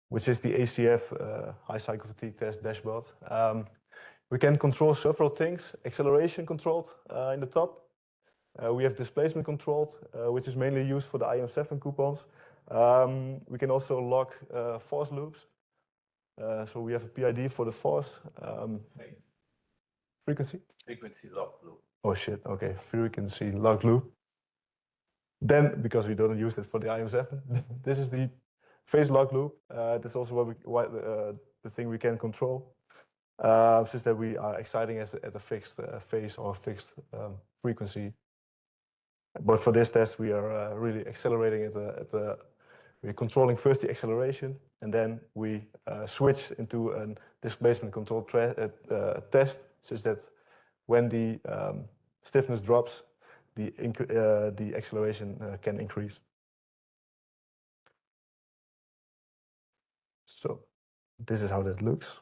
R: which is the ACF high cycle fatigue test dashboard. We can control several things. Acceleration controlled in the top. We have displacement controlled, which is mainly used for the IM7 coupons. We can also lock force loops. So we have a PID for the force. Frequency?
F: Frequency lock loop.
R: Oh shit, okay, frequency lock loop. Then, because we don't use it for the IM7, this is the phase lock loop. That's also the thing we can control, since that we are exciting at a fixed phase or fixed frequency. But for this test, we are really accelerating it we're controlling first the acceleration, and then we switch into a displacement control test, such that when the stiffness drops, the acceleration can increase. So this is how that looks.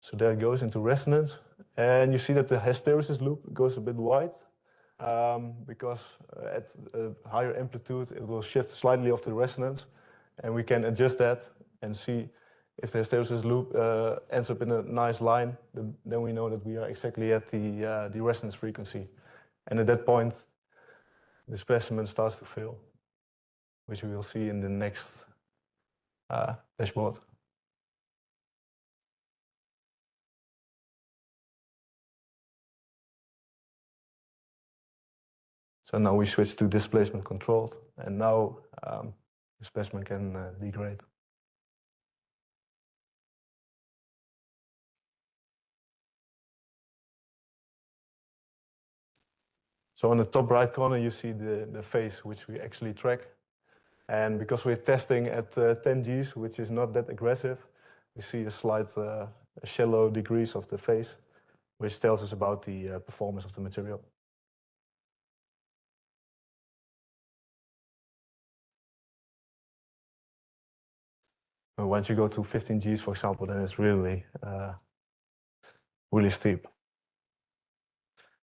R: So there it goes into resonance. And you see that the hysteresis loop goes a bit wide because at a higher amplitude, it will shift slightly off the resonance. And we can adjust that and see if the hysteresis loop ends up in a nice line, then we know that we are exactly at the resonance frequency. And at that point, the specimen starts to fill, which we will see in the next dashboard. So now we switch to displacement controlled, and now the specimen can degrade. So on the top right corner, you see the phase, which we actually track. And because we're testing at 10 Gs, which is not that aggressive, we see a slight shallow decrease of the phase, which tells us about the performance of the material. Once you go to 15 Gs, for example, then it's really, really steep.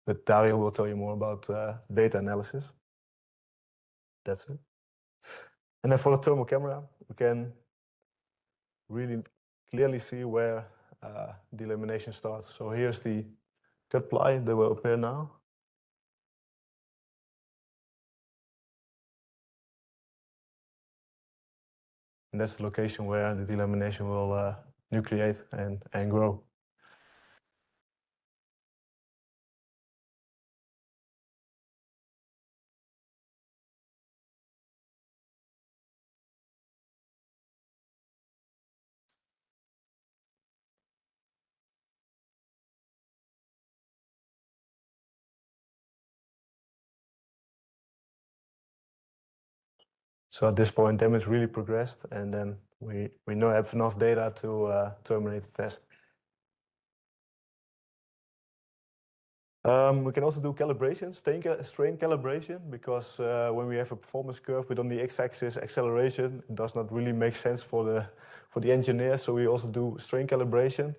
R: But Dario will tell you more about data analysis. That's it. And then for the thermal camera, we can really clearly see where the elimination starts. So here's the cut ply that will appear now. And that's the location where the delamination will nucleate and grow. So at this point, damage really progressed, and then we now have enough data to terminate the test. We can also do calibration, strain calibration, because when we have a performance curve with on the x-axis acceleration, it does not really make sense for the engineer. So we also do strain calibration.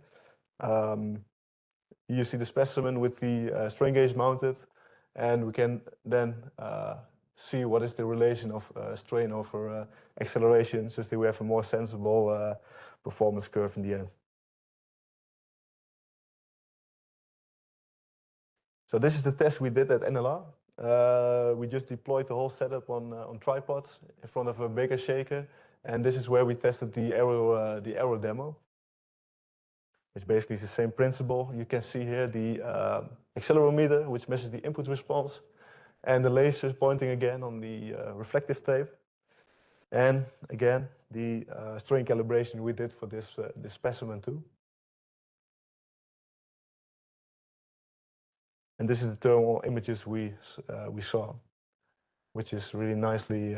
R: You see the specimen with the strain gauge mounted, and we can then see what is the relation of strain over acceleration, so that we have a more sensible performance curve in the end. So this is the test we did at NLR. We just deployed the whole setup on tripods in front of a bigger shaker, and this is where we tested the aero demo. It's basically the same principle. You can see here the accelerometer, which measures the input response, and the laser pointing again on the reflective tape. And again, the strain calibration we did for this specimen too. And this is the thermal images we saw, which is really nicely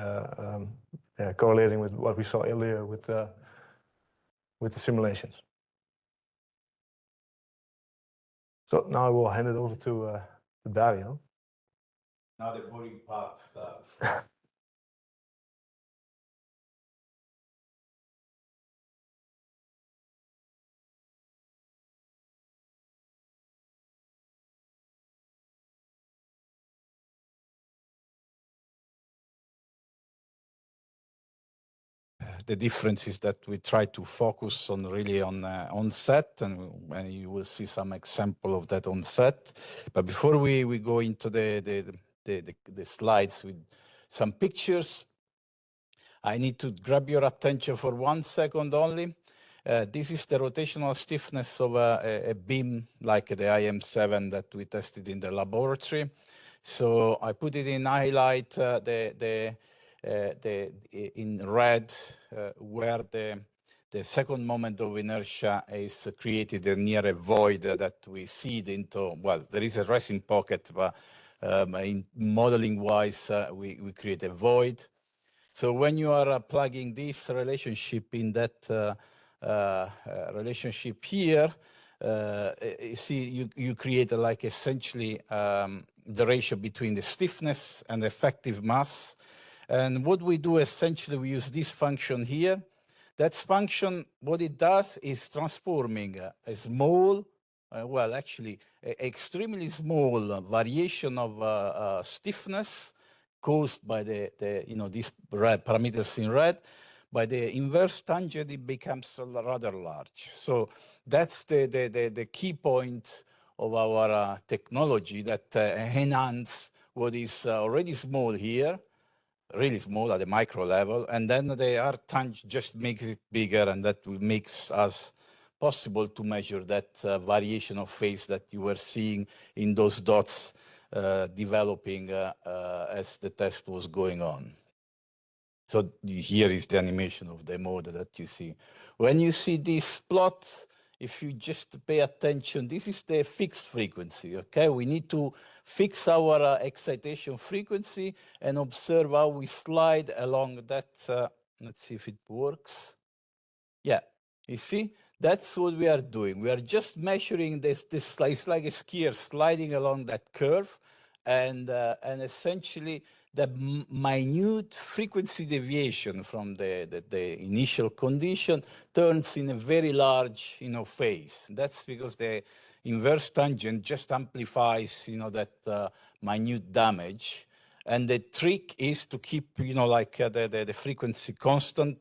R: correlating with what we saw earlier with the simulations. So now I will hand it over to Dario.
F: Now the boring part starts. The difference is that we try to focus on really on set, and you will see some example of that on set. But before we go into the slides with some pictures, I need to grab your attention for 1 second only. This is the rotational stiffness of a beam like the IM7 that we tested in the laboratory. So I put it in highlight in red where the second moment of inertia is created near a void that we seed into. Well, there is a resin pocket, but in modeling wise, we create a void. So when you are plugging this relationship in that relationship here, you see you create like essentially the ratio between the stiffness and the effective mass. And what we do essentially, we use this function here. That function, what it does is transforming a small, well, actually, extremely small variation of stiffness caused by these parameters in red. By the inverse tangent, it becomes rather large. So that's the key point of our technology that enhance what is already small here, really small at the micro level, and then the R tangent just makes it bigger, and that makes us possible to measure that variation of phase that you were seeing in those dots developing as the test was going on. So here is the animation of the model that you see. When you see this plot, if you just pay attention, this is the fixed frequency, okay? We need to fix our excitation frequency and observe how we slide along that. Let's see if it works. Yeah, you see, that's what we are doing. We are just measuring this it's like a skier sliding along that curve, and essentially the minute frequency deviation from the initial condition turns in a very large, phase. That's because the inverse tangent just amplifies, that minute damage. And the trick is to keep, like the frequency constant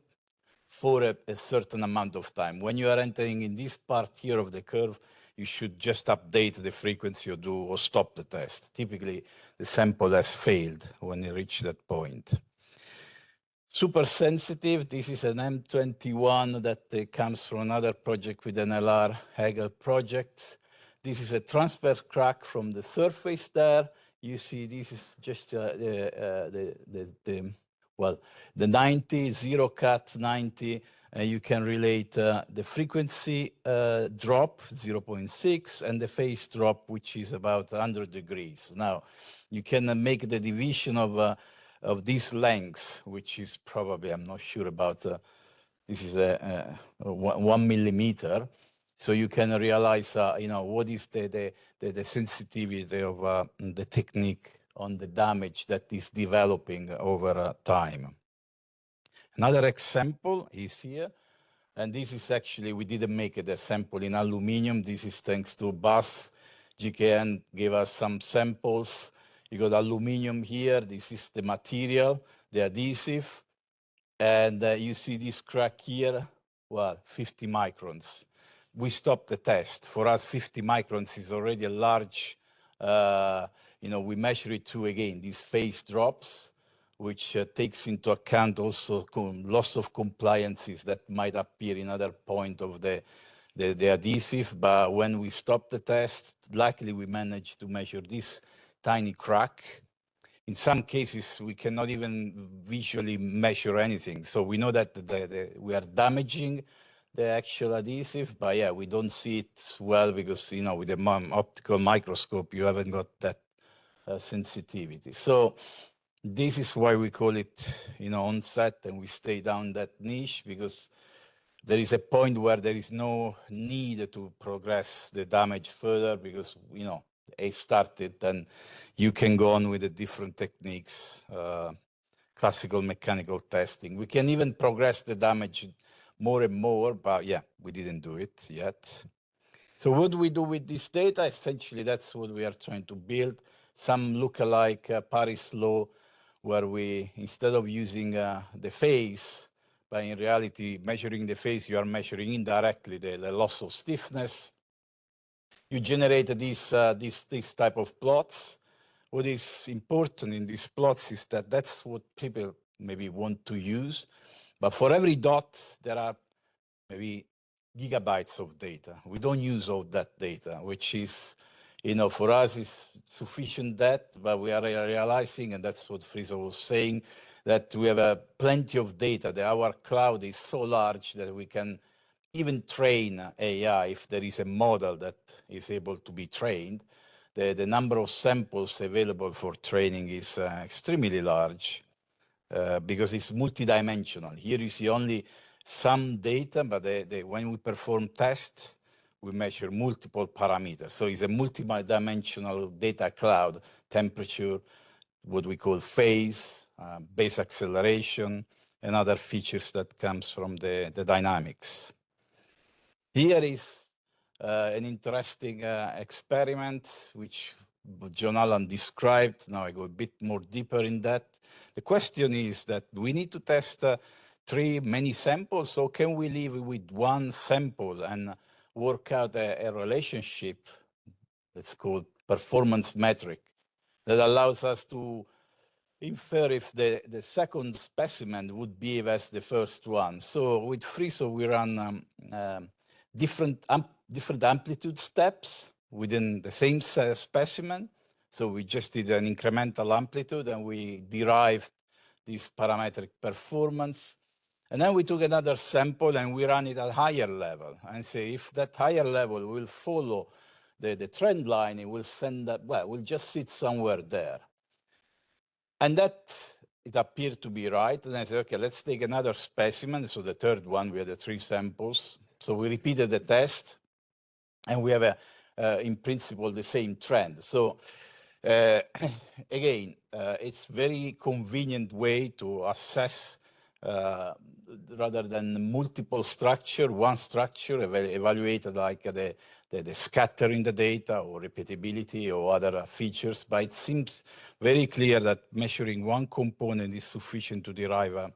F: for a certain amount of time. When you are entering in this part here of the curve, you should just update the frequency or stop the test. Typically, the sample has failed when you reach that point. Super sensitive, this is an M21 that comes from another project with NLR, Hegel project. This is a transfer crack from the surface there. You see, this is just the 90, zero cut 90. You can relate the frequency drop, 0.6, and the phase drop, which is about 100 degrees. Now, you can make the division of these lengths, which is probably, I'm not sure about, this is 1 millimeter. So you can realize, what is the sensitivity of the technique on the damage that is developing over time. Another example is here, and this is actually, we didn't make it a sample in aluminum. This is thanks to Bas. GKN gave us some samples. You got aluminum here. This is the material, the adhesive. And you see this crack here, 50 microns. We stopped the test. For us, 50 microns is already a large, we measure it to, again, these phase drops, which takes into account also loss of compliances that might appear in other point of the adhesive. But when we stopped the test, luckily we managed to measure this tiny crack. In some cases, we cannot even visually measure anything. So we know that we are damaging the actual adhesive, but yeah, we don't see it well because, with the optical microscope, you haven't got that sensitivity. So this is why we call it, on set, and we stay down that niche, because there is a point where there is no need to progress the damage further because, it started, and you can go on with the different techniques, classical mechanical testing. We can even progress the damage more and more, but yeah, we didn't do it yet. So what do we do with this data? Essentially, that's what we are trying to build. Some look-alike Paris law, where we, instead of using the phase, but in reality, measuring the phase, you are measuring indirectly the loss of stiffness. You generate this type of plots. What is important in these plots is that that's what people maybe want to use. But for every dot, there are maybe gigabytes of data. We don't use all that data, which is, for us is sufficient depth, but we are realizing, and that's what Friso was saying, that we have plenty of data, that our cloud is so large that we can even train AI if there is a model that is able to be trained. The number of samples available for training is extremely large because it's multidimensional. Here you see only some data, but when we perform tests, we measure multiple parameters. So it's a multidimensional data cloud, temperature, what we call phase, base acceleration, and other features that comes from the dynamics. Here is an interesting experiment which John Allen described. Now I go a bit more deeper in that. The question is that we need to test many samples, so can we live with one sample and work out a relationship, let's call performance metric, that allows us to infer if the second specimen would behave as the first one. So with Friso, we run different amplitude steps within the same specimen. So we just did an incremental amplitude and we derived this parametric performance. And then we took another sample and we ran it at higher level and say if that higher level will follow the trend line, it will send that, we'll just sit somewhere there. And that, it appeared to be right. And I said, okay, let's take another specimen. So the third one, we had the 3 samples. So we repeated the test and we have in principle the same trend. So again, it's very convenient way to assess rather than multiple structure, one structure evaluated like the scatter in the data or repeatability or other features. But it seems very clear that measuring one component is sufficient to derive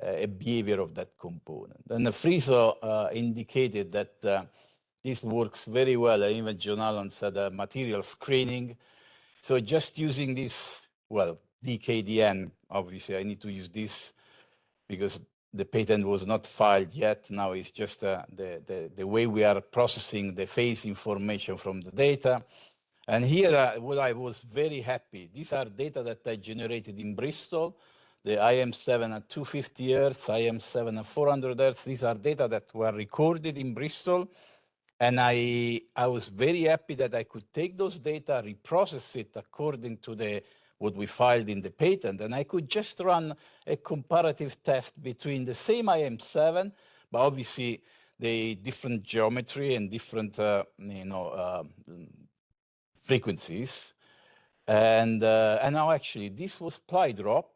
F: a behavior of that component. And the Friso indicated that this works very well. And even John Allen said material screening. So just using this, well, DKDN, obviously I need to use this because the patent was not filed yet. Now it's just the way we are processing the phase information from the data. And here, well, I was very happy. These are data that I generated in Bristol, the IM7 at 250 Hertz, IM7 at 400 Hertz. These are data that were recorded in Bristol. And I was very happy that I could take those data, reprocess it according to what we filed in the patent. And I could just run a comparative test between the same IM7, but obviously the different geometry and different, frequencies. And now actually this was ply drop.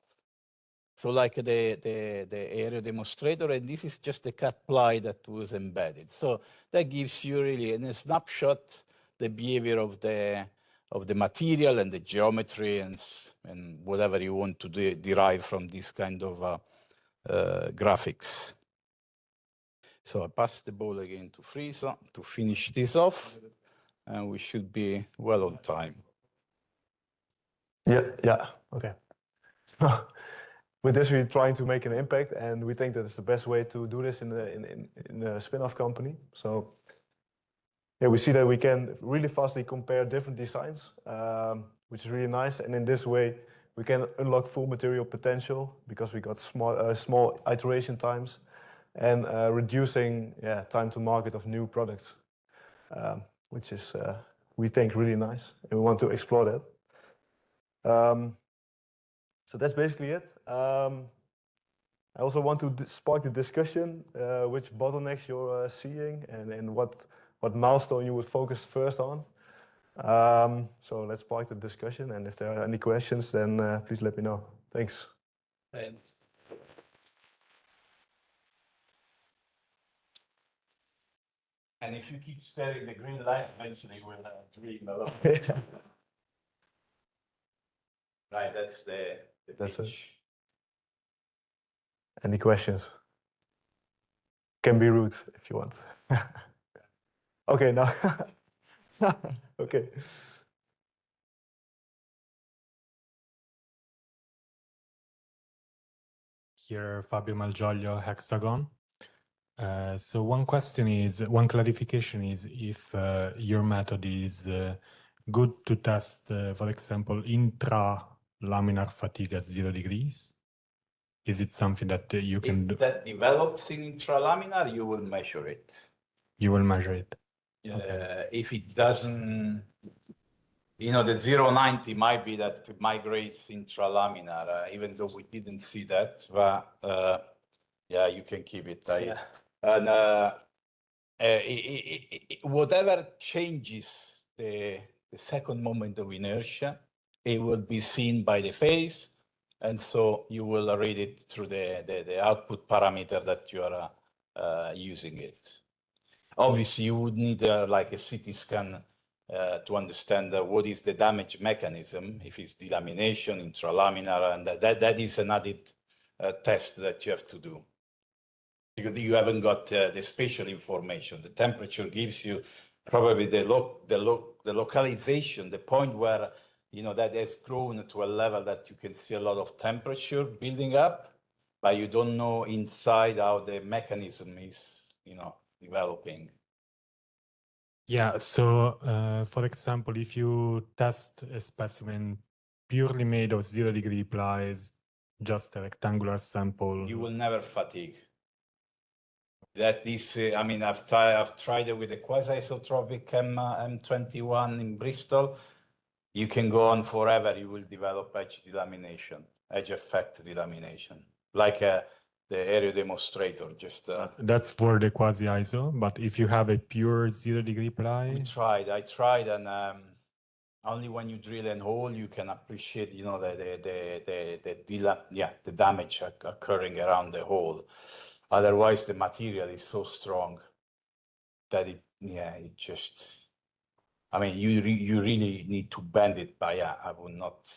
F: So like the area demonstrator, and this is just the cut ply that was embedded. So that gives you really in a snapshot the behavior of the material and the geometry and whatever you want to derive from this kind of graphics. So I pass the ball again to Friso to finish this off, and we should be well on time.
R: Yeah, okay. With this, we're trying to make an impact, and we think that it's the best way to do this in a spin-off company. So yeah, we see that we can really fastly compare different designs, which is really nice. And in this way, we can unlock full material potential because we got small iteration times and reducing time to market of new products, which is, we think, really nice. And we want to explore that. So that's basically it. I also want to spark the discussion, which bottlenecks you're seeing and what milestone you would focus first on. So let's spark the discussion, and if there are any questions, then please let me know. Thanks.
F: Thanks. And if you keep staring the green light, eventually we'll dream a lot. Right, that's the
R: That's
F: pitch.
R: it. Any questions? Can be rude if you want. Okay, now. Okay.
P: Here, Fabio Malgioglio, Hexagon. So one clarification is if your method is good to test, for example, intra-laminar fatigue at 0 degrees. Is it something that you can do?
F: If that develops in intralaminar, you will measure it.
P: You will measure it.
F: Okay. If it doesn't, the 090 might be that it migrates intralaminar, even though we didn't see that, but yeah, you can keep it. And whatever changes the second moment of inertia, it will be seen by the phase, and so you will read it through the output parameter that you are using it. Obviously, you would need like a CT scan to understand what is the damage mechanism, if it's delamination, intralaminar, and that is an added test that you have to do. Because you haven't got the spatial information. The temperature gives you probably the localization, the point where that has grown to a level that you can see a lot of temperature building up, but you don't know inside how the mechanism is, developing.
P: Yeah. So, for example, if you test a specimen purely made of 0 degree plies, just a rectangular sample,
F: you will never fatigue. That is, I've tried it with a quasi-isotropic M21 in Bristol. You can go on forever. You will develop edge delamination, edge effect delamination, like the area demonstrator.
P: That's for the quasi-iso, but if you have a pure 0 degree ply,
F: I tried, and only when you drill a hole you can appreciate, the damage occurring around the hole. Otherwise, the material is so strong that you really need to bend it. But yeah, I would not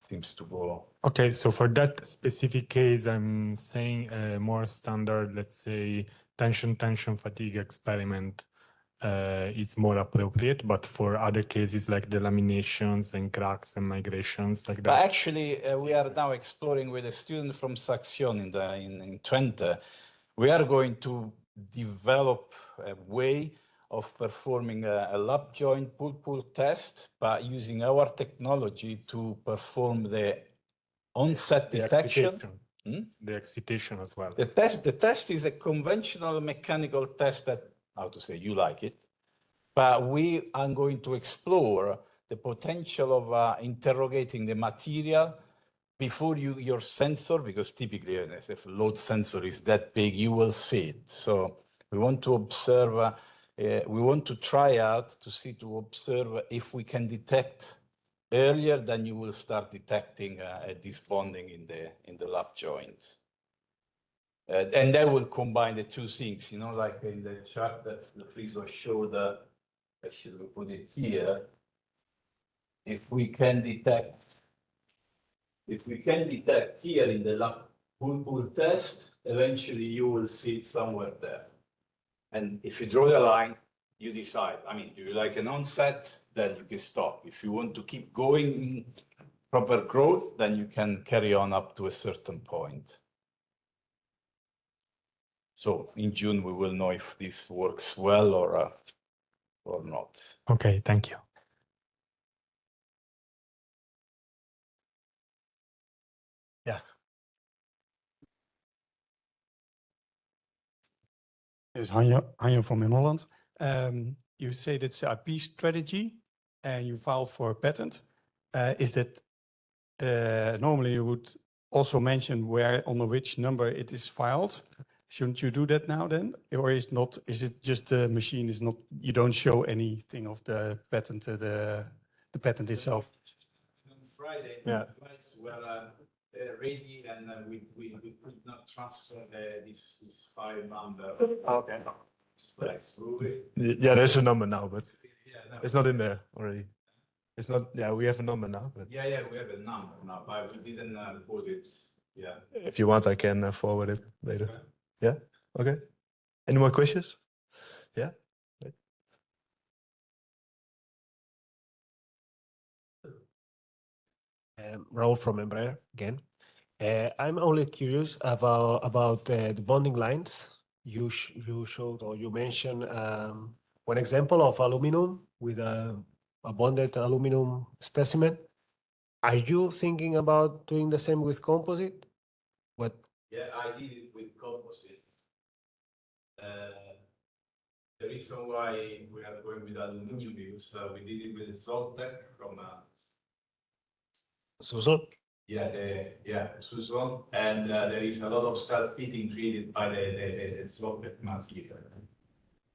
F: seems to go.
P: Okay, so for that specific case, I'm saying a more standard, let's say, tension fatigue experiment is more appropriate, but for other cases like the laminations and cracks and migrations like that.
F: But actually, we are now exploring with a student from Saxion in Twente. We are going to develop a way of performing a lap joint pull-pull test by using our technology to perform the onset detection.
P: The excitation as well.
F: The test is a conventional mechanical test that, how to say, you like it, but we are going to explore the potential of interrogating the material before your sensor, because typically if a load sensor is that big, you will see it. So we want to observe, we want to try out to observe if we can detect earlier than you will start detecting this bonding in the lap joints. And that will combine the two things, you know, like in the chart that Friso showed, actually we put it here. If we can detect here in the lap pull-pull test, eventually you will see it somewhere there. And if you draw the line, you decide. I mean, do you like an onset? Then you can stop. If you want to keep going in proper growth, then you can carry on up to a certain point. So in June, we will know if this works well or not.
P: Okay, thank you.
R: Yeah.
N: Yes, Hanjo from in Holland. You say that's a IP strategy and you filed for a patent. Is that normally you would also mention where on which number it is filed? Shouldn't you do that now then? Or is it just the machine is not, you don't show anything of the patent, the patent itself?
F: On Friday,
N: Yeah.
F: the flights were ready and we could not transfer this file number.
R: Okay.
F: Yeah,
R: there's a number now, but
F: no.
R: it's not in there already. It's not, yeah, we have a number now, but
F: Yeah, we have a number now, but we didn't put it. Yeah.
R: if you want, I can forward it later. Yeah, okay. Any more questions? Yeah.
M: Raul from Embraer again. I'm only curious about the bonding lines. You showed or you mentioned one example of aluminum with a bonded aluminum specimen. Are you thinking about doing the same with composite? What?
F: Yeah, I did it with composite. The reason why we are going with aluminum because we did it with Zoltec from
M: Susan?
F: Yeah, Susan, and there is a lot of self-fitting created by the Zoltec material.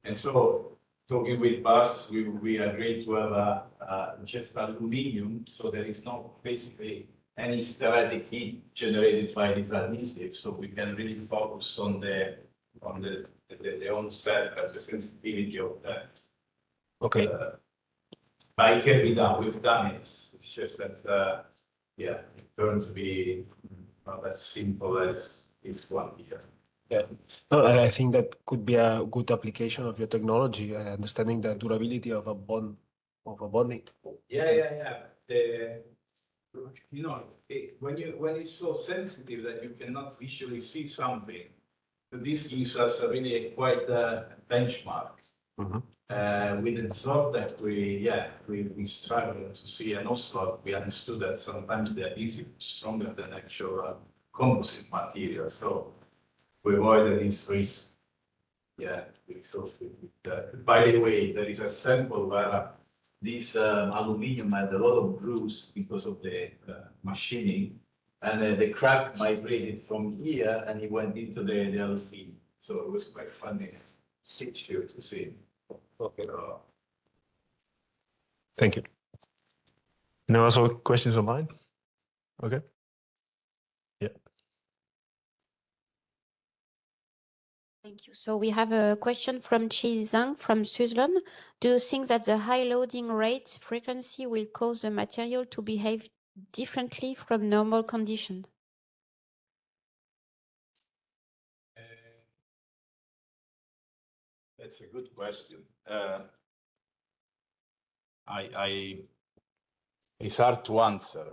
F: And so, talking with Bas, we agreed to have just aluminum, so there is not basically any static heat generated by this adhesive, so we can really focus on the onset and the sensitivity of that.
M: Okay.
F: But it can be done. We've done it. It's just that, yeah, it turns to be not as simple as this one here.
M: Yeah, no, I think that could be a good application of your technology, understanding the durability of a bonding.
F: Yeah. You know, when it's so sensitive that you cannot visually see something, this gives us a really quite a benchmark. With the Zoltec, we struggled to see, and also we understood that sometimes the adhesive is stronger than actual composite material. So we avoided this risk. Yeah, by the way, there is a sample where this aluminum had a lot of grooves because of the machining, and the crack migrated from here and it went into the LFE. So it was quite funny to see. Okay.
M: Thank you.
R: Any also questions online? Okay. Yeah.
J: Thank you. So we have a question from Chi Zhang from Switzerland. Do you think that the high loading rate frequency will cause the material to behave differently from normal condition?
F: That's a good question. It's hard to answer.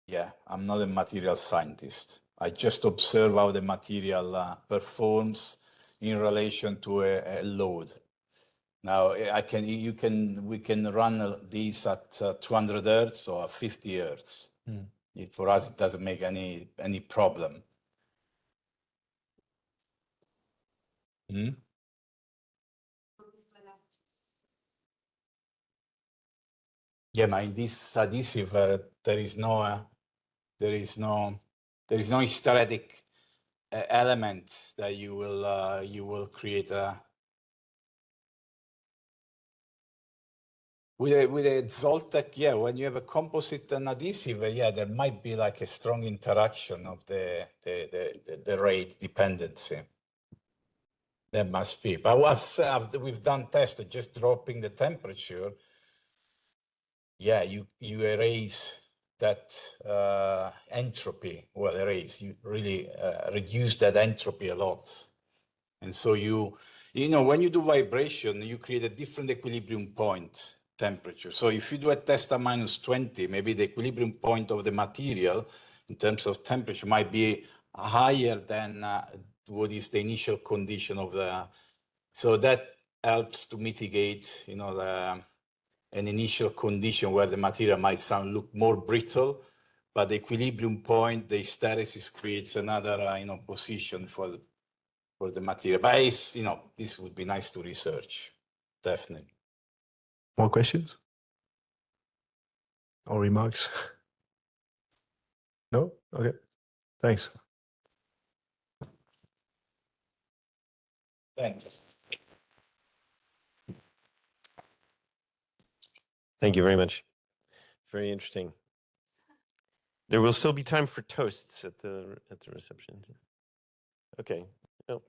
F: Yeah, I'm not a material scientist. I just observe how the material performs in relation to a load. Now, we can run these at 200 hertz or 50 hertz. For us, it doesn't make any problem. Yeah, but in this adhesive, there is no hysteretic element that you will create with a Zoltec. Yeah, when you have a composite and adhesive, yeah, there might be like a strong interaction of the rate dependency. There must be, but we've done tests just dropping the temperature. Yeah, you erase that entropy. Well, you really reduce that entropy a lot. And so you know, when you do vibration, you create a different equilibrium point temperature. So if you do a test at -20, maybe the equilibrium point of the material in terms of temperature might be higher than what is the initial condition of the, so that helps to mitigate, you know, an initial condition where the material might look more brittle, but the equilibrium point, the hysteresis creates another, you know, position for the material. But it's, you know, this would be nice to research, definitely.
R: More questions or remarks? No? Okay. Thanks.
F: Thanks.
D: Thank you very much. Very interesting. There will still be time for toasts at the reception. Okay. Oh.